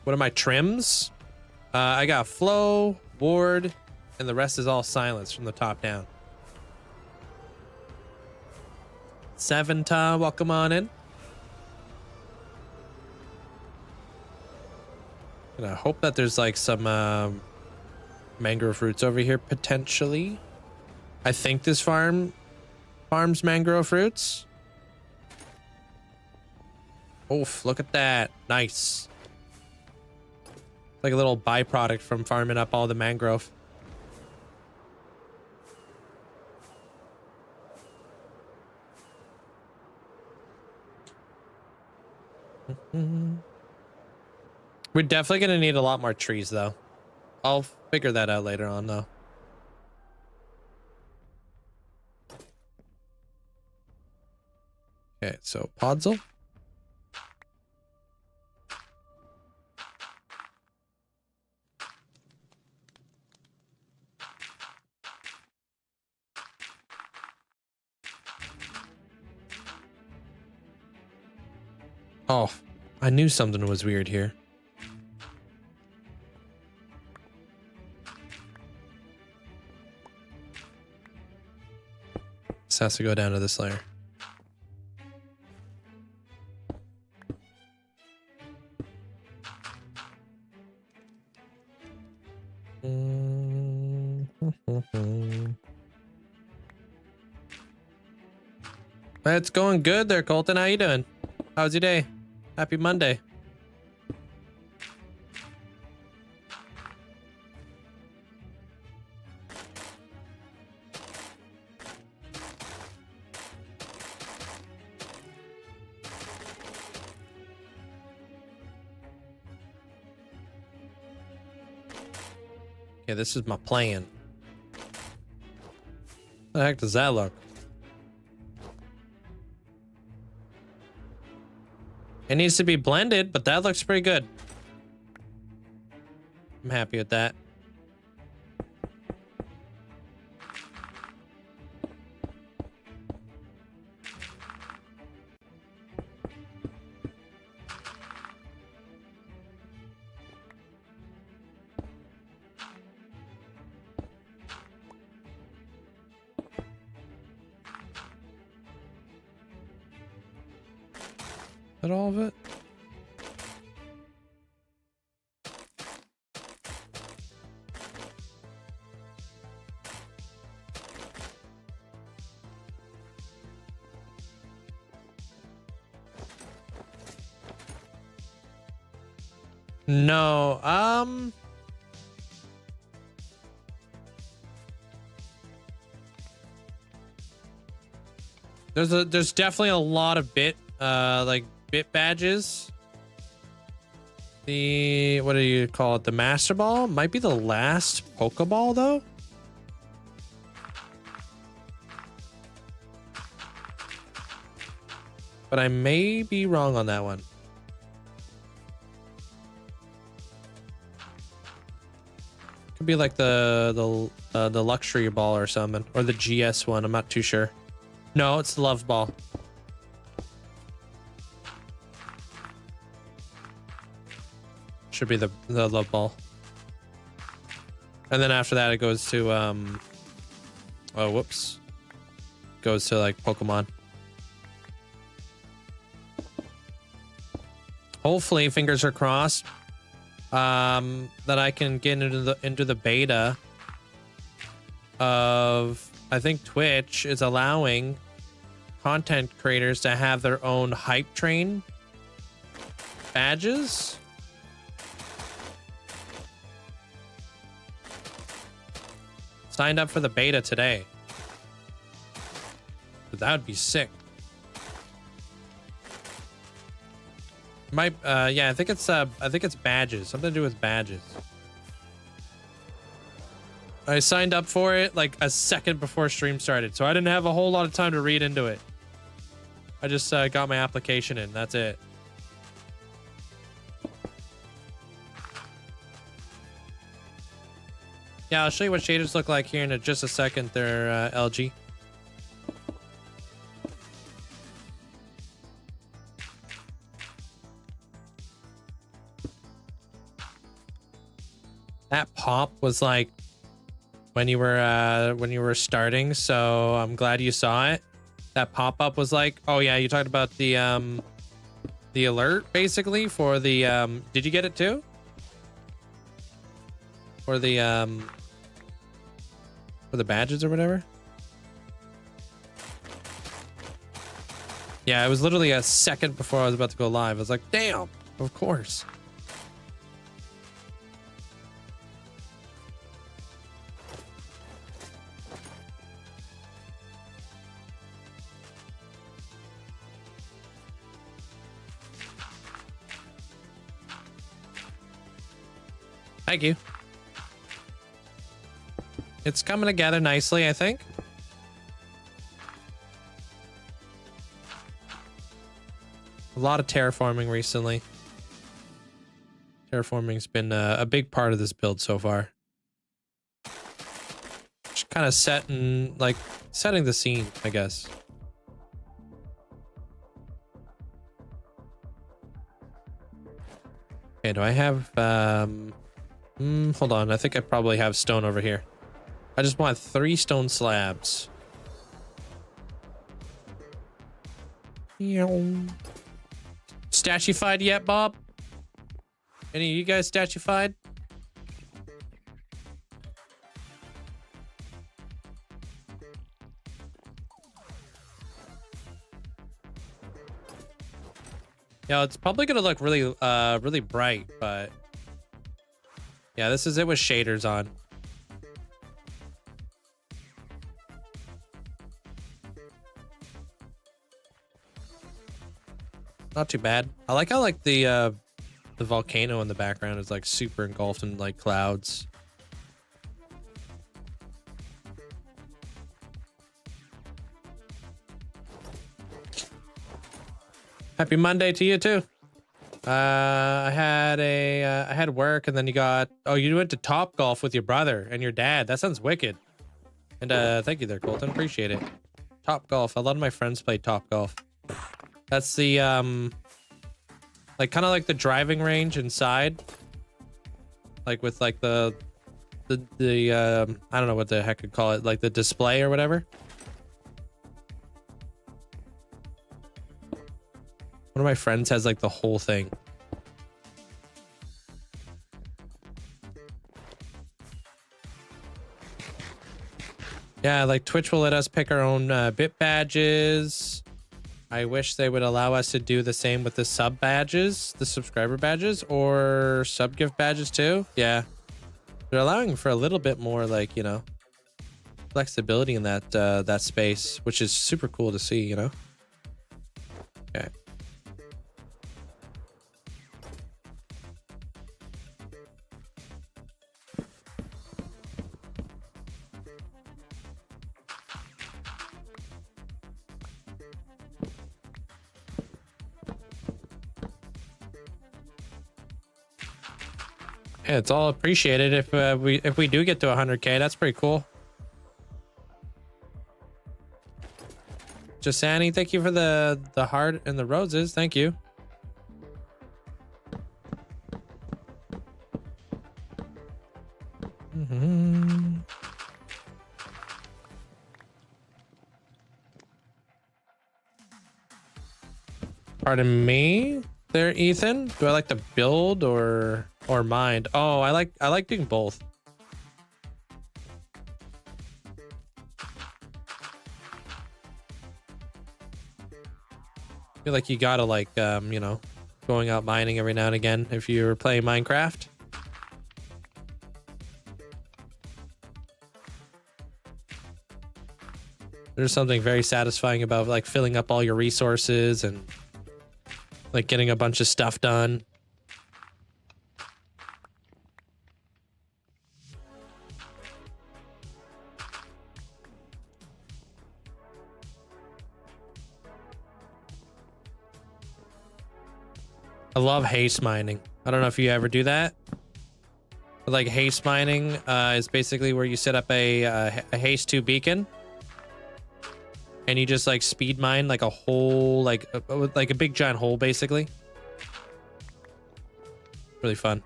What are my trims? I got flow, ward, and the rest is all silence from the top down. Seventa, welcome on in. And I hope that there's like some mangrove fruits over here potentially. I think this farms mangrove fruits. Oof, look at that. Nice. Like a little byproduct from farming up all the mangrove. We're definitely going to need a lot more trees though. I'll figure that out later on though. So Podzol. Oh, I knew something was weird here. This has to go down to this layer. It's going good there, Colton. How you doing? How's your day? Happy Monday. Okay, this is my plan. How the heck does that look? It needs to be blended, but that looks pretty good. I'm happy with that. Is that all of it? No, there's definitely a lot of bit badges. The, what do you call it? The Master Ball might be the last Pokeball though. But I may be wrong on that one. Could be like the luxury ball or something, or the GS one. I'm not too sure. No, it's the love ball. Should be the love ball. And then after that it goes to oh whoops. Goes to like Pokemon. Hopefully, fingers are crossed, that I can get into the beta of, I think Twitch is allowing content creators to have their own hype train badges. Signed up for the beta today. But that would be sick. Might yeah, I think it's badges. Something to do with badges. I signed up for it like a second before stream started, so I didn't have a whole lot of time to read into it. I just got my application in. That's it. Yeah, I'll show you what shaders look like here in just a second there, LG. That pop was like when you were starting, so I'm glad you saw it. That pop-up was like, oh yeah, you talked about the alert basically for the did you get it too? For the badges or whatever? Yeah, it was literally a second before I was about to go live. I was like, damn, of course. Thank you. It's coming together nicely, I think. A lot of terraforming recently. Terraforming's been a big part of this build so far. Just kind of setting the scene, I guess. Okay, do I have hold on, I think I probably have stone over here. I just want 3 stone slabs. Statuified yet, Bob? Any of you guys statuified? Yeah, it's probably gonna look really, really bright, but yeah, this is it with shaders on. Not too bad. I like how the volcano in the background is like super engulfed in like clouds. Happy Monday to you too. I had work, and then you went to Top Golf with your brother and your dad. That sounds wicked. And thank you there, Colton. Appreciate it. Top Golf. A lot of my friends play Top Golf. That's the like kind of like the driving range inside, like with like the I don't know what the heck I'd call it, like the display or whatever. One of my friends has like the whole thing. Yeah, like Twitch will let us pick our own bit badges. I wish they would allow us to do the same with the sub badges, the subscriber badges, or sub gift badges too. Yeah, they're allowing for a little bit more, like, you know, flexibility in that that space, which is super cool to see, you know. Okay. Yeah, it's all appreciated if we do get to 100K. That's pretty cool. Just Annie, thank you for the heart and the roses. Thank you. Pardon me there, Ethan. Do I like to build or mind? Oh, I like doing both. I feel like you gotta like you know, going out mining every now and again if you're playing Minecraft. There's something very satisfying about like filling up all your resources and like getting a bunch of stuff done. I love haste mining. I don't know if you ever do that. But like haste mining is basically where you set up a haste 2 beacon. And you just like speed mine like a hole, like a big giant hole, basically. Really fun.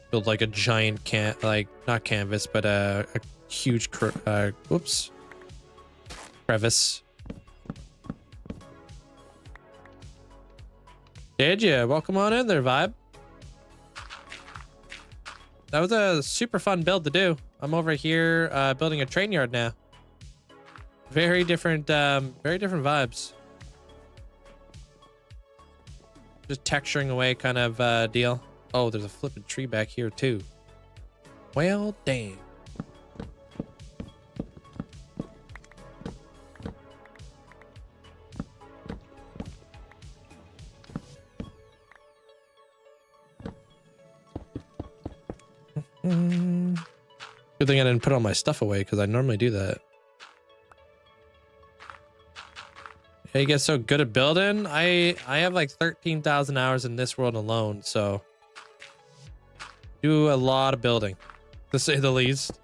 Build like a giant not canvas, but a huge whoops, crevice. Did ya? Welcome on in there, Vibe. That was a super fun build to do. I'm over here building a train yard now. Very different vibes. Just texturing away kind of deal. Oh, there's a flipping tree back here too. Well, damn. Good thing I didn't put all my stuff away because I normally do that. You get so good at building. I have like 13,000 hours in this world alone, so do a lot of building, to say the least.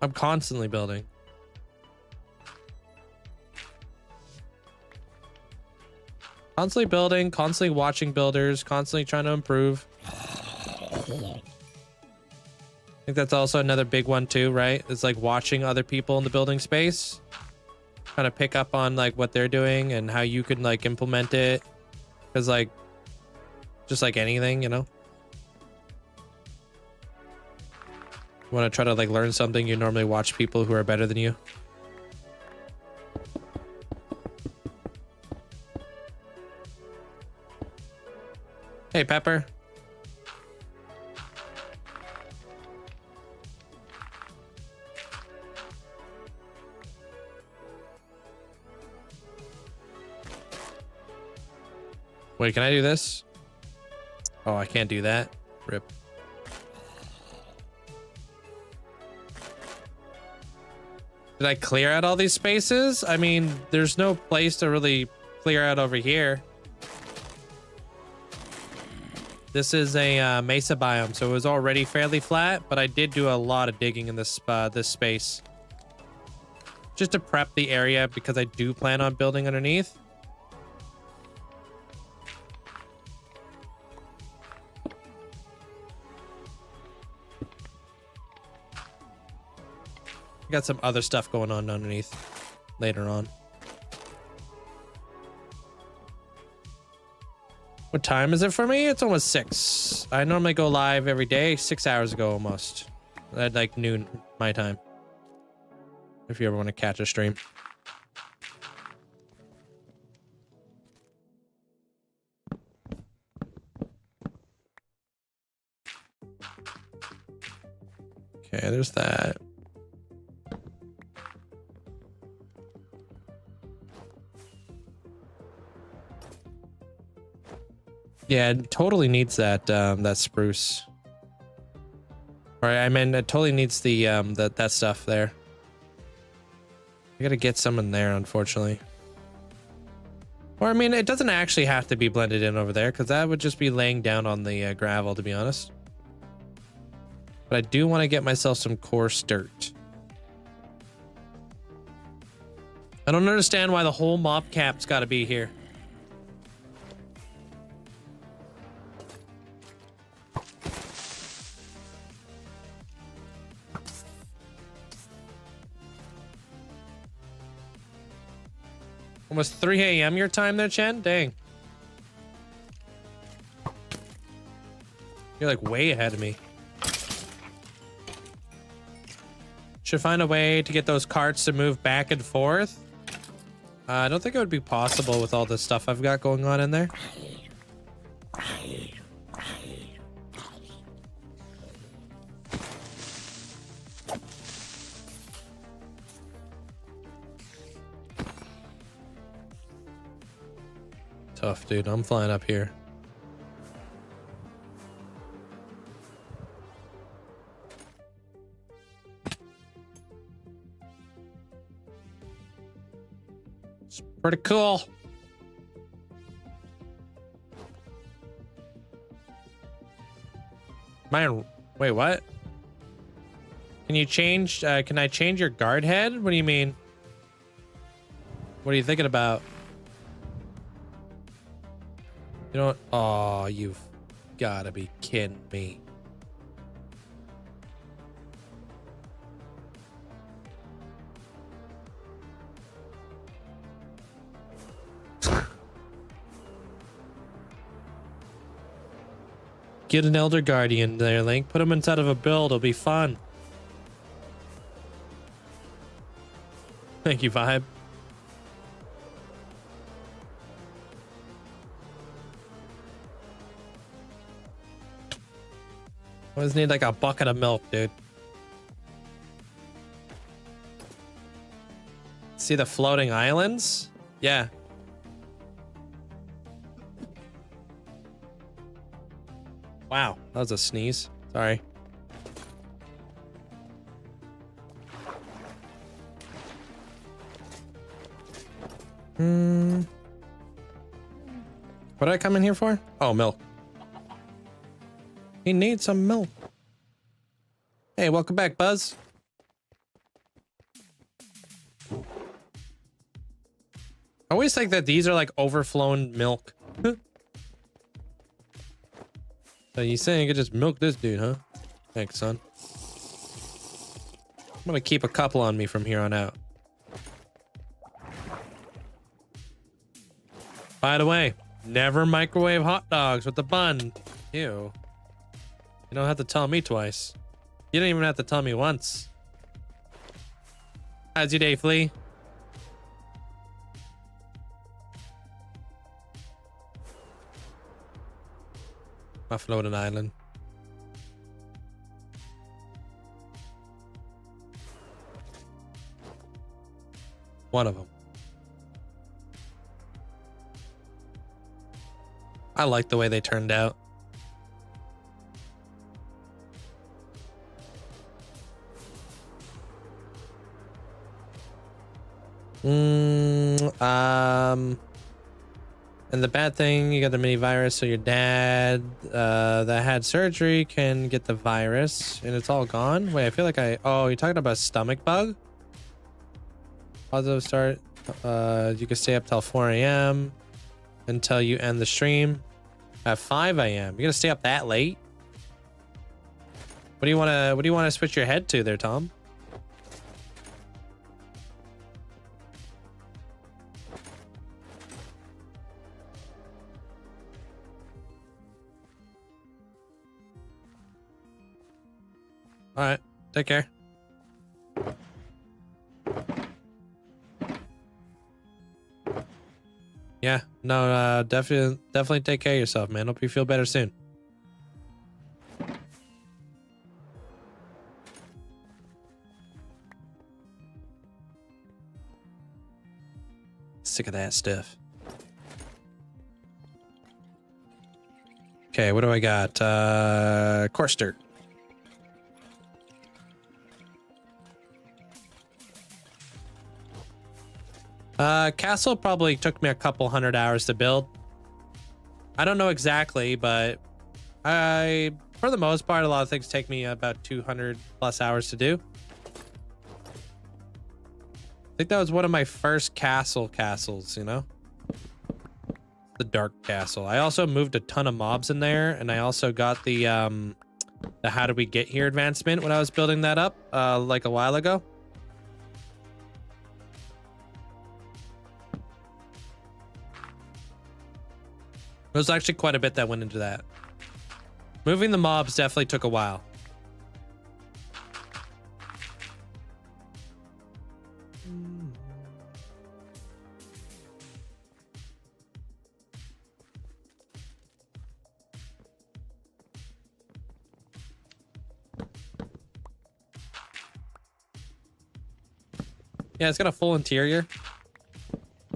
I'm constantly building. Constantly building, constantly watching builders, constantly trying to improve. I think that's also another big one too, right? It's like watching other people in the building space. Kind of pick up on like what they're doing and how you can like implement it. Because like, just like anything, you know? You want to try to like learn something, you normally watch people who are better than you. Hey, Pepper. Wait, can I do this? Oh, I can't do that. Rip. Did I clear out all these spaces? I mean, there's no place to really clear out over here. This is a mesa biome, so it was already fairly flat, but I did do a lot of digging in this this space. Just to prep the area because I do plan on building underneath. Got some other stuff going on underneath later on. What time is it for me? It's almost 6. I normally go live every day, 6 hours ago almost. At like noon my time. If you ever want to catch a stream. Okay, there's that. Yeah, it totally needs that that spruce. Or I mean, it totally needs the that stuff there. I gotta get some in there, unfortunately. Or I mean, it doesn't actually have to be blended in over there, because that would just be laying down on the gravel, to be honest. But I do want to get myself some coarse dirt. I don't understand why the whole mop cap's got to be here. Almost 3 a.m. your time there, Chen? Dang. You're like way ahead of me. Should find a way to get those carts to move back and forth. I don't think it would be possible with all the stuff I've got going on in there. Tough, dude. I'm flying up here. It's pretty cool. Man, wait, what? Can you change? Can I change your guard head? What do you mean? What are you thinking about? You know what? Oh, you've gotta be kidding me. Get an Elder Guardian there, Link. Put him inside of a build. It'll be fun. Thank you, Vibe. I just need like a bucket of milk, dude. See the floating islands? Yeah. Wow, that was a sneeze. Sorry. What did I come in here for? Oh, milk. He needs some milk. Hey, welcome back, Buzz. I always think that these are like overflown milk. So you saying you could just milk this dude, huh? Thanks, son. I'm gonna keep a couple on me from here on out. By the way, never microwave hot dogs with the bun. Ew. You don't have to tell me twice. You don't even have to tell me once. How's your day, Flea? My floating island. One of them. I like the way they turned out. And the bad thing, you got the mini virus, so your dad that had surgery can get the virus, and it's all gone. Wait, I feel like oh, you're talking about a stomach bug? Positive start. You can stay up till 4 a.m. until you end the stream at 5 a.m. You're gonna stay up that late? What do you wanna switch your head to there, Tom? All right, take care. Yeah, no, definitely take care of yourself, man. Hope you feel better soon. Sick of that stuff. Okay, what do I got? Course dirt. Castle probably took me a couple 100 hours to build. I don't know exactly, but for the most part, a lot of things take me about 200 plus hours to do. I think that was one of my first castles, you know? The Dark Castle. I also moved a ton of mobs in there, and I also got the how do we get here advancement when I was building that up, like a while ago. There was actually quite a bit that went into that. Moving the mobs definitely took a while. Yeah, it's got a full interior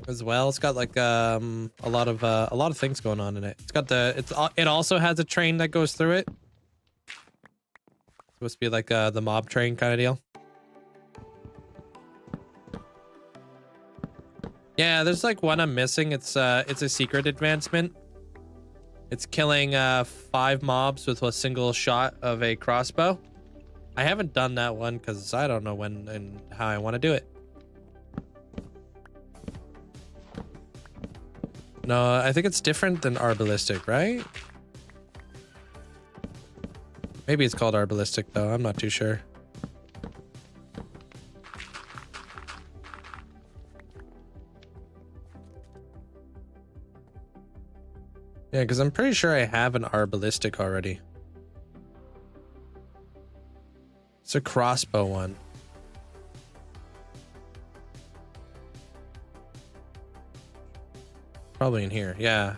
as well. It's got like a lot of things going on in it. It's got it also has a train that goes through it. It's supposed to be like the mob train kind of deal. Yeah, there's like one I'm missing. It's a secret advancement. It's killing 5 mobs with a single shot of a crossbow. I haven't done that one because I don't know when and how I want to do it. No, I think it's different than Arbalistic, right? Maybe it's called Arbalistic, though. I'm not too sure. Yeah, because I'm pretty sure I have an Arbalistic already. It's a crossbow one. Probably in here, yeah.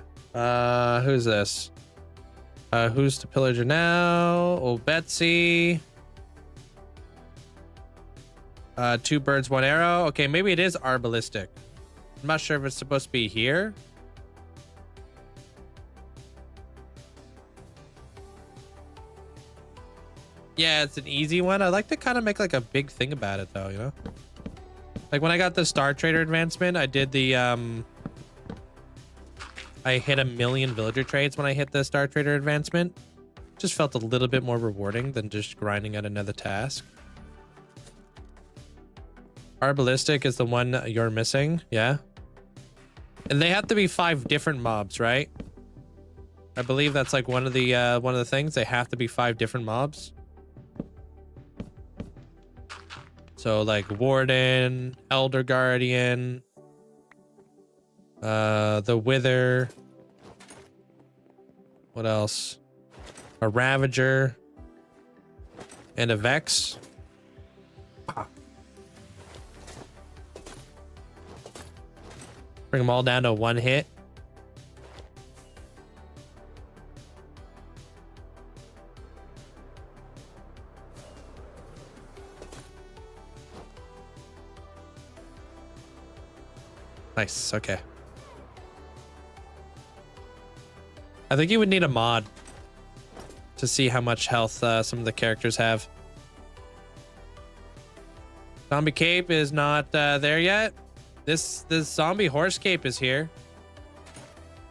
Who's this? Who's the pillager now? Old Betsy. 2 birds, 1 arrow. Okay, maybe it is Arbalistic. I'm not sure if it's supposed to be here. Yeah, it's an easy one. I like to kind of make like a big thing about it though, you know? Like when I got the Star Trader advancement, I did the I hit 1 million villager trades when I hit the Star Trader advancement. Just felt a little bit more rewarding than just grinding out another task. Arbalistic is the one you're missing, yeah. And they have to be 5 different mobs, right? I believe that's like one of the things. They have to be 5 different mobs. So like Warden, Elder Guardian, the Wither. What else? A Ravager and a Vex. Bring them all down to 1 hit. Nice, okay. I think you would need a mod to see how much health some of the characters have. Zombie cape is not there yet. This zombie horse cape is here.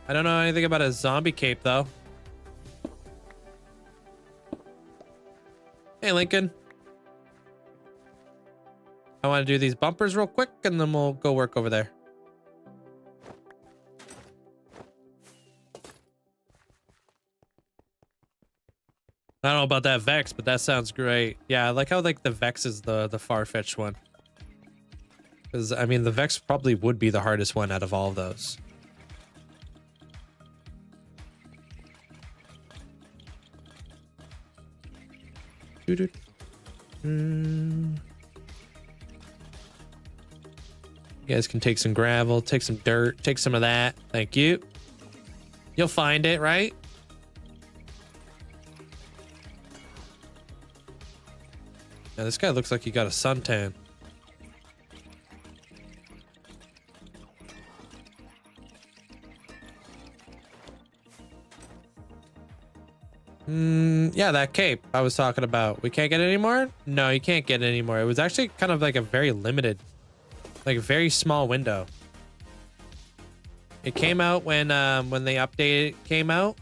I don't know anything about a zombie cape though. Hey Lincoln. I want to do these bumpers real quick and then we'll go work over there. I don't know about that Vex, but that sounds great. Yeah, I like how like the Vex is the far-fetched one. Because I mean the Vex probably would be the hardest one out of all of those. You guys can take some gravel, take some dirt, take some of that. Thank you. You'll find it, right? Yeah, this guy looks like he got a suntan. Yeah, that cape I was talking about. We can't get it anymore? No, you can't get it anymore. It was actually kind of like a very limited, like a very small window. It came out when the update came out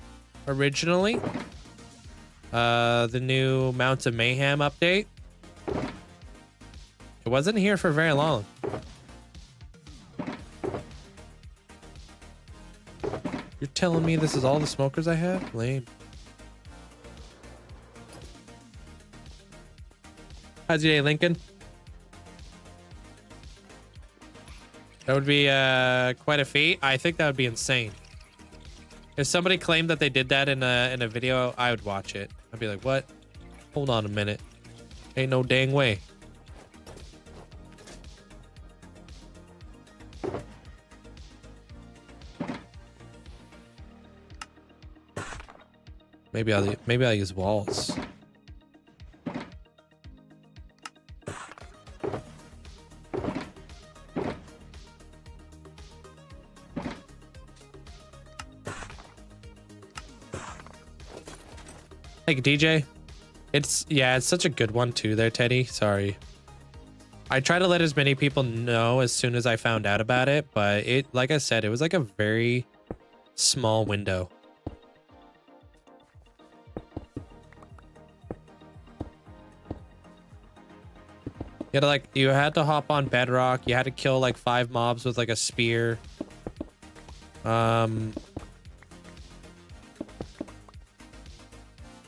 originally. The new Mounts of Mayhem update. It wasn't here for very long. You're telling me this is all the smokers I have? Lame. How's your day, Lincoln? That would be quite a feat. I think that would be insane. If somebody claimed that they did that in a video, I would watch it. I'd be like, what? Hold on a minute. Ain't no dang way. Maybe I'll use walls. Thank you, DJ. It's such a good one too there, Teddy. Sorry. I try to let as many people know as soon as I found out about it, but like I said, it was like a very small window. You had to hop on bedrock. You had to kill like 5 mobs with like a spear. That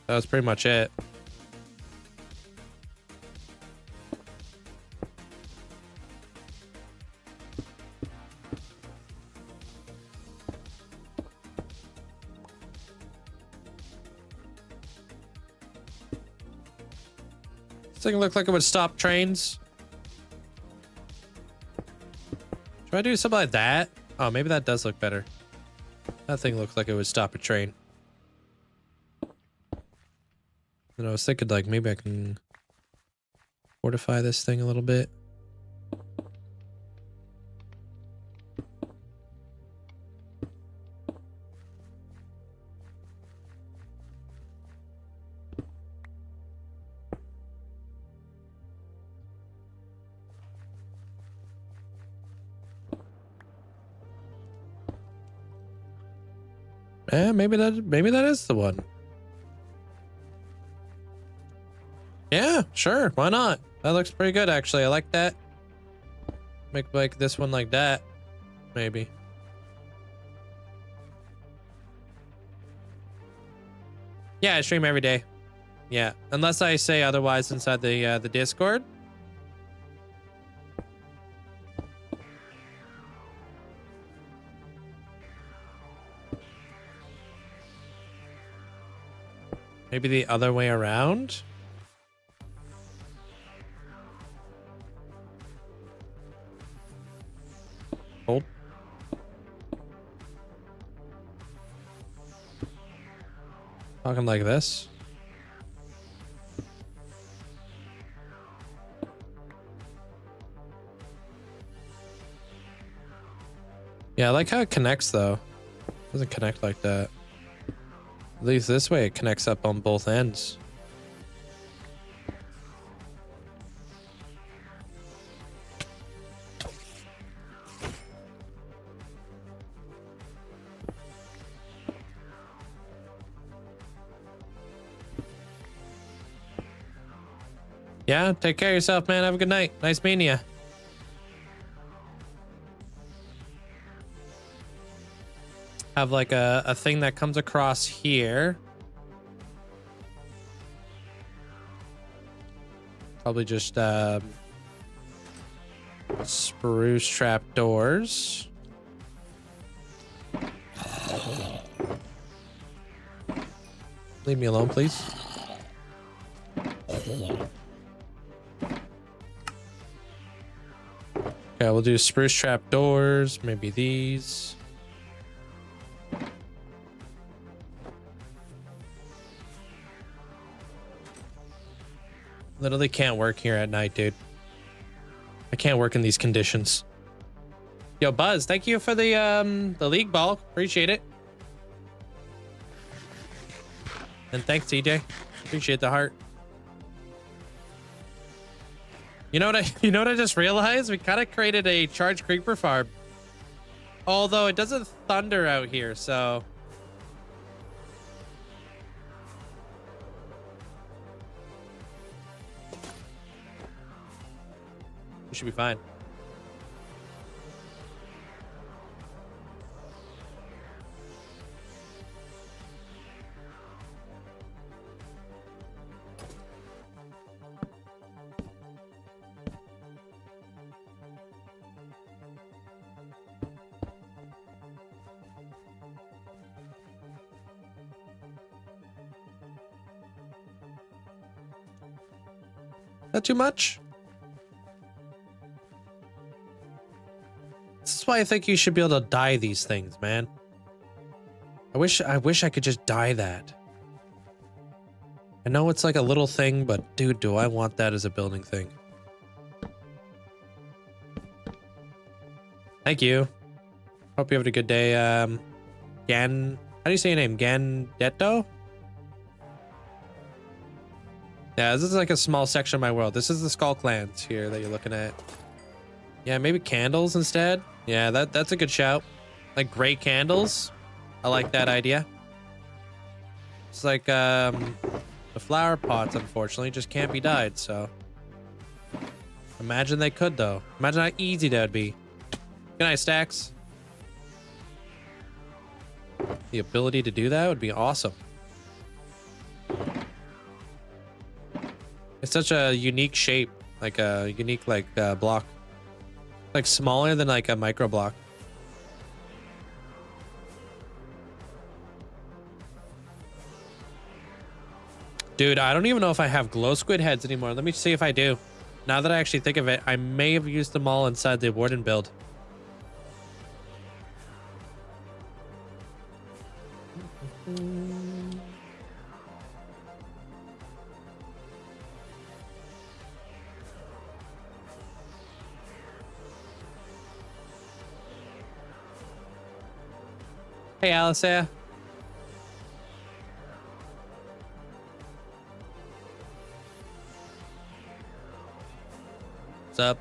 was pretty much it. This thing looked like it would stop trains. Should I do something like that? Oh, maybe that does look better. That thing looks like it would stop a train. And I was thinking like maybe I can fortify this thing a little bit. maybe that is the one. Yeah, sure. Why not? That looks pretty good, actually. I like that. Make this one like that, maybe. Yeah, I stream every day. Yeah, unless I say otherwise inside the Discord. Maybe the other way around. Hold. Talking like this. Yeah, I like how it connects though. It doesn't connect like that. At least this way it connects up on both ends. Yeah, take care of yourself, man. Have a good night. Nice meeting you. Have like a thing that comes across here. Probably just spruce trap doors. Leave me alone, please. Okay, we'll do spruce trap doors, maybe these. Literally can't work here at night, dude. I can't work in these conditions. Yo, Buzz, thank you for the league ball. Appreciate it. And thanks, TJ. Appreciate the heart. You know what I just realized? We kind of created a charged creeper farm. Although it doesn't thunder out here, so we should be fine. Not too much. This is why I think you should be able to dye these things, man. I wish I could just dye that. I know it's like a little thing, but dude, do I want that as a building thing? Thank you. Hope you have a good day. Gan, how do you say your name? Gandetto? Yeah, this is like a small section of my world. This is the Skull Clans here that you're looking at. Yeah, maybe candles instead. Yeah, that's a good shout. Like gray candles. I like that idea. It's like the flower pots, unfortunately, just can't be dyed, so. Imagine they could, though. Imagine how easy that would be. Good night, Stacks. The ability to do that would be awesome. It's such a unique shape, like a unique block, like smaller than like a micro block. Dude, I don't even know if I have glow squid heads anymore. Let me see if I do. Now that I actually think of it, I may have used them all inside the Warden build. Hey, Alistair. What's up?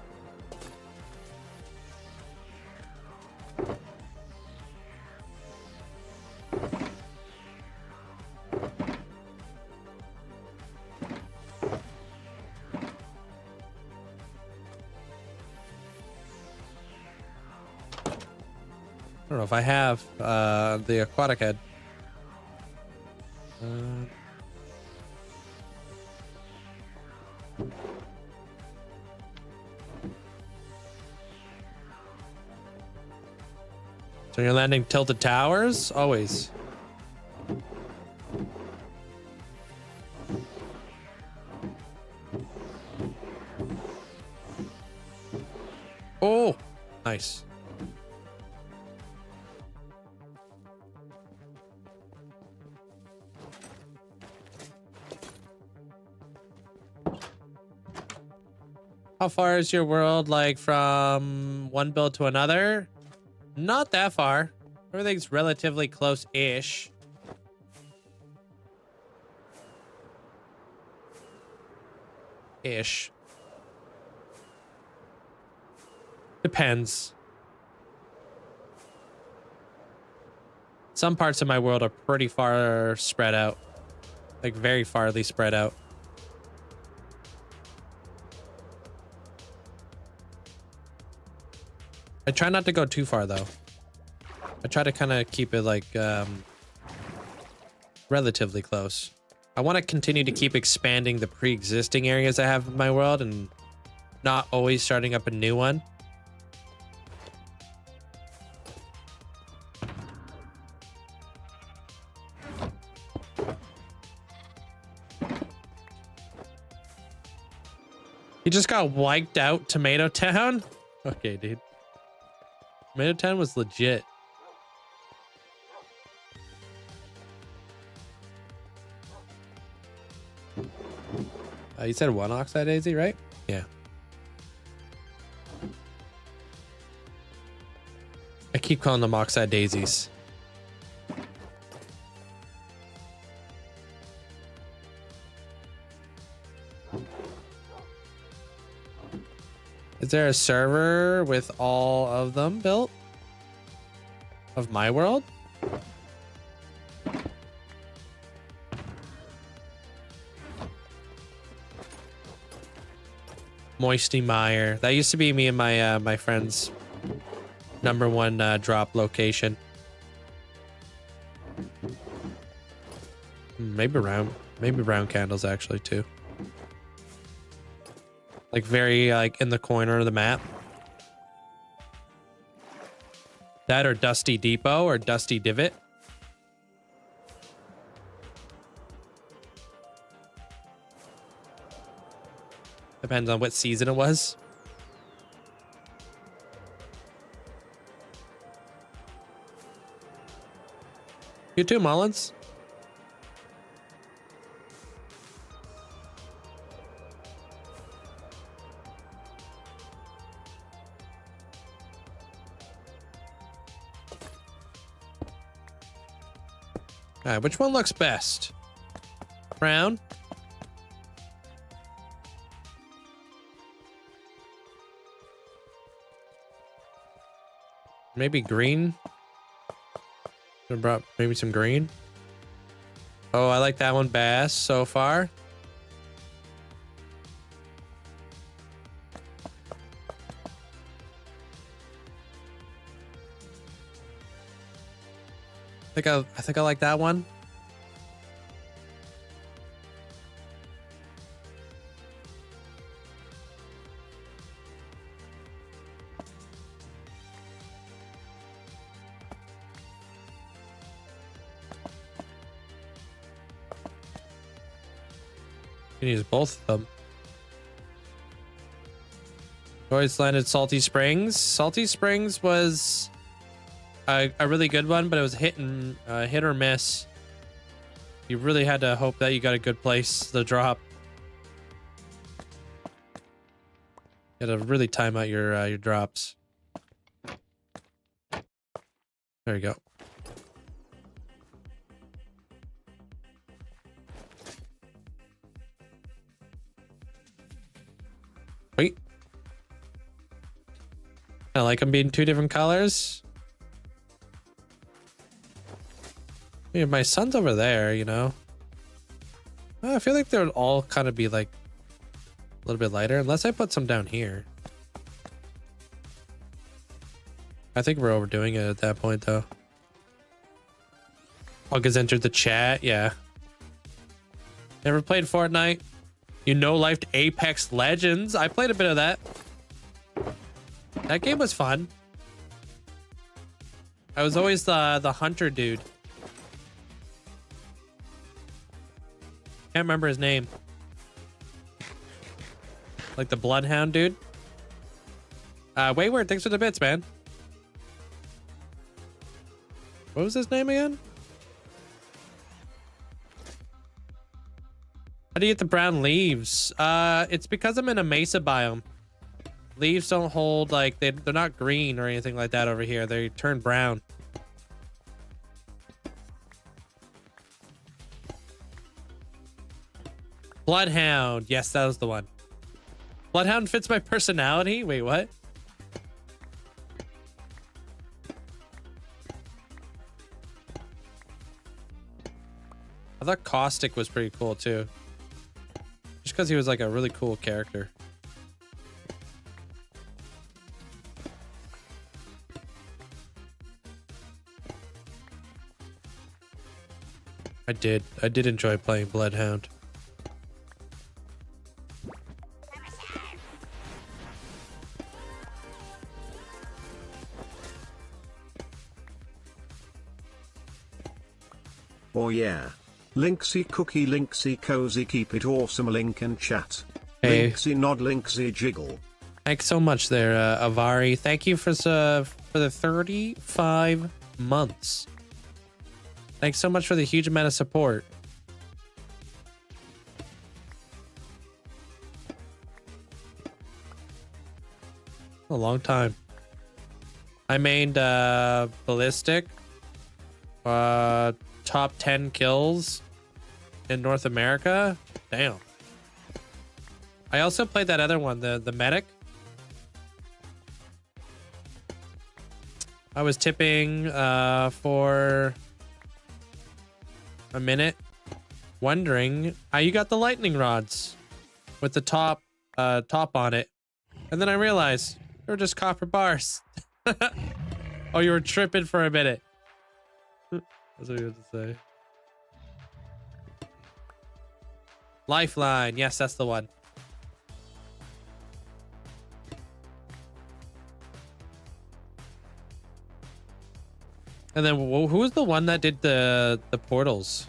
know if I have the aquatic head. So you're landing tilted towers? Always. Oh, nice. How far is your world, like, from one build to another? Not that far. Everything's relatively close-ish. Ish. Depends. Some parts of my world are pretty far spread out. Like, very farly spread out. I try not to go too far, though. I try to kind of keep it, like, relatively close. I want to continue to keep expanding the pre-existing areas I have in my world and not always starting up a new one. He just got wiped out, Tomato Town? Okay, dude. Tomato Town was legit. You said one oxide daisy, right? Yeah. I keep calling them oxide daisies. Is there a server with all of them built? Of my world? Moisty Mire. That used to be me and my my friend's #1 drop location. Maybe round candles actually too. Like very like in the corner of the map. That or Dusty Depot or Dusty Divot. Depends on what season it was. You too, Mullins. All right, which one looks best? Brown? Maybe green? I brought maybe some green. Oh, I like that one best so far. I think I like that one. You can use both of them. Always landed Salty Springs. Salty Springs was a really good one, but it was hit or miss. You really had to hope that you got a good place to drop. You had to really time out your drops. There you go. Wait. I like them being two different colors. Yeah, my son's over there, you know. I feel like they would all kind of be like a little bit lighter, unless I put some down here. I think we're overdoing it at that point, though. Pug has entered the chat. Yeah. Never played Fortnite. You no-lifed Apex Legends. I played a bit of that. That game was fun. I was always the hunter dude. Can't remember his name. Like the Bloodhound dude. Wayward, thanks for the bits, man. What was his name again? How do you get the brown leaves? It's because I'm in a mesa biome. Leaves don't hold, like, they're not green or anything like that over here. They turn brown. Bloodhound. Yes, that was the one. Bloodhound fits my personality? Wait, what? I thought Caustic was pretty cool too. Just because he was like a really cool character. I did enjoy playing Bloodhound. Oh yeah. Linkzzey cookie, Linkzzey cozy, keep it awesome, link and chat. Hey. Linkzzey nod, Linkzzey jiggle. Thanks so much there, Avari. Thank you for the 35 months. Thanks so much for the huge amount of support. A long time. I made Ballistic. Top 10 kills in North America. Damn. I also played that other one, the medic. I was tipping for a minute, wondering how you got the lightning rods with the top on it, and then I realized they were just copper bars. Oh, you were tripping for a minute. That's what you have to say. Lifeline. Yes, that's the one. And then who was the one that did the portals?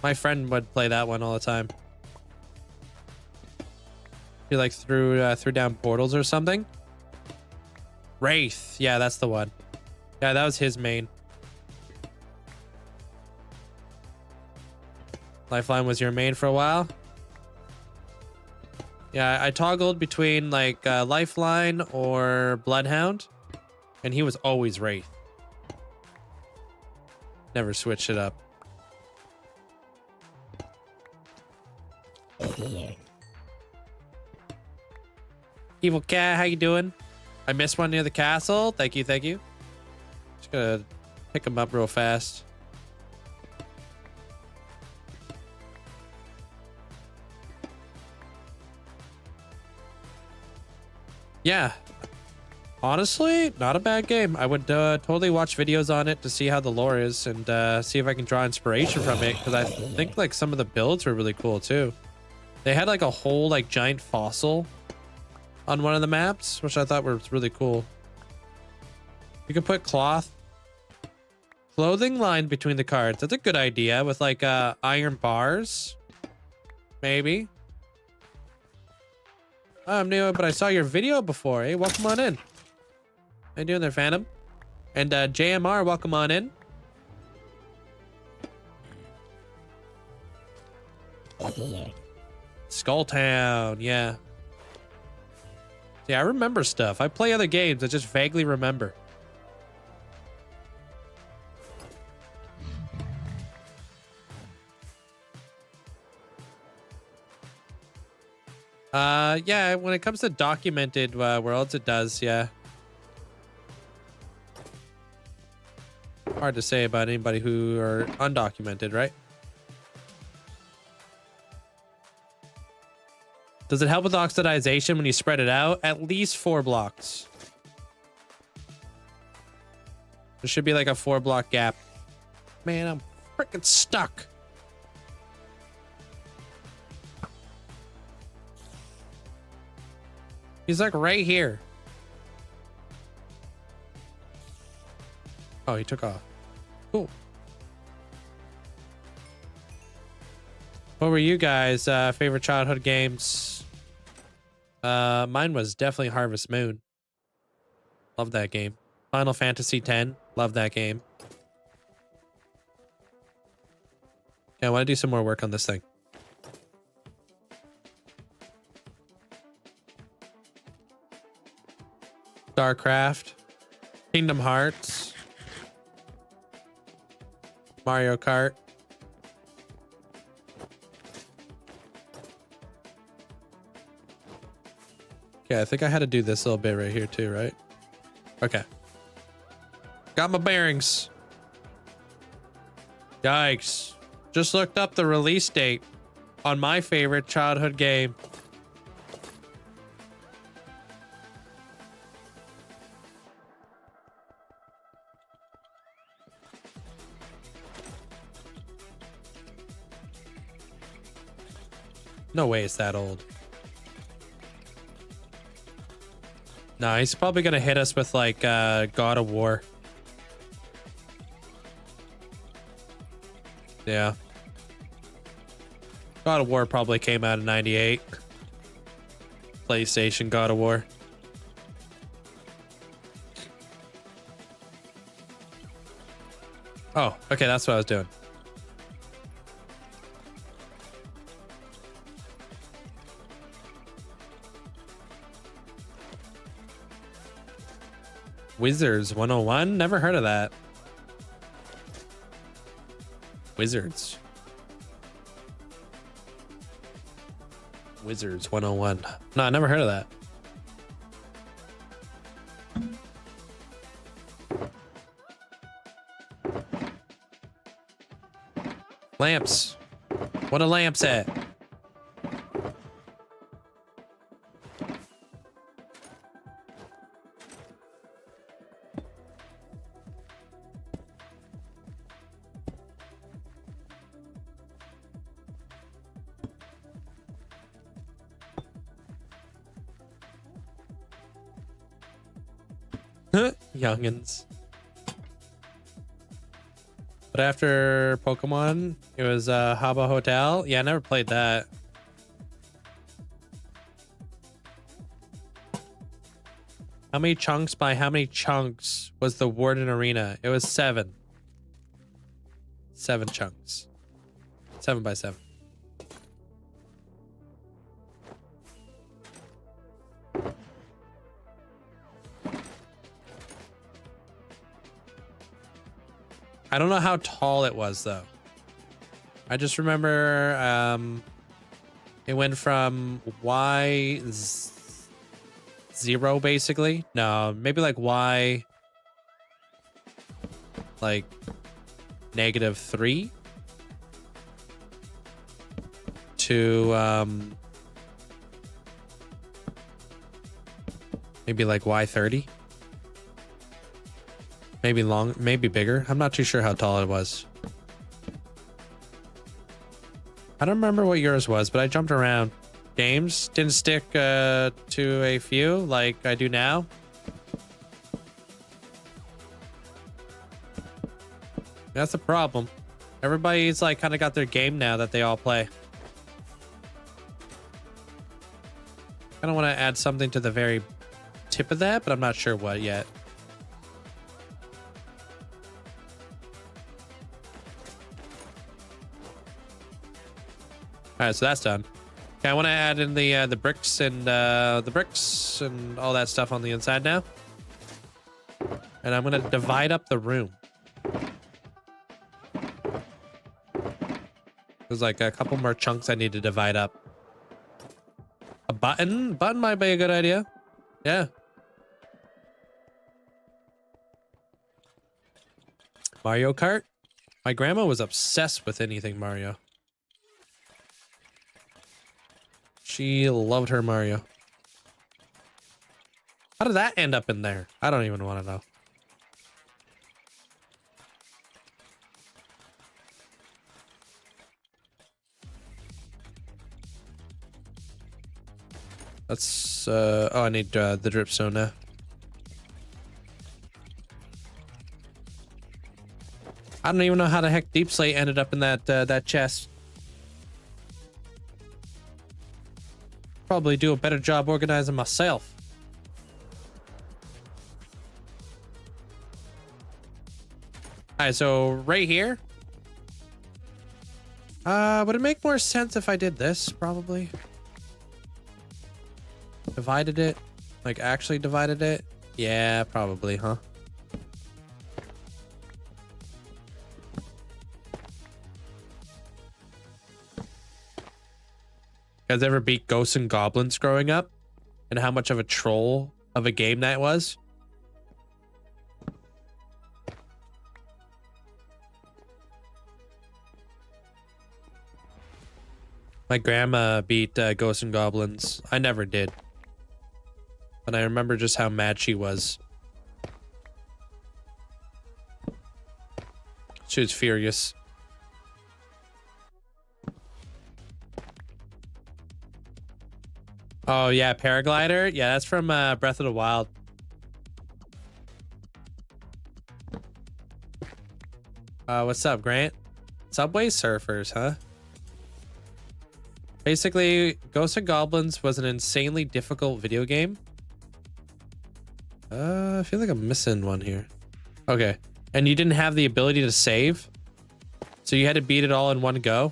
My friend would play that one all the time. He like threw down portals or something. Wraith. Yeah, that's the one. Yeah, that was his main. Lifeline was your main for a while. Yeah, I toggled between like Lifeline or Bloodhound, and he was always Wraith. Never switched it up. Evil Cat, how you doing? I missed one near the castle. Thank you, thank you. Just gonna pick him up real fast. Yeah. Honestly, not a bad game. I would totally watch videos on it to see how the lore is and see if I can draw inspiration from it, because I think like some of the builds were really cool too. They had like a whole like giant fossil on one of the maps, which I thought was really cool. You could put clothing line between the cards. That's a good idea with like iron bars. Maybe. Oh, I'm new, but I saw your video before. Hey, welcome on in. How you doing there, Phantom? And JMR, welcome on in. Skulltown, yeah. Yeah, I remember stuff. I play other games, I just vaguely remember. Yeah, when it comes to documented worlds, it does, yeah. Hard to say about anybody who are undocumented, right? Does it help with oxidization when you spread it out? At least 4 blocks. There should be like a 4-block gap. Man, I'm freaking stuck. He's like right here. Oh, he took off. Cool. What were you guys' favorite childhood games? Mine was definitely Harvest Moon. Love that game. Final Fantasy X. Love that game. Yeah, I want to do some more work on this thing. StarCraft. Kingdom Hearts. Mario Kart. Okay, I think I had to do this little bit right here too, right? Okay. Got my bearings. Yikes. Just looked up the release date on my favorite childhood game. No way it's that old. Nah, he's probably gonna hit us with like God of War. Yeah. God of War probably came out in 98. PlayStation God of War. Oh, okay, that's what I was doing. Wizards 101? Never heard of that. Wizards. Wizards 101. No, I never heard of that. Lamps. What are lamps at? Youngins. But after Pokemon, it was Habba Hotel. Yeah, I never played that. How many chunks by how many chunks was the Warden Arena? It was 7. 7 chunks. 7 by 7. I don't know how tall it was though. I just remember it went from Y0 basically. No, maybe like Y like -3 to maybe like Y30. Maybe bigger. I'm not too sure how tall it was. I don't remember what yours was, but I jumped around. Games didn't stick to a few like I do now. That's the problem. Everybody's like kind of got their game now that they all play. I don't want to add something to the very tip of that, but I'm not sure what yet. All right, so that's done. Okay, I want to add in the bricks and all that stuff on the inside now. And I'm gonna divide up the room. There's like a couple more chunks I need to divide up. A button? Button might be a good idea. Yeah. Mario Kart? My grandma was obsessed with anything Mario. She loved her Mario. How did that end up in there? I don't even want to know. That's, oh, I need the dripstone now. I don't even know how the heck Deep Slate ended up in that chest. Probably do a better job organizing myself. Alright, so right here. Would it make more sense if I did this? Probably. Divided it? Like actually divided it? Yeah, probably, huh? You guys ever beat Ghosts and Goblins growing up? And how much of a troll of a game that was? My grandma beat Ghosts and Goblins. I never did. But I remember just how mad she was. She was furious. Oh yeah, paraglider. Yeah, that's from Breath of the Wild. What's up, Grant? Subway Surfers, huh? Basically, Ghosts and Goblins was an insanely difficult video game. I feel like I'm missing one here. Okay, and you didn't have the ability to save, so you had to beat it all in one go.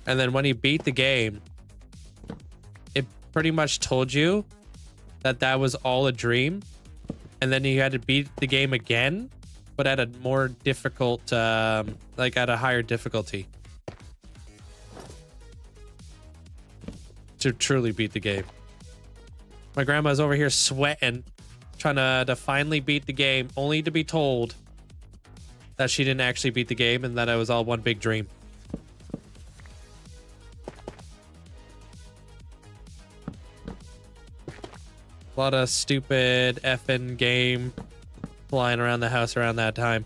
And then when you beat the game, it pretty much told you that that was all a dream, and then you had to beat the game again, but at a more difficult, like at a higher difficulty, to truly beat the game. My grandma's over here sweating, trying to finally beat the game, only to be told that she didn't actually beat the game and that it was all one big dream. A lot of stupid effing game flying around the house around that time.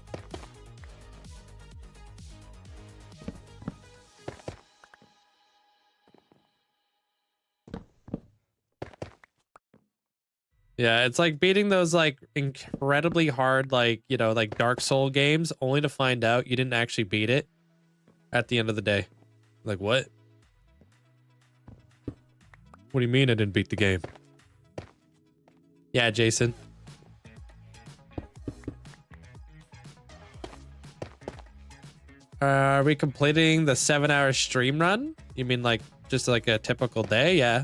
Yeah, it's like beating those like incredibly hard, like, you know, like Dark Soul games, only to find out you didn't actually beat it at the end of the day. Like, what? What do you mean I didn't beat the game? Yeah, Jason. Are we completing the 7-hour stream run? You mean like just like a typical day? Yeah.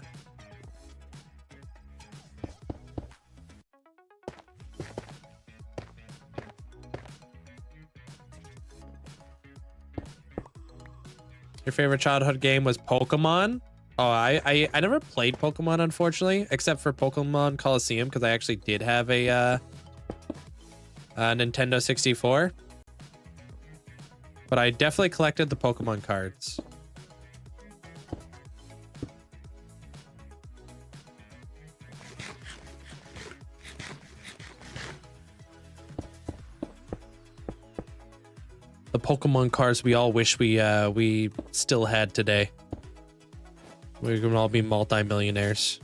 Your favorite childhood game was Pokemon? Oh, I never played Pokemon, unfortunately, except for Pokemon Coliseum, because I actually did have a Nintendo 64. But I definitely collected the Pokemon cards. The Pokemon cards we all wish we still had today. We can all be multi-millionaires.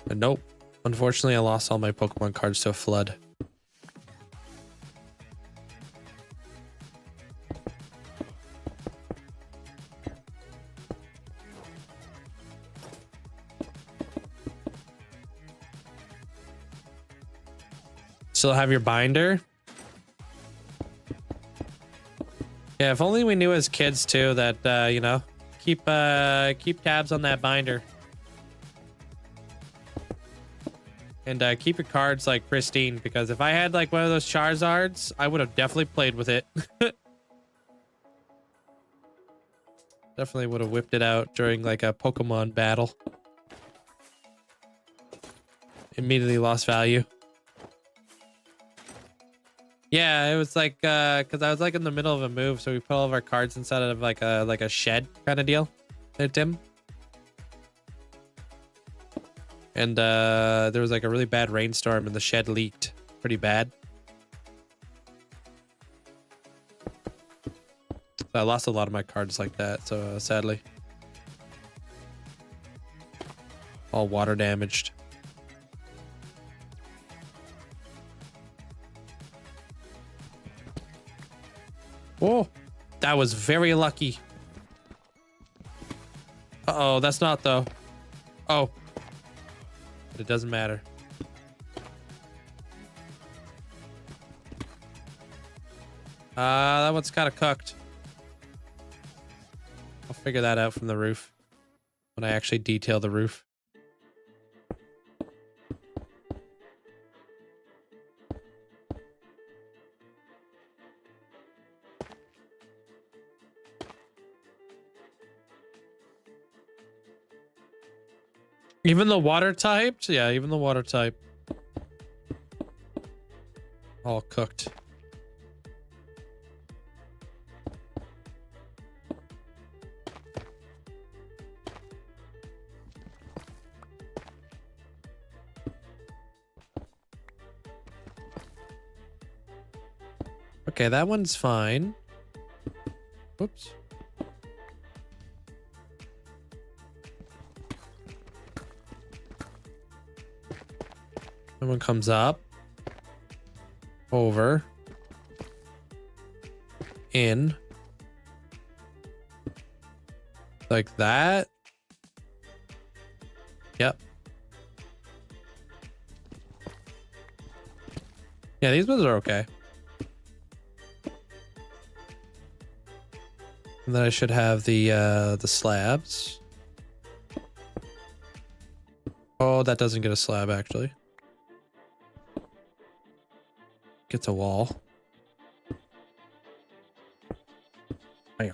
But nope. Unfortunately, I lost all my Pokemon cards to a flood. Still have your binder? Yeah, if only we knew as kids too that you know, keep tabs on that binder. And keep your cards like pristine, because if I had like one of those Charizards, I would have definitely played with it. Definitely would have whipped it out during like a Pokemon battle. Immediately lost value. Yeah, it was like because I was like in the middle of a move, so we put all of our cards inside of like a shed kind of deal. There, Tim. And there was like a really bad rainstorm and the shed leaked pretty bad. I lost a lot of my cards like that, so sadly. All water damaged. Oh, that was very lucky. Uh-oh, that's not though. Oh. But it doesn't matter. That one's kind of cooked. I'll figure that out from the roof when I actually detail the roof. Even the water typed? Yeah, even the water type. All cooked. Okay, that one's fine. Whoops. Someone comes up, over, in, like that. Yep. Yeah, these ones are okay. And then I should have the slabs. Oh, that doesn't get a slab actually. Gets a wall. Bam.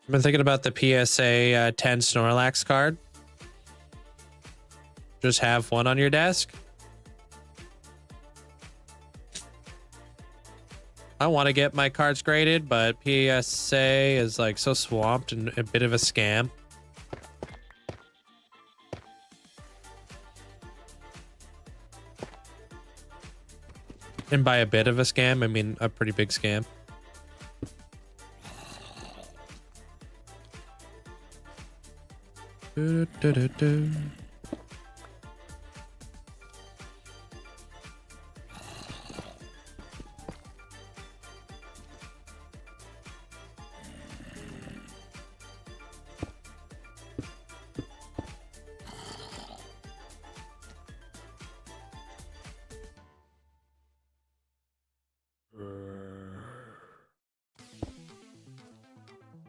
I've been thinking about the PSA 10 Snorlax card. Just have one on your desk. I want to get my cards graded, but PSA is like so swamped and a bit of a scam. And by a bit of a scam, I mean a pretty big scam.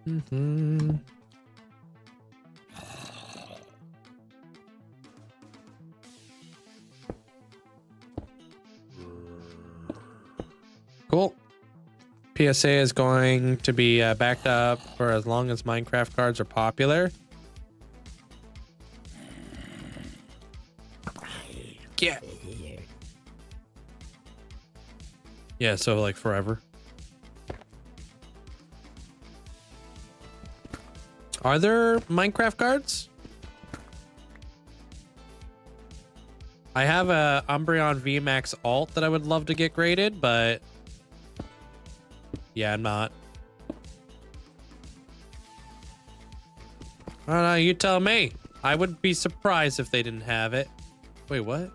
Mm-hmm. Cool. PSA is going to be backed up for as long as Minecraft cards are popular. Yeah. Yeah, so like forever. Are there Minecraft cards? I have a Umbreon VMAX alt that I would love to get graded, but yeah, I'm not. I don't know, you tell me. I would be surprised if they didn't have it. Wait, what?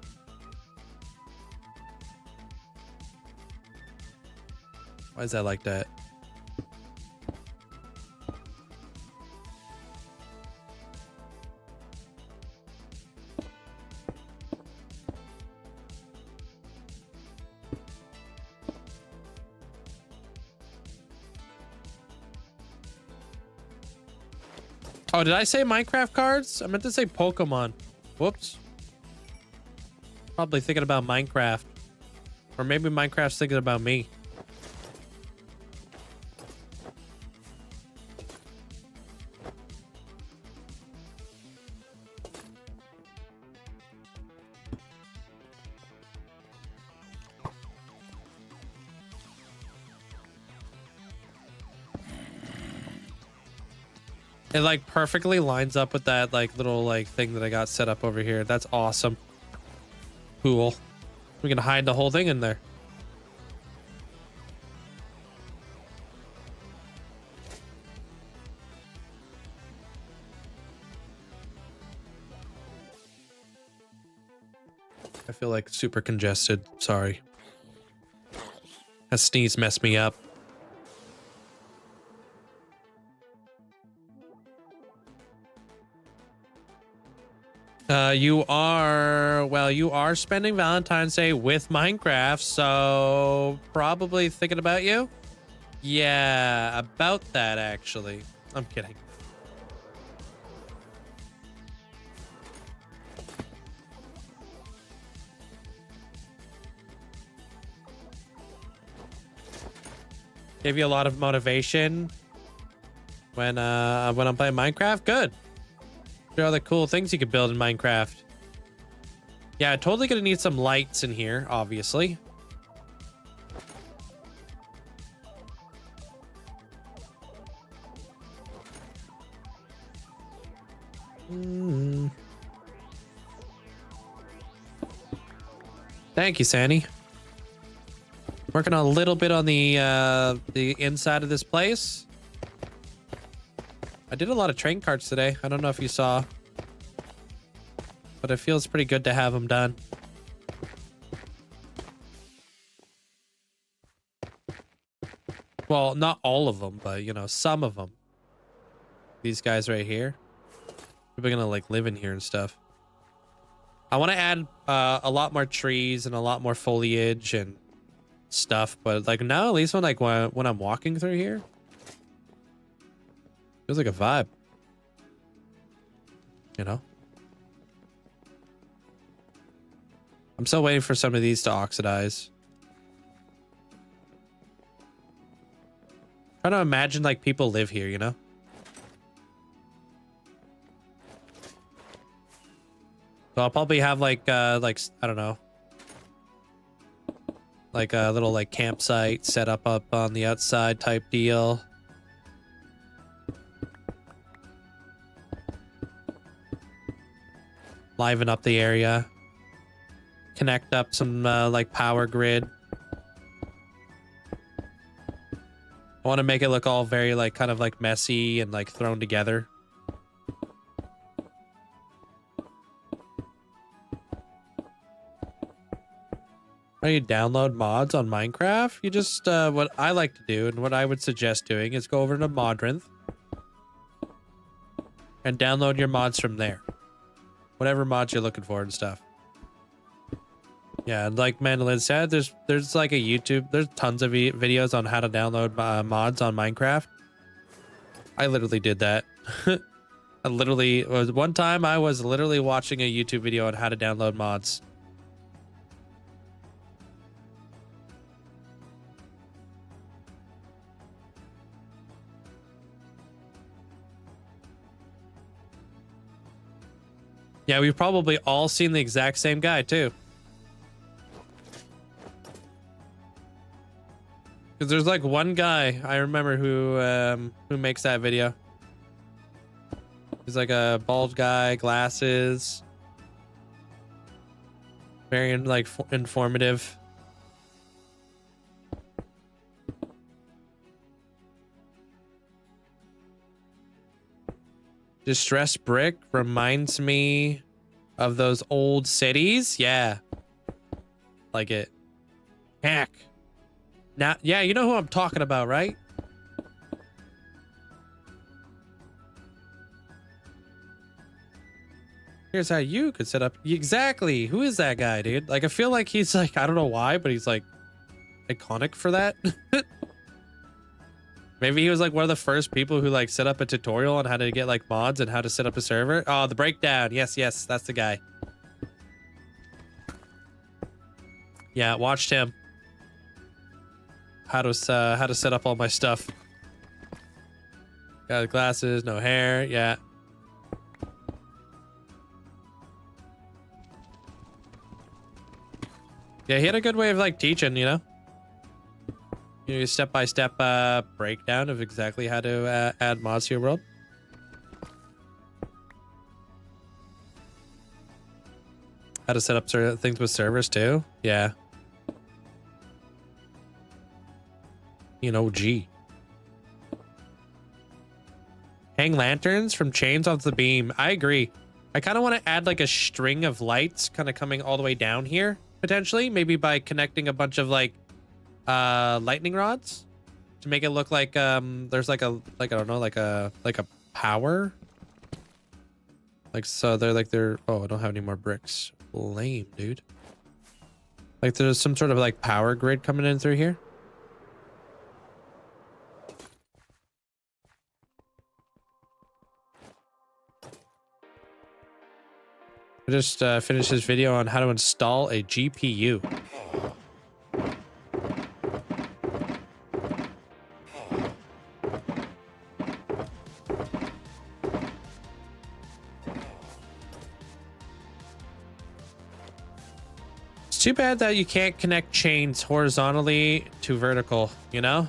Why is that like that? Oh, did I say Minecraft cards? I meant to say Pokemon. Whoops. Probably thinking about Minecraft. Or maybe Minecraft's thinking about me. It like perfectly lines up with that like little like thing that I got set up over here. That's awesome. Cool. We can hide the whole thing in there. I feel like super congested. Sorry. That sneeze messed me up. You are spending Valentine's Day with Minecraft, so probably thinking about you. Yeah, about that actually. I'm kidding. Gave you a lot of motivation when I'm playing Minecraft. Good. All the cool things you could build in Minecraft. Yeah, totally gonna need some lights in here, obviously. Thank you, Sandy. Working on a little bit on the inside of this place. I did a lot of train carts today. I don't know if you saw, but it feels pretty good to have them done. Well, not all of them, but you know, some of them. These guys right here. People are gonna like live in here and stuff. I want to add a lot more trees and a lot more foliage and stuff, but like now, at least when I'm walking through here, feels like a vibe, you know? I'm still waiting for some of these to oxidize. Trying to imagine like people live here, you know? So I'll probably have like I don't know, like a little like campsite set up on the outside type deal. Liven up the area. Connect up some like power grid. I want to make it look all very like kind of like messy and like thrown together. How do you download mods on Minecraft? You just what I like to do and what I would suggest doing is go over to Modrinth and download your mods from there. Whatever mods you're looking for and stuff. Yeah, like Mandolin said, there's like a YouTube, there's tons of videos on how to download mods on Minecraft. I literally did that. One time I was literally watching a YouTube video on how to download mods. Yeah, we've probably all seen the exact same guy too. Because there's like one guy I remember who makes that video. He's like a bald guy, glasses, very like informative. Distressed brick reminds me of those old cities. Yeah. Like it. Heck. Now, yeah, you know who I'm talking about, right? Here's how you could set up. Exactly. Who is that guy, dude? Like, I feel like he's like, I don't know why, but he's like iconic for that. Maybe he was like one of the first people who like set up a tutorial on how to get like mods and how to set up a server. Oh, the breakdown. Yes, yes, that's the guy. Yeah, watched him. How to set up all my stuff. Got glasses, no hair. Yeah. Yeah, he had a good way of like teaching, you know. You know, step-by-step breakdown of exactly how to add mods to your world. How to set up certain things with servers too. Yeah. You know, G. Hang lanterns from chains off the beam. I agree. I kind of want to add like a string of lights kind of coming all the way down here, potentially. Maybe by connecting a bunch of like lightning rods to make it look like there's like a I don't know, like a power. Like so they're oh, I don't have any more bricks. Lame, dude. Like there's some sort of like power grid coming in through here. I just finished this video on how to install a GPU. It's too bad that you can't connect chains horizontally to vertical, you know?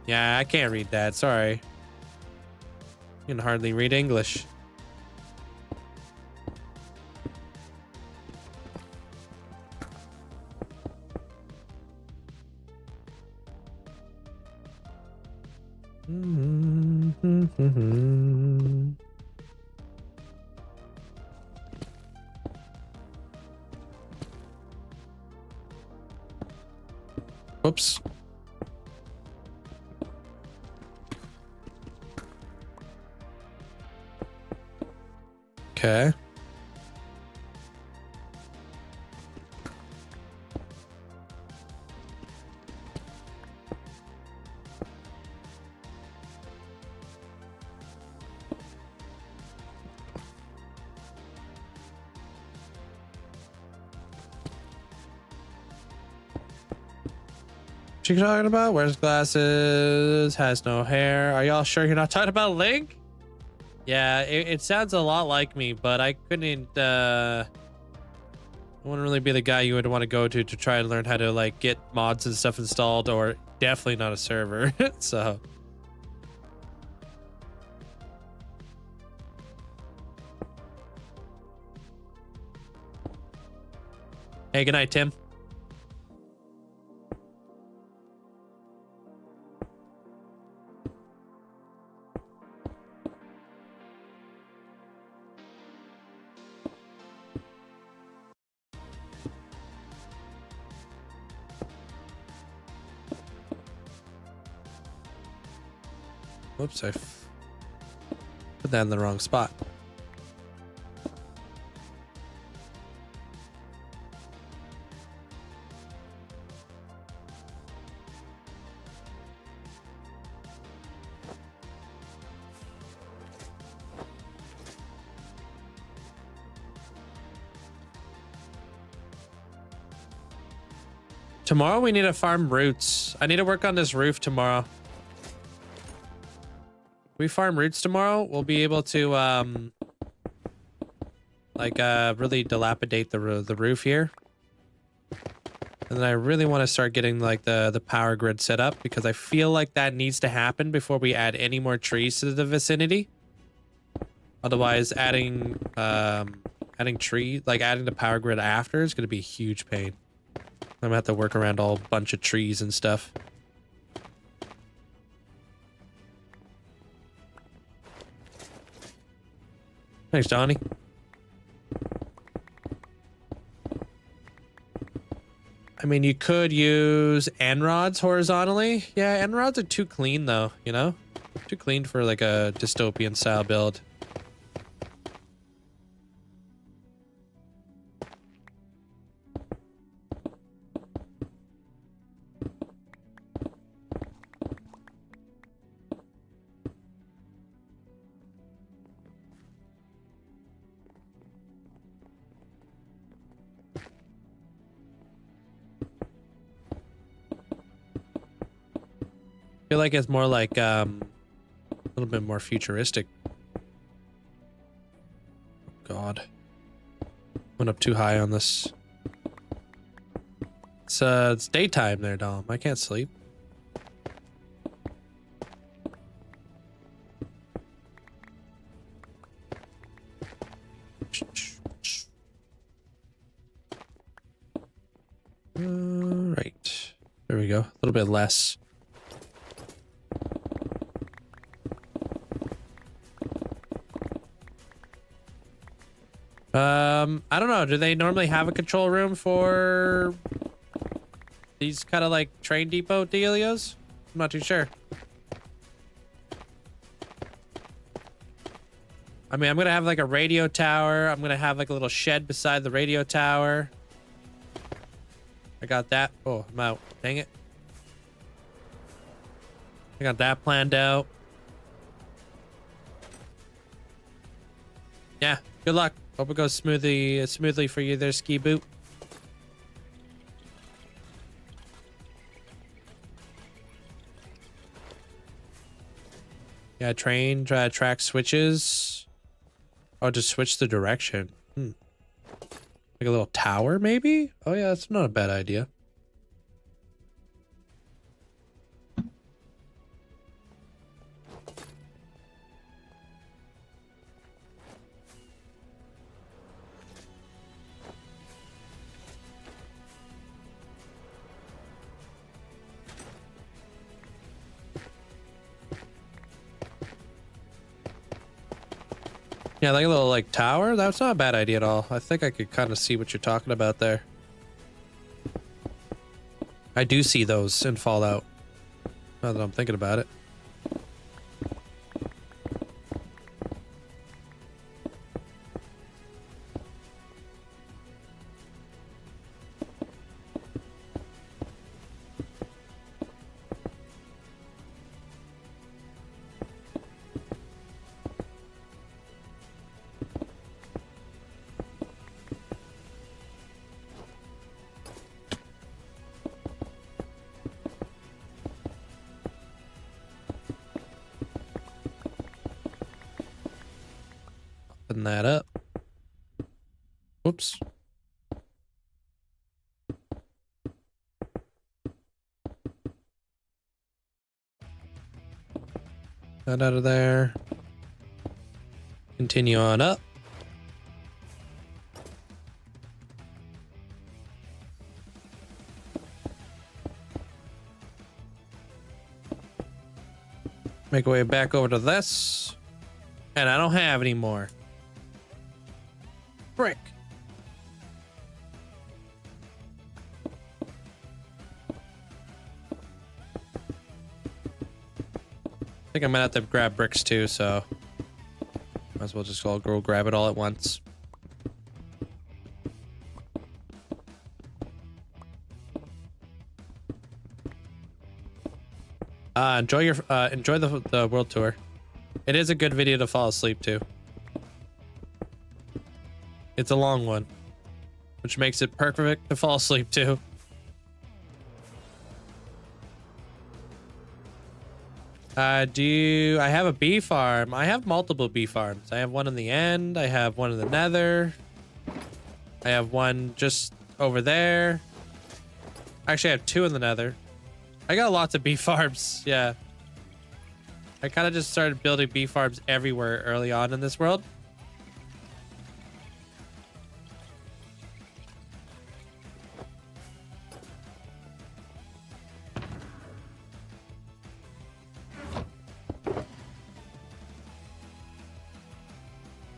Yeah, I can't read that, sorry. You can hardly read English. Whoops. Okay. What you talking about? Wears glasses, has no hair. Are y'all sure you're not talking about Link? Yeah, it sounds a lot like me, but I couldn't, I wouldn't really be the guy you would want to go to try and learn how to, like, get mods and stuff installed, or definitely not a server, so. Hey, good night, Tim. Whoops, I put that in the wrong spot. Tomorrow we need to farm roots. I need to work on this roof tomorrow. We farm roots tomorrow, we'll be able to really dilapidate the roof here. And then I really want to start getting like the power grid set up, because I feel like that needs to happen before we add any more trees to the vicinity. Otherwise, adding the power grid after is going to be a huge pain. I'm gonna have to work around all bunch of trees and stuff. Thanks, Johnny. I mean, you could use end rods horizontally. Yeah, end rods are too clean though, you know? Too clean for like a dystopian style build. I feel like it's more like a little bit more futuristic. God, went up too high on this. It's daytime there, Dom. I can't sleep. Right. There we go. A little bit less. I don't know. Do they normally have a control room for these kind of like train depot dealios? I'm not too sure. I mean, I'm gonna have like a radio tower. I'm gonna have like a little shed beside the radio tower. I got that. Oh, I'm out. Dang it. I got that planned out. Yeah, good luck. Hope it goes smoothly for you there, Ski Boot. Yeah, track switches. Oh, just switch the direction. Like a little tower, maybe? Oh yeah, that's not a bad idea. Yeah, like a little like tower. That's not a bad idea at all. I think I could kind of see what you're talking about there. I do see those in Fallout. Now that I'm thinking about it. Open that up. Whoops. That out of there. Continue on up. Make our way back over to this. And I don't have any more. Frick. I think I'm gonna have to grab bricks too, so might as well just all go grab it all at once. Enjoy the world tour. It is a good video to fall asleep to. It's a long one, which makes it perfect to fall asleep to. I have a bee farm? I have multiple bee farms. I have one in the end. I have one in the nether. I have one just over there. Actually, I have two in the nether. I got lots of bee farms. Yeah. I kind of just started building bee farms everywhere early on in this world.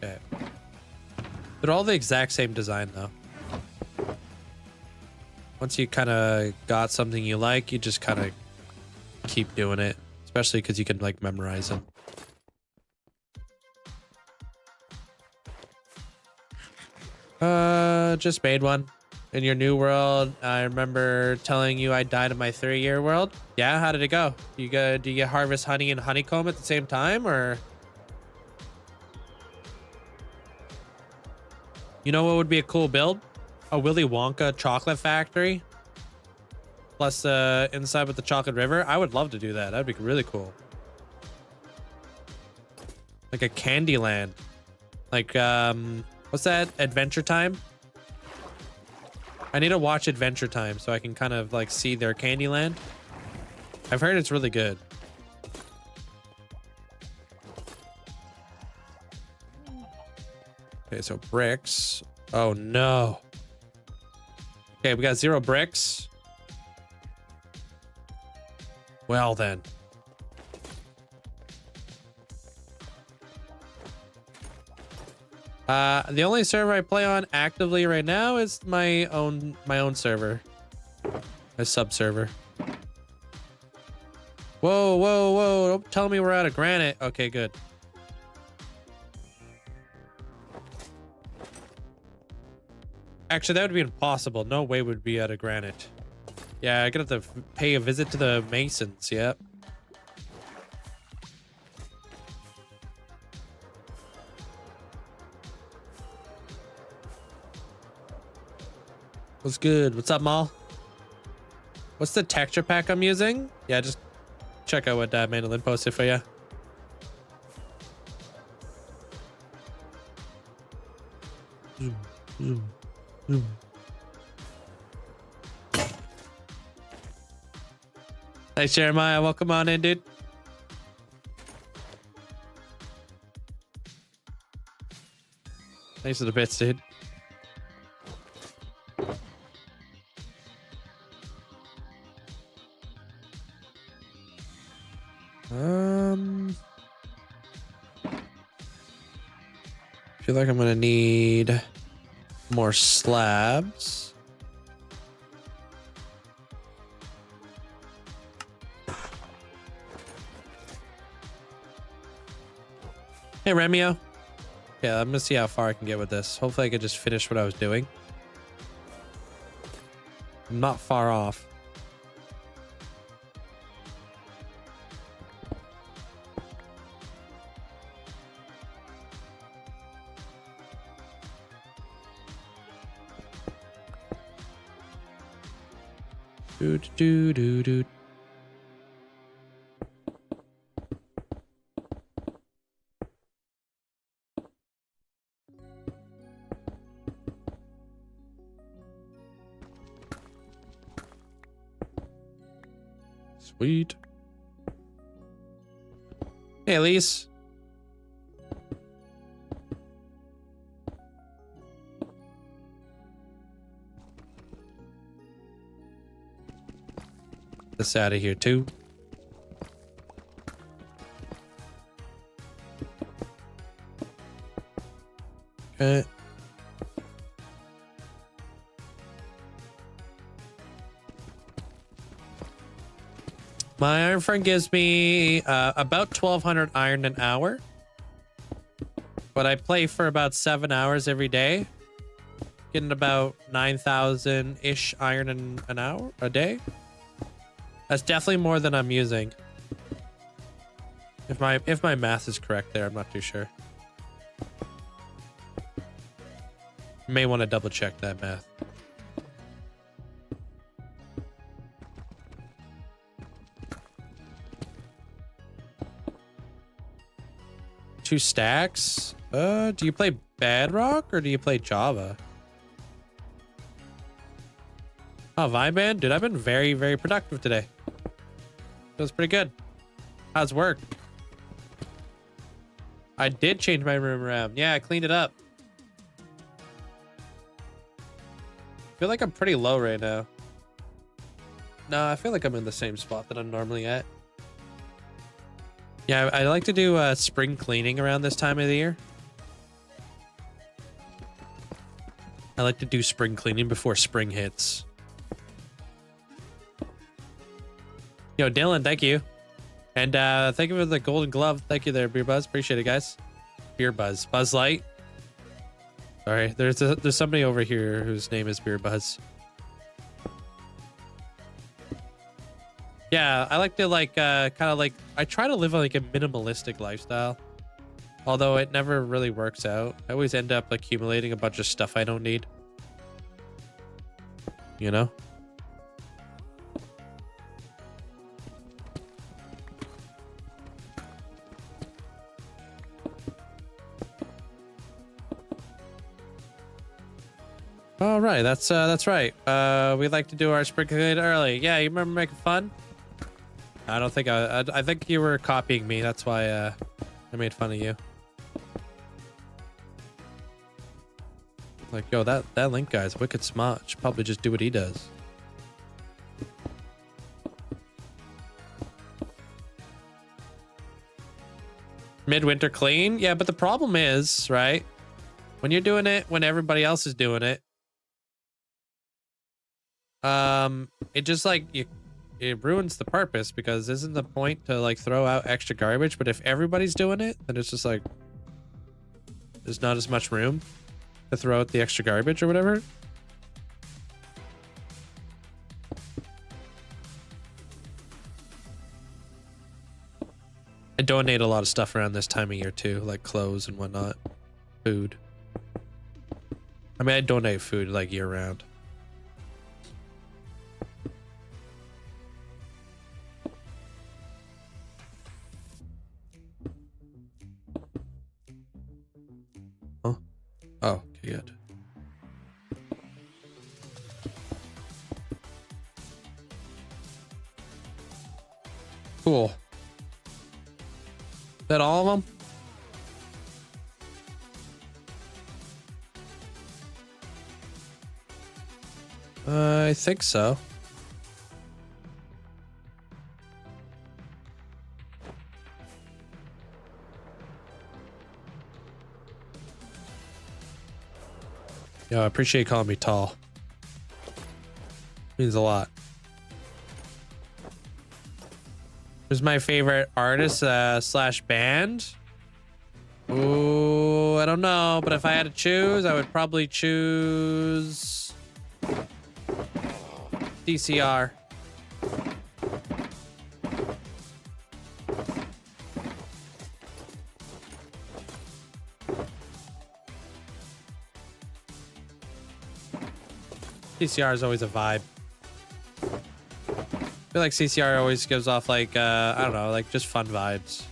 Okay. They're all the exact same design though. Once you kind of got something you like, you just kind of keep doing it. Especially because you can like memorize them. Just made one. In your new world, I remember telling you I died in my 3-year world. Yeah, how did it go? Do you harvest honey and honeycomb at the same time, or? You know what would be a cool build? A Willy Wonka chocolate factory. Plus inside with the chocolate river. I would love to do that. That'd be really cool. Like a candy land. Like, what's that? Adventure Time? I need to watch Adventure Time so I can kind of like see their candy land. I've heard it's really good. Okay, so bricks. Oh no. Okay, we got 0 bricks. Well then. The only server I play on actively right now is my own server. A sub server. Whoa, whoa, whoa. Don't tell me we're out of granite. Okay, good. Actually, that would be impossible. No way would be out of granite. Yeah, I'm gonna have to pay a visit to the Masons. Yep. What's good? What's up, Mal? What's the texture pack I'm using? Yeah, just check out what Mandolin posted for you. Zoom, zoom, zoom. Thanks, Jeremiah. Welcome on in, dude. Thanks for the bits, dude. Feel like I'm gonna need more slabs. Hey, Remio. Yeah, I'm gonna see how far I can get with this. Hopefully I can just finish what I was doing. I'm not far off. Do do do do. Sweet. Hey, Elise. This out of here too. Okay. My iron friend gives me about 1,200 iron an hour, but I play for about 7 hours every day, getting about 9,000-ish iron in an hour a day. That's definitely more than I'm using. If my math is correct there, I'm not too sure. May want to double check that math. Two stacks? Do you play Bedrock or do you play Java? Oh, Vineband? Dude, I've been very, very productive today. Feels pretty good. How's work? I did change my room around. Yeah, I cleaned it up. I feel like I'm pretty low right now. No, I feel like I'm in the same spot that I'm normally at. Yeah, I like to do spring cleaning around this time of the year. I like to do spring cleaning before spring hits. Yo, Dylan, thank you. And thank you for the golden glove. Thank you there, Beer Buzz. Appreciate it, guys. Beer Buzz. Buzz Light. Sorry, there's somebody over here whose name is Beer Buzz. Yeah, I like to kind of like, I try to live like a minimalistic lifestyle. Although it never really works out. I always end up accumulating a bunch of stuff I don't need. You know? All right, that's right. We like to do our spring cleaning early. Yeah, you remember making fun? I don't think I think you were copying me. That's why I made fun of you. Like, yo, that Link guy's wicked smart. Should probably just do what he does. Midwinter clean? Yeah, but the problem is, right? When you're doing it, when everybody else is doing it, it just like it ruins the purpose, because isn't the point to like throw out extra garbage? But if everybody's doing it, then it's just like there's not as much room to throw out the extra garbage or whatever. I donate a lot of stuff around this time of year too, like clothes and whatnot, food. I mean, I donate food like year round. Huh? Oh, okay, good. Cool. Is that all of them? I think so. Yo, I appreciate you calling me tall. Means a lot. Who's my favorite artist slash band? Ooh, I don't know, but if I had to choose, I would probably choose DCR. CCR is always a vibe. I feel like CCR always gives off like, I don't know, like just fun vibes.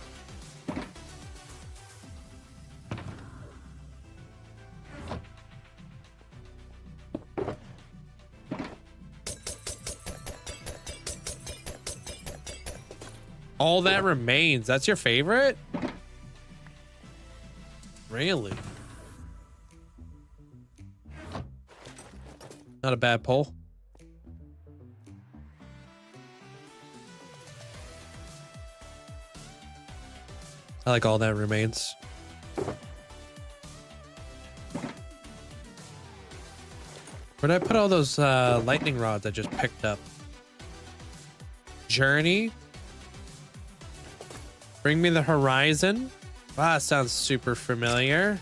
All That Remains. That's your favorite? Really? Not a bad poll. I like All That Remains. Where'd I put all those lightning rods I just picked up? Journey. Bring Me the Horizon. Wow, that sounds super familiar.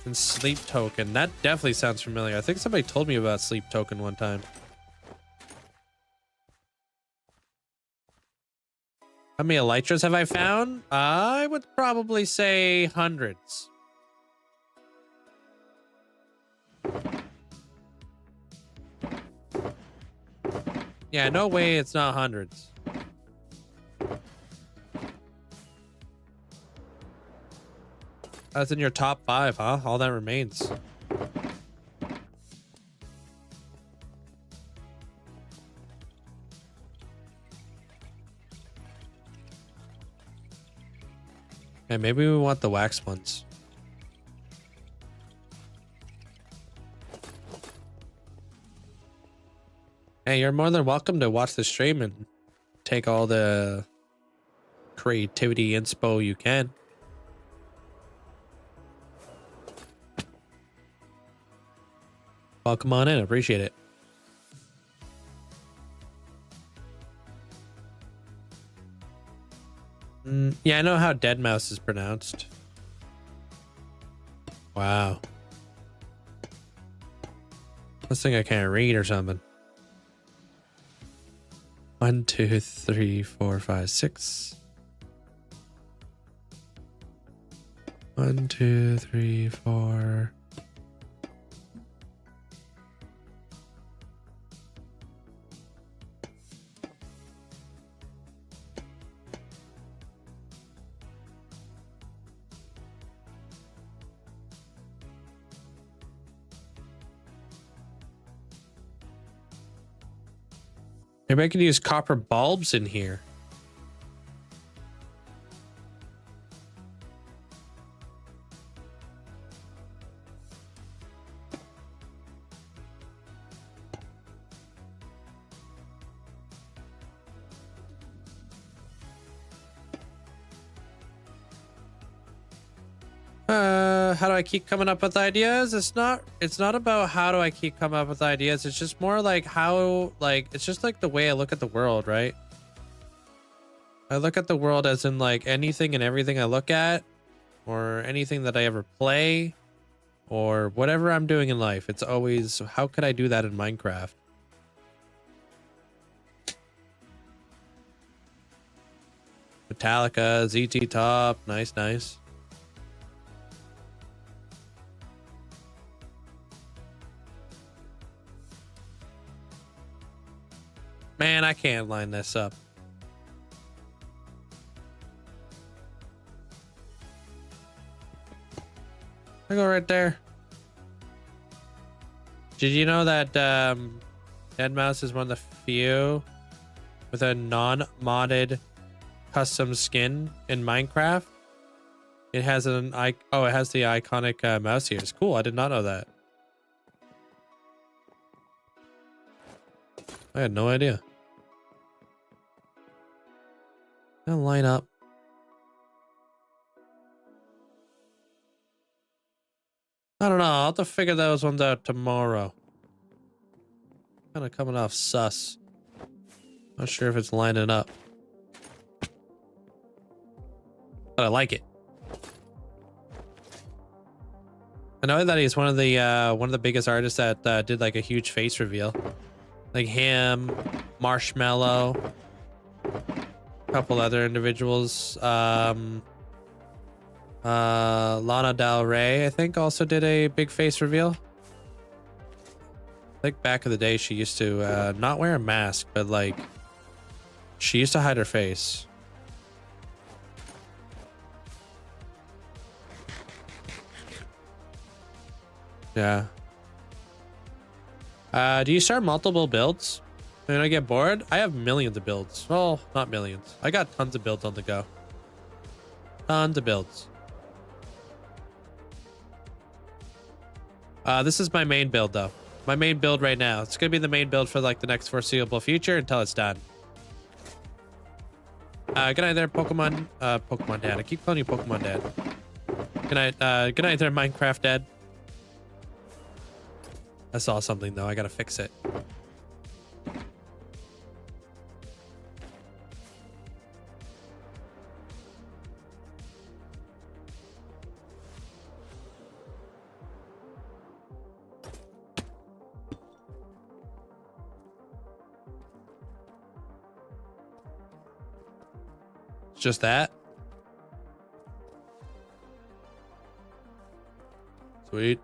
And Sleep Token. That definitely sounds familiar. I think somebody told me about Sleep Token one time. How many elytras have I found? I would probably say hundreds. Yeah, no way it's not hundreds. That's in your top 5, huh? All That Remains. Yeah, maybe we want the wax ones. Hey, you're more than welcome to watch the stream and take all the creativity inspo you can. Welcome on in. Appreciate it. Yeah, I know how Dead Mouse is pronounced. Wow. This thing I can't read or something. 1, 2, 3, 4, 5, 6. 1, 2, 3, 4. Maybe I could use copper bulbs in here. how do I keep coming up with ideas? It's not about how do I keep coming up with ideas. It's just more like how, like, it's just like the way I look at the world, right? I look at the world as in like anything and everything I look at, or anything that I ever play, or whatever I'm doing in life. It's always, how could I do that in Minecraft? Metallica, ZT Top, nice, nice. Man, I can't line this up. I go right there. Did you know that Deadmau5 is one of the few with a non-modded custom skin in Minecraft? It has it has the iconic mouse ears. Cool, I did not know that. I had no idea. I'll line up. I don't know. I'll have to figure those ones out tomorrow. Kind of coming off sus. Not sure if it's lining up. But I like it. I know that he's one of the biggest artists that did like a huge face reveal. Like him, Marshmallow, a couple other individuals. Lana Del Rey, I think, also did a big face reveal. I think back in the day she used to not wear a mask, but like she used to hide her face. Yeah. Do you start multiple builds? When I get bored, I have millions of builds. Well, not millions. I got tons of builds on the go. Tons of builds. This is my main build though. My main build right now. It's gonna be the main build for like the next foreseeable future until it's done. Good night there, Pokemon. Pokemon Dad. I keep calling you Pokemon Dad. Good night. Good night there, Minecraft Dad. I saw something though. I gotta fix it. It's just that. Sweet.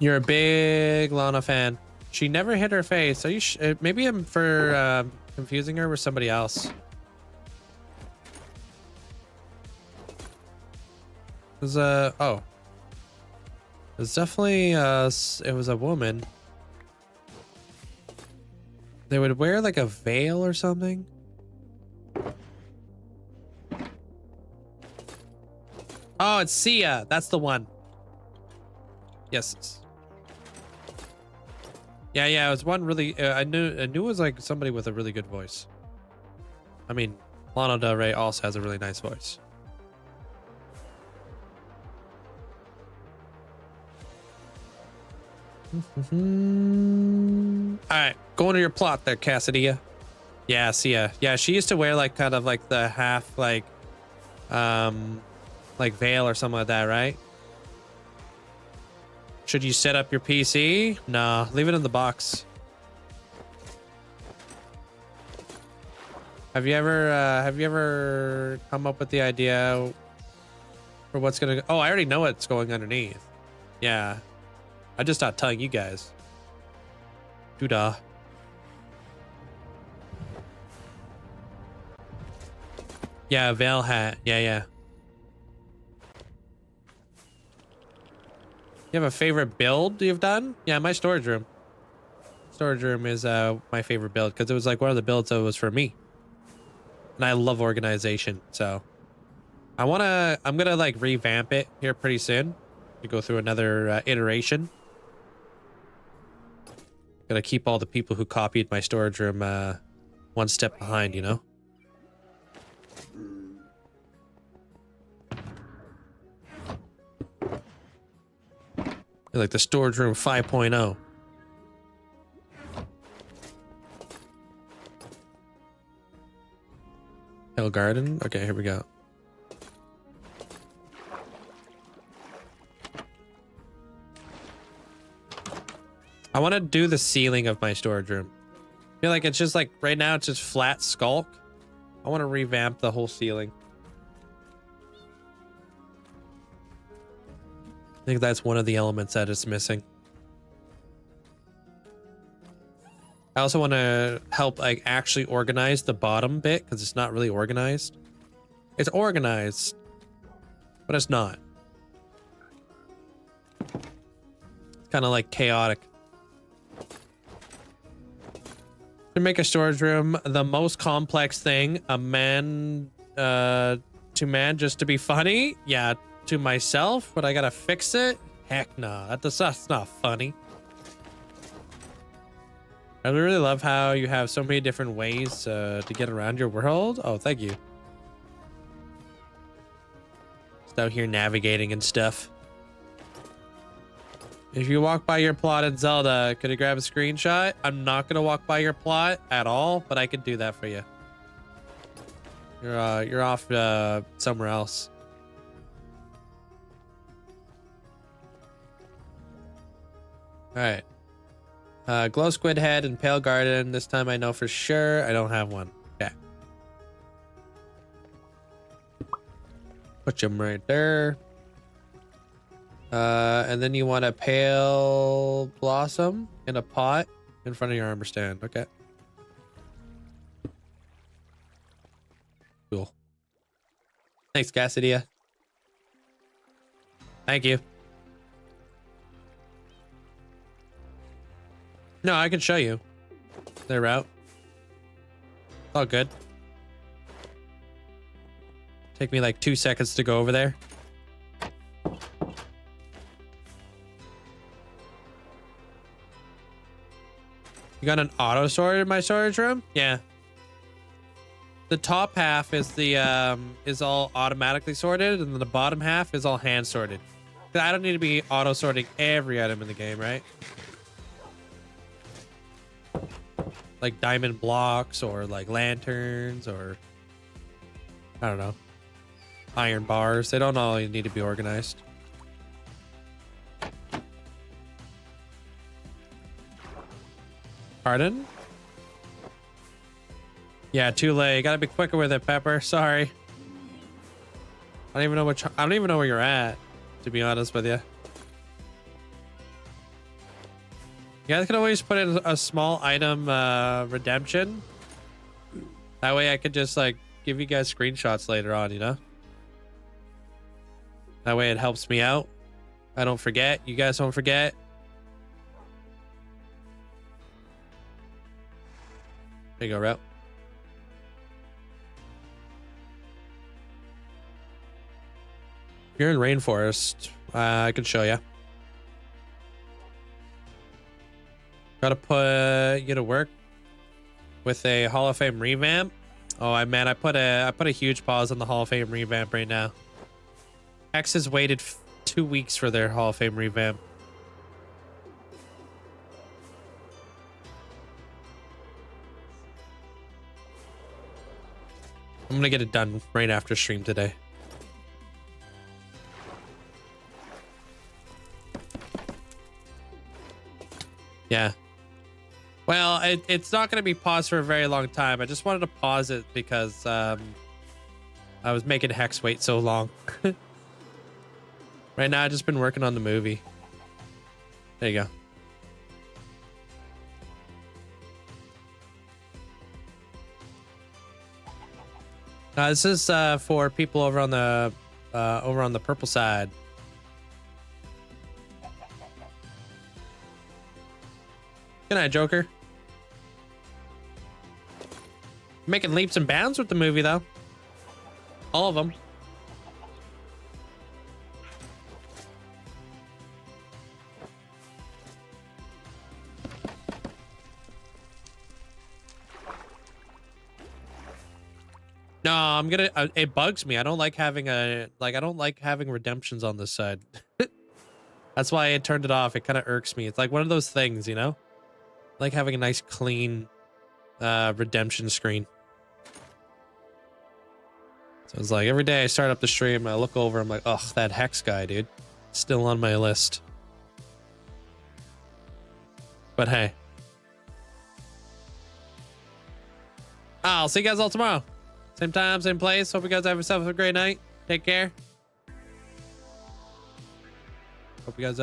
You're a big Lana fan. She never hit her face. Are you maybe I'm for confusing her with somebody else. It was oh. It was definitely it was a woman. They would wear like a veil or something. Oh, it's Sia. That's the one. Yes. Yeah, it was one really I knew it was like somebody with a really good voice. I mean, Lana Del Rey also has a really nice voice. Alright, going to your plot there, Cassidy. Yeah, Sia. Yeah, she used to wear like kind of like the half like veil or something like that, right? Should you set up your PC? Nah, leave it in the box. Have you ever come up with the idea for what's gonna go? Oh, I already know what's going underneath. Yeah. I just not telling you guys. Doodah. Yeah, veil hat. Yeah. You have a favorite build you've done? Yeah, my storage room. Storage room is my favorite build because it was like one of the builds that was for me. And I love organization, so I'm gonna like revamp it here pretty soon to go through another iteration. Gotta keep all the people who copied my storage room one step behind, you know? Like the storage room 5.0. Hill Garden? Okay, here we go. I want to do the ceiling of my storage room. I feel like it's just like, right now it's just flat sculk. I want to revamp the whole ceiling. I think that's one of the elements that is missing. I also want to help like actually organize the bottom bit because it's not really organized. It's organized, but it's not. It's kind of like chaotic. To make a storage room the most complex thing a man to man just to be funny? Yeah, to myself, but I gotta fix it? Heck no, that's not funny. I really love how you have so many different ways to get around your world. Oh, thank you. Just out here navigating and stuff. If you walk by your plot in Zelda, could you grab a screenshot? I'm not gonna walk by your plot at all, but I could do that for you. You're off somewhere else. All right. Glow Squid Head and Pale Garden. This time I know for sure I don't have one. Okay. Put them right there. And then you want a Pale Blossom in a pot in front of your armor stand. Okay. Cool. Thanks, Cassidia. Thank you. No, I can show you their route. It's all good. Take me like 2 seconds to go over there. You got an auto sorted in my storage room? Yeah. The top half is the is all automatically sorted, and then the bottom half is all hand sorted. I don't need to be auto sorting every item in the game, right? Like diamond blocks or like lanterns or I don't know, iron bars. They don't all need to be organized. Pardon? Yeah, too late. Gotta be quicker with it, Pepper. Sorry. I don't even know where you're at, to be honest with you. You guys can always put in a small item redemption. That way I could just like give you guys screenshots later on, you know? That way it helps me out. I don't forget. You guys don't forget. There you go, Rep. If you're in Rainforest, I can show you. Gotta put you to work with a Hall of Fame revamp. Oh, I put a huge pause on the Hall of Fame revamp right now. X has waited 2 weeks for their Hall of Fame revamp. I'm gonna get it done right after stream today. Yeah. Well, it's not going to be paused for a very long time. I just wanted to pause it because I was making Hex wait so long. Right now, I've just been working on the movie. There you go. This is for people over on the purple side. Good night, Joker. Making leaps and bounds with the movie, though. All of them. No, I'm gonna. It bugs me. I don't like having I don't like having redemptions on this side. That's why I turned it off. It kind of irks me. It's like one of those things, you know? I like having a nice clean redemption screen. So it's like every day I start up the stream, I look over, I'm like, ugh, that Hex guy, dude. Still on my list. But hey. I'll see you guys all tomorrow. Same time, same place. Hope you guys have yourself a great night. Take care. Hope you guys,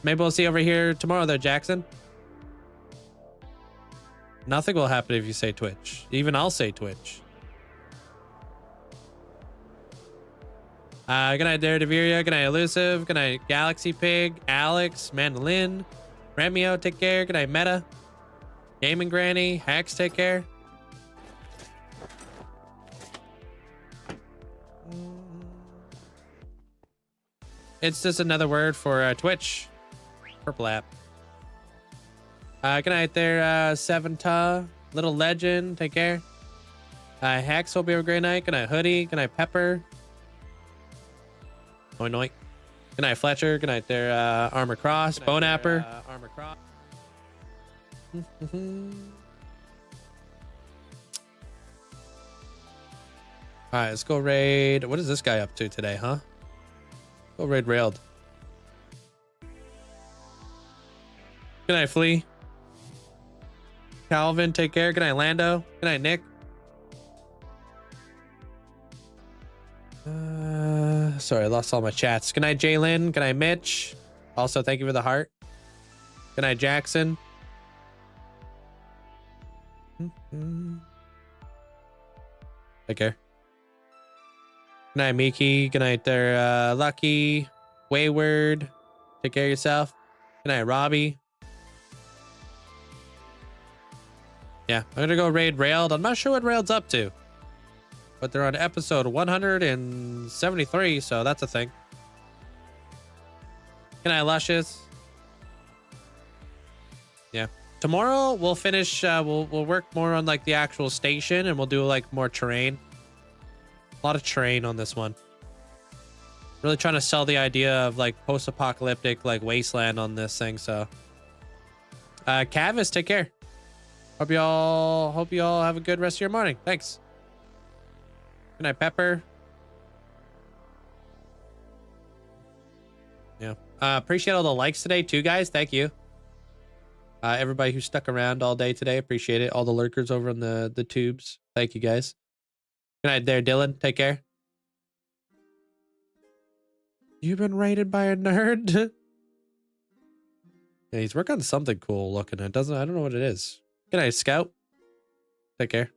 maybe we'll see you over here tomorrow there, Jackson. Nothing will happen if you say Twitch. Even I'll say Twitch. Good night, Daredeviria. Good night, Elusive. Good night, Galaxy Pig. Alex, Mandolin. Remio, take care. Good night, Meta. Gaming Granny. Hacks, take care. It's just another word for Twitch. Purple app. Good night there, Seven Ta. Little Legend, take care. Hacks, hope you have a great night. Good night, Hoodie. Good night, Pepper. Noi noi. Good night, Fletcher. Good night there, Armor Cross. Bonapper. Armor Cross. Alright, let's go raid. What is this guy up to today, huh? Go raid Railed. Good night, Flea. Calvin, take care. Good night, Lando. Good night, Nick. Sorry, I lost all my chats. Good night, Jalen. Good night, Mitch. Also, thank you for the heart. Good night, Jackson. Take care. Good night, Miki. Good night there, Lucky. Wayward. Take care of yourself. Good night, Robbie. Yeah, I'm gonna go raid Railed. I'm not sure what Railed's up to, but they're on episode 173, so that's a thing. Good night, Luscious. Yeah, tomorrow we'll finish. We'll work more on like the actual station, and we'll do like more terrain. A lot of terrain on this one. Really trying to sell the idea of like post-apocalyptic like wasteland on this thing. So, Cavis, take care. Hope y'all have a good rest of your morning. Thanks. Good night, Pepper. Yeah. Appreciate all the likes today too, guys. Thank you. Everybody who stuck around all day today, appreciate it. All the lurkers over on the tubes. Thank you, guys. Good night there, Dylan. Take care. You've been raided by a nerd? Yeah, he's working on something cool looking. I don't know what it is. Good night, Scout. Take care.